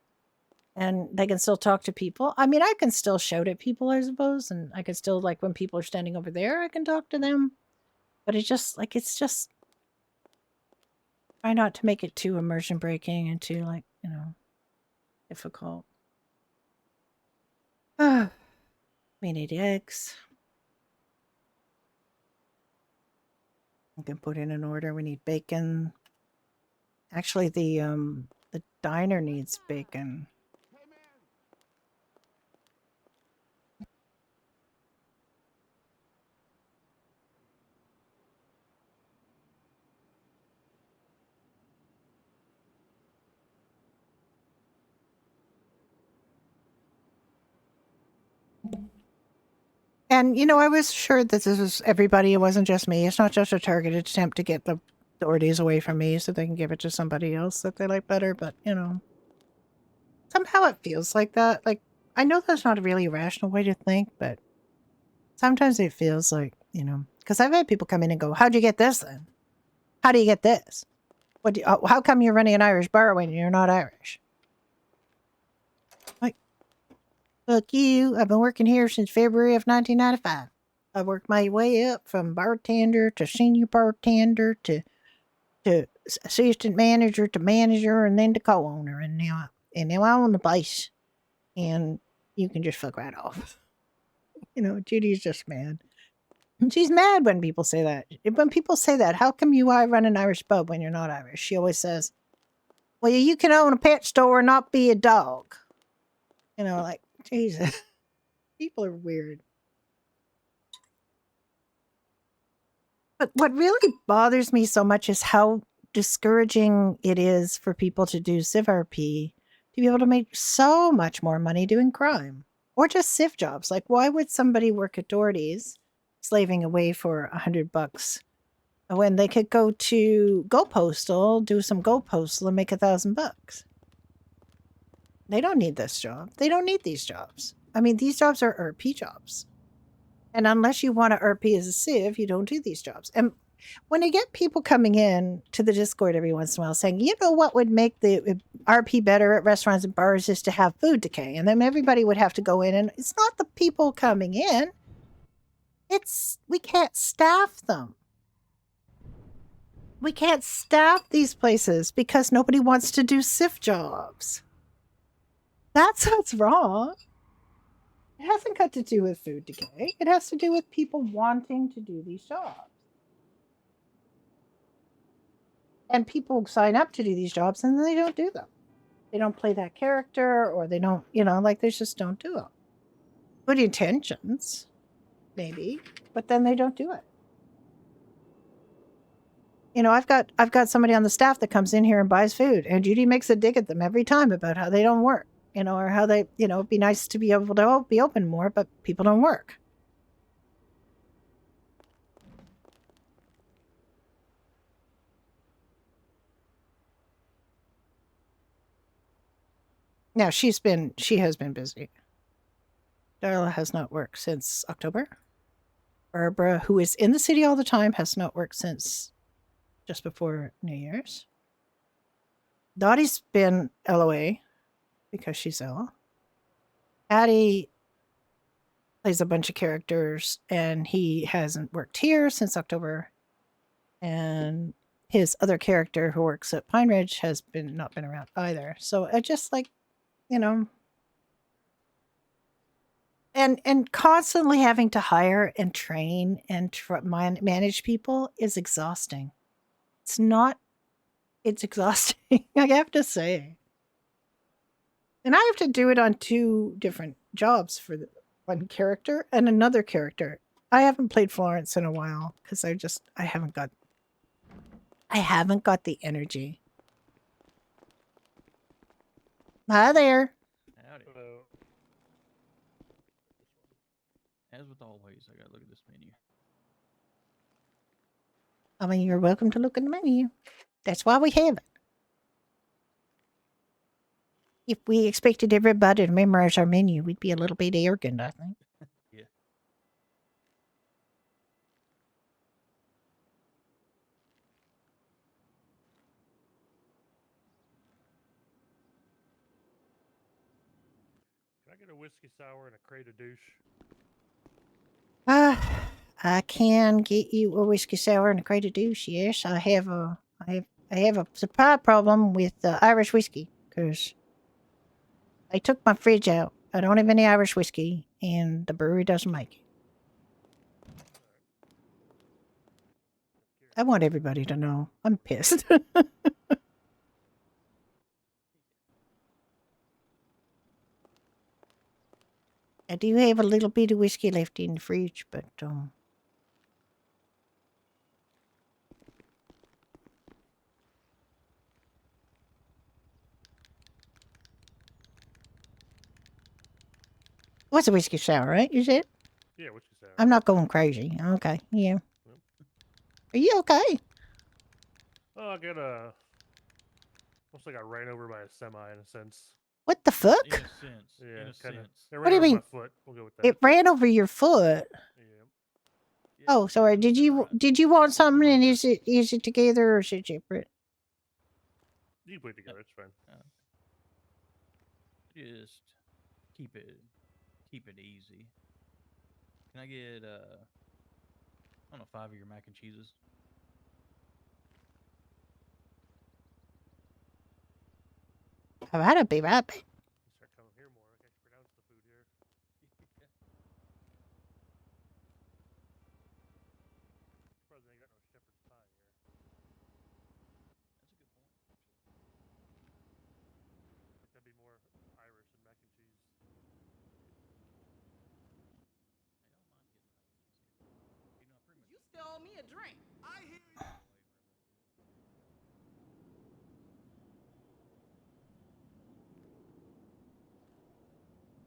and they can still talk to people. I mean, I can still shout at people, I suppose, and I can still, like, when people are standing over there, I can talk to them. But it's just try not to make it too immersion breaking and too, like, you know, difficult. We need eggs. I can put in an order. We need bacon. Actually, the diner needs bacon. And, you know, I was assured that this was everybody. It wasn't just me. It's not just a targeted attempt to get the Dohertys away from me so they can give it to somebody else that they like better. But, you know, somehow it feels like that. Like, I know that's not a really rational way to think, but sometimes it feels like, you know, because I've had people come in and go, how'd you get this then? How do you get this? How come you're running an Irish bar when you're not Irish? Like, fuck you. I've been working here since February of 1995. I worked my way up from bartender to senior bartender to assistant manager to manager and then to co-owner, and now I own the place, and you can just fuck right off. You know, Judy's just mad. And she's mad when people say that. When people say that, how come you run an Irish pub when you're not Irish? She always says, well, you can own a pet store and not be a dog. You know, like, Jesus. People are weird. But what really bothers me so much is how discouraging it is for people to do CivRP to be able to make so much more money doing crime or just civ jobs. Like, why would somebody work at Doherty's slaving away for $100 when they could go to Go Postal, do some Go Postal, and make $1,000? They don't need this job. They don't need these jobs. I mean, these jobs are RP jobs. And unless you want to RP as a civ, you don't do these jobs. And when I get people coming in to the Discord every once in a while saying, you know what would make the RP better at restaurants and bars is to have food decay. And then everybody would have to go in. And it's not the people coming in. It's, we can't staff them. We can't staff these places because nobody wants to do civ jobs. That's what's wrong. It hasn't got to do with food decay. It has to do with people wanting to do these jobs. And people sign up to do these jobs and then they don't do them. They don't play that character, or they don't, you know, like, they just don't do them. Good intentions, maybe, but then they don't do it. You know, I've got somebody on the staff that comes in here and buys food, and Judy makes a dig at them every time about how they don't work, you know, or how they, you know, it'd be nice to be able to be open more, but people don't work. Now, she has been busy. Darla has not worked since October. Barbara, who is in the city all the time, has not worked since just before New Year's. Dottie's been LOA because she's ill. Addie plays a bunch of characters, and he hasn't worked here since October. And his other character who works at Pine Ridge has not been around either. So I just, like, you know, and constantly having to hire and train and manage people is exhausting. It's exhausting, I have to say. And I have to do it on 2 different jobs for one character and another character. I haven't played Florence in a while because I haven't got the energy. Hi there. Howdy. Hello. As with always, I gotta look at this menu. I mean, you're welcome to look at the menu. That's why we have it. If we expected everybody to memorize our menu, we'd be a little bit arrogant, I think. Yeah. Can I get a whiskey sour and a crate of douche? I can get you a whiskey sour and a crate of douche. Yes, I have a supply problem with Irish whiskey because they took my fridge out. I don't have any Irish whiskey, and the brewery doesn't make it. I want everybody to know I'm pissed. I do have a little bit of whiskey left in the fridge, but what's a whiskey sour, right? You said? Yeah, whiskey sour. I'm not going crazy. Okay, yeah. Are you okay? Oh, I got a. Looks like I ran over by a semi in a sense. What the fuck? In a sense. Yeah, in a kind of. sense. It What ran do you over mean? my foot. We'll go with that. It ran over your foot. Yeah. Yeah, Oh, sorry. Did you want something? And is it together or is it separate? You can put it together. It's fine. Just keep it easy. Can I get I don't know, 5 of your mac and cheeses? All right, I'll be right back. Start coming here more. I can pronounce the food here. Surprised they ain't got no shepherd's pie here. That's a good point. That'd be more Irish than mac and cheese. Hey, I don't mind getting mac and cheese here. You know, I pretty much. You still owe me a drink. I hear you.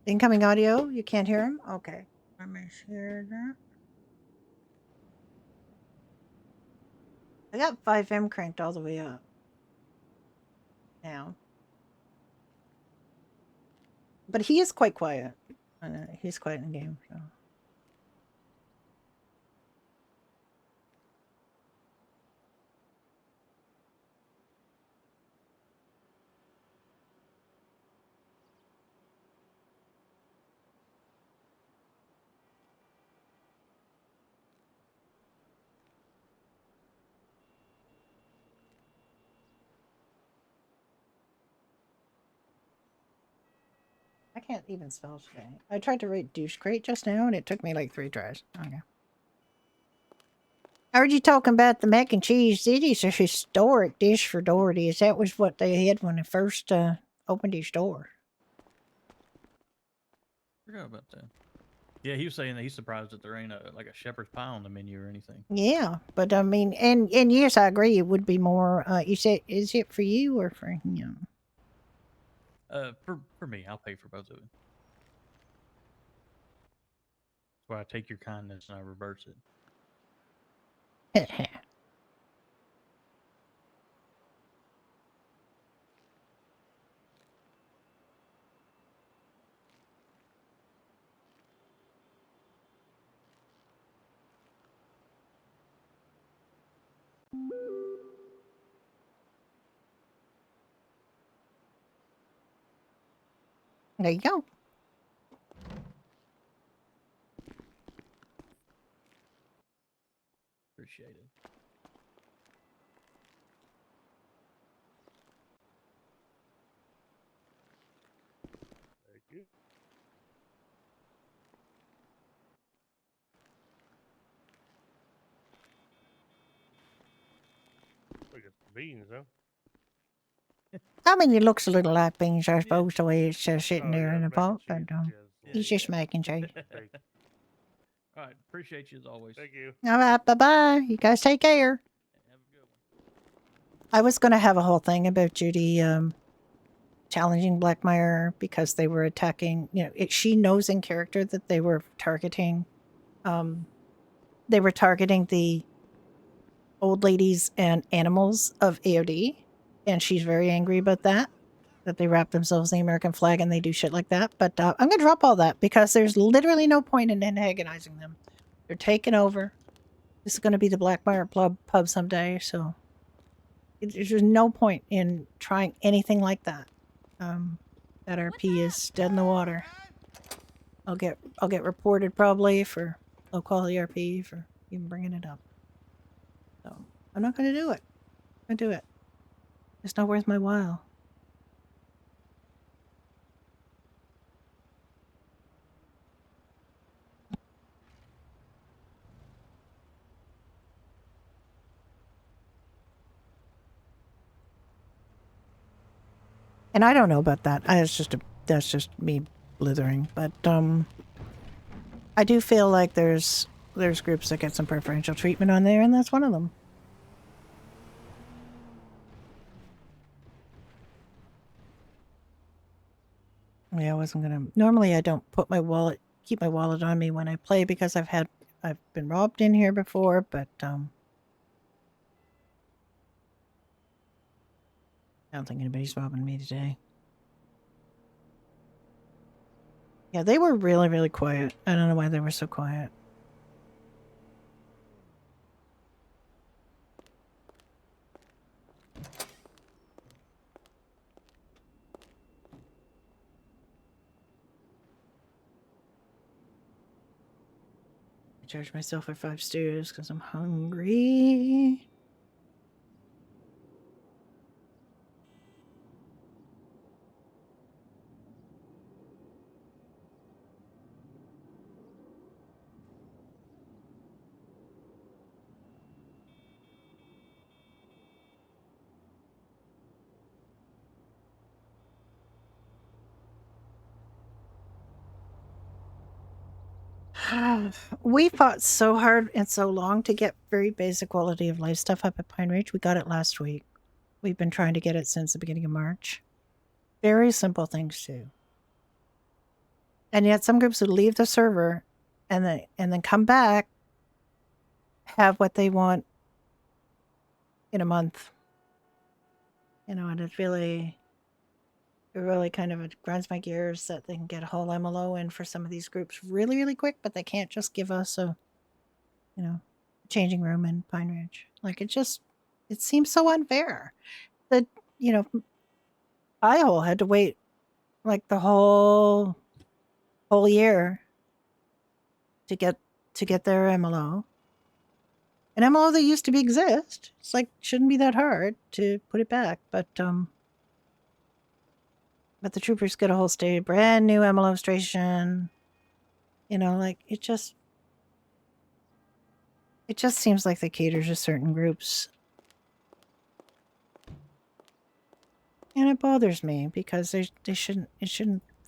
Incoming audio. You can't hear him. Okay. Let me share that. I got 5M cranked all the way up. Now. But he is quite quiet. He's quiet in the game. So. I can't even spell today. I tried to write douche crate just now and it took me like 3 tries. Okay. I heard you talking about the mac and cheese. It is a historic dish for Doherty's. That was what they had when they first opened his store. Forgot about that. Yeah, he was saying that he's surprised that there ain't like a shepherd's pie on the menu or anything. Yeah, but I mean, and yes, I agree. It would be more. You said, is it for you or for him? For me, I'll pay for both of it. That's why I take your kindness and I reverse it. There you go. Appreciate it. Thank you. Look at the beans, huh? I mean, it looks a little like beans, I suppose, the way it's sitting there yeah, in the mac and pot. But cheese, yes, he's just making cheese. Thank, All right, appreciate you as always. thank you. All right, bye-bye. You guys take care. Have a good one. I was going to have a whole thing about Judy challenging Blackmire because they were attacking, she knows in character that they were targeting the old ladies and animals of AOD, and she's very angry about that they wrap themselves in the American flag and they do shit like that. But I'm gonna drop all that because there's literally no point in antagonizing them. They're taking over. This is gonna be the Blackmire pub someday, so there's no point in trying anything like that. That RP is dead in the water. I'll get reported probably for low quality RP for even bringing it up. So I'm not gonna do it. I'm gonna do it. It's not worth my while. And I don't know about that. That's just me blithering. But I do feel like there's groups that get some preferential treatment on there, and that's one of them. Yeah, I wasn't gonna. Normally, I don't keep my wallet on me when I play because I've been robbed in here before. But I don't think anybody's robbing me today. Yeah, they were really, really quiet. I don't know why they were so quiet. I charged myself for 5 stews because I'm hungry. We fought so hard and so long to get very basic quality of life stuff up at Pine Ridge. We got it last week. We've been trying to get it since the beginning of March. Very simple things too. And yet some groups would leave the server and then come back, have what they want in a month. You know, and it really kind of grinds my gears that they can get a whole MLO in for some of these groups really, really quick, but they can't just give us a, changing room in Pine Ridge. Like it seems so unfair that, Iowa had to wait like the whole year to get their MLO. An MLO that used to exist. It's like shouldn't be that hard to put it back, but the troopers get a whole brand new MLO station. Like it just seems like they cater to certain groups. And it bothers me because it shouldn't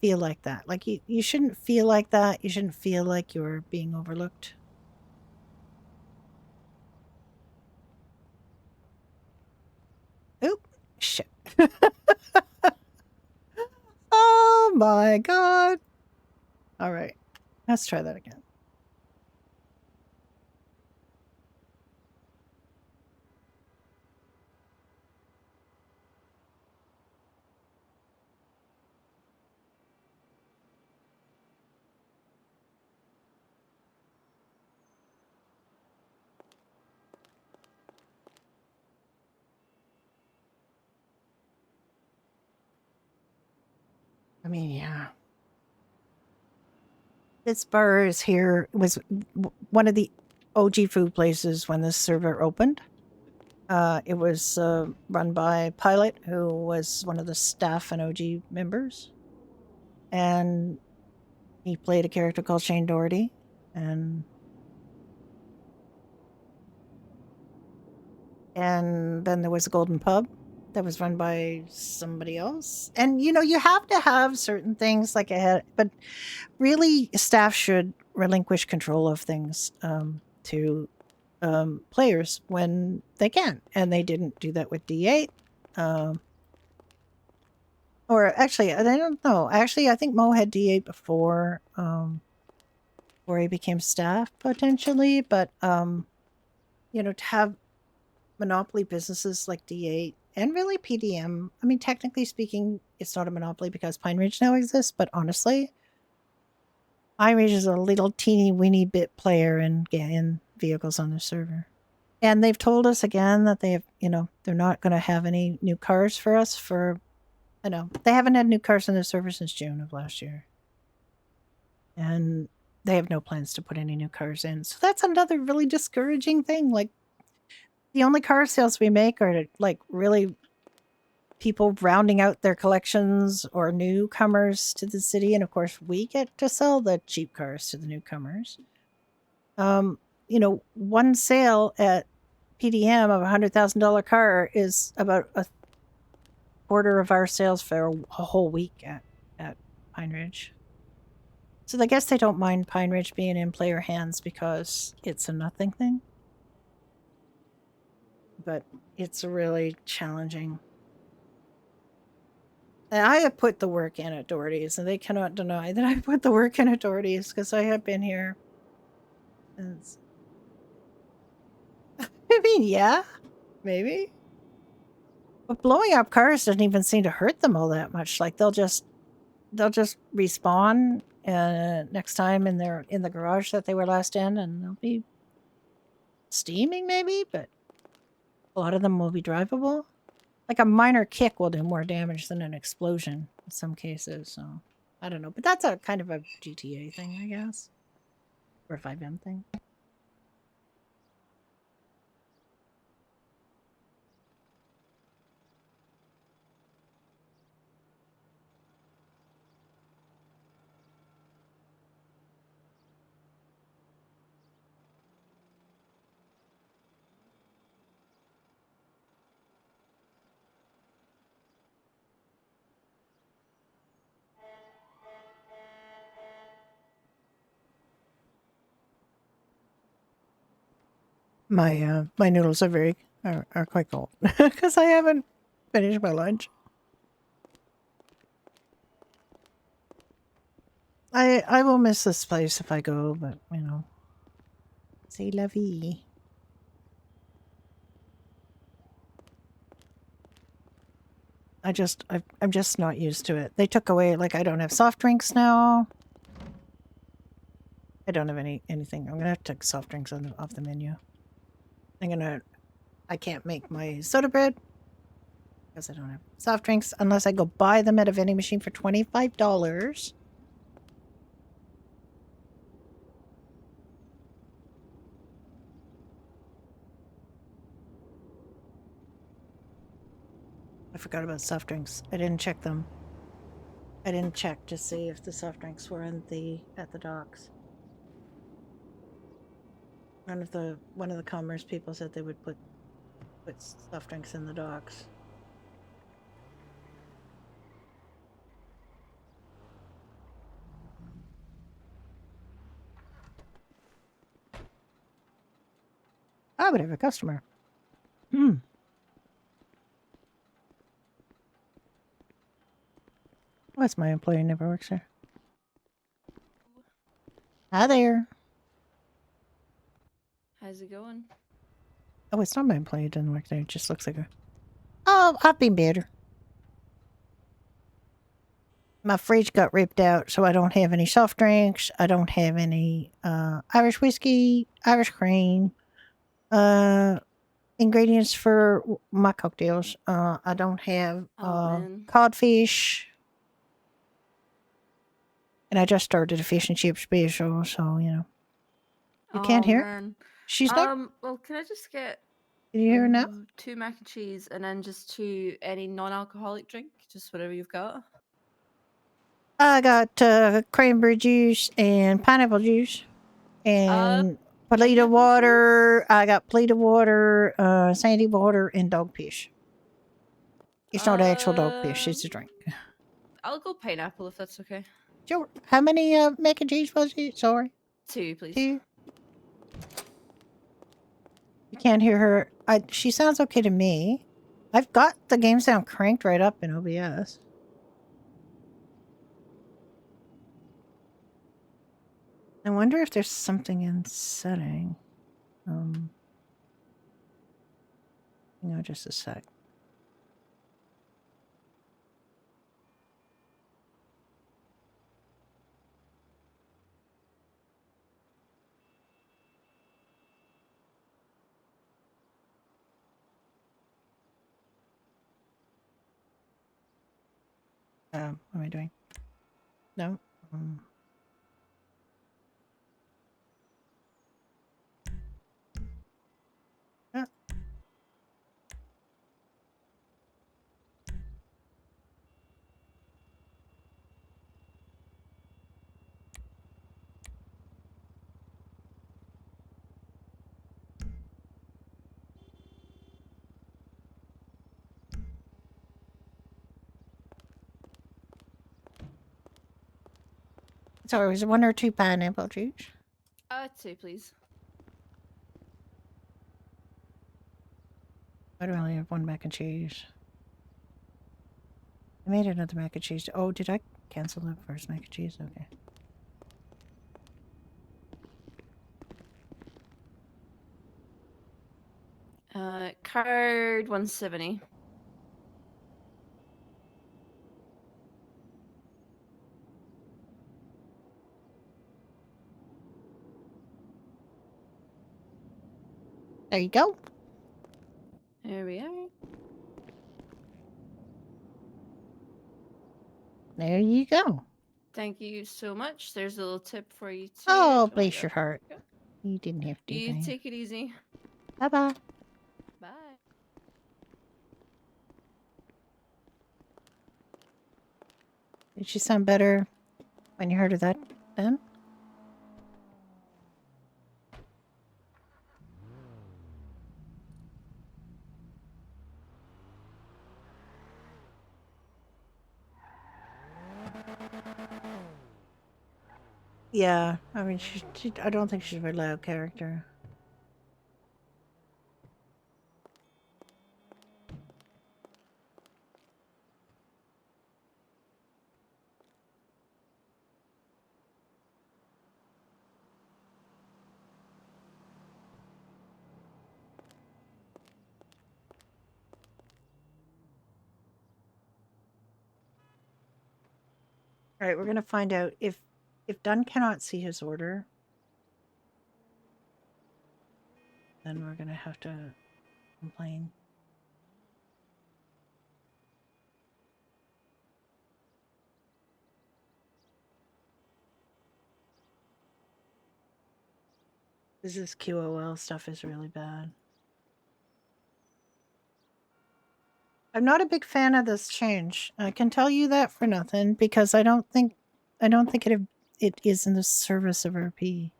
feel like that. Like you shouldn't feel like that. You shouldn't feel like you're being overlooked. Oop, shit. Oh my god. All right. Let's try that again. I mean, yeah. This bar is here was one of the OG food places when this server opened. It was run by Pilot, who was one of the staff and OG members. And he played a character called Shane Doherty. And then there was a Golden Pub that was run by somebody else. And, you have to have certain things like but really staff should relinquish control of things to players when they can. And they didn't do that with D8. Or actually, I don't know. Actually, I think Mo had D8 before he became staff potentially. But, to have monopoly businesses like D8 and really PDM. I mean, technically speaking, it's not a monopoly because Pine Ridge now exists, but honestly, Pine Ridge is a little teeny weeny bit player in vehicles on the server. And they've told us again that they have, they're not going to have any new cars for us for, they haven't had new cars on the server since June of last year. And they have no plans to put any new cars in. So that's another really discouraging thing. Like, the only car sales we make are like really people rounding out their collections or newcomers to the city. And of course, we get to sell the cheap cars to the newcomers. One sale at PDM of $100,000 car is about a quarter of our sales for a whole week at Pine Ridge. So I guess they don't mind Pine Ridge being in player hands because it's a nothing thing. But it's really challenging. And I have put the work in at Doherty's, and they cannot deny that I put the work in at Doherty's because I have been here. I mean, yeah, maybe. But blowing up cars doesn't even seem to hurt them all that much. Like they'll just respawn next time in the garage that they were last in, and they'll be steaming maybe, but a lot of them will be drivable. Like a minor kick will do more damage than an explosion in some cases. So I don't know, but that's a kind of a GTA thing, I guess, or a 5M thing. My noodles are quite cold because I haven't finished my lunch. I will miss this place if I go, but c'est la vie. I'm just not used to it. They took away, like, I don't have soft drinks now. I don't have anything. I'm gonna have to take soft drinks off the menu. I can't make my soda bread because I don't have soft drinks unless I go buy them at a vending machine for $25. I forgot about soft drinks. I didn't check them. I didn't check to see if the soft drinks were at the docks. One of the commerce people said they would put soft drinks in the docks. I would have a customer. What's my employee never works here? Hi there. How's it going? Oh, it's not my employee. It doesn't work there. It just looks like a... Oh, I've been better. My fridge got ripped out, so I don't have any soft drinks. I don't have any Irish whiskey, Irish cream, ingredients for my cocktails. I don't have codfish. And I just started a fish and chip special, so, You can't hear? Man. She's not... Well, can I just get... Can you hear her now? 2 mac and cheese and then just 2 any non-alcoholic drink, just whatever you've got. I got cranberry juice and pineapple juice and Polita water. Juice? I got Polita water, sandy water, and dogfish. It's not actual dogfish, it's a drink. I'll go pineapple if that's okay. Sure. How many mac and cheese was it? Sorry. 2, please. 2. You can't hear her. She sounds okay to me. I've got the game sound cranked right up in OBS. I wonder if there's something in setting. No, just a sec. What am I doing? No. Ah. So it was 1 or 2 pineapple juice. 2, please. I don't only have 1 mac and cheese. I made another mac and cheese. Oh, did I cancel the first mac and cheese? Okay. Card 170. There you go. There we are. There you go. Thank you so much. There's a little tip for you too. Oh, my bless God. your heart. You didn't have to. You take it easy. Bye-bye. Bye. Did she sound better when you heard of that then? Yeah, I mean, I don't think she's a very loud character. All right, we're gonna find out if Dunn cannot see his order, then we're gonna have to complain. This QOL stuff is really bad. I'm not a big fan of this change. I can tell you that for nothing because I don't think it is in the service of RP.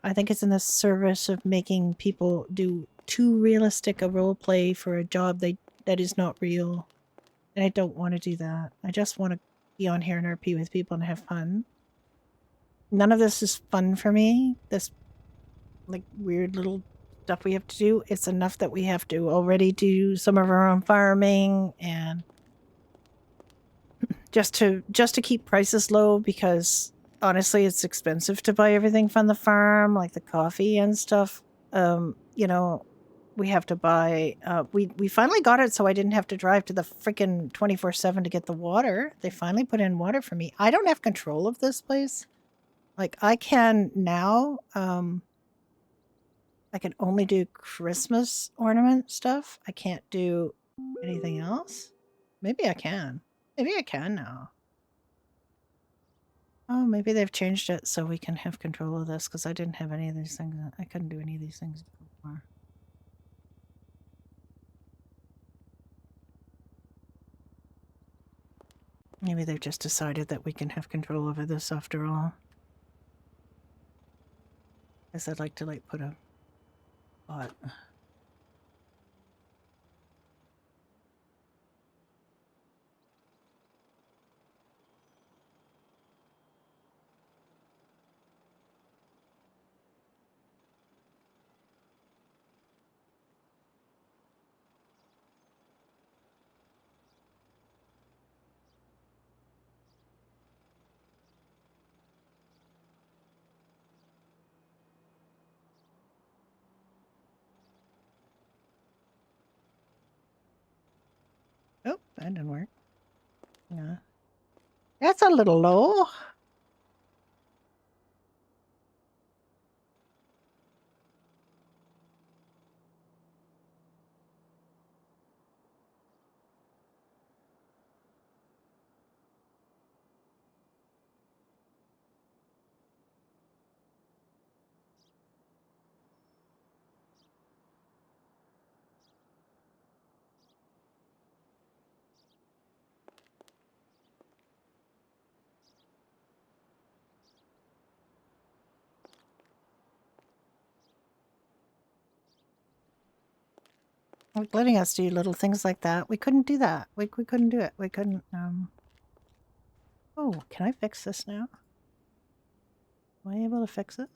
I think it's in the service of making people do too realistic a role play for a job that is not real. And I don't want to do that. I just want to be on here and RP with people and have fun. None of this is fun for me. This like weird little stuff we have to do. It's enough that we have to already do some of our own farming and just to keep prices low because honestly it's expensive to buy everything from the farm, like the coffee and stuff. You know, we have to buy we finally got it so I didn't have to drive to the freaking 24/7 to get the water. They finally put in water for me. I don't have control of this place. Like I can now I can only do Christmas ornament stuff. I can't do anything else. Maybe I can. Maybe I can now. Oh, maybe they've changed it so we can have control of this because I didn't have any of these things. I couldn't do any of these things before. Maybe they've just decided that we can have control over this after all. Guess I'd like to like put a bot. That didn't work. Yeah. That's a little low. Like letting us do little things like that. We couldn't do that. We couldn't do it. We couldn't. Oh, can I fix this now? Am I able to fix it?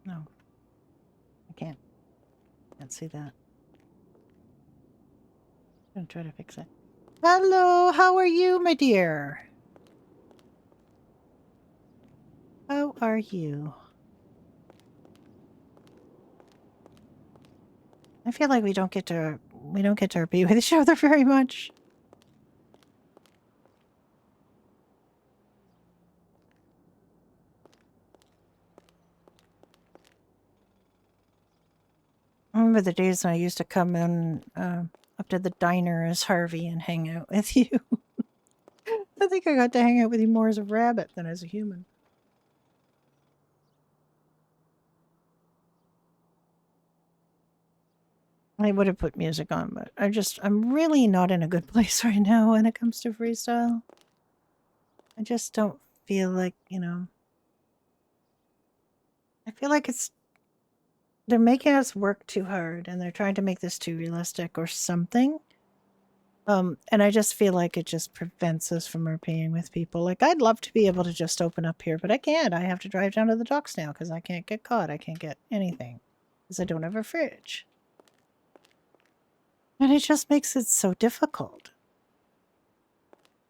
No. I can't. Can't see that. I'm gonna try to fix it. Hello, how are you, my dear? How are you? I feel like we don't get to be with each other very much. I remember the days when I used to come in up to the diner as Harvey and hang out with you. I think I got to hang out with you more as a rabbit than as a human. I would have put music on, but I'm really not in a good place right now when it comes to freestyle. I just don't feel like, I feel like they're making us work too hard and they're trying to make this too realistic or something. And I just feel like it just prevents us from RPing with people. Like, I'd love to be able to just open up here, but I can't. I have to drive down to the docks now because I can't get caught. I can't get anything because I don't have a fridge. And it just makes it so difficult.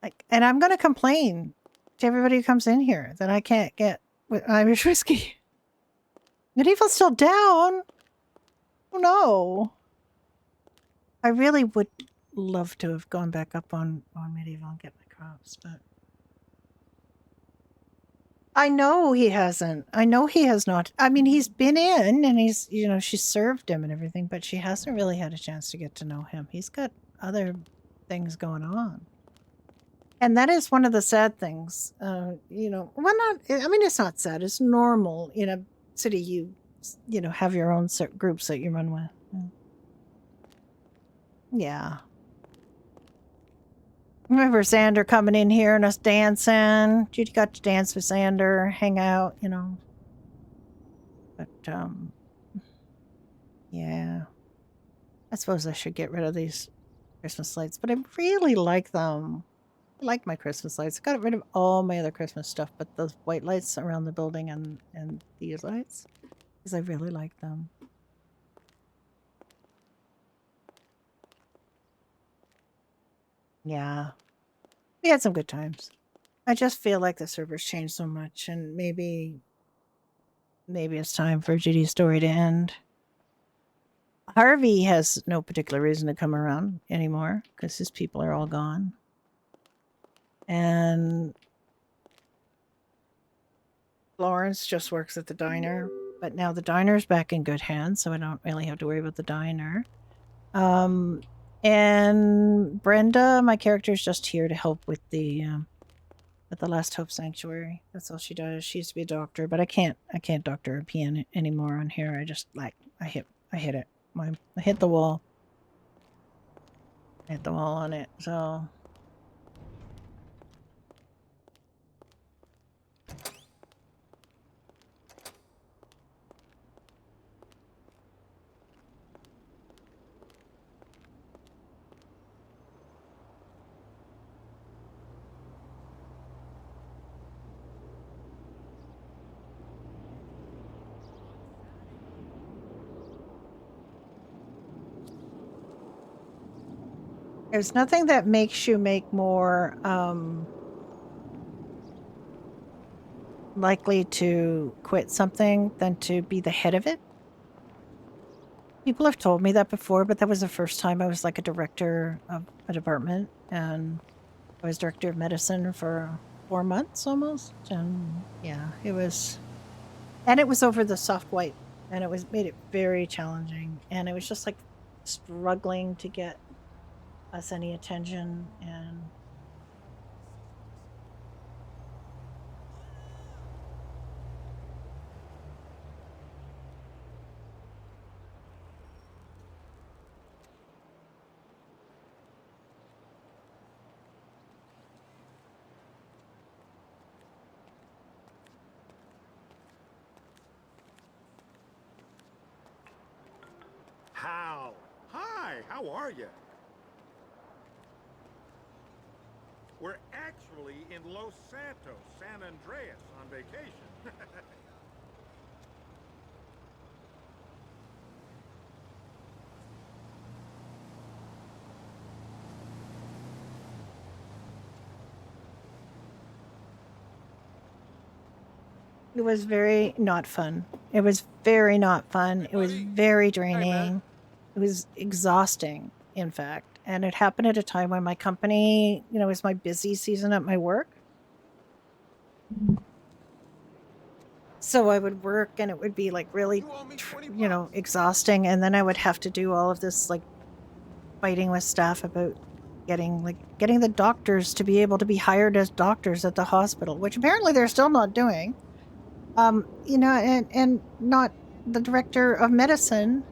Like, and I'm going to complain to everybody who comes in here that I can't get Irish whiskey. Medieval's still down. Oh no. I really would love to have gone back up on medieval and get my crops, but I know he hasn't. I know he has not. I mean, he's been in and he's, she served him and everything, but she hasn't really had a chance to get to know him. He's got other things going on. And that is one of the sad things, well, not, I mean, it's not sad. It's normal in a city you have your own groups that you run with. Yeah. Remember Xander coming in here and us dancing? Judy got to dance with Xander, hang out, But, yeah. I suppose I should get rid of these Christmas lights, but I really like them. I like my Christmas lights. I got rid of all my other Christmas stuff, but those white lights around the building and these lights, because I really like them. Yeah. We had some good times. I just feel like the servers changed so much, and maybe it's time for GD's story to end. Harvey has no particular reason to come around anymore because his people are all gone. And Florence just works at the diner, but now the diner's back in good hands, so I don't really have to worry about the diner. And Brenda, my character, is just here to help with the Last Hope Sanctuary. That's all she does. She used to be a doctor, but I can't doctor a piano anymore on here. I just I hit it. I hit the wall. I hit the wall on it. So there's nothing that makes you make more likely to quit something than to be the head of it. People have told me that before, but that was the first time I was like a director of a department, and I was director of medicine for 4 months almost. And yeah, it was over the soft white, and it made it very challenging, and it was just like struggling to get us any attention. And How? Hi, how are you? We're actually in Los Santos, San Andreas, on vacation. it was very not fun. It was very not fun. It was very draining. It was exhausting, in fact. And it happened at a time when my company, was my busy season at my work. So I would work and it would be like really, exhausting. And then I would have to do all of this like fighting with staff about getting the doctors to be able to be hired as doctors at the hospital, which apparently they're still not doing. And not the director of medicine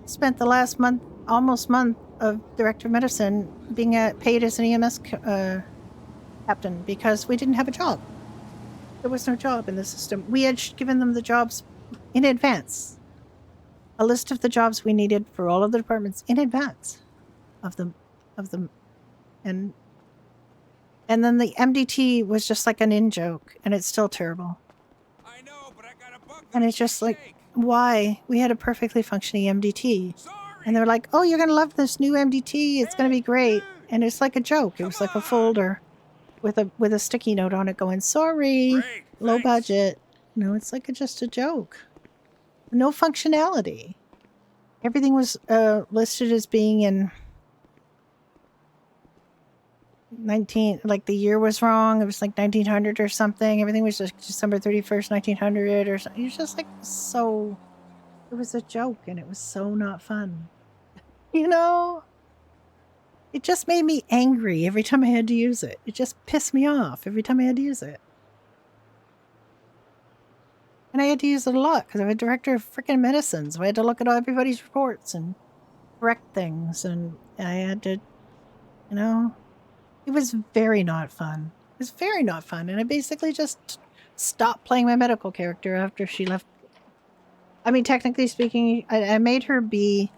spent the last almost month of director of medicine being paid as an EMS captain because we didn't have a job. There was no job in the system. We had given them the jobs in advance. A list of the jobs we needed for all of the departments in advance of them, and then the MDT was just like an in joke, and it's still terrible. I know, but I got a bug. And it's just like, why? We had a perfectly functioning MDT. And they're like, oh, you're going to love this new MDT. It's going to be great. And it's like a joke. It was like a folder with a sticky note on it going, sorry, low budget. No, it's like just a joke. No functionality. Everything was listed as being in 19, like the year was wrong. It was like 1900 or something. Everything was just December 31st, 1900 or something. It was just like so, it was a joke and it was so not fun. It just made me angry every time I had to use it. It just pissed me off every time I had to use it. And I had to use it a lot because I'm a director of freaking medicine. So I had to look at everybody's reports and correct things. And I had to, it was very not fun. It was very not fun. And I basically just stopped playing my medical character after she left. I mean, technically speaking, I made her be,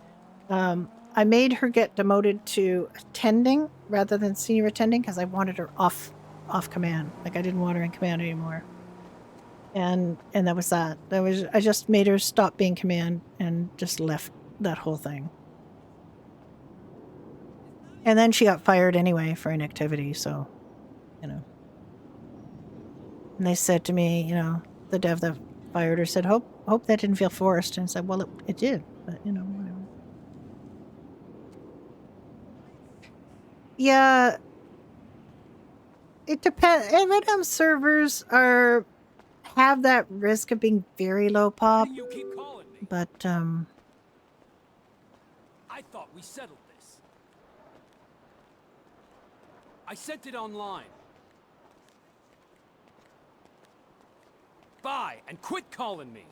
I made her get demoted to attending rather than senior attending because I wanted her off command. Like I didn't want her in command anymore. And that was that. I just made her stop being command and just left that whole thing. And then she got fired anyway for inactivity, so, And they said to me, the dev that fired her said, hope that didn't feel forced. And I said, well, it did, but, whatever. Yeah. It depends. MNM servers have that risk of being very low pop. Why do you keep calling me? But, I thought we settled this. I sent it online. Bye, and quit calling me.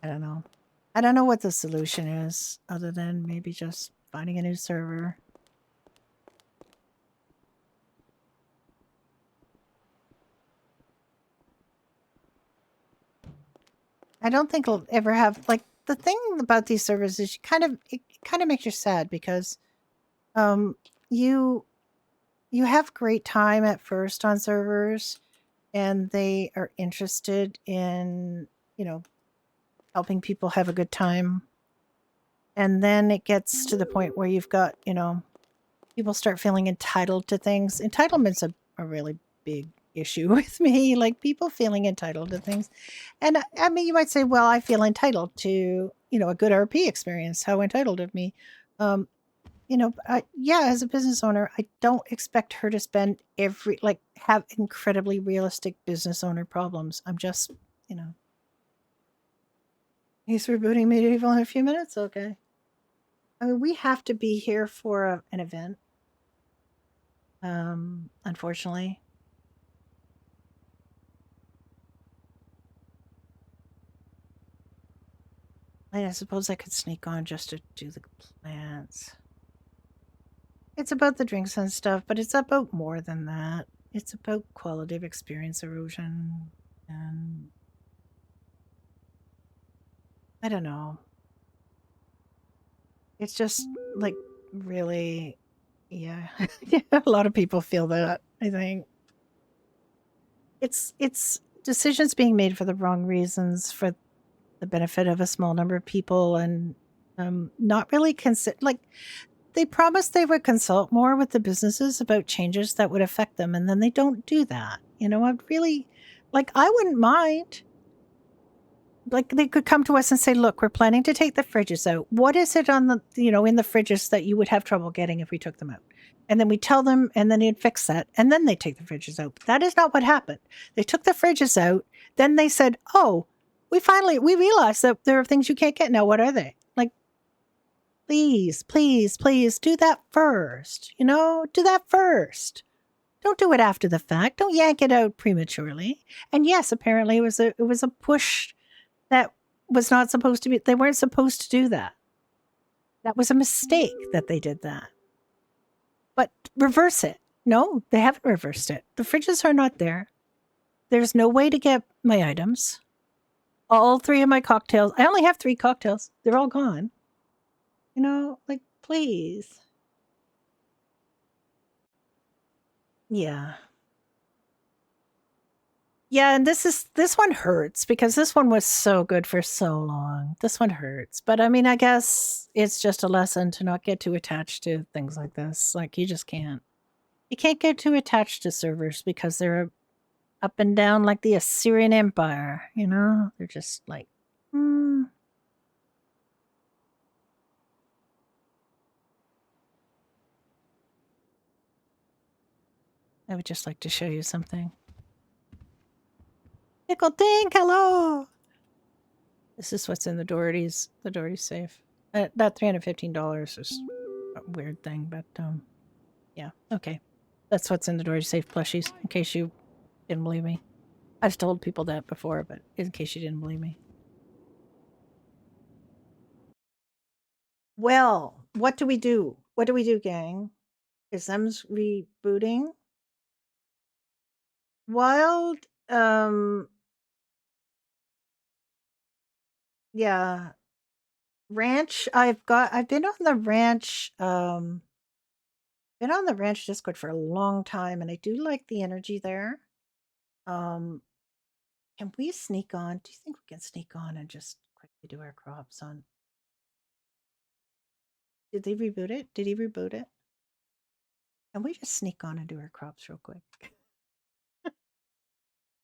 I don't know. I don't know what the solution is other than maybe just finding a new server. I don't think it'll ever have, like, the thing about these servers is it kind of makes you sad because you have great time at first on servers and they are interested in, helping people have a good time. And then it gets to the point where you've got, people start feeling entitled to things. Entitlement's a really big issue with me, like people feeling entitled to things. And I mean, you might say, well, I feel entitled to, a good RP experience. How entitled of me. Yeah, as a business owner, I don't expect her to spend have incredibly realistic business owner problems. I'm just, he's rebooting Medieval in a few minutes. Okay. I mean, we have to be here for an event. Unfortunately. I suppose I could sneak on just to do the plants. It's about the drinks and stuff, but it's about more than that. It's about quality of experience erosion and I don't know. It's just like really, yeah. A lot of people feel that, I think. It's decisions being made for the wrong reasons for the benefit of a small number of people and not really they promised they would consult more with the businesses about changes that would affect them and then they don't do that. I'd really I wouldn't mind. Like they could come to us and say, look, we're planning to take the fridges out. What is it on the, in the fridges that you would have trouble getting if we took them out? And then we tell them and then they'd fix that. And then they take the fridges out. But that is not what happened. They took the fridges out. Then they said, oh, we realized that there are things you can't get now. What are they? Like, please, please, please do that first. Do that first. Don't do it after the fact. Don't yank it out prematurely. And yes, apparently it was a push that was not supposed to be. They weren't supposed to do that. That was a mistake that they did that. But reverse it. No, they haven't reversed it. The fridges are not there. There's no way to get my items. All 3 of my cocktails. I only have 3 cocktails. They're all gone. Please. Yeah. Yeah, and this one hurts because this one was so good for so long. This one hurts. But I mean, I guess it's just a lesson to not get too attached to things like this. Like you just can't. You can't get too attached to servers because they're up and down like the Assyrian Empire, They're just like I would just like to show you something. Nickel Dink, hello. This is what's in the Doherty's safe. That $315 is a weird thing, but yeah, okay. That's what's in the Doherty safe plushies, in case you didn't believe me. I've told people that before, but in case you didn't believe me. Well, what do we do? What do we do, gang? Is them's rebooting? Wild, yeah. Ranch, I've been on the ranch, been on the ranch Discord for a long time, and I do like the energy there. Can we sneak on? Do you think we can sneak on and just quickly do our crops on? Did they reboot it? Did he reboot it? Can we just sneak on and do our crops real quick?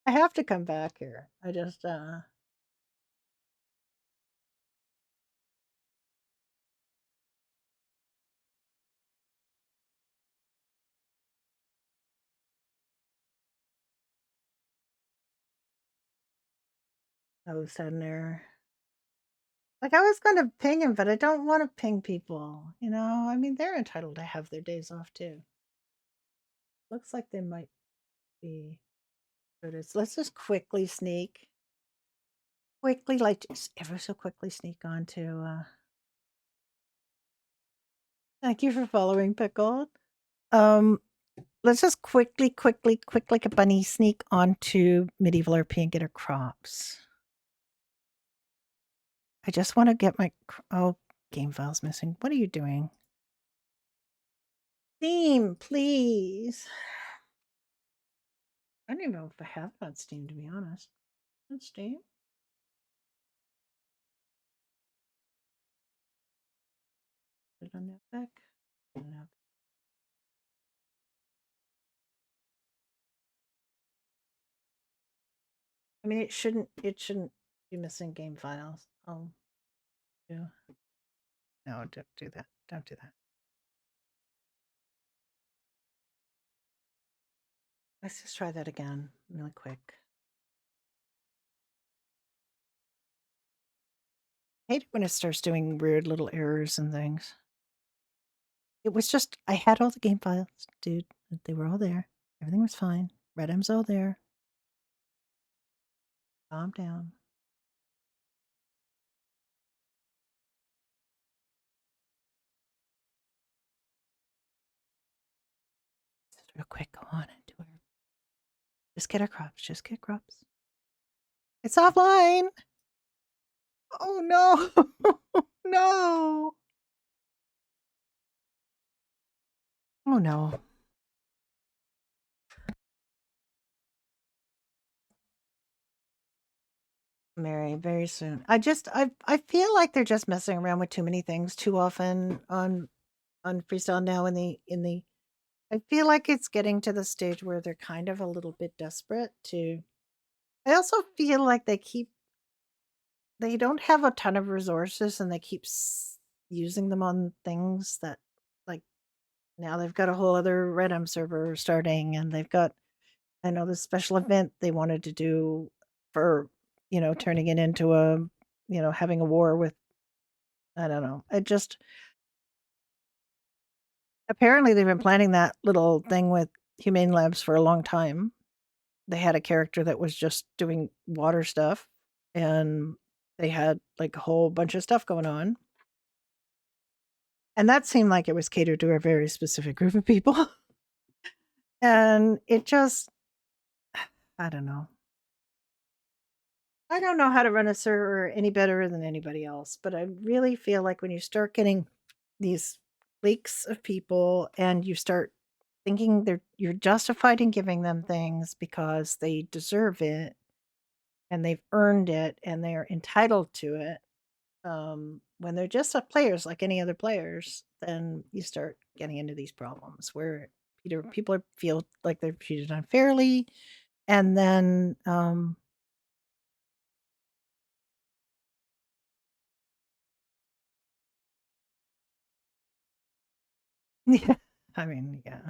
I have to come back here. I just, I was sitting there. Like, I was going to ping him, but I don't want to ping people. I mean, they're entitled to have their days off too. Looks like they might be. Let's just quickly sneak. Just ever so quickly sneak on to. Thank you for following, Pickled. Let's just quickly, like a bunny, sneak onto Medieval RP and get our crops. I just want to get my. Oh, game file's missing. What are you doing? Steam, please. I don't even know if I have it on Steam, to be honest. On Steam? Put it on that back. Put it up. I mean, it shouldn't be missing game files. Oh, yeah. No, don't do that. Don't do that. Let's just try that again, really quick. I hate it when it starts doing weird little errors and things. It was just, I had all the game files, dude. They were all there. Everything was fine. Red M's all there. Calm down. Just real quick, go on and do it. Just get our crops. Just get crops. It's offline. Oh no. No. Oh no. Mary, very soon. I feel like they're just messing around with too many things too often on freestyle now in the I feel like it's getting to the stage where they're kind of a little bit desperate to I also feel like they don't have a ton of resources and they keep using them on things that like now they've got a whole other Redem server starting and they've got I know the special event they wanted to do for turning it into a having a war with I don't know. It just apparently they've been planning that little thing with Humane Labs for a long time. They had a character that was just doing water stuff and they had like a whole bunch of stuff going on. And that seemed like it was catered to a very specific group of people. And it just I don't know. I don't know how to run a server any better than anybody else, but I really feel like when you start getting these leaks of people and you start thinking you're justified in giving them things because they deserve it and they've earned it and they're entitled to it. When they're just players like any other players, then you start getting into these problems where either people feel like they're treated unfairly, and then yeah, I mean, yeah.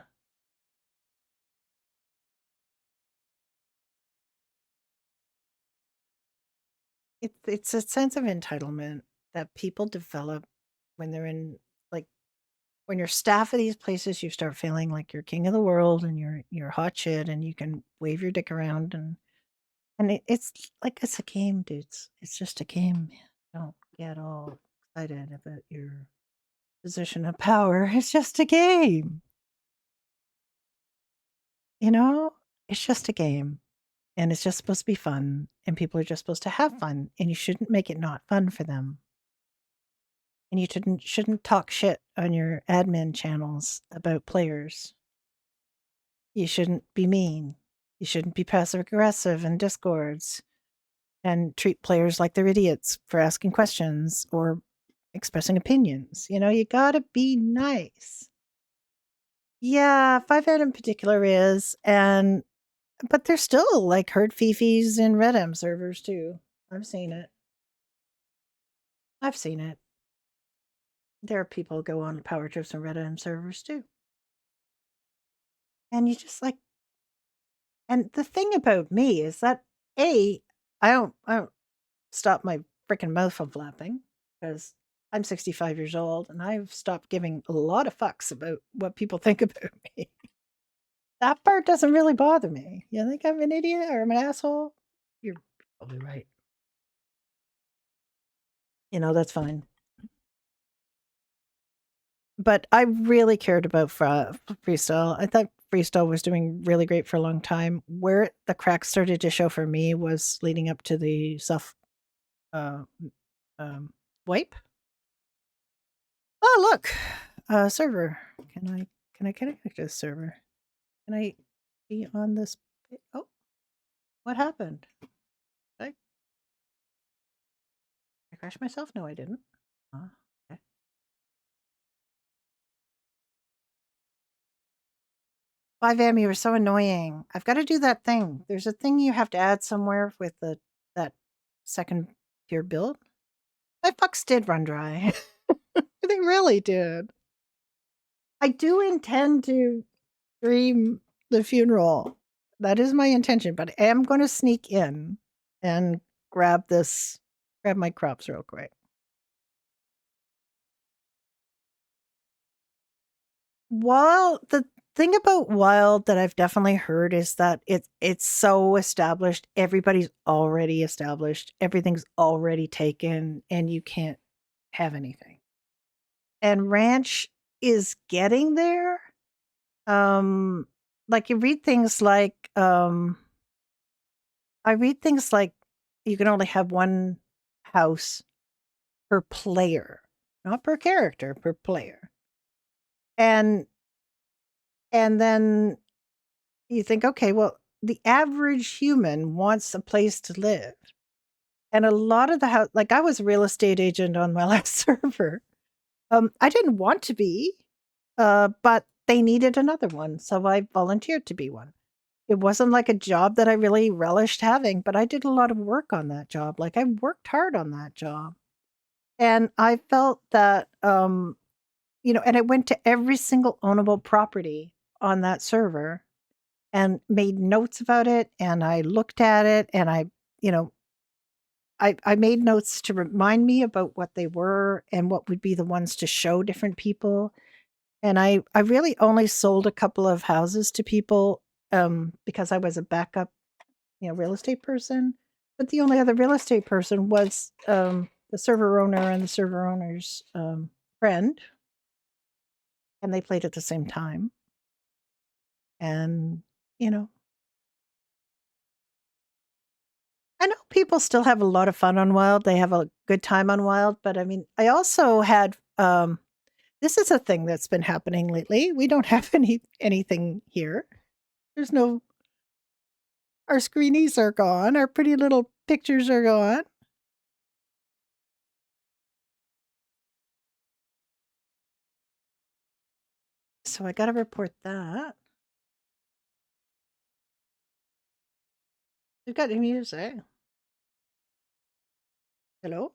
It's a sense of entitlement that people develop when they're in like when you're staff of these places, you start feeling like you're king of the world and you're hot shit and you can wave your dick around and it's like it's a game, dudes. It's just a game. Don't get all excited about your position of power. It's just a game. You know? It's just a game. And it's just supposed to be fun. And people are just supposed to have fun. And you shouldn't make it not fun for them. And you shouldn't talk shit on your admin channels about players. You shouldn't be mean. You shouldn't be passive aggressive in discords and treat players like they're idiots for asking questions or expressing opinions. You gotta be nice. Yeah, 5 Ed in particular is, but there's still like herd fifis in Redem servers too. I've seen it. There are people who go on power trips and Redem servers too. And you just like and the thing about me is that I don't stop my freaking mouth from flapping because I'm 65 years old and I've stopped giving a lot of fucks about what people think about me. That part doesn't really bother me. You think I'm an idiot or I'm an asshole? You're probably right. That's fine. But I really cared about freestyle. I thought freestyle was doing really great for a long time. Where the cracks started to show for me was leading up to the self wipe. Oh, look, server. Can I connect to this server? Can I be on this? Oh, what happened? Did I crash myself? No, I didn't. Okay. 5am, you were so annoying. I've got to do that thing. There's a thing you have to add somewhere with that second tier build. My fucks did run dry. They really did. I do intend to stream the funeral. That is my intention, but I am going to sneak in and grab my crops real quick. Wild, the thing about Wild that I've definitely heard is that it's so established. Everybody's already established. Everything's already taken, and you can't have anything. And Ranch is getting there. Like you read things like I read things like you can only have one house per player, not per character, per player. And then you think, okay, well, the average human wants a place to live. And a lot of the house, like I was a real estate agent on my last server. I didn't want to be, but they needed another one. So I volunteered to be one. It wasn't like a job that I really relished having, but I did a lot of work on that job. Like I worked hard on that job. And I felt that, and I went to every single ownable property on that server and made notes about it. And I looked at it and I made notes to remind me about what they were and what would be the ones to show different people. And I really only sold a couple of houses to people because I was a backup, real estate person. But the only other real estate person was the server owner and the server owner's friend. And they played at the same time. And, I know people still have a lot of fun on Wild. They have a good time on Wild. But I mean, I also had this is a thing that's been happening lately. We don't have anything here. There's no our screenies are gone. Our pretty little pictures are gone. So I got to report that. We've got new music. Hello?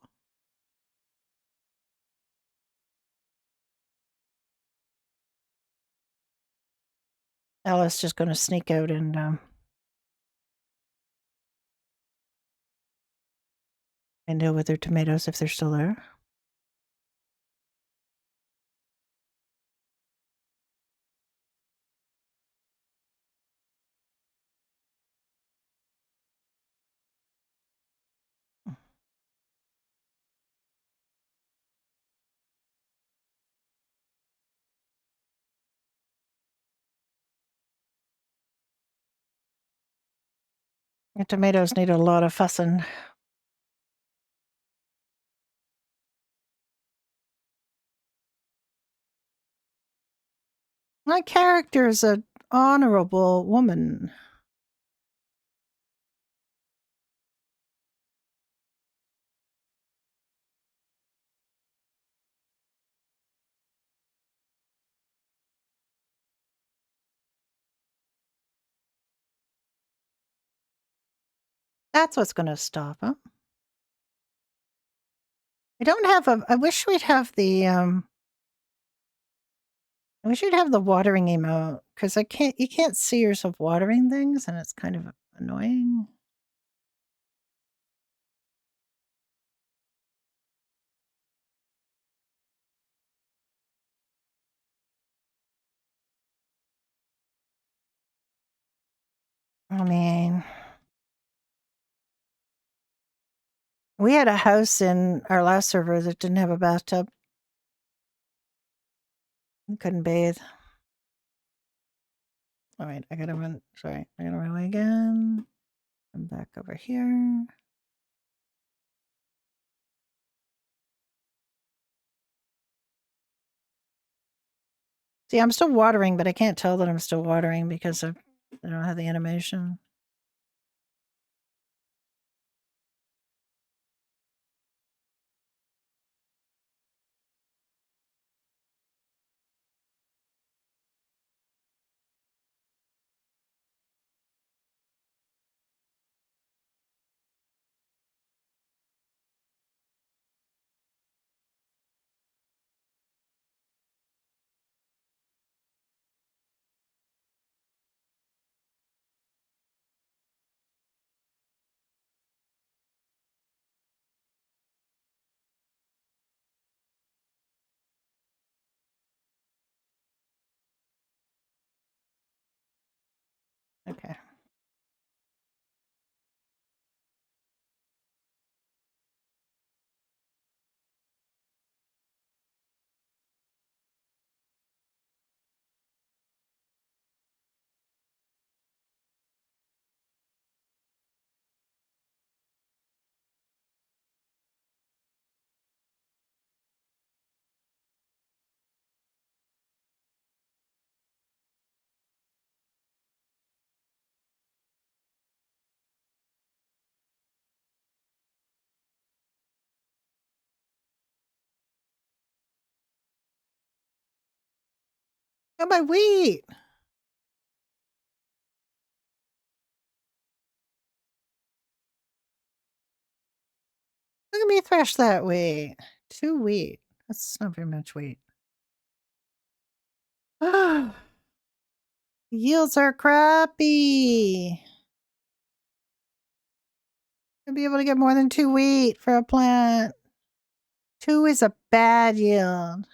Alice just going to sneak out and deal with their tomatoes if they're still there. The tomatoes need a lot of fussing. My character is an honorable woman. That's what's going to stop him. I don't have I wish we'd have the I wish you'd have the watering emote because you can't see yourself watering things and it's kind of annoying. I mean, we had a house in our last server that didn't have a bathtub. We couldn't bathe. All right, I gotta run. Sorry, I gotta run away again. I'm back over here. See, I'm still watering, but I can't tell that I'm still watering because I don't have the animation. Okay. Oh, my wheat. Look at me thresh that wheat. 2 wheat. That's not very much wheat. Yields are crappy. I'll be able to get more than 2 wheat for a plant. 2 is a bad yield.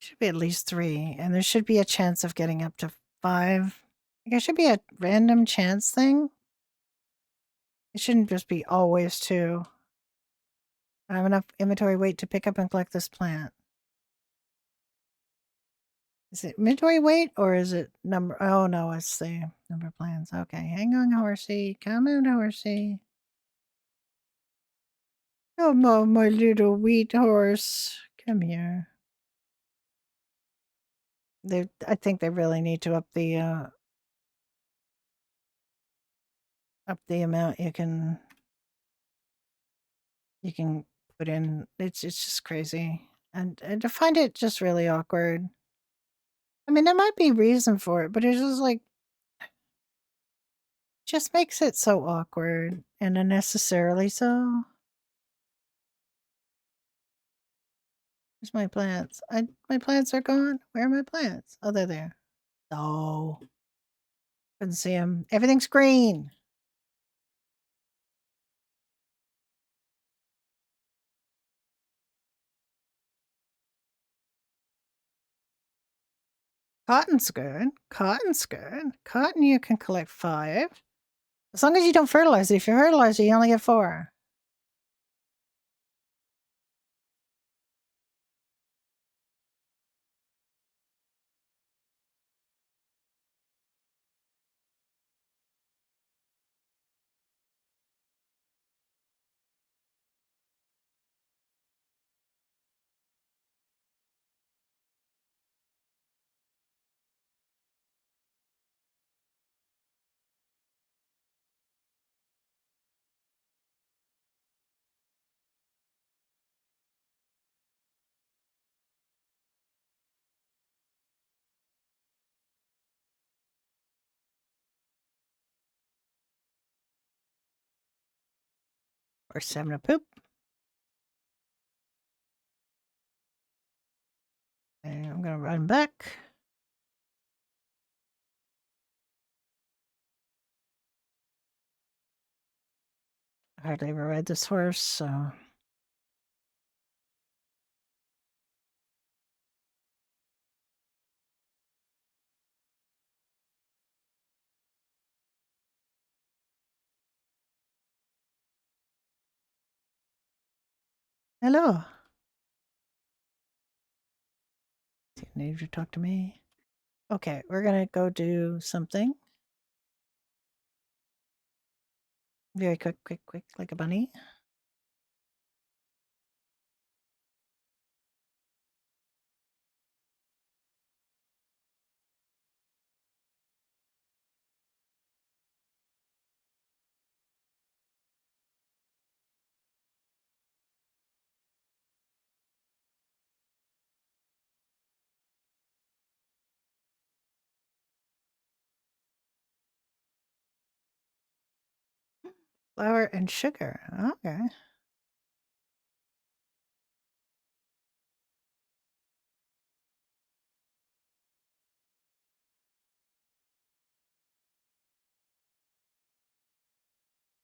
Should be at least 3, and there should be a chance of getting up to 5. Like, it should be a random chance thing. It shouldn't just be always 2. I have enough inventory weight to pick up and collect this plant. Is it inventory weight or is it number? Oh no, it's the number of plants. Okay, hang on, horsey. Come on, horsey. Come on, my little wheat horse. Come here. I think they really need to up the amount you can put in. It's just crazy, and to find it just really awkward. I mean, there might be reason for it, but it's just like just makes it so awkward and unnecessarily so. Where's my plants? My plants are gone. Where are my plants? Oh, they're there. Oh, couldn't see them. Everything's green. Cotton's good. Cotton's good. Cotton you can collect 5. As long as you don't fertilize it. If you fertilize it, you only get 4. Or 7 a poop. And I'm going to run back. I hardly ever ride this horse, so. Hello. Do you need to talk to me? Okay, we're going to go do something. Very quick, like a bunny. Flour and sugar. Okay.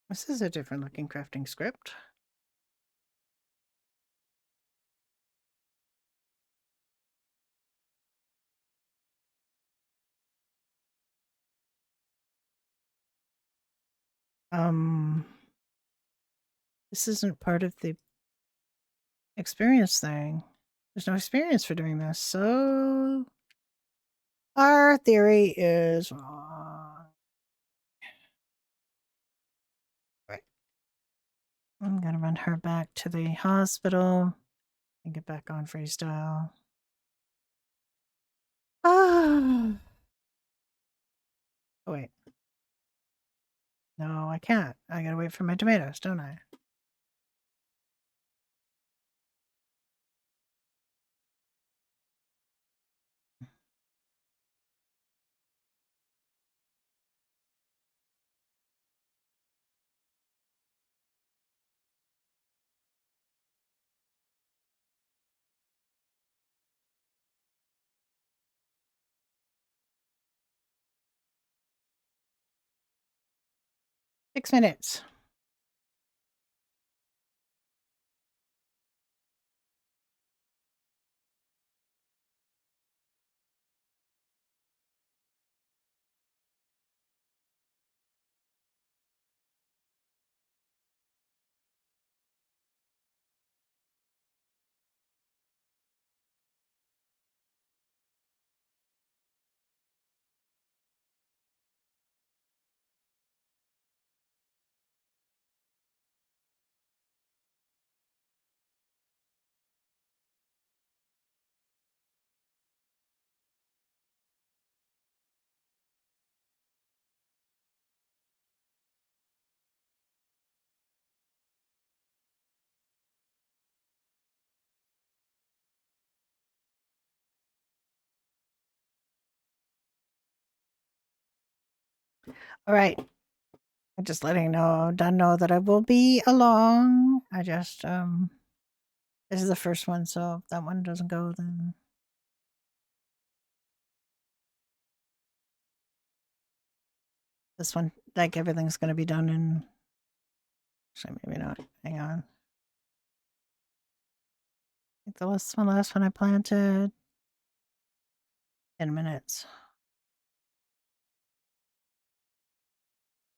This is a different looking crafting script. This isn't part of the experience thing. There's no experience for doing this, so our theory is wrong. Right. I'm gonna run her back to the hospital and get back on freestyle. Ah. Oh wait. No, I can't. I gotta wait for my tomatoes, don't I? Six minutes. All right. I'm just letting Don know that I will be along. I just this is the first one, so if that one doesn't go, then this one, like everything's gonna be done in actually maybe not. Hang on. I think the last one I planted 10 minutes.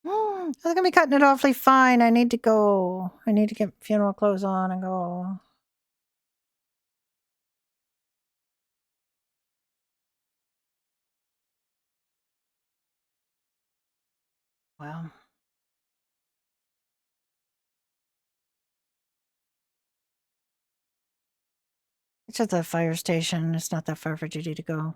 I'm gonna be cutting it awfully fine. I need to go. I need to get funeral clothes on and go. Well, it's at the fire station. It's not that far for Judy to go.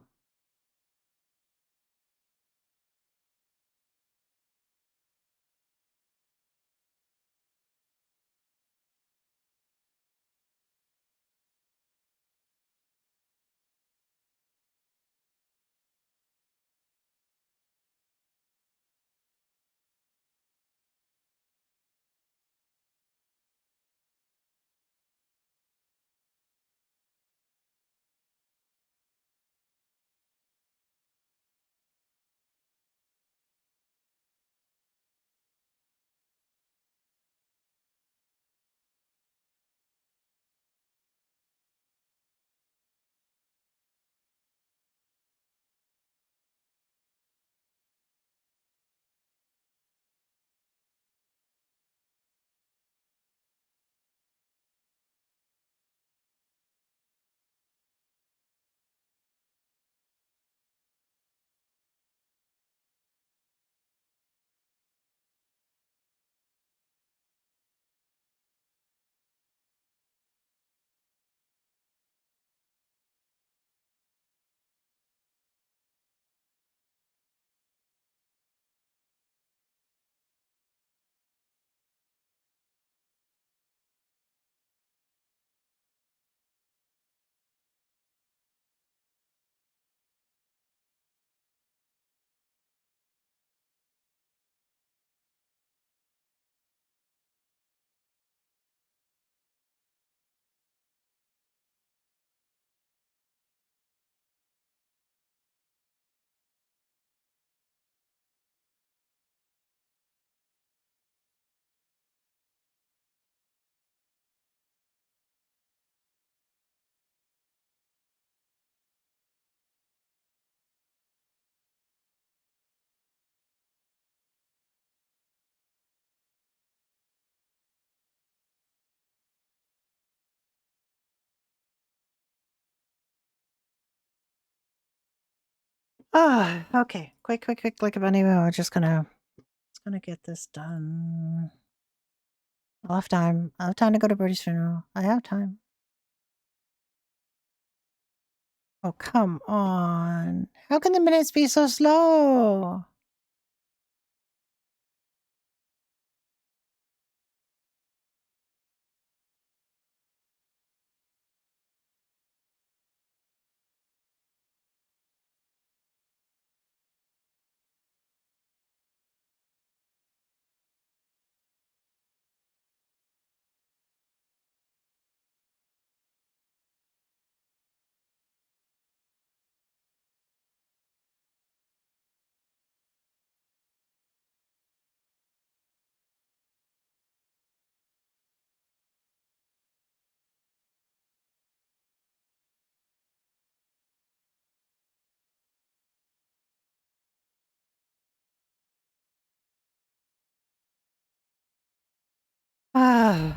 Ah, okay. Quick, like a bunny. We're just gonna get this done. I'll have time. I'll have time to go to Birdie's funeral. I have time. Oh, come on. How can the minutes be so slow? Ah.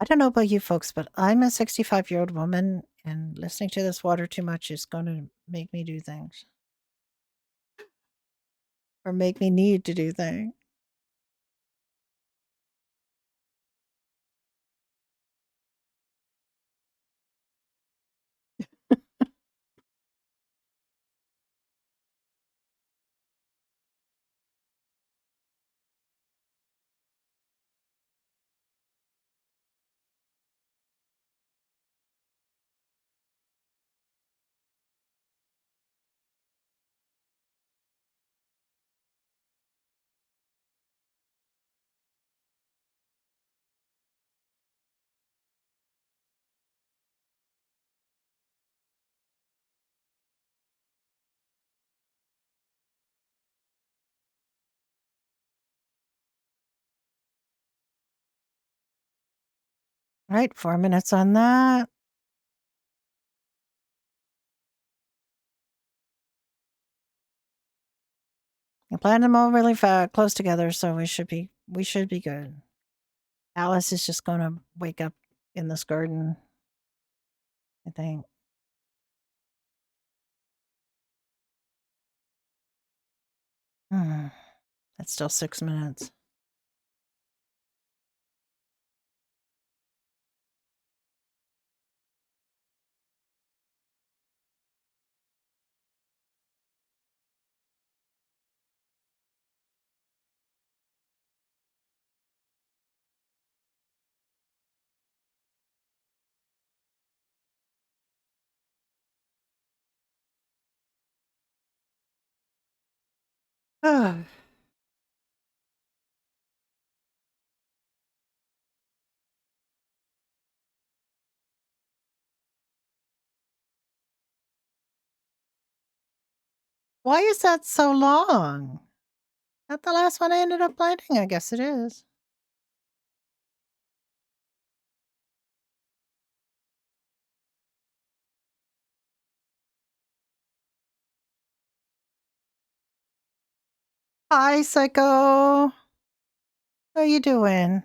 I don't know about you folks, but I'm a 65-year-old woman, and listening to this water too much is going to make me do things. Or make me need to do things. Right, 4 minutes on that. I planned them all really close together, so we should be good. Alice is just going to wake up in this garden, I think. That's still 6 minutes. Ah. Why is that so long? Not the last one I ended up planting, I guess it is. Hi, Psycho. How are you doing?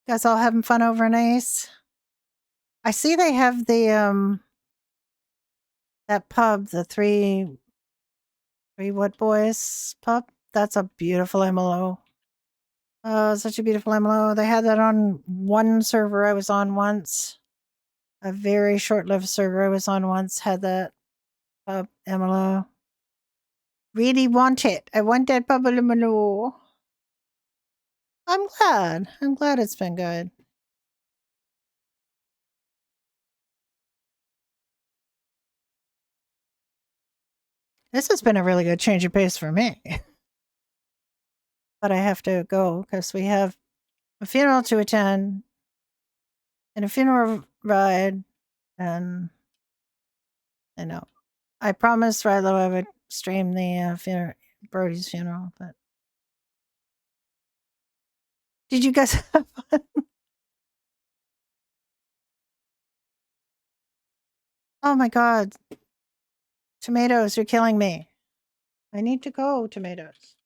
You guys all having fun over in Ace? I see they have the that pub, the three Wood Boys pub. That's a beautiful MLO. Oh, such a beautiful MLO. They had that on one server I was on once. A very short-lived server I was on once had that pub MLO. Really want it. I want that pub MLO. I'm glad. I'm glad it's been good. This has been a really good change of pace for me. But I have to go because we have a funeral to attend and a funeral ride. And I know I promised Rilo I would stream the Brody's funeral, but did you guys have fun? Oh my god. Tomatoes, you're killing me. I need to go, tomatoes.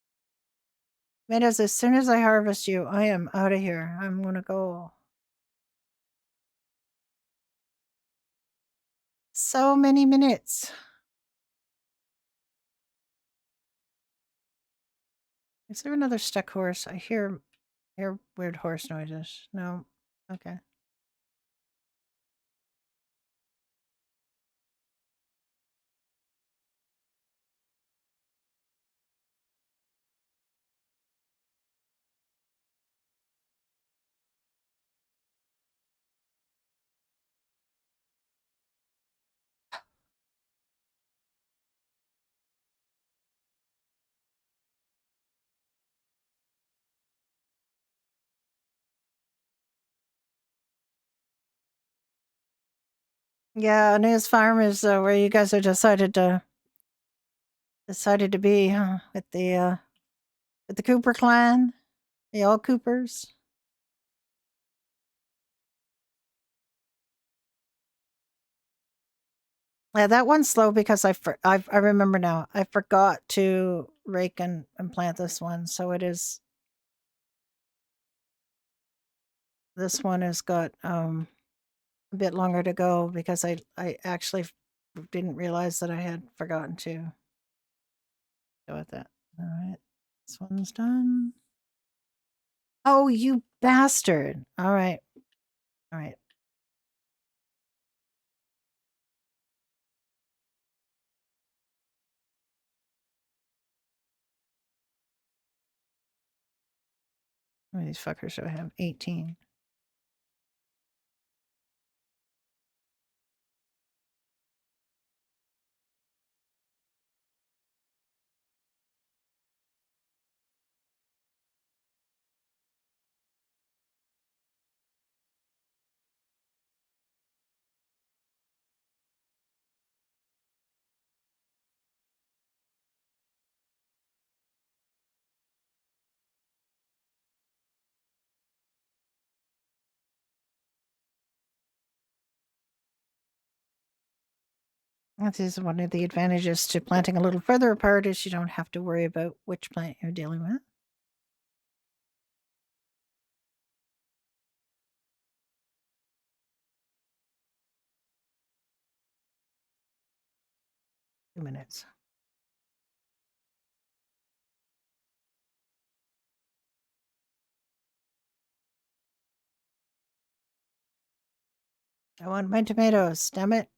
Tomatoes, as soon as I harvest you, I am out of here. I'm gonna go. So many minutes. Is there another stuck horse? I hear weird horse noises. No. Okay. Yeah, News Farm is where you guys are decided to be, huh? With the Cooper clan, the all Coopers. Yeah, that one's slow because I remember now. I forgot to rake and plant this one, so it is. This one has got a bit longer to go because I actually didn't realize that I had forgotten to go with that. All right, this one's done. Oh, you bastard! All right, all right. How many of these fuckers do I have? 18. This is one of the advantages to planting a little further apart is you don't have to worry about which plant you're dealing with. Minutes. I want my tomatoes, damn it.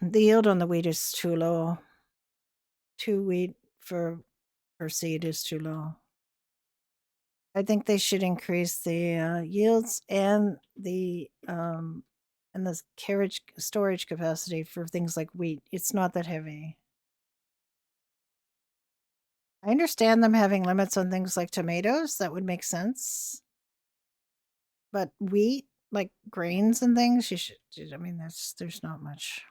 The yield on the wheat is too low. 2 wheat per seed is too low. I think they should increase the yields and the carriage storage capacity for things like wheat. It's not that heavy. I understand them having limits on things like tomatoes. That would make sense. But wheat, like grains and things, you should. I mean, there's not much.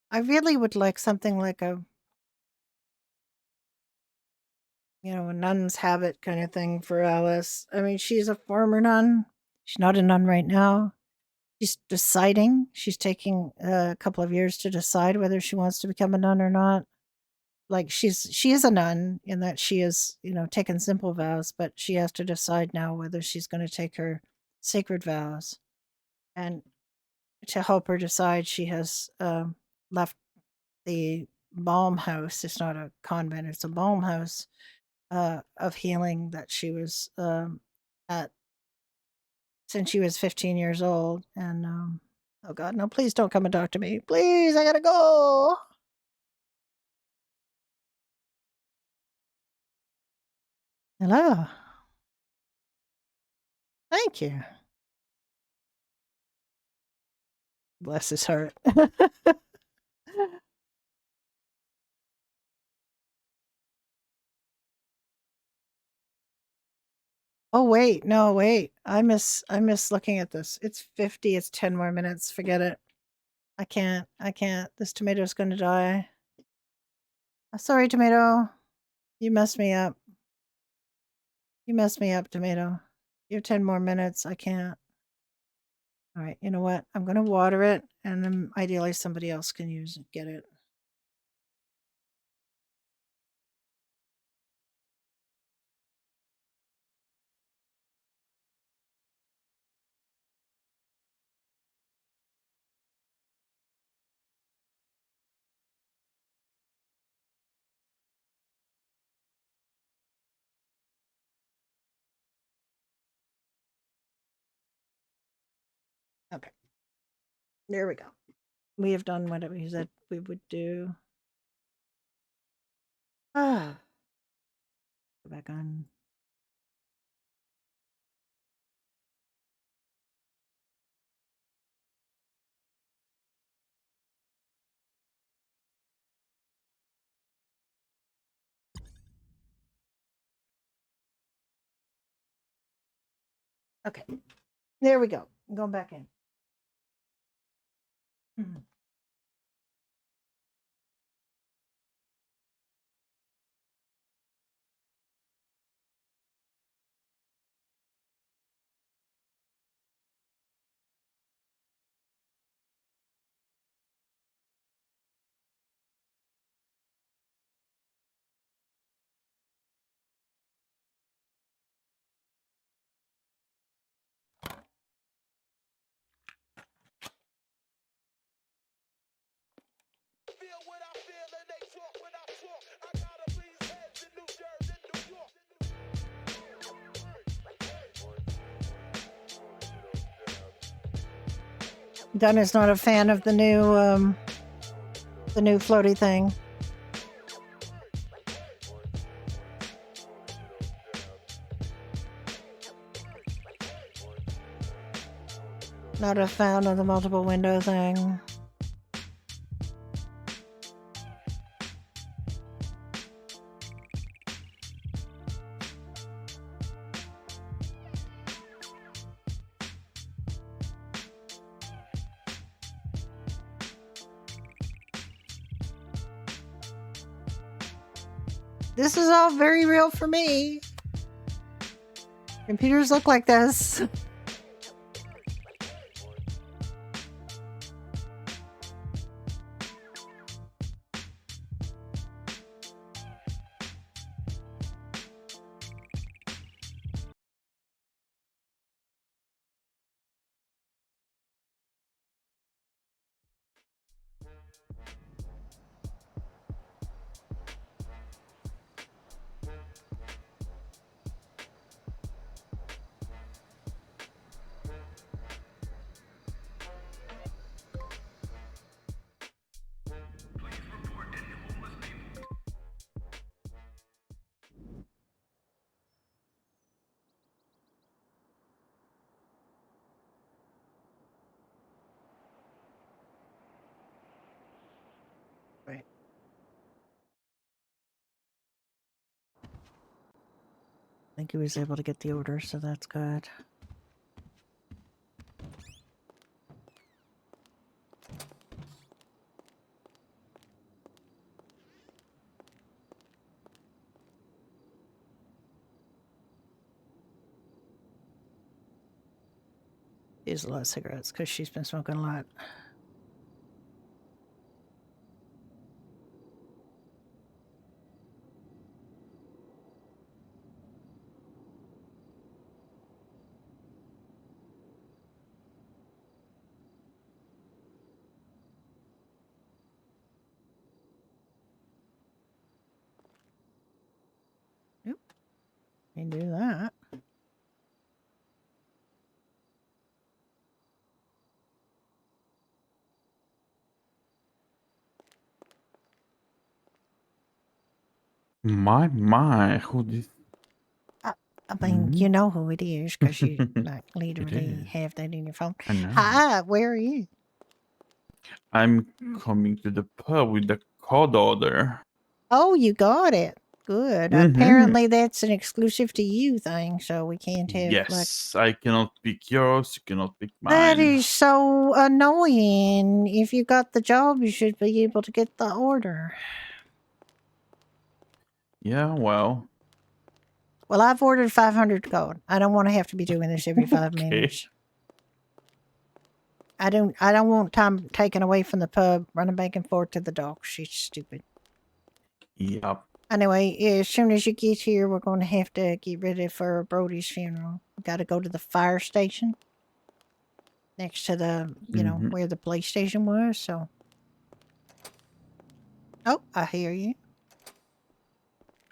I really would like something like a nun's habit kind of thing for Alice. I mean, she's a former nun. She's not a nun right now. She's deciding. She's taking a couple of years to decide whether she wants to become a nun or not. Like she is a nun in that she is, taken simple vows, but she has to decide now whether she's going to take her sacred vows. And to help her decide, she has left the balm house. It's not a convent; it's a balm house of healing that she was at since she was 15 years old, and Oh God, no! Please don't come and talk to me. Please, I gotta go. Hello. Thank you. Bless his heart. Oh wait, no, wait. I miss looking at this. It's 50, it's 10 more minutes. Forget it. I can't. This tomato's gonna die. Sorry, tomato. You messed me up. You messed me up, tomato. You have 10 more minutes. I can't. All right, you know what? I'm gonna water it, and then ideally somebody else can get it. Okay. There we go. We have done what we said we would do. Ah. Go back on. Okay. There we go. I'm going back in. Mhm. Donna's not a fan of the new floaty thing. Not a fan of the multiple window thing. This is all very real for me. Computers look like this. Right. I think he was able to get the order, so that's good. She has a lot of cigarettes because she's been smoking a lot. Nope. Can do that. My, who this? I mean, Mhm. you know who it is because you like It literally is. have that in your phone. I know. Hi, where are you? I'm coming to the pub with the code order. Oh, you got it. Good. Apparently, that's an exclusive to you thing, so we can't have like. Yes, I cannot pick yours. You cannot pick That mine. is so annoying. If you got the job, you should be able to get the order. Yeah, well, Well, I've ordered 500 gold. I don't want to have to be doing this every 5 Okay. minutes. I don't want time taken away from the pub, running back and forth to the dock. She's stupid. yep. Anyway, as soon as you get here, we're going to have to get ready for Brody's funeral. We got to go to the fire station next to the, Mhm. where the police station was. So, oh, I hear you.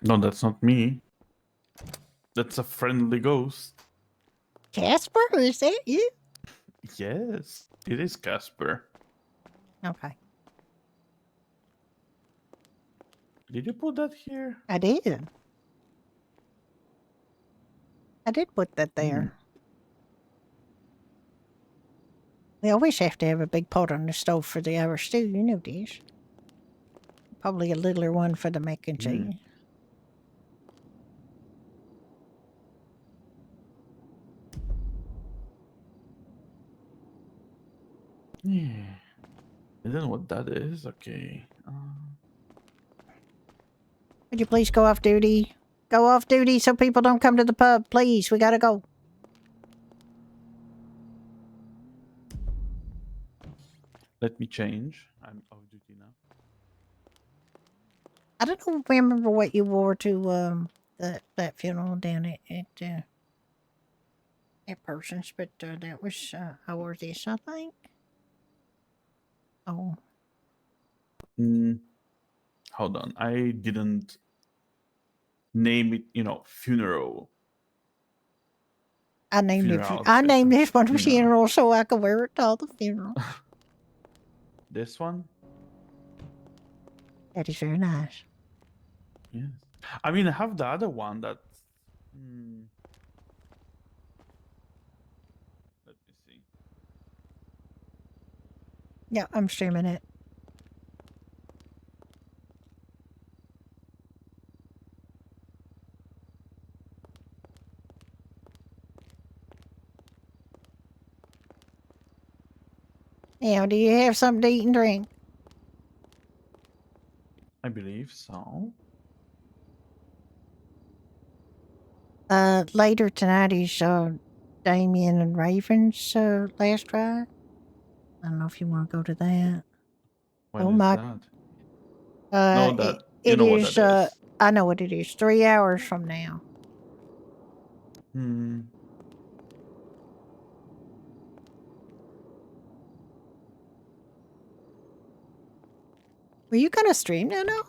No, that's not me. That's a friendly ghost. Casper, is that you? Yes, it is Casper. Okay, Did you put that here? I did. I did put that there. We always have to have a big pot on the stove for the Irish stew. You know this. Probably a littler one for the mac and cheese. Yeah. I don't know what that is. Okay. Would you please go off duty? Go off duty so people don't come to the pub. Please, we gotta go. Let me change. I'm off duty now. I don't remember what you wore to that funeral down at Persons, but that was I wore this, I think. Oh, Hold on. I didn't name it, funeral. I named it. Funeral I outfit. named this one You know. funeral so I could wear it to all the funeral. This one? That is very nice. Yes. I mean, I have the other one that. Let me see. Yeah, I'm streaming it. Now, do you have something to eat and drink? I believe so. Later tonight is Damien and Raven's last ride. I don't know if you want to go to that. When Oh is my! that? No, that you it know what is. that is. I know what it is. 3 hours from now. Were you gonna stream that now?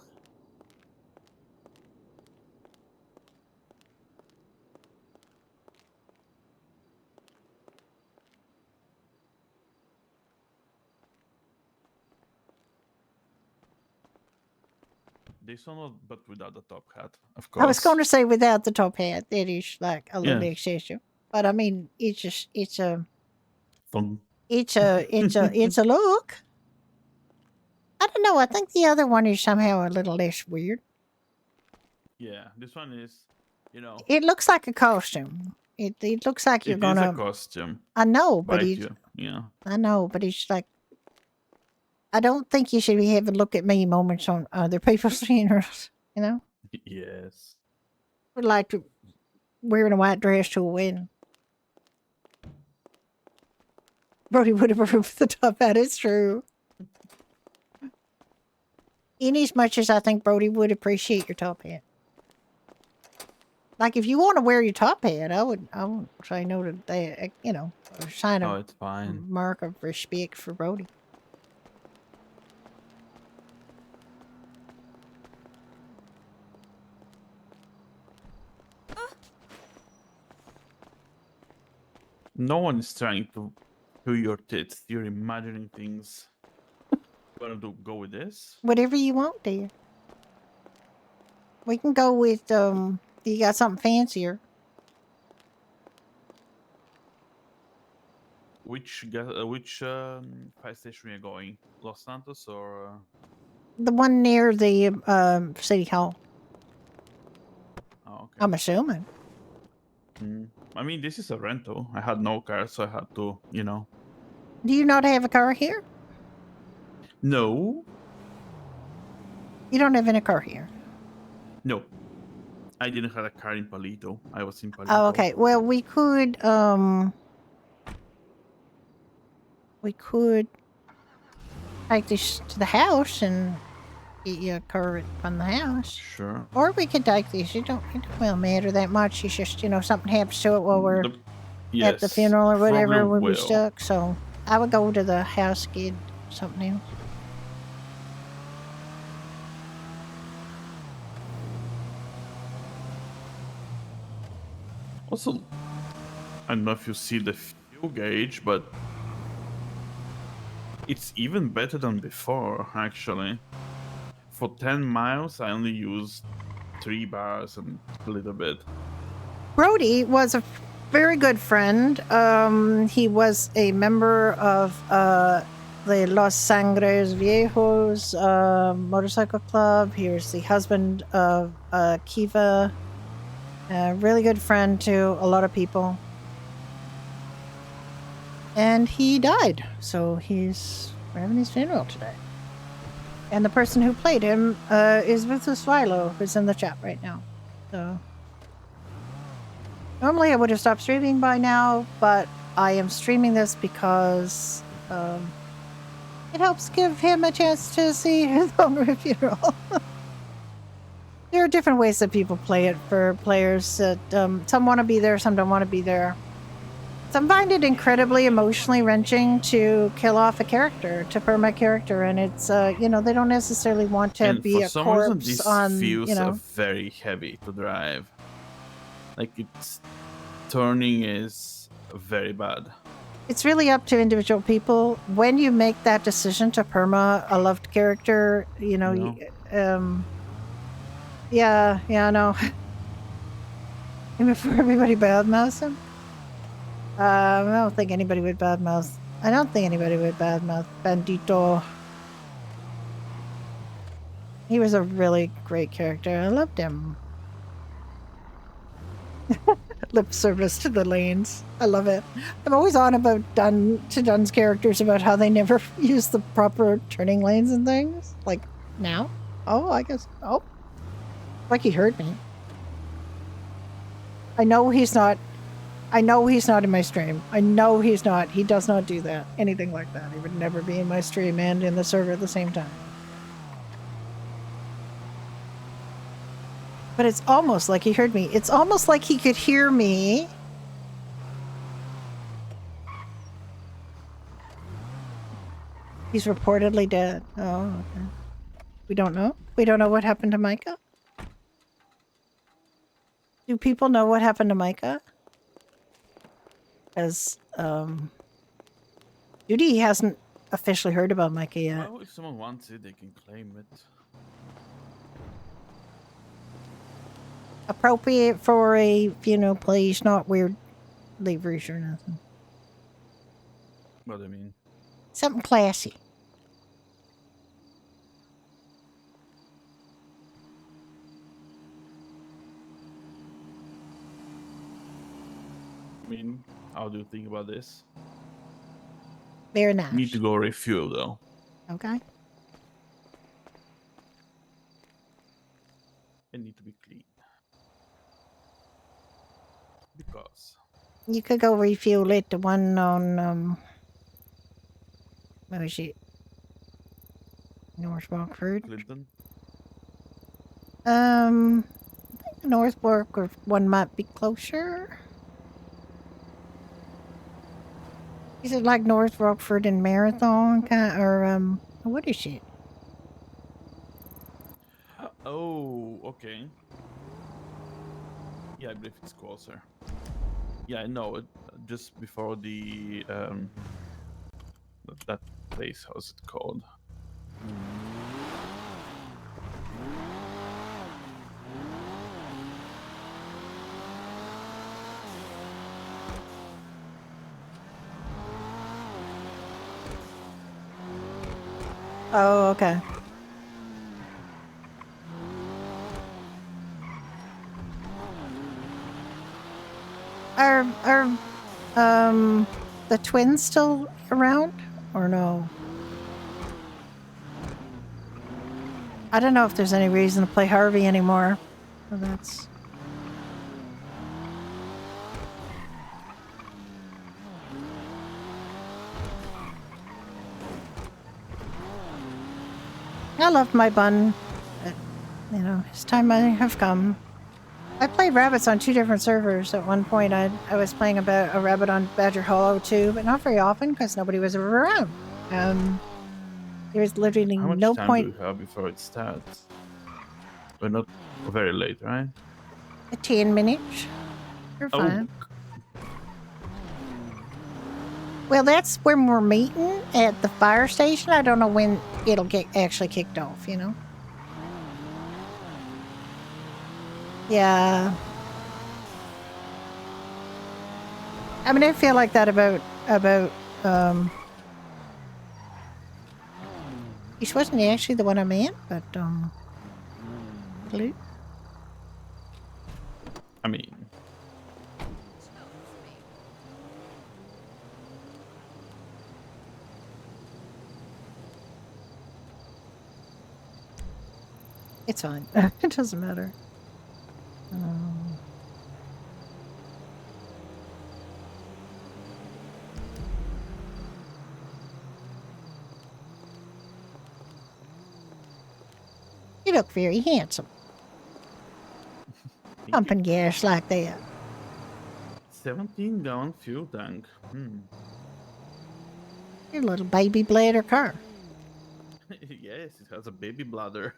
This one, but without the top hat, of course. I was going to say without the top hat. That is like a little Yes. excessive, but I mean, it's a Thumb. it's a look. I don't know. I think the other one is somehow a little less weird. Yeah, this one is, It looks like a costume. It looks like you're it gonna. is a costume. I know, but Bite it's. you. Yeah. I know, but it's like. I don't think you should be having look at me moments on other people's funerals. You know. Yes. Would like to wearing a white dress to a wedding. Brody would have approved the top hat. It's true. In as much as I think Brody would appreciate your top hat. Like, if you want to wear your top hat, I won't say no to that. A sign Oh, of it's fine. mark of respect for Brody. No one is trying to your tits. You're imagining things. Wanna go with this? Whatever you want, dear. We can go with you got something fancier. Which fire station are you going? Los Santos or? The one near the city hall. Oh, okay. I'm assuming. I mean, this is a rental. I had no car, so I had to, Do you not have a car here? No, You don't have any car here. no. I didn't have a car in Palito. I was in Palito. Oh, okay. Well, we could take this to the house and get you a car from the house. Sure. Or we could take this. It don't really matter that much. It's just, something happens to it while we're at the funeral or whatever, probably we'll be will. stuck. So I would go to the house, get something else. Also, I don't know if you see the fuel gauge, but it's even better than before, actually. For 10 miles, I only used 3 bars and a little bit. Brody was a very good friend. He was a member of the Los Sangres Viejos motorcycle club. He was the husband of Kiva. A really good friend to a lot of people. And he died, so we're having his funeral today. And the person who played him is with us, Philo, who's in the chat right now. So normally I would have stopped streaming by now, but I am streaming this because it helps give him a chance to see his own funeral. There are different ways that people play it for players. That some want to be there, some don't want to be there. Some find it incredibly emotionally wrenching to kill off a character, to perma a character, and it's they don't necessarily want to And be for a some reason, corpse this on feels very heavy to drive. Like its turning is very bad. It's really up to individual people. When you make that decision to perma a loved character, I know. Before everybody badmouths him. I don't think anybody would badmouth Bandito. He was a really great character. I loved him. Lip service to the lanes. I love it. I'm always on about Dunn's characters about how they never use the proper turning lanes and things. Like now? Oh, I guess. Oh. Like he heard me. I know he's not in my stream. I know he's not. He does not do that. Anything like that. He would never be in my stream and in the server at the same time. But it's almost like he heard me. It's almost like he could hear me. He's reportedly dead. Oh, okay. We don't know? We don't know what happened to Micah? Do people know what happened to Micah? Because, Judy hasn't officially heard about Micah yet. Well, if someone wants it, they can claim it. Appropriate for a funeral, please. Not weird liveries or nothing. What do you mean? Something classy. I mean, how do you think about this? Very nice. Need to go refuel though. Okay. It need to be clean. Because You could go refuel it. The one on where is it? North Rockford. Clinton. I think North Rockford one might be closer. Is it like North Rockford and Marathon or what is it? Oh, okay. Yeah, I believe it's closer. Yeah, I know it. Just before the that place, how's it called? Oh, okay. Are the twins still around or no? I don't know if there's any reason to play Harvey anymore. So that's I love my bun, but you know, it's time I have come. I played rabbits on 2 different servers. At one point, I was playing a rabbit on Badger Hollow too, but not very often because nobody was ever around. There was literally How much no time point. do we have before it starts? We're not very late, right? 10 minutes. You're Oh. fine. Well, that's when we're meeting at the fire station. I don't know when it'll get actually kicked off, you know? Yeah. I mean, I feel like that about he wasn't actually the one I meant, but Luke. I mean, It's fine. It doesn't matter. You look very handsome. Pumping gas like that. 17-gallon fuel tank. Your little baby bladder car. Yes, it has a baby bladder.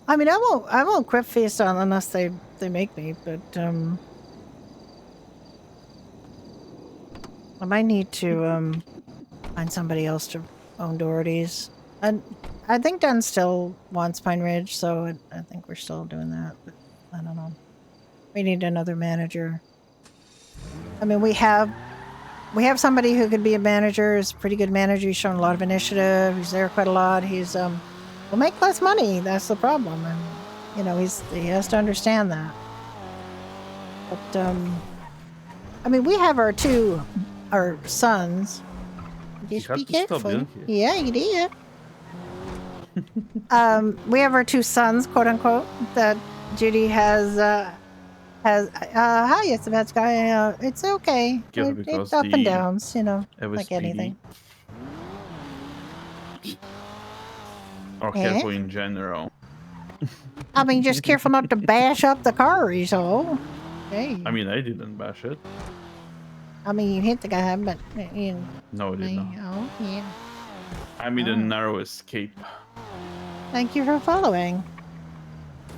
I mean, I won't quit FreeStyle unless they make me, but I might need to find somebody else to own Doherty's. And I think Dunn still wants Pine Ridge, so I think we're still doing that. But I don't know. We need another manager. I mean, we have somebody who could be a manager. Is a pretty good manager. He's shown a lot of initiative. He's there quite a lot. He's will make less money. That's the problem, and you know he has to understand that. But I mean, we have our sons. Just be careful. Yeah, you did. We have our 2 sons, quote unquote, that Judy has. Hi, it's the bad guy. It's okay. It's up and downs, you know, like anything. Or careful in general. I mean, just careful not to bash up the car, so. Hey. I mean, I didn't bash it. I mean, you hit the guy, but you know. No, I did not. Oh, yeah. I made a narrow escape. Thank you for following.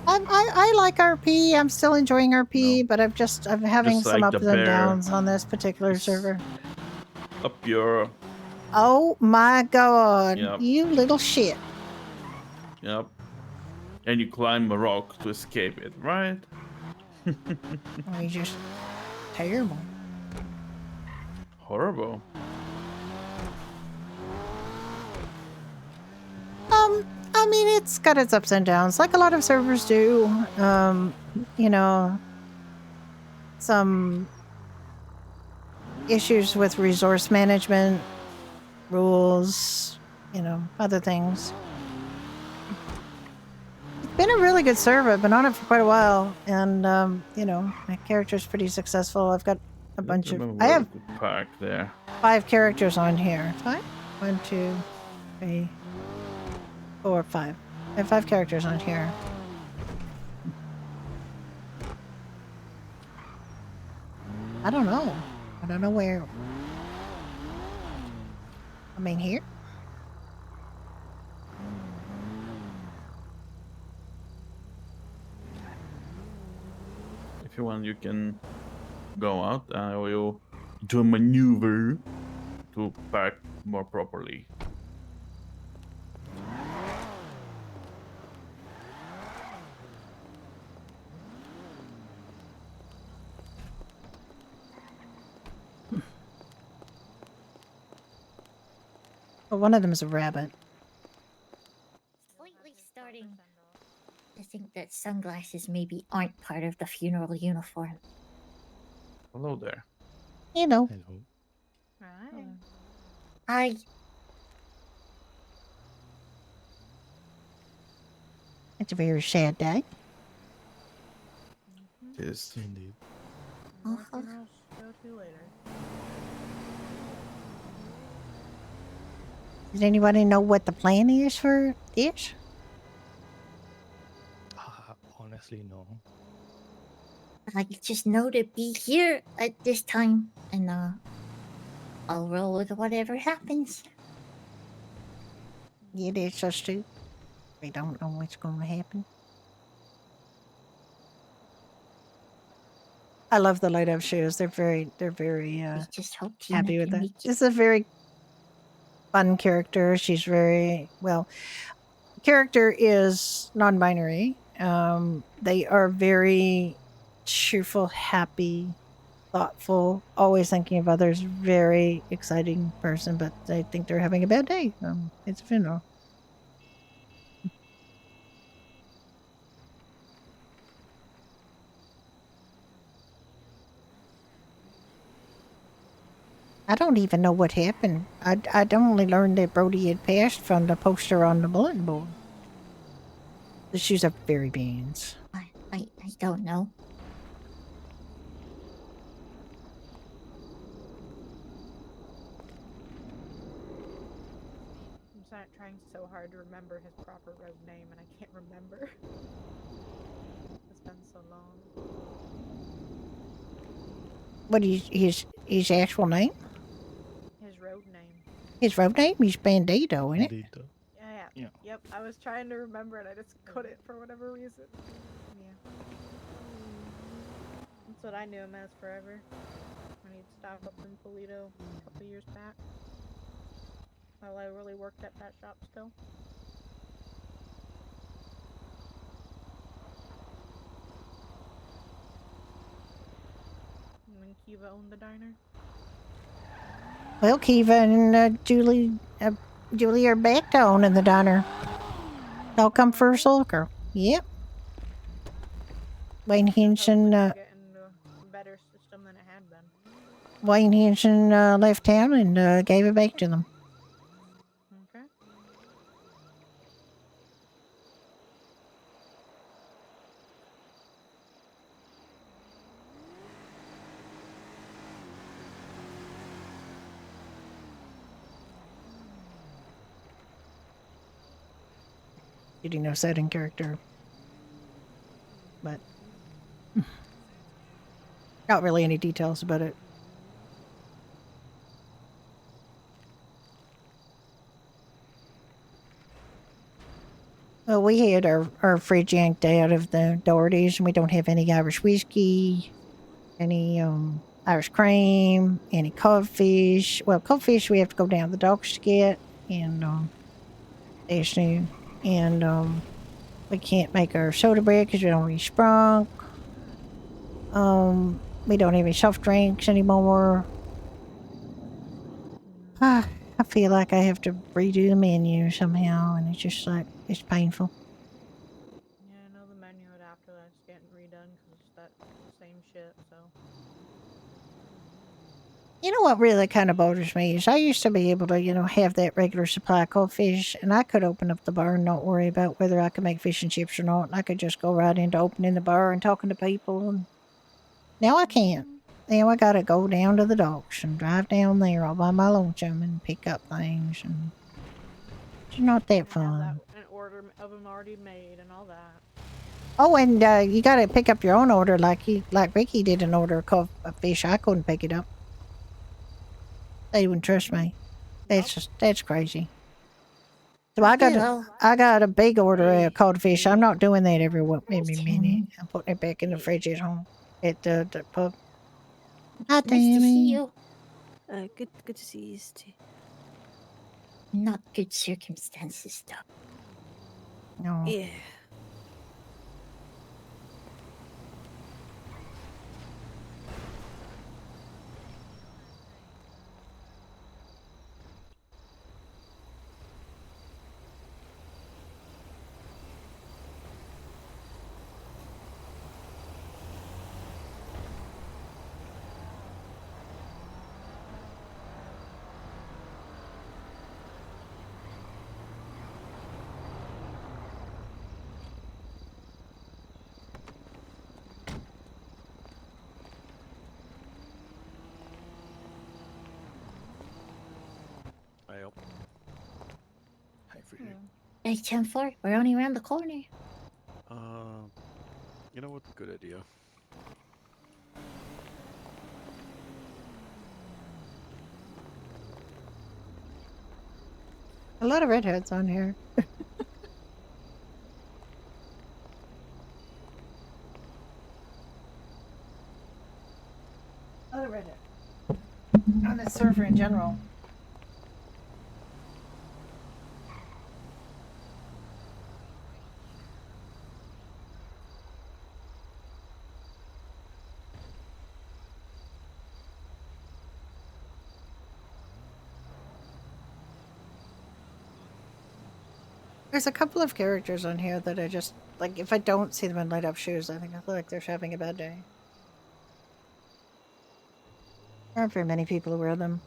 I like RP. I'm still enjoying RP, but I'm having Just some like ups the and bear. downs on this particular server. Up your... Oh my god. Yep. You little shit. Yep. And you climb a rock to escape it, right? Oh, you're just terrible. Horrible. I mean, it's got its ups and downs, like a lot of servers do. You know, some issues with resource management, rules, you know, other things. It's been a really good server. I've been on it for quite a while, and you know, my character's pretty successful. I've got a bunch of. I have park there. 5 characters on here. 5? 1, 2, 3, 4, 5. I have 5 characters on here. I don't know. I don't know where. I mean, here. If you want, you can go out. I will do a maneuver to park more properly. Well, one of them is a rabbit. Slightly starting to think that sunglasses maybe aren't part of the funeral uniform. Hello there. You know. Hello. I It's a very sad day. It is. Indeed. More funerals to go to later. Does anybody know what the plan is for this? Honestly, no. I just know to be here at this time, and I'll roll with whatever happens. Yeah, that's us too. We don't know what's going to happen. I love the lighthouse shows. They're very I just hope Tina happy with can that. make it. This is a very fun character. She's very well. Character is non-binary. They are very cheerful, happy, thoughtful, always thinking of others. Very exciting person, but I think they're having a bad day. It's a funeral. I don't even know what happened. I'd only learned that Brody had passed from the poster on the bulletin board. The shoes are very beans. I don't know. I'm trying so hard to remember his proper road name, and I can't remember. It's been so long. What is his actual name? His road name. His road name is Bandito, isn't it? Yeah. Yep. I was trying to remember it. I just couldn't for whatever reason. Yeah. That's what I knew him as forever. When he'd stop up in Polito a couple years back. While I really worked at that shop still. And when Kiva owned the diner. Well, Kiva and Julie are back to owning the diner. They'll come for a circle. Yep. Wayne Henson, Better system than it had been. Wayne Henson left town and gave it back to them. Okay. Getting no set in character. But not really any details about it. Well, we had our fridge yanked out of the Doherty's, and we don't have any Irish whiskey, any Irish cream, any codfish. Well, codfish we have to go down to the docks to get, and that's new. And we can't make our soda bread because we don't have any sprunk. We don't have any soft drinks anymore. I feel like I have to redo the menu somehow, and it's just like, it's painful. Yeah, I know the menu after that's getting redone because it's that same shit, so. You know what really kind of bothers me is I used to be able to, have that regular supply of fish, and I could open up the bar and not worry about whether I could make fish and chips or not. And I could just go right into opening the bar and talking to people. And now I can't. Now I gotta go down to the docks and drive down there all by my lonesome and pick up things. And it's not that fun. An order of them already made and all that. Oh, and you gotta pick up your own order like Ricky did an order of fish. I couldn't pick it up. They wouldn't trust me. That's crazy. So I got a big order of cod fish. I'm not doing that every minute. I'm putting it back in the fridge at home at the pub. Hi, Nice to see you. Good to see you too. Not good circumstances, though. No. Yeah. Alright, 10-4. We're only around the corner. You know what? Good idea. A lot of redheads on here. A lot of redheads. On the server in general. There's a couple of characters on here that I just, like, if I don't see them in light up shoes, I think I feel like they're having a bad day. There aren't very many people who wear them.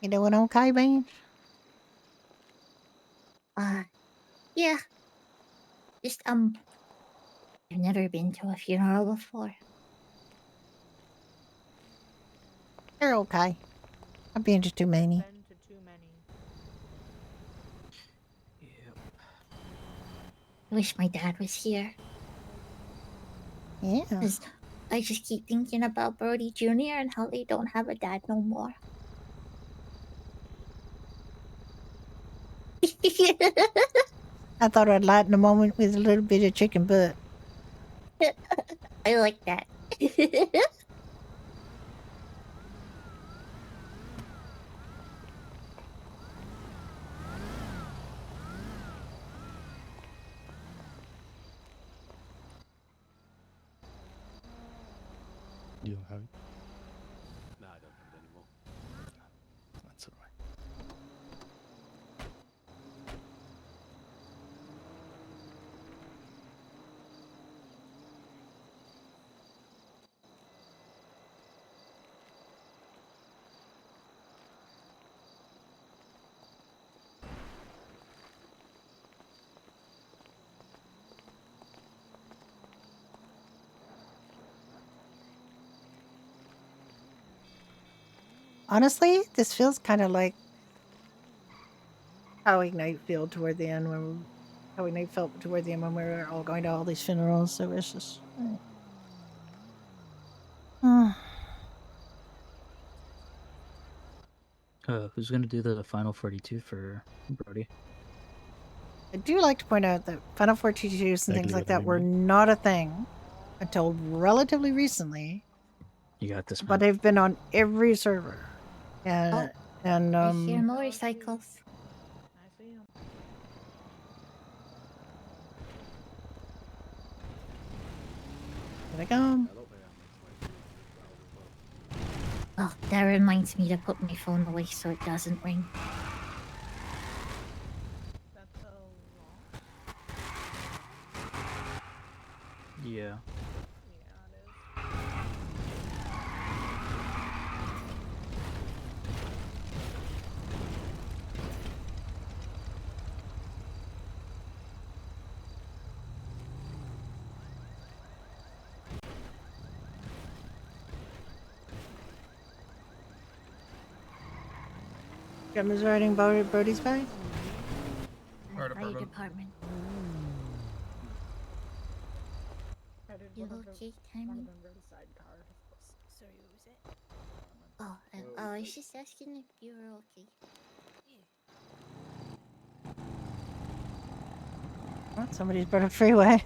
You doing okay, man? Yeah. Just, I've never been to a funeral before. They're okay. I've been to too many. Been to too many. I wish my dad was here. Yeah. 'Cause I just keep thinking about Brody Jr. and how they don't have a dad no more. I thought I'd lighten the moment with a little bit of chicken butt. I like that. You don't have it? No, I don't have it anymore. That's alright. Honestly, this feels kind of like how Ignite felt toward the end when we were all going to all these funerals. So it's just. Who's gonna do the final 42 for Brody? I do like to point out that Final 42s and things like that were not a thing until relatively recently. You got this, man. But they've been on every server. And I hear motorcycles. I see them. Here they come. Oh, that reminds me to put my phone away so it doesn't ring. That's a lot. Yeah. Yeah, it is. Gemma's riding Brody's bike. Fire department. I did You one of okay, them, one Timmy? of them rode a sidecar. Sorry, what was it? Oh, I was just asking if you were okay. Oh, somebody's brought a freeway.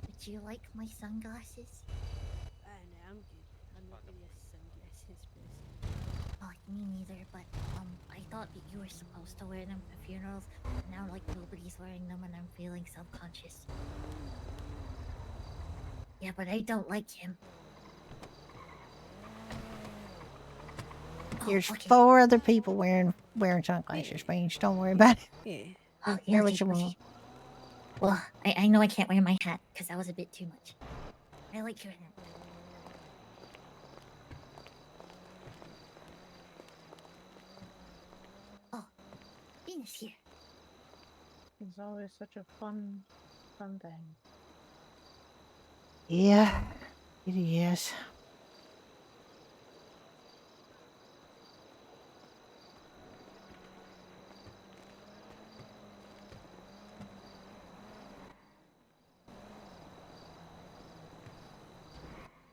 Would you like my sunglasses? No, I'm good. I'm not really a sunglasses person. Oh, me neither, but I thought that you were supposed to wear them for funerals, and now like nobody's wearing them and I'm feeling self-conscious. Yeah, but I don't like him. Oh, There's okay. 4 other people wearing sunglasses, Range. Don't worry about it. Yeah. Oh, yeah. Wear Okay, what you okay. want. Well, I know I can't wear my hat because that was a bit too much. I like your hat. Oh, Venus here. It's always such a fun thing. Yeah, it is.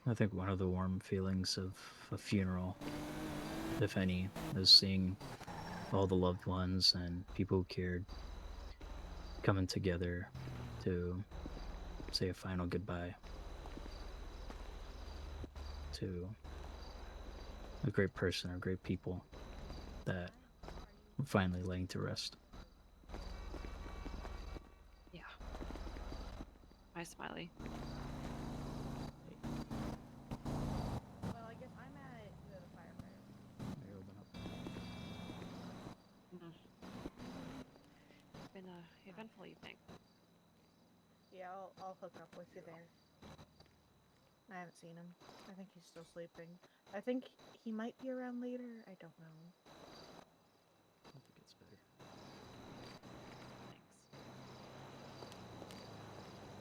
I think one of the warm feelings of a funeral, if any, is seeing all the loved ones and people who cared coming together to say a final goodbye to a great person or great people that we're finally laying to rest. Yeah. Hi, Smiley. Well, I guess I'm at the firefighter. It's been a eventful evening. Yeah, I'll hook up with you there. I haven't seen him. I think he's still sleeping. I think he might be around later. I don't know. I think it's better.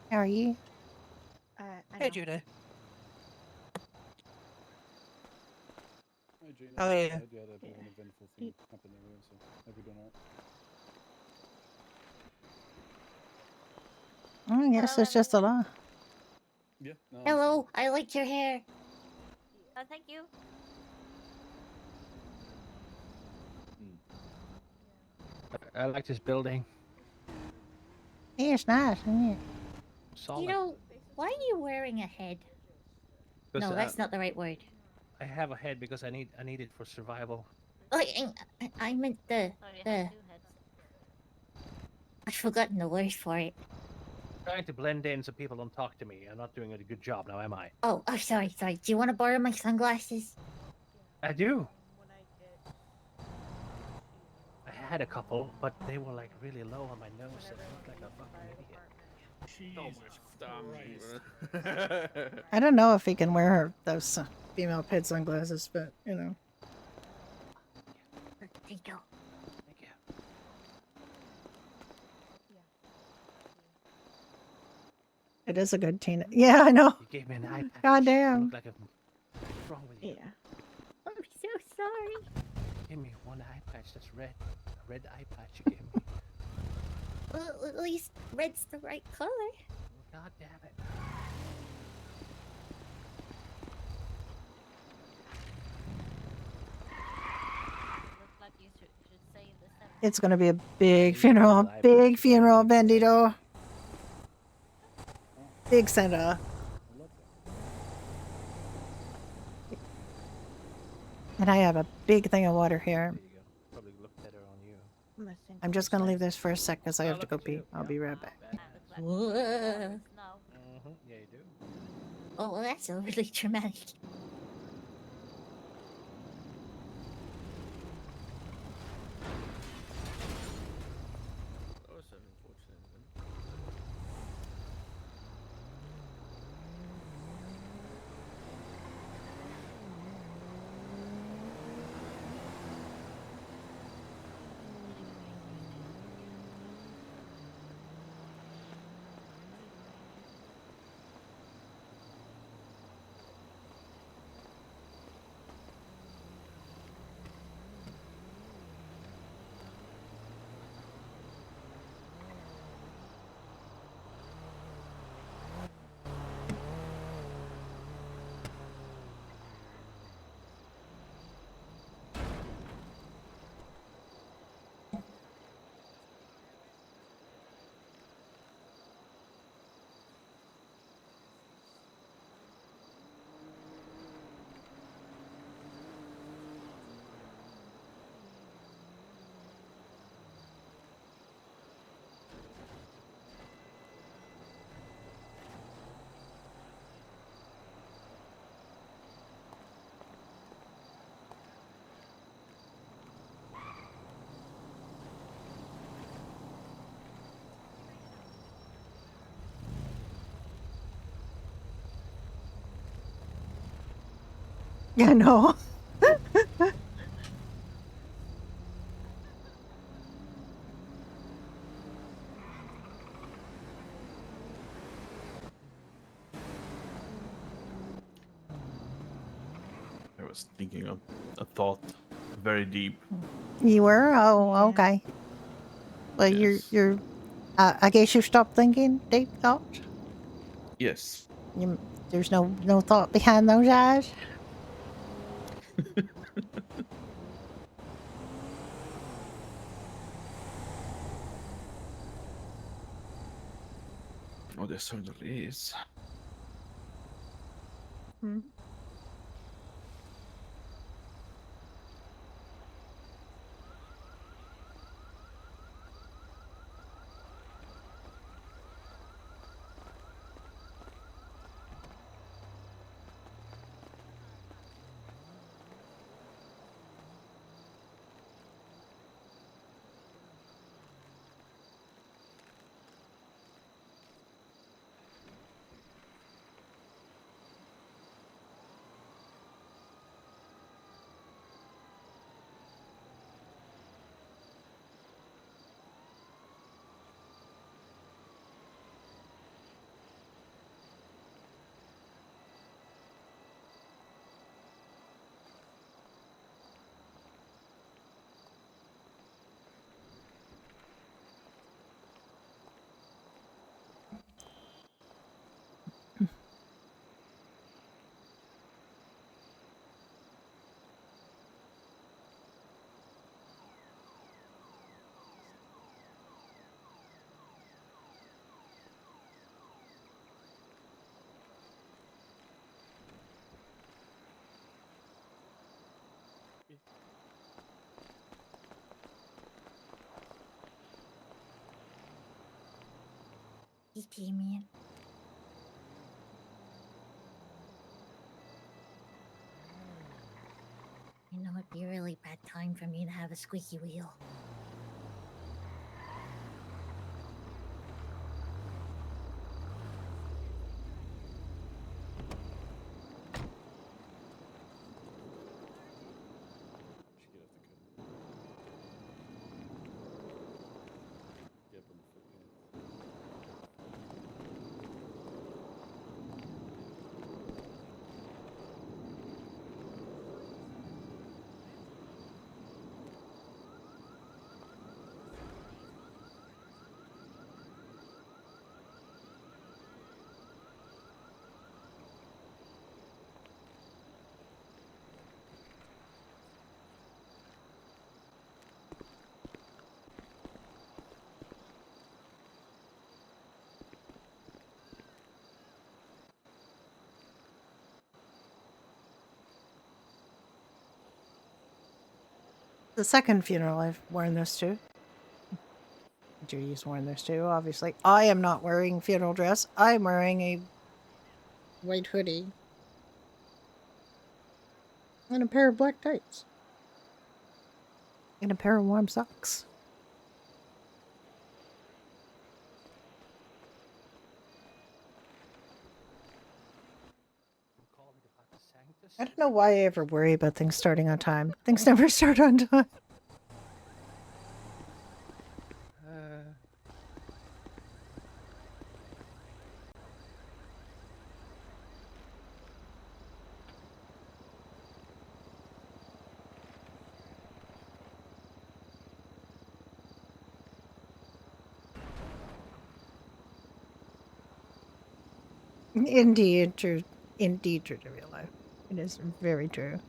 How are you? Hey, Judah. Hi, Gina. Oh, yeah. I had a bit of an eventful thing happen anyway, so hope you're doing alright. I guess it's just a lot. Yeah. No, Hello, I like your hair. Oh, thank you. I like this building. Yeah, it's nice, isn't it? Solid. You know, why are you wearing a head? Because, No, that's not the right word. I have a head because I need it for survival. Oh, I meant the. I've forgotten the word for it. Trying to blend in so people don't talk to me. I'm not doing a good job now, am I? Oh, sorry. Do you want to borrow my sunglasses? I do. I had a couple, but they were like really low on my nose. I looked like a fucking idiot. I don't know if he can wear those female pit sunglasses, but you know. Thank you. It is a good teen. Yeah, I know. You gave me an eye patch. God You damn. look like a... What's wrong with you? Yeah. I'm so sorry. Give me one eye patch that's red. A red eye patch you gave me. Well, at least red's the right color. God damn it. It's gonna be a big funeral. Big funeral, Bandito. Big Santa. And I have a big thing of water here. Probably look better on you. I'm just gonna leave this for a sec because I have to go pee. I'll be right back. Whoa. Yeah, you do. Oh, well, that's a really dramatic. That was an unfortunate event. Yeah, no. I was thinking of a thought very deep. You were? Oh, okay. Well, Yes. you're. I guess you stopped thinking deep thoughts. Yes. There's no thought behind those eyes. Oh, there certainly is. Hmm. Hey, Damien. You know, it'd be a really bad time for me to have a squeaky wheel. Should get off the curb. Get up on the foot, yeah. The second funeral I've worn this to. Judy's worn this too, obviously. I am not wearing funeral dress. I'm wearing a white hoodie and a pair of black tights. And a pair of warm socks. I don't know why I ever worry about things starting on time. Things never start on time. Indeed, true. Indeed, true to real life. It is very true.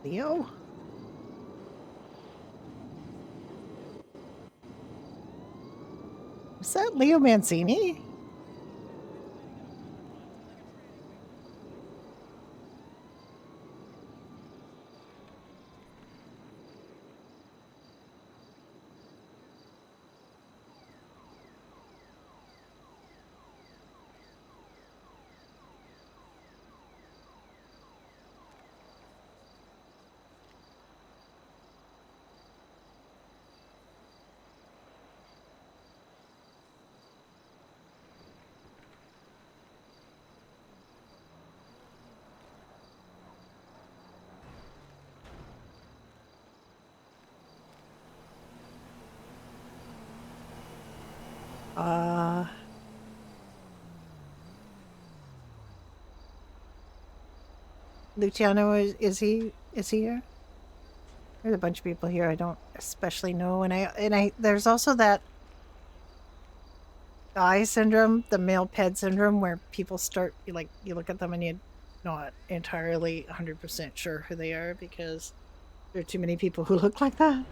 Leo? Is that Leo Mancini? Luciano, is he here? There's a bunch of people here I don't especially know, and I there's also that guy syndrome, the male ped syndrome, where people start you look at them and you're not entirely 100% sure who they are because there are too many people who look like that.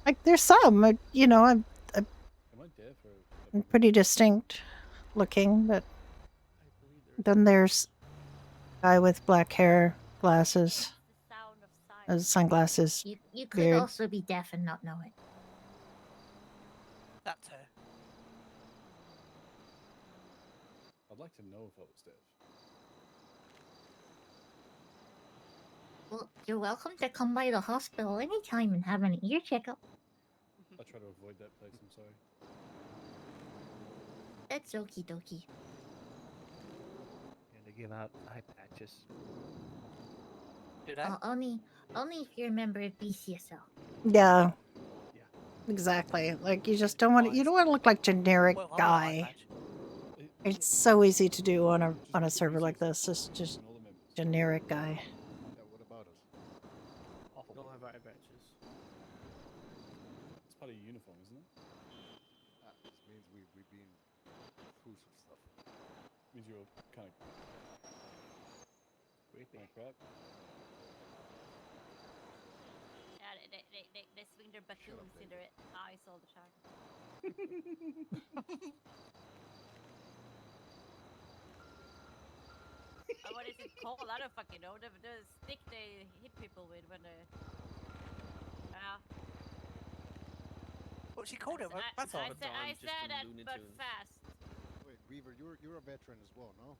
Like there's some, I'm Am I deaf or? I'm pretty distinct looking, but then there's a guy with black hair, glasses, sunglasses, You could beard. also be deaf and not know it. That's her. I'd like to know if I was deaf. Well, you're welcome to come by the hospital anytime and have an ear checkup. I try to avoid that place. I'm sorry. That's okie dokie. Gonna give out eye patches. Do that? Only if you're a member of BCSL. Yeah. Exactly. Like you just don't want to look like generic Well, I want an eye guy. patch. It's so easy to do on a server like this. It's just generic guy. Yeah, what about us? Awful. Don't have eye patches. It's part of your uniform, isn't it? This means we've been through some stuff. Means you're kind of crap. Yeah, they swing their buffoons in their eyes all the time. What is it called? I don't fucking know. The stick they hit people with when they. What she called it? I said that, but fast. Wait, Weaver, you're a veteran as well, no?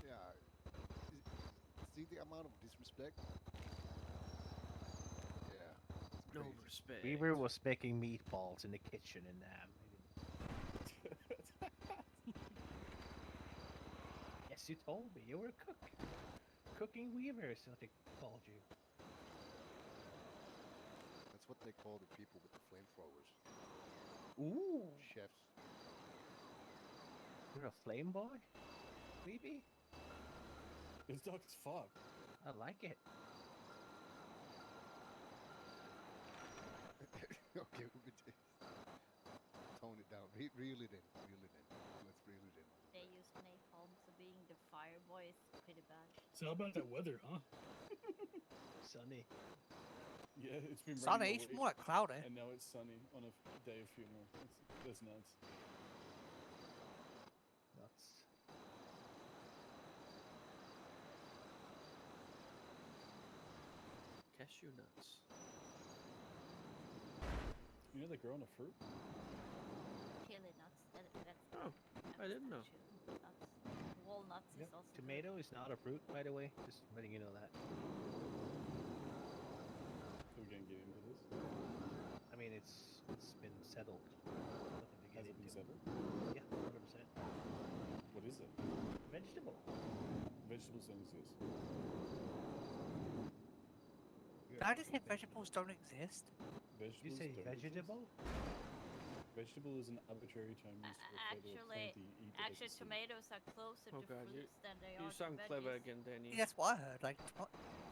Yeah. See the amount of disrespect? Yeah. No respect. Weaver was making meatballs in the kitchen in Nam. Yes, you told me. You were a cook. Cooking Weaver is what they called you. That's what they call the people with the flamethrowers. Ooh. Chefs. You're a flame boy? Maybe? It's dark as fuck. I like it. Okay, tone it down. Reel it in. Let's reel it in. They use napalm, so being the fire boy is pretty bad. So how about that weather, huh? Sunny. Yeah, it's been Sunny? raining It's all more week, like cloudy. and now it's sunny on a day of funeral. That's nuts. Nuts. Cashew nuts. You know they grow on a fruit? Chili nuts. That's Oh, I didn't know. nuts. Walnuts is also. Tomato is not a fruit, by the way. Just letting you know that. So we're gonna get into this. I mean, it's been settled. Nothing to get Has it been into. settled? Yeah, 100%. What is it? Vegetable. Vegetables don't exist. I just think vegetables don't exist. Vegetables You say don't vegetable? Exist. Vegetable is an arbitrary term used to refer to a plant you eat as Actually, a seed. tomatoes are closer Oh to god, fruits than they you are sound to clever veggies. again, Danny. Yeah, that's what I heard. Like,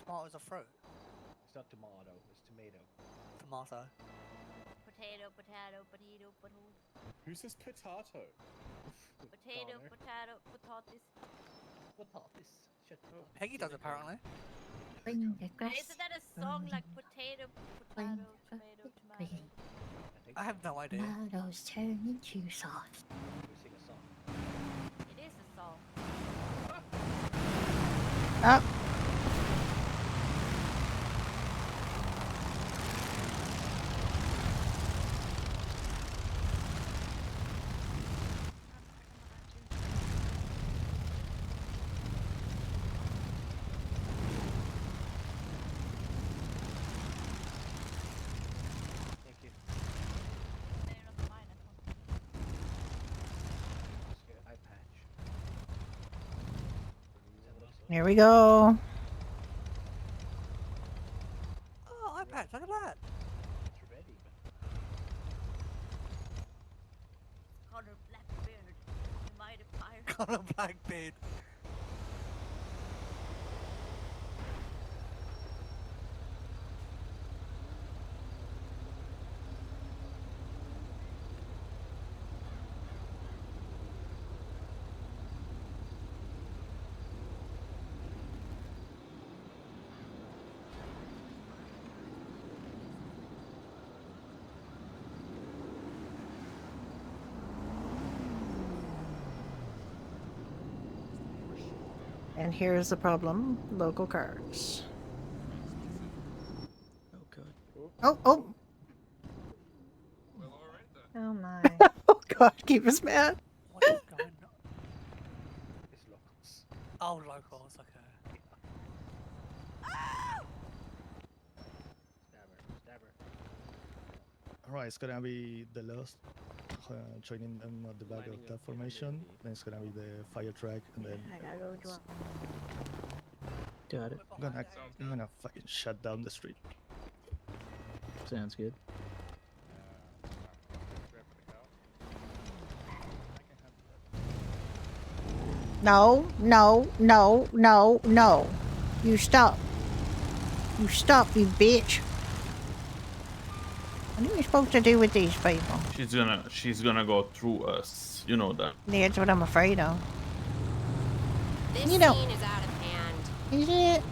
tomatoes are fruit. It's not tomato, it's tomato. Tomato. Potato, potato, potato, potato. Who says potato? Potato, Connor. potato, potatoes. Potatis. Shut up. Peggy does apparently. Bring the grass. Isn't that a song like potato, potato, tomato, tomato? I have no idea. Tomatoes turn into sauce. We sing a song. It is a song. Up. Thank you. They're not mine at all. Just get eye patch. Here we go. Oh, iPad, look at that. It's red even. on a black beard. And here's the problem: local cars. Oh god. Oh, oh, Oh my. oh God! Keep us mad. What is going on? It's locals. Oh, locals, okay. Stabber. Alright, it's gonna be the Lost joining them at the back of that formation. Then it's gonna be the fire truck, and then I gotta go drop. Got it. I'm gonna fucking shut down the street. Sounds good. No, no, no, no, no. You stop. You stop, you bitch. What are you supposed to do with these people? She's gonna go through us. You know that. That's what I'm afraid of. This You know- scene is out of hand. Is it?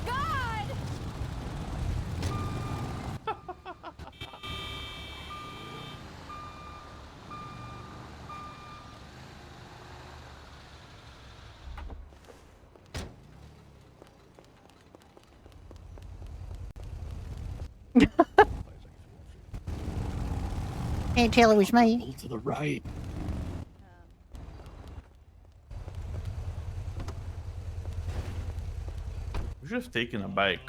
God! Can't tell it was me. To the right. We should have taken a bike.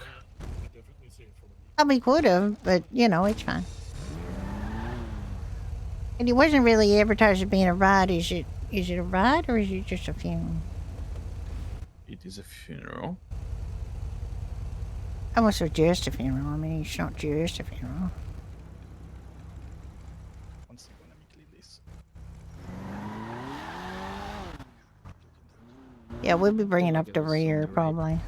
Probably could have, but you know, it's fine. And it wasn't really advertised as being a ride. Is it a ride or is it just a funeral? It is a funeral. I almost said just a funeral. I mean, it's not just a funeral. One second, let me clean this. Yeah, we'll be bringing up the Goes on rear the right. probably.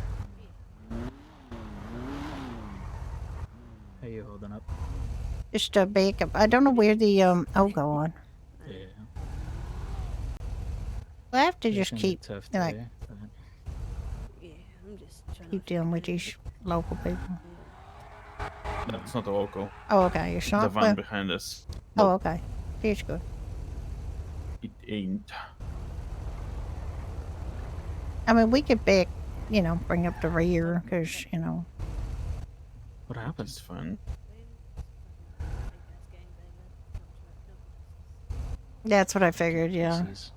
How you holding up? Just a backup. I don't know where the oh, go on. Yeah. We'll have to It's just gonna be keep tough like today, but Yeah, I'm just trying keep dealing with these local people. That's not a local. Oh, okay. You're The not. van Well, behind us. oh, okay. That's good. It ain't. I mean, we could back, you know, bring up the rear because you know. what happened? It's fun. That's what I figured. Yeah. Pussies.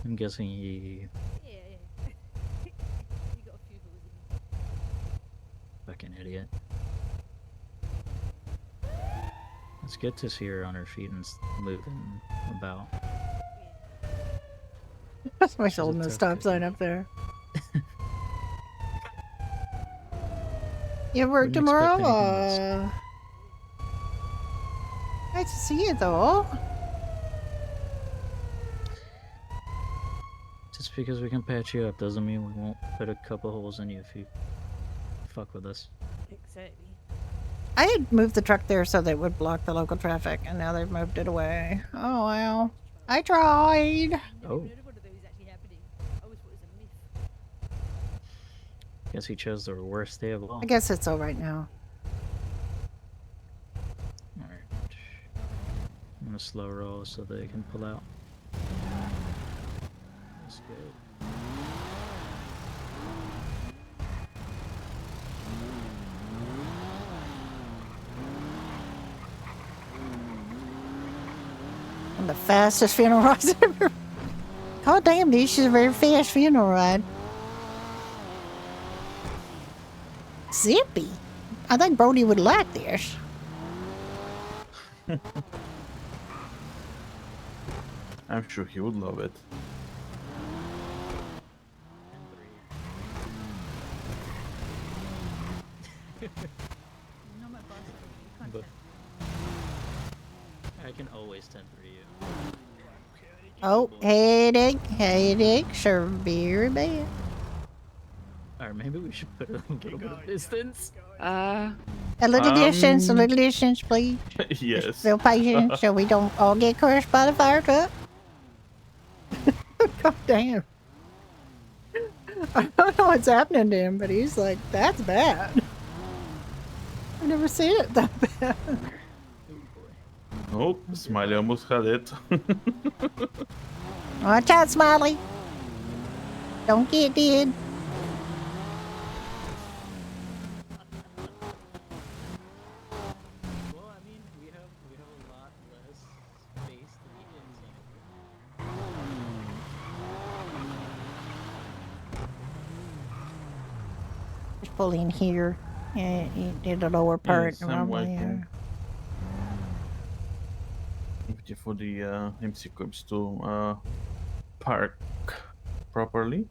I'm guessing he fucking idiot. It's good to see her on her feet and moving about. Somebody's She's a holding a tough stop cookie. sign up there. You work Wouldn't tomorrow? expect anything less. Nice to see you, though. Just because we can patch you up doesn't mean we won't put a couple holes in you if you fuck with us. Exactly. I had moved the truck there so that it would block the local traffic, and now they've moved it away. Oh, well. I tried. Oh. Guess he chose the worst day of all. I guess it's all right now. Alright. I'm gonna slow roll so they can pull out. That's good. I'm the fastest funeral ride I've ever. God damn, this is a very fast funeral ride. Zippy. I think Brody would like this. I'm sure he would love it. I can always tend for you. Oh, headache, sure, very bad. Alright, maybe we should put a little bit of distance. A little distance, please. Yes. Just real patient, so we don't all get crushed by the fire truck. God damn. I don't know what's happening to him, but he's like, that's bad. I've never seen it that bad. Oh, Smiley almost had it. Watch out, Smiley. Don't get dead. Well, I mean, we have a lot less space to be insane. Just pull in here. Yeah, in the lower part. Yes, I'm Normally, waiting. Waiting for the MC Cubs to park properly.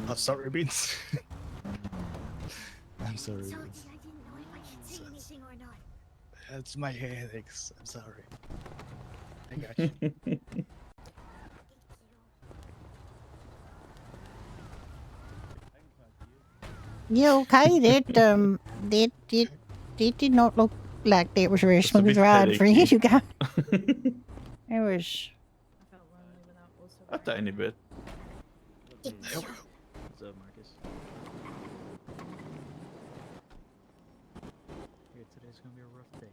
Oh, sorry, Beans. I'm sorry. Salty, Beans. I didn't know if I should say anything or not. It's my headaches. I'm sorry. I got you. you okay? That did not look like that was a very It's a smooth bit ride for you headachy. guys. It was. A tiny bit. What's up, Marcus? Yeah, today's gonna be a rough day.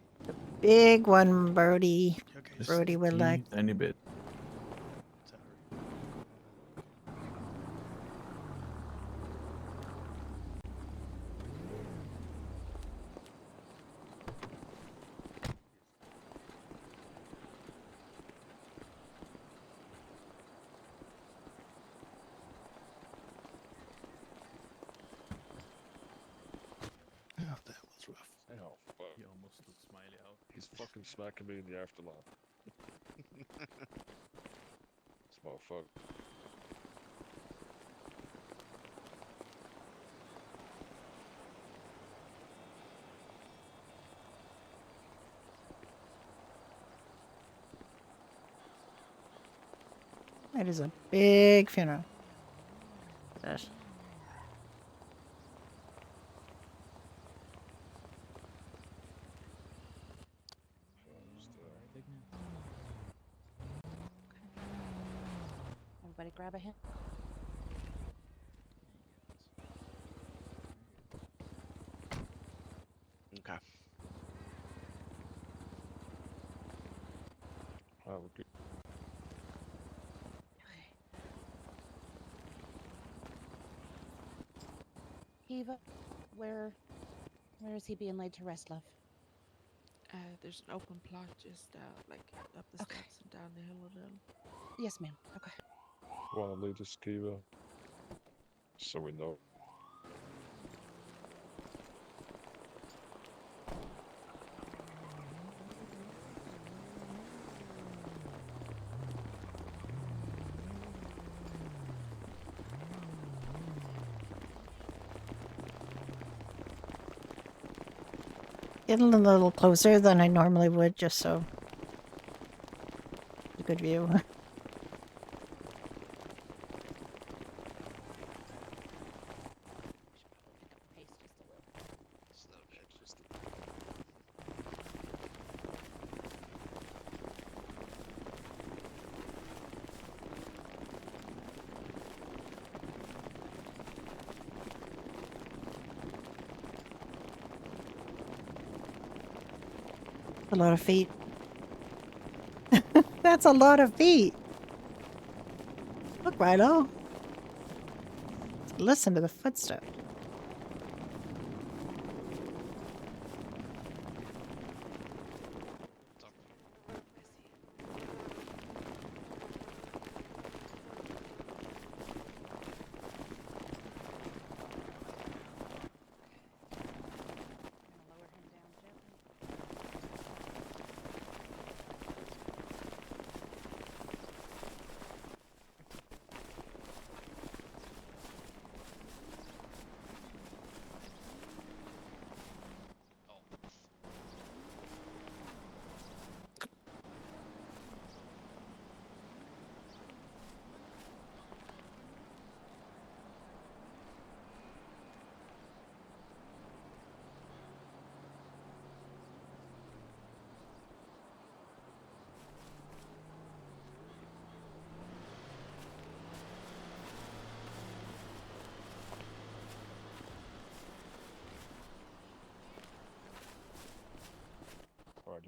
Big one, Brody. Okay. Brody would like. Tiny bit. Oh, that was rough. Oh, fuck. He almost took Smiley out. He's fucking smacking me in the afterlife. This motherfucker. It is a big funeral. Yes. Everybody grab a hand. Okay. Oh, we're good. Eva, where is he being laid to rest, love? There's an open plot just like up the steps and down the hill a little. Yes, ma'am. Okay. Want to lead us, Kiva? So we know. Getting a little closer than I normally would, just so. A good view. A lot of feet. That's a lot of feet. Look, Rhino. Listen to the footsteps.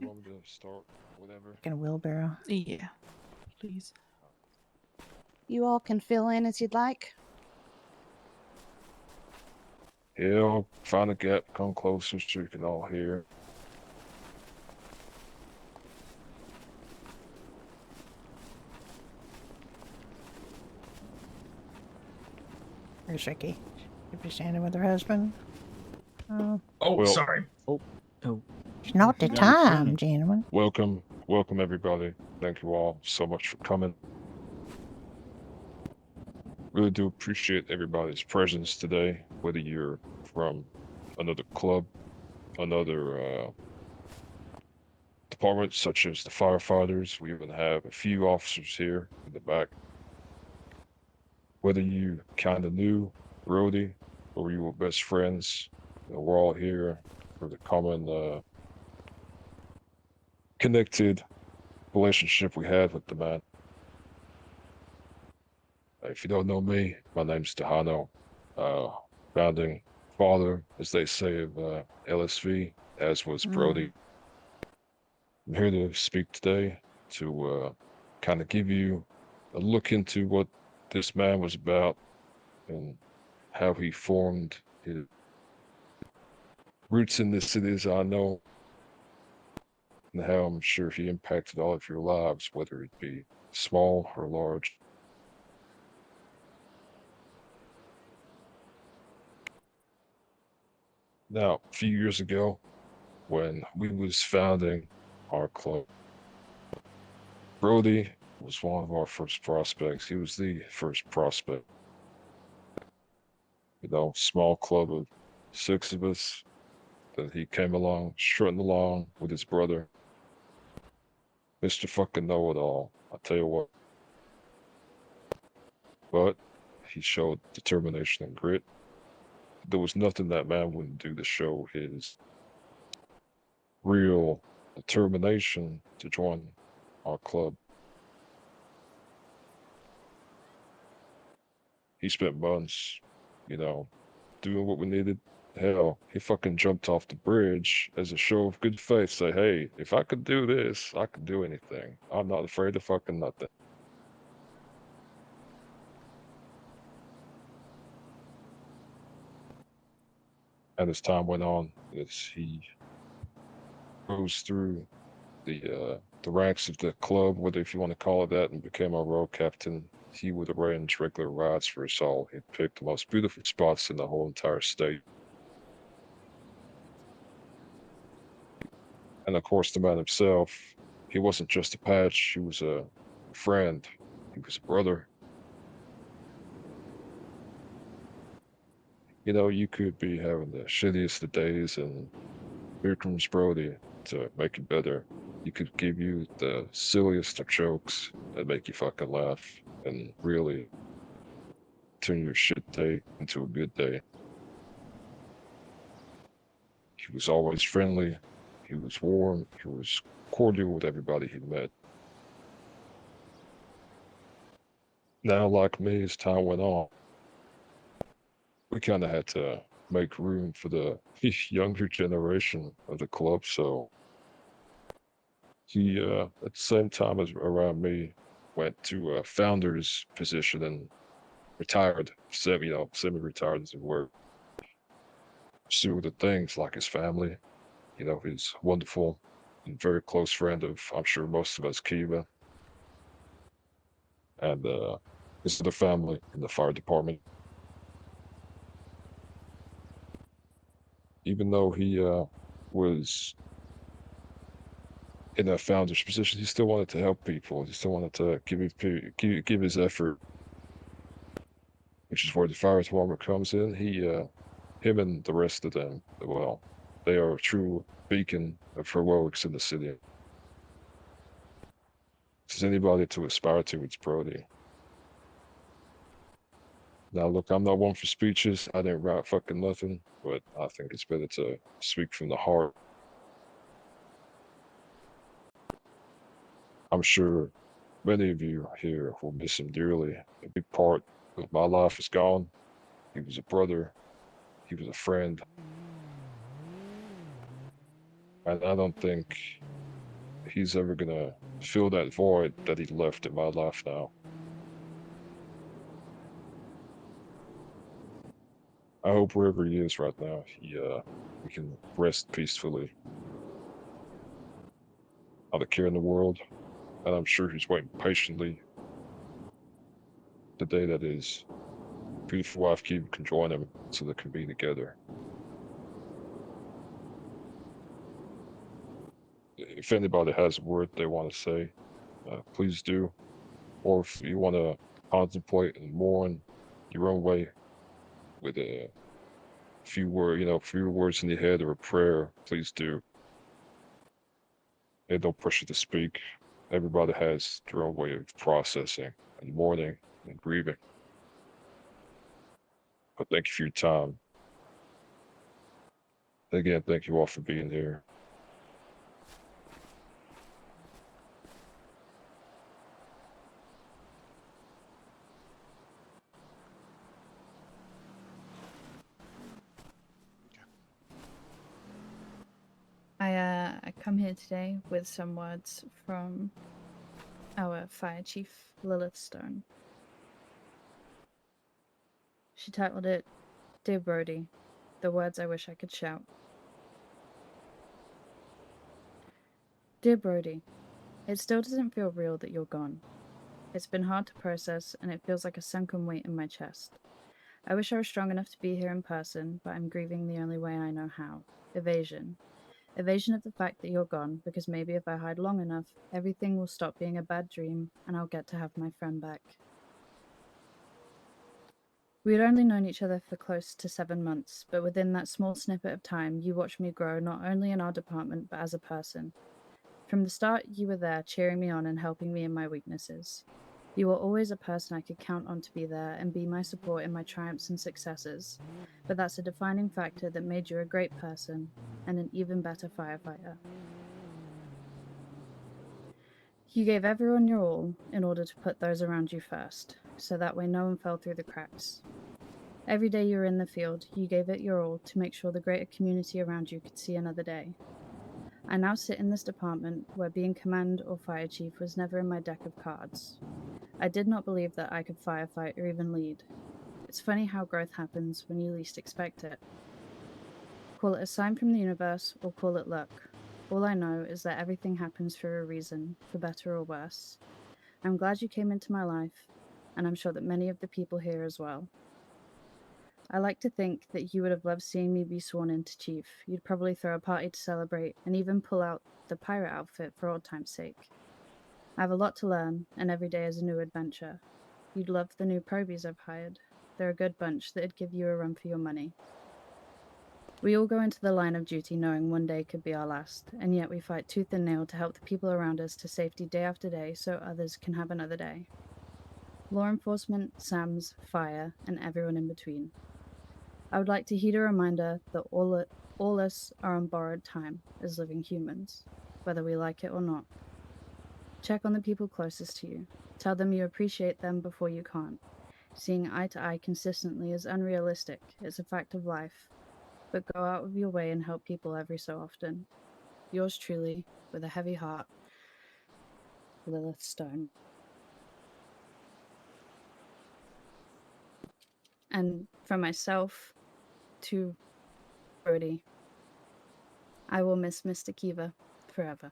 you want me to start? Whatever. Fucking wheelbarrow. Yeah, please. You all can fill in as you'd like. Yeah, I'll find a gap, come closer so you can all hear. Where's Ricky? Should be standing with her husband. Oh, Well, sorry. Oh, it's not the time, gentlemen. welcome everybody. Thank you all so much for coming. Really do appreciate everybody's presence today, whether you're from another club, another department, such as the firefighters. We even have a few officers here in the back. Whether you kind of knew Brody or you were best friends, we're all here for the common connected relationship we had with the man. If you don't know me, my name's Tejano, founding father, as they say, of LSV, as was Brody. I'm here to speak today to kind of give you a look into what this man was about and how he formed his roots in the cities I know, and how I'm sure he impacted all of your lives, whether it be small or large. Now, a few years ago, when we was founding our club, Brody was one of our first prospects. He was the first prospect. You know, small club of 6 of us. Then he came along, strutting along with his brother. Mr. fucking know-it-all, I tell you what. But he showed determination and grit. There was nothing that man wouldn't do to show his real determination to join our club. He spent months, you know, doing what we needed. Hell, he fucking jumped off the bridge as a show of good faith, say, hey, if I could do this, I could do anything. I'm not afraid of fucking nothing. And as time went on, as he rose through the ranks of the club, whether if you want to call it that, and became our road captain, he would arrange regular rides for us all. He'd pick the most beautiful spots in the whole entire state. And of course, the man himself, he wasn't just a patch, he was a friend, he was a brother. You know, you could be having the shittiest of days, and here comes Brody to make it better. He could give you the silliest of jokes that make you fucking laugh and really turn your shit day into a good day. He was always friendly, he was warm, he was cordial with everybody he met. Now, like me, as time went on, we kind of had to make room for the younger generation of the club, so he, at the same time as around me, went to a founder's position and retired, semi-retired as it were. Pursue the things like his family, you know, his wonderful and very close friend of, I'm sure, most of us, Kiva, and his other family in the fire department. Even though he was in that founder's position, he still wanted to help people. He still wanted to give his effort, which is where the fire department comes in. Him and the rest of them, well, they are a true beacon of heroics in the city. If there's anybody to aspire to, it's Brody. Now, look, I'm not one for speeches. I didn't write fucking nothing, but I think it's better to speak from the heart. I'm sure many of you here will miss him dearly. A big part of my life is gone. He was a brother. He was a friend. And I don't think he's ever gonna fill that void that he left in my life now. I hope wherever he is right now, he can rest peacefully out of care in the world, and I'm sure he's waiting patiently the day that his beautiful wife Kiva can join him so they can be together. If anybody has a word they want to say, please do. Or if you want to contemplate and mourn your own way with a few words in your head or a prayer, please do. And don't pressure to speak. Everybody has their own way of processing and mourning and grieving. But thank you for your time. Again, thank you all for being here. I come here today with some words from our fire chief, Lilith Stone. She titled it, Dear Brody, the words I wish I could shout. Dear Brody, it still doesn't feel real that you're gone. It's been hard to process, and it feels like a sunken weight in my chest. I wish I was strong enough to be here in person, but I'm grieving the only way I know how. Evasion. Evasion of the fact that you're gone, because maybe if I hide long enough, everything will stop being a bad dream, and I'll get to have my friend back. We had only known each other for close to 7 months, but within that small snippet of time, you watched me grow not only in our department, but as a person. From the start, you were there, cheering me on and helping me in my weaknesses. You were always a person I could count on to be there and be my support in my triumphs and successes, but that's a defining factor that made you a great person and an even better firefighter. You gave everyone your all in order to put those around you first, so that way no one fell through the cracks. Every day you were in the field, you gave it your all to make sure the greater community around you could see another day. I now sit in this department where being command or fire chief was never in my deck of cards. I did not believe that I could firefight or even lead. It's funny how growth happens when you least expect it. Call it a sign from the universe or call it luck. All I know is that everything happens for a reason, for better or worse. I'm glad you came into my life, and I'm sure that many of the people here as well. I like to think that you would have loved seeing me be sworn into chief. You'd probably throw a party to celebrate and even pull out the pirate outfit for old time's sake. I have a lot to learn, and every day is a new adventure. You'd love the new probies I've hired. They're a good bunch that'd give you a run for your money. We all go into the line of duty knowing one day could be our last, and yet we fight tooth and nail to help the people around us to safety day after day so others can have another day. Law enforcement, SAMs, fire, and everyone in between. I would like to heed a reminder that all us are on borrowed time as living humans, whether we like it or not. Check on the people closest to you. Tell them you appreciate them before you can't. Seeing eye to eye consistently is unrealistic, it's a fact of life. But go out of your way and help people every so often. Yours truly, with a heavy heart, Lilith Stone. And from myself to Brody, I will miss Mr. Kiva forever.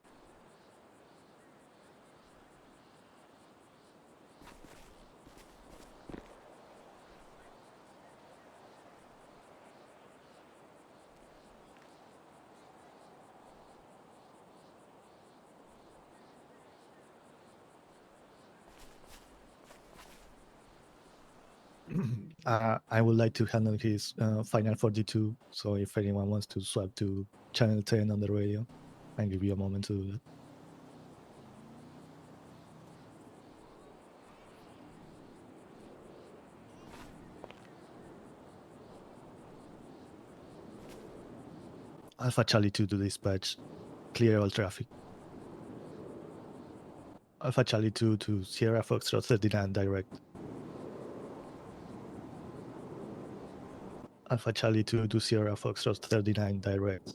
I would like to handle his final 42. So if anyone wants to swap to channel 10 on the radio, I'll give you a moment to do that. Alpha Charlie 2 to dispatch. Clear all traffic. Alpha Charlie 2 to Sierra Foxtrot 39 direct. Alpha Charlie 2 to Sierra Foxtrot 39 direct.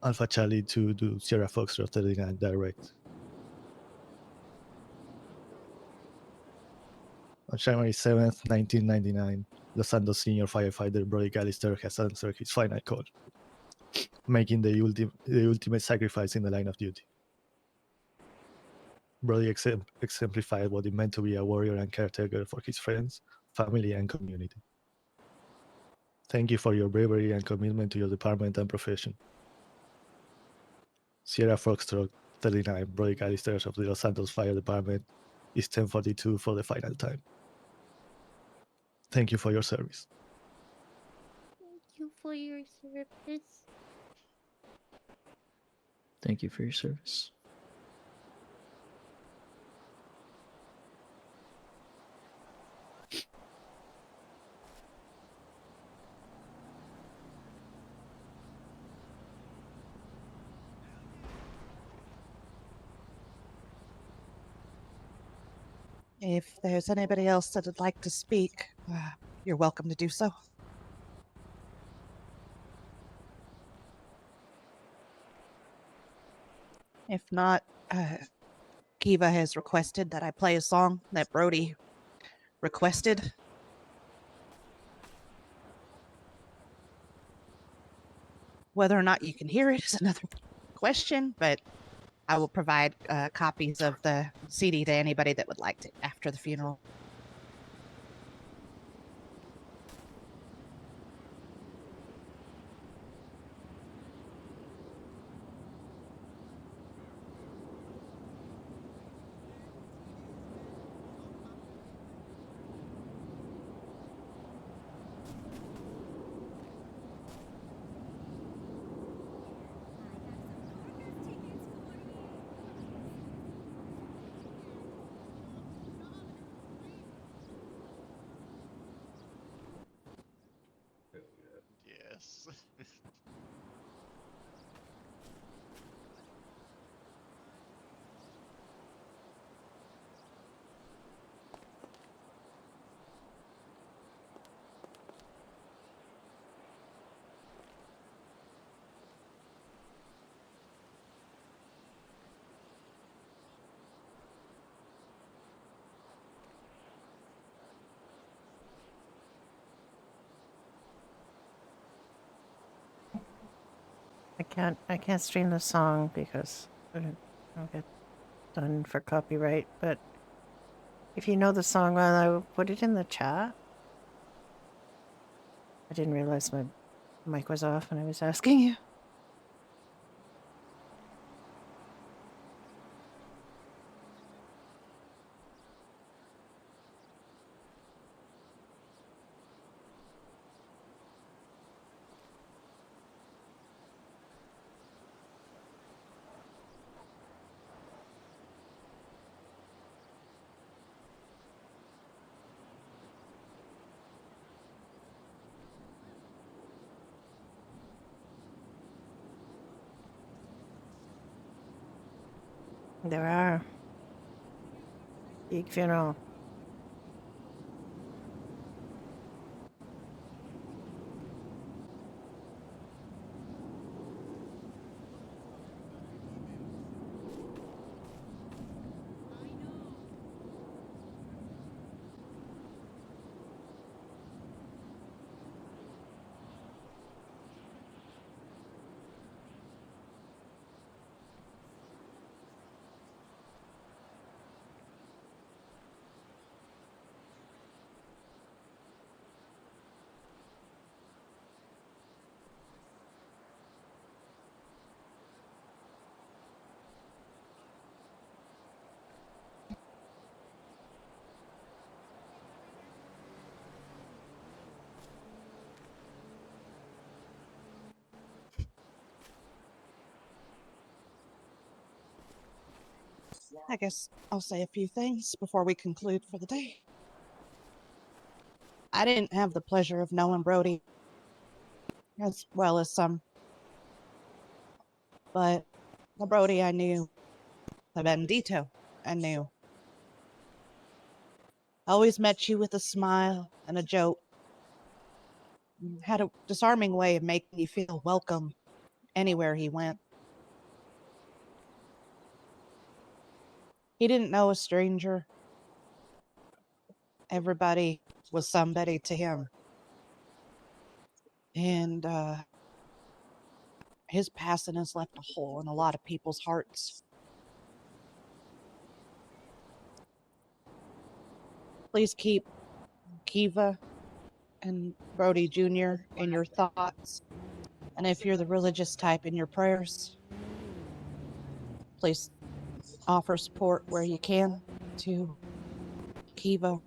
Alpha Charlie to do Sierra Foxtrot 39 direct. On January 7th, 1999, Los Santos senior firefighter Brody Callister has answered his final call, making the ultimate sacrifice in the line of duty. Brody exemplified what it meant to be a warrior and caretaker for his friends, family, and community. Thank you for your bravery and commitment to your department and profession. Sierra Foxtrot 39, Brody Callister of the Los Santos Fire Department, is 10:42 for the final time. Thank you for your service. Thank you for your service. Thank you for your service. If there's anybody else that would like to speak, you're welcome to do so. If not, Kiva has requested that I play a song that Brody requested. Whether or not you can hear it is another question, but I will provide copies of the CD to anybody that would like it after the funeral. Yes. I can't stream the song because it'll get done for copyright, but if you know the song, well, I will put it in the chat. I didn't realize my mic was off when I was asking you. There are. Big funeral. I guess I'll say a few things before we conclude for the day. I didn't have the pleasure of knowing Brody as well as some, but the Brody I knew, the Bandito I knew, always met you with a smile and a joke. Had a disarming way of making you feel welcome anywhere he went. He didn't know a stranger. Everybody was somebody to him. And his passing has left a hole in a lot of people's hearts. Please keep Kiva and Brody Jr. in your thoughts. And if you're the religious type, in your prayers. Please offer support where you can to Kiva.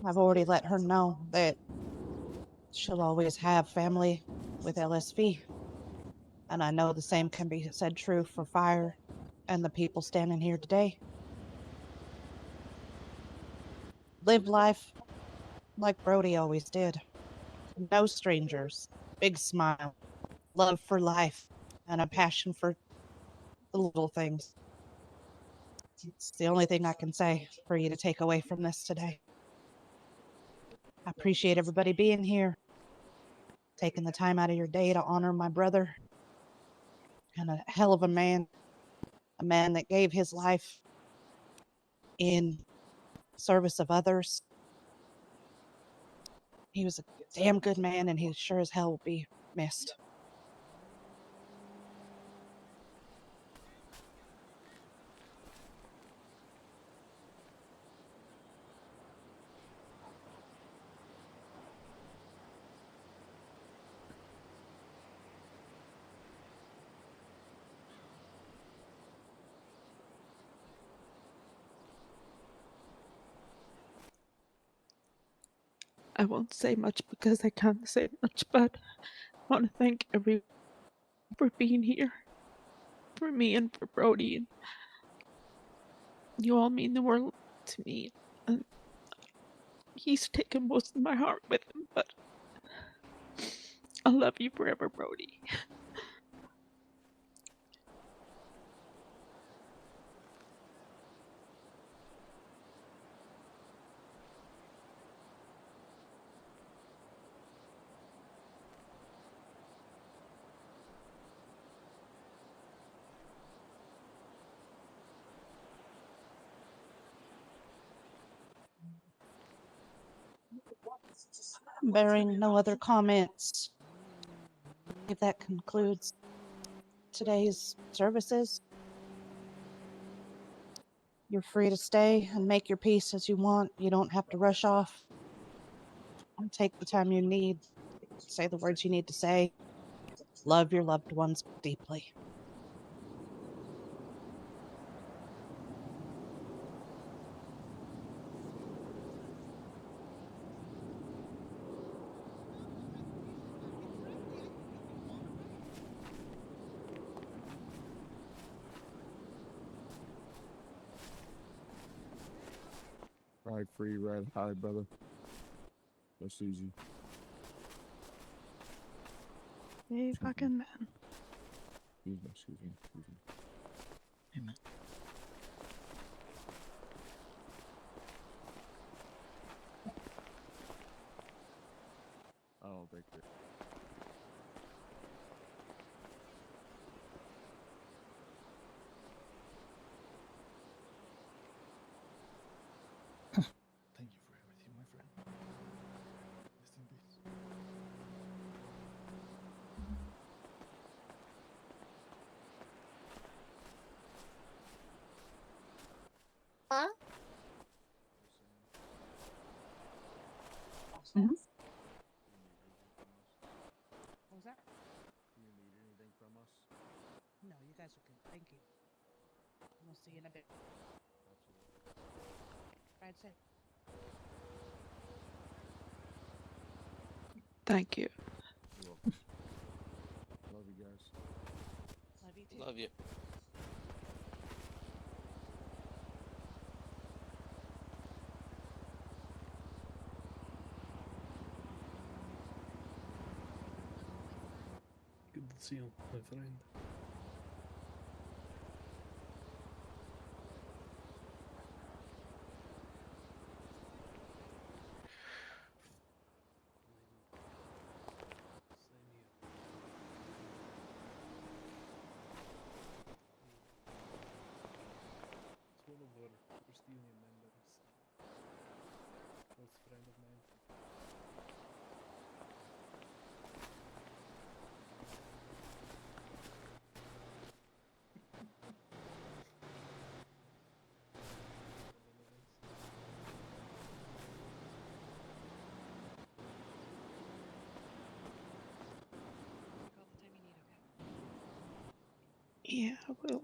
I've already let her know that she'll always have family with LSV. And I know the same can be said true for Fire and the people standing here today. Live life like Brody always did. No strangers, big smile, love for life, and a passion for the little things. It's the only thing I can say for you to take away from this today. I appreciate everybody being here, taking the time out of your day to honor my brother, and a hell of a man that gave his life in service of others. He was a damn good man, and he sure as hell will be missed. I won't say much because I can't say much, but I want to thank everyone for being here, for me and for Brody. And you all mean the world to me. And he's taken most of my heart with him, but I love you forever, Brody. Bearing no other comments, if that concludes today's services, you're free to stay and make your peace as you want. You don't have to rush off. Take the time you need. Say the words you need to say. Love your loved ones deeply. Ride free, ride high, brother. That's easy. Hey, fucking man. Excuse me. Amen. Oh, thank you. Thank you for everything, my friend. Rest in peace. Huh? Mm-hmm. What was that? Do you need anything from us? No, you guys are good. Thank you. We'll see you in a bit. Ride safe. Thank you. You're welcome. Love you guys. Love you too. Love you. Good to see you, my friend. our first union members. Close friend of mine. Yeah, I will.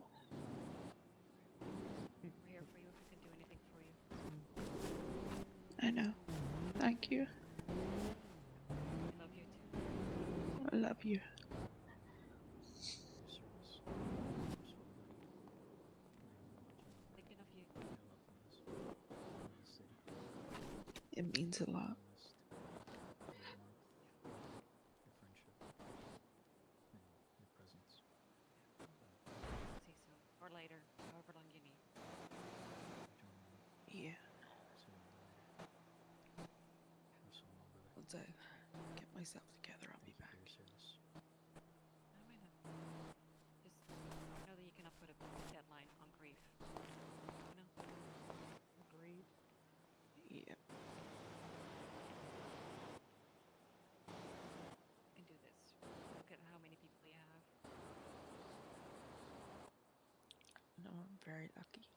We're here for you if we can do anything for you. I know. Thank you. We love you too. I love you. Service. Thinking of you. Your loved ones in the city. It means a lot. Missed your warmth, your friendship, and your presence. See soon. Or later. However long you need. Yeah. Sooner than later. Have so long, brother. Once I get myself together, I'll be Thank you back. for your service. I might have. Just know that you cannot put a deadline on grief. You know? Agreed. Yep. And do this. Look at how many people you have. No, I'm very lucky.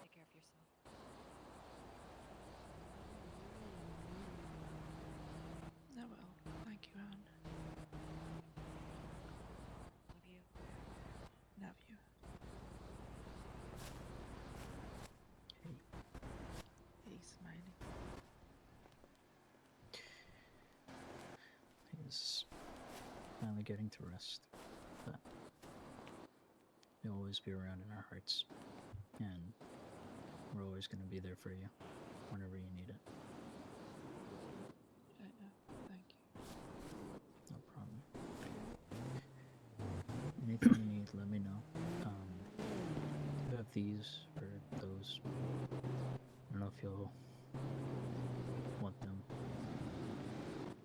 Take care of yourself. I will. Thank you, Anne. Love you. Love you. Hey. Hey, Smiley. He's finally getting to rest, but he'll always be around in our hearts, and we're always going to be there for you whenever you need it. I know. Thank you. No problem. Anything you need, let me know. You have these or those. I don't know if you'll want them,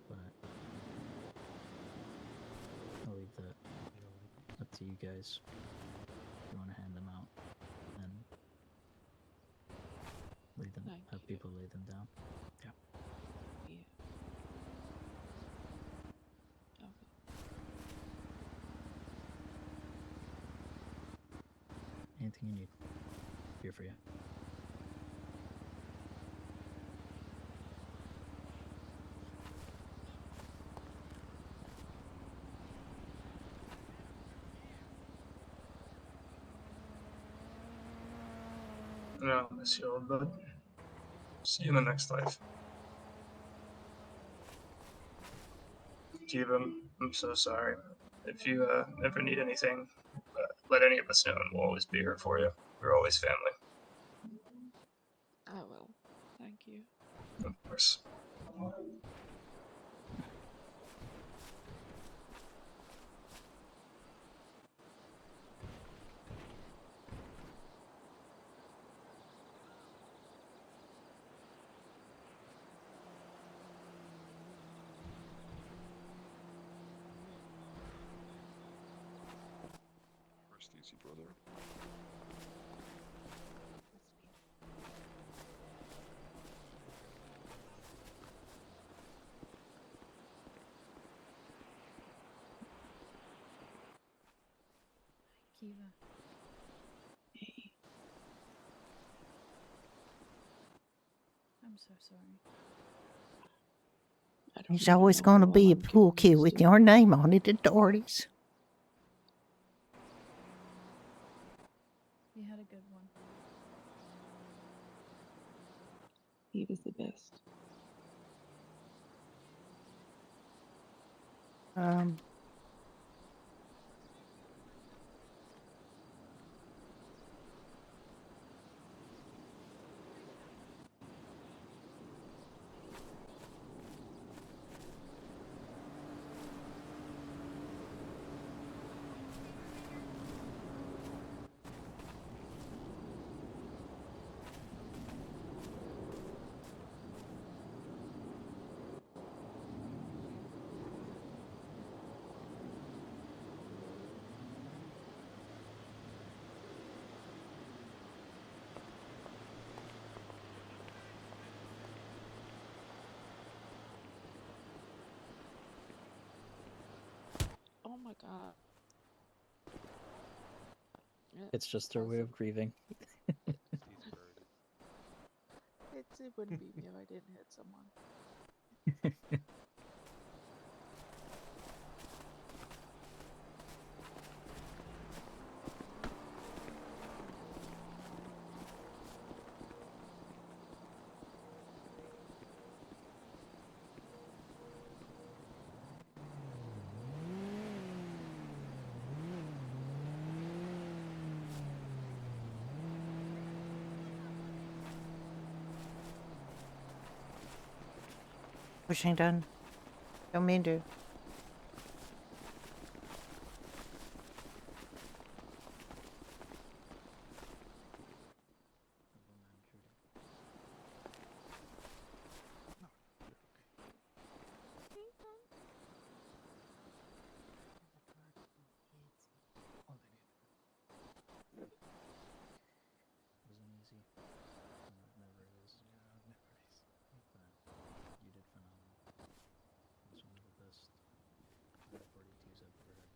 but I'll leave that up to you guys. If you want to hand them out, and leave them, have people lay them down. Yeah. Yeah. I will. Anything you need, here for you. No, miss you, old bud. See you in the next life. Kiva, I'm so sorry. If you ever need anything, let any of us know, and we'll always be here for you. We're always family. I will. Thank you. Of course. Rest easy, brother. Kiva. Hey. I'm so sorry. There's always going to be a pool cue with your name on it at Doherty's. You had a good one. He was the best. like It's just her way of grieving. it wouldn't be me if I didn't hit someone. Pushing done. Don't mean to. Wasn't easy. Never is. Yeah, never is. But you did phenomenal. It was one of the best 42s I've ever heard.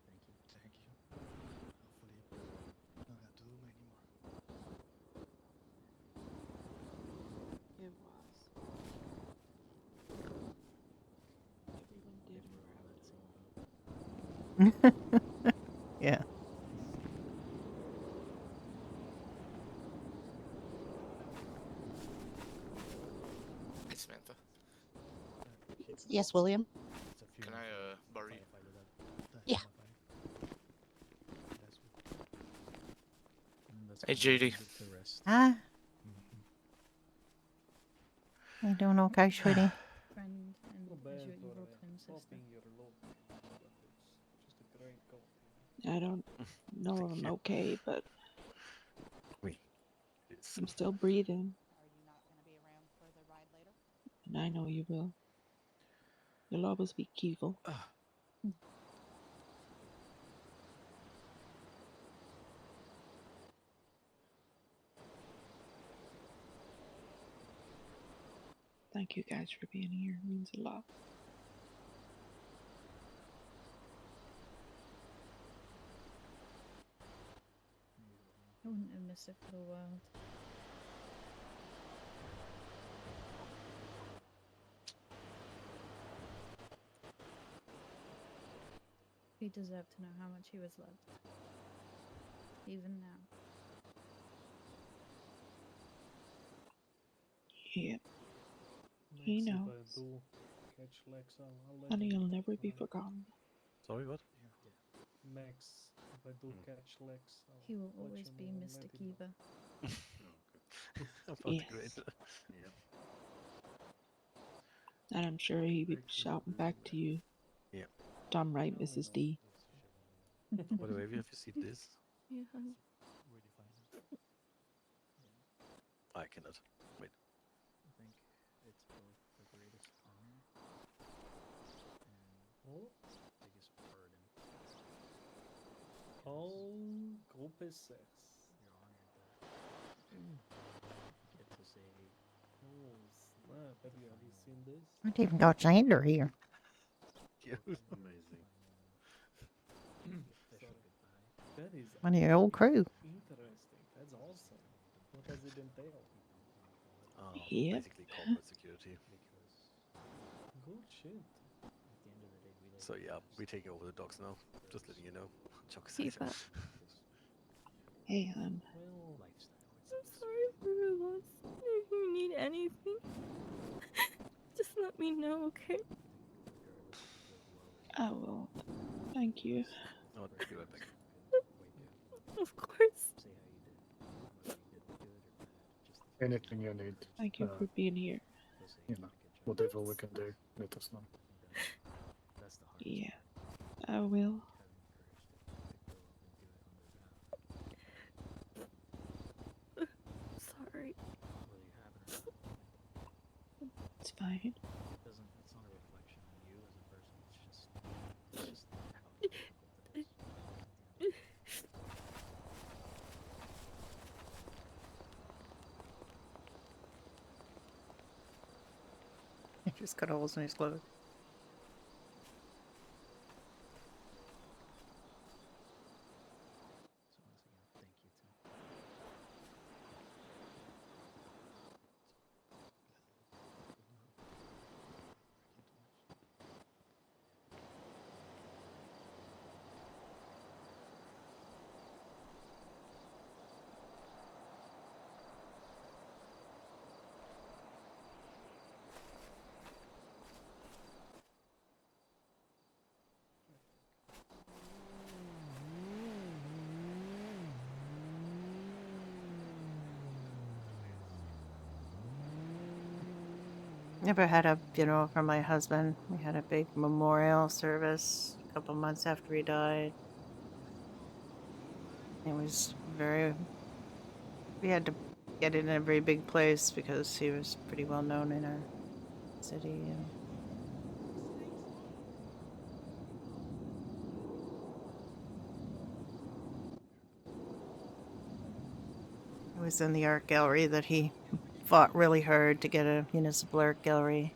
Thank you. Thank you. Hopefully, not have to do many more. It was. Everyone did If we're all in that same boat. Yeah. Hey, Samantha. Yes, William. Can I borrow you? Yeah. Hey, JD. Ah. You doing okay, sweetie? Friend and Not as bad your for evil twin sister. copying your look, but it's just a great copy. I don't know if I'm okay, but Wait. I'm still breathing. Are you not going to be around for the ride later? And I know you will. You'll always be Keevil. Thank you guys for being here. It means a lot. I wouldn't have missed it for the world. He deserved to know how much he was loved. Even now. Yep. Max, He if knows. I do catch Lex, I'll let And you he'll know. never be forgotten. Sorry, what? Max, if I do catch Lex, I'll He will let always you be know and Mr. let him know. Kiva. About Yes. the great. Yep. And I'm sure he'll be shouting back to you. Yeah. Damn right, Mrs. D. By the way, have you seen this? Yeah. Really fine. I cannot. Wait. I think it's both the greatest honor and biggest burden. Oh, groupe sex. You're honored that you get to say, Oh, snap. Have you seen this? I even got Xander here. Amazing. the official goodbye. That is One of your old crew. interesting. That's awesome. What does it entail? Yep. Basically corporate security. Good shit. At the end of the day, we like So yeah, we're taking over the docks now. Just letting you know. Joke aside. Kiva. Hey, hon. Well, lifestyle. I'm sorry for your loss. If you need anything, just let me know, okay? Regardless if you live low or I will. Thank you. I'll be right back. Of course. say how you did, whether you did good or bad. Just the Anything you need, Thank you for being here. they'll say you know, whatever we can do, let us know. that's the hardest Yeah, part. I will. Having the courage to go up and do it on their behalf. Sorry. Whether you have it or not. It's fine. It's not a reflection on you as a person. It's just how difficult it is. At the end of the day. He just cut holes in his clothes. Never had a funeral for my husband. We had a big memorial service a couple months after he died. It was very. We had to get it in a very big place because he was pretty well known in our city. And it was in the art gallery that he fought really hard to get a municipal art gallery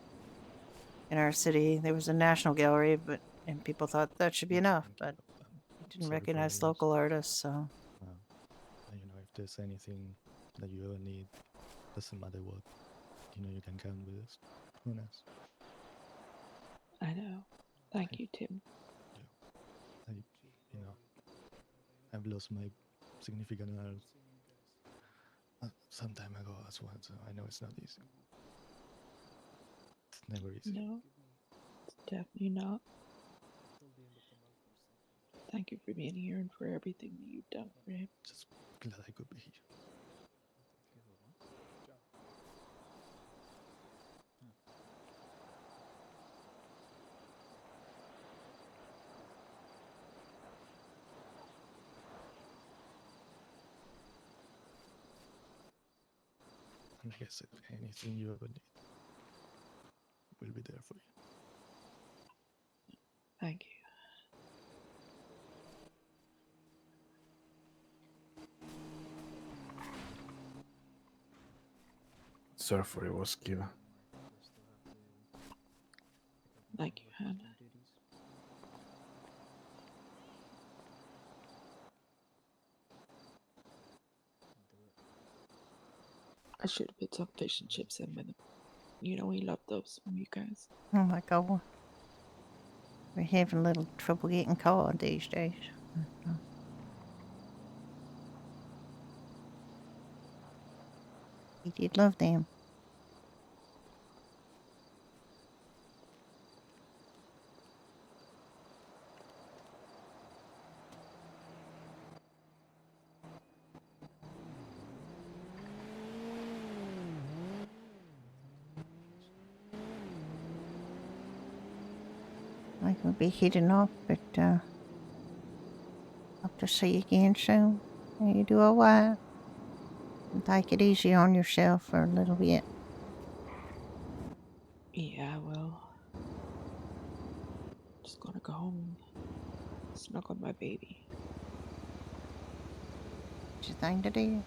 in our city. There was a national gallery, and people thought that should be enough, but he didn't Sorry for recognize all local artists, so. And, if there's anything that you ever need, doesn't matter what, you can count with us. Who knows? I know. Thank you, Tim. I, I've lost my significant other some time ago as well, so I know it's not easy. It's never easy. No, it's definitely not. Thank you for being here and for everything that you've done for him. Just glad I could be here. And like I said, anything you ever need, we'll be there for you. Thank you. Sorry for it was given. Thank you, Hannah. I should have put some fish and chips in with him. We love those from you guys. Oh my god. We're having a little trouble getting caught these days. He did love them. I will be heading off, but hope to see you again soon. You do alright. And take it easy on yourself for a little bit. Yeah, well, just gonna go home and snuggle my baby. It's your thing to do.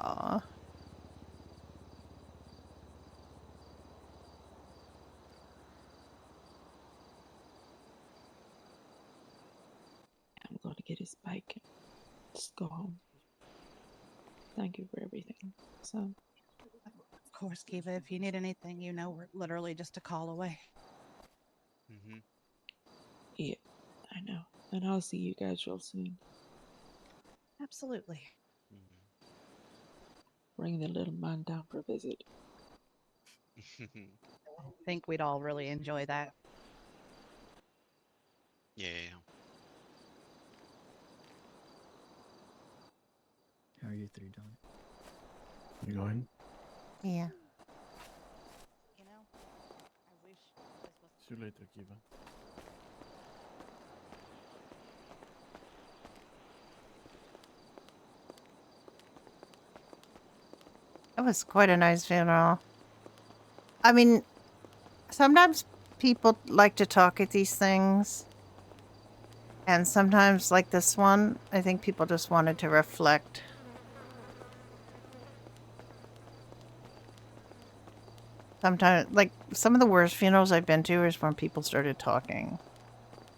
Aw. I'm gonna get his bike and just go home. Thank you for everything. So, Of course, Kiva, if you need anything, we're literally just a call away. yeah, I know. And I'll see you guys real soon. Absolutely. Bring the little man down for a visit. I think we'd all really enjoy that. Yeah. How are you three doing? You going? Yeah. I wish this was. See you later, Kiva. It was quite a nice funeral. I mean, sometimes people like to talk at these things. And sometimes, like this one, I think people just wanted to reflect. Sometimes, like, some of the worst funerals I've been to is when people started talking.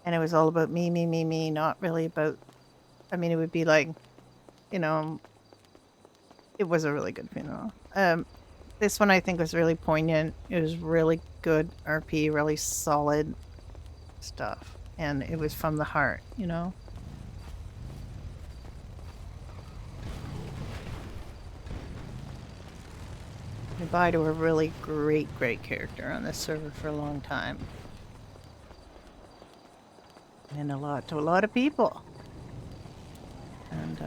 And it was all about me, me, me, me, not really about... I mean, it would be like, it was a really good funeral. This one I think was really poignant. It was really good RP, really solid stuff. And it was from the heart, Goodbye to a really great, great character on this server for a long time. And a lot to a lot of people. And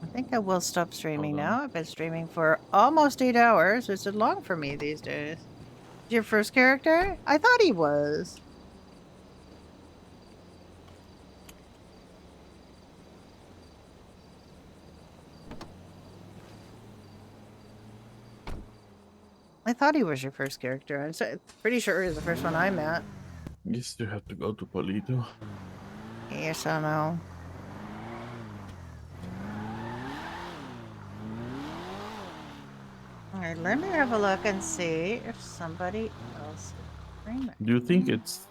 I think I will stop streaming Hold on. now. I've been streaming for almost 8 hours, which is long for me these days. Your first character? I thought he was. I thought he was your first character. Pretty sure he was the first one I met. Guess you have to go to Polito. Yes, I know. Alright, let me have a look and see if somebody else is streaming. Do you think it's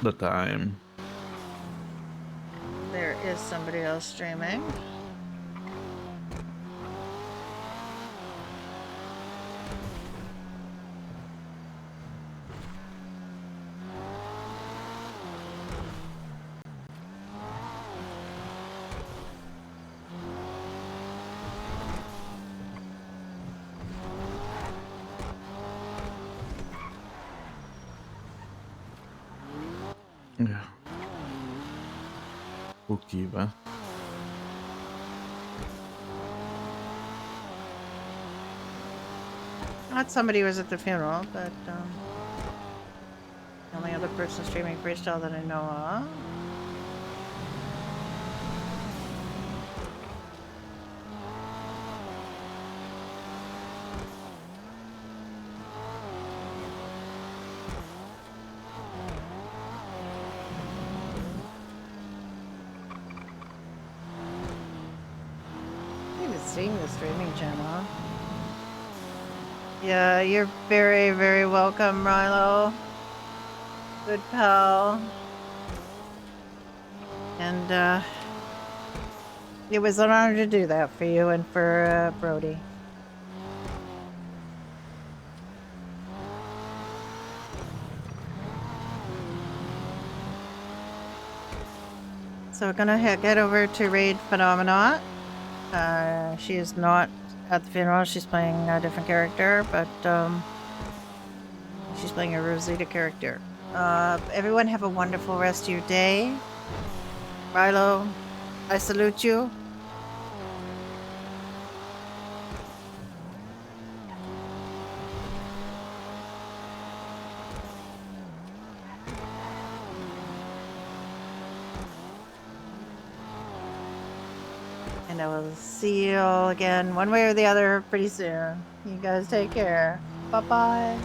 the time? There is somebody else streaming. Yeah. Ukiva. Not somebody who was at the funeral, but the only other person streaming freestyle that I know of. I haven't seen the streaming channel. Yeah, you're very, very welcome, Rilo. Good pal. And it was an honor to do that for you and for Brody. So we're gonna get over to Raid Phenomena. She is not at the funeral. She's playing a different character, but she's playing a Rosita character. Everyone have a wonderful rest of your day. Rilo, I salute you. And I will see you all again one way or the other pretty soon. You guys take care. Bye-bye.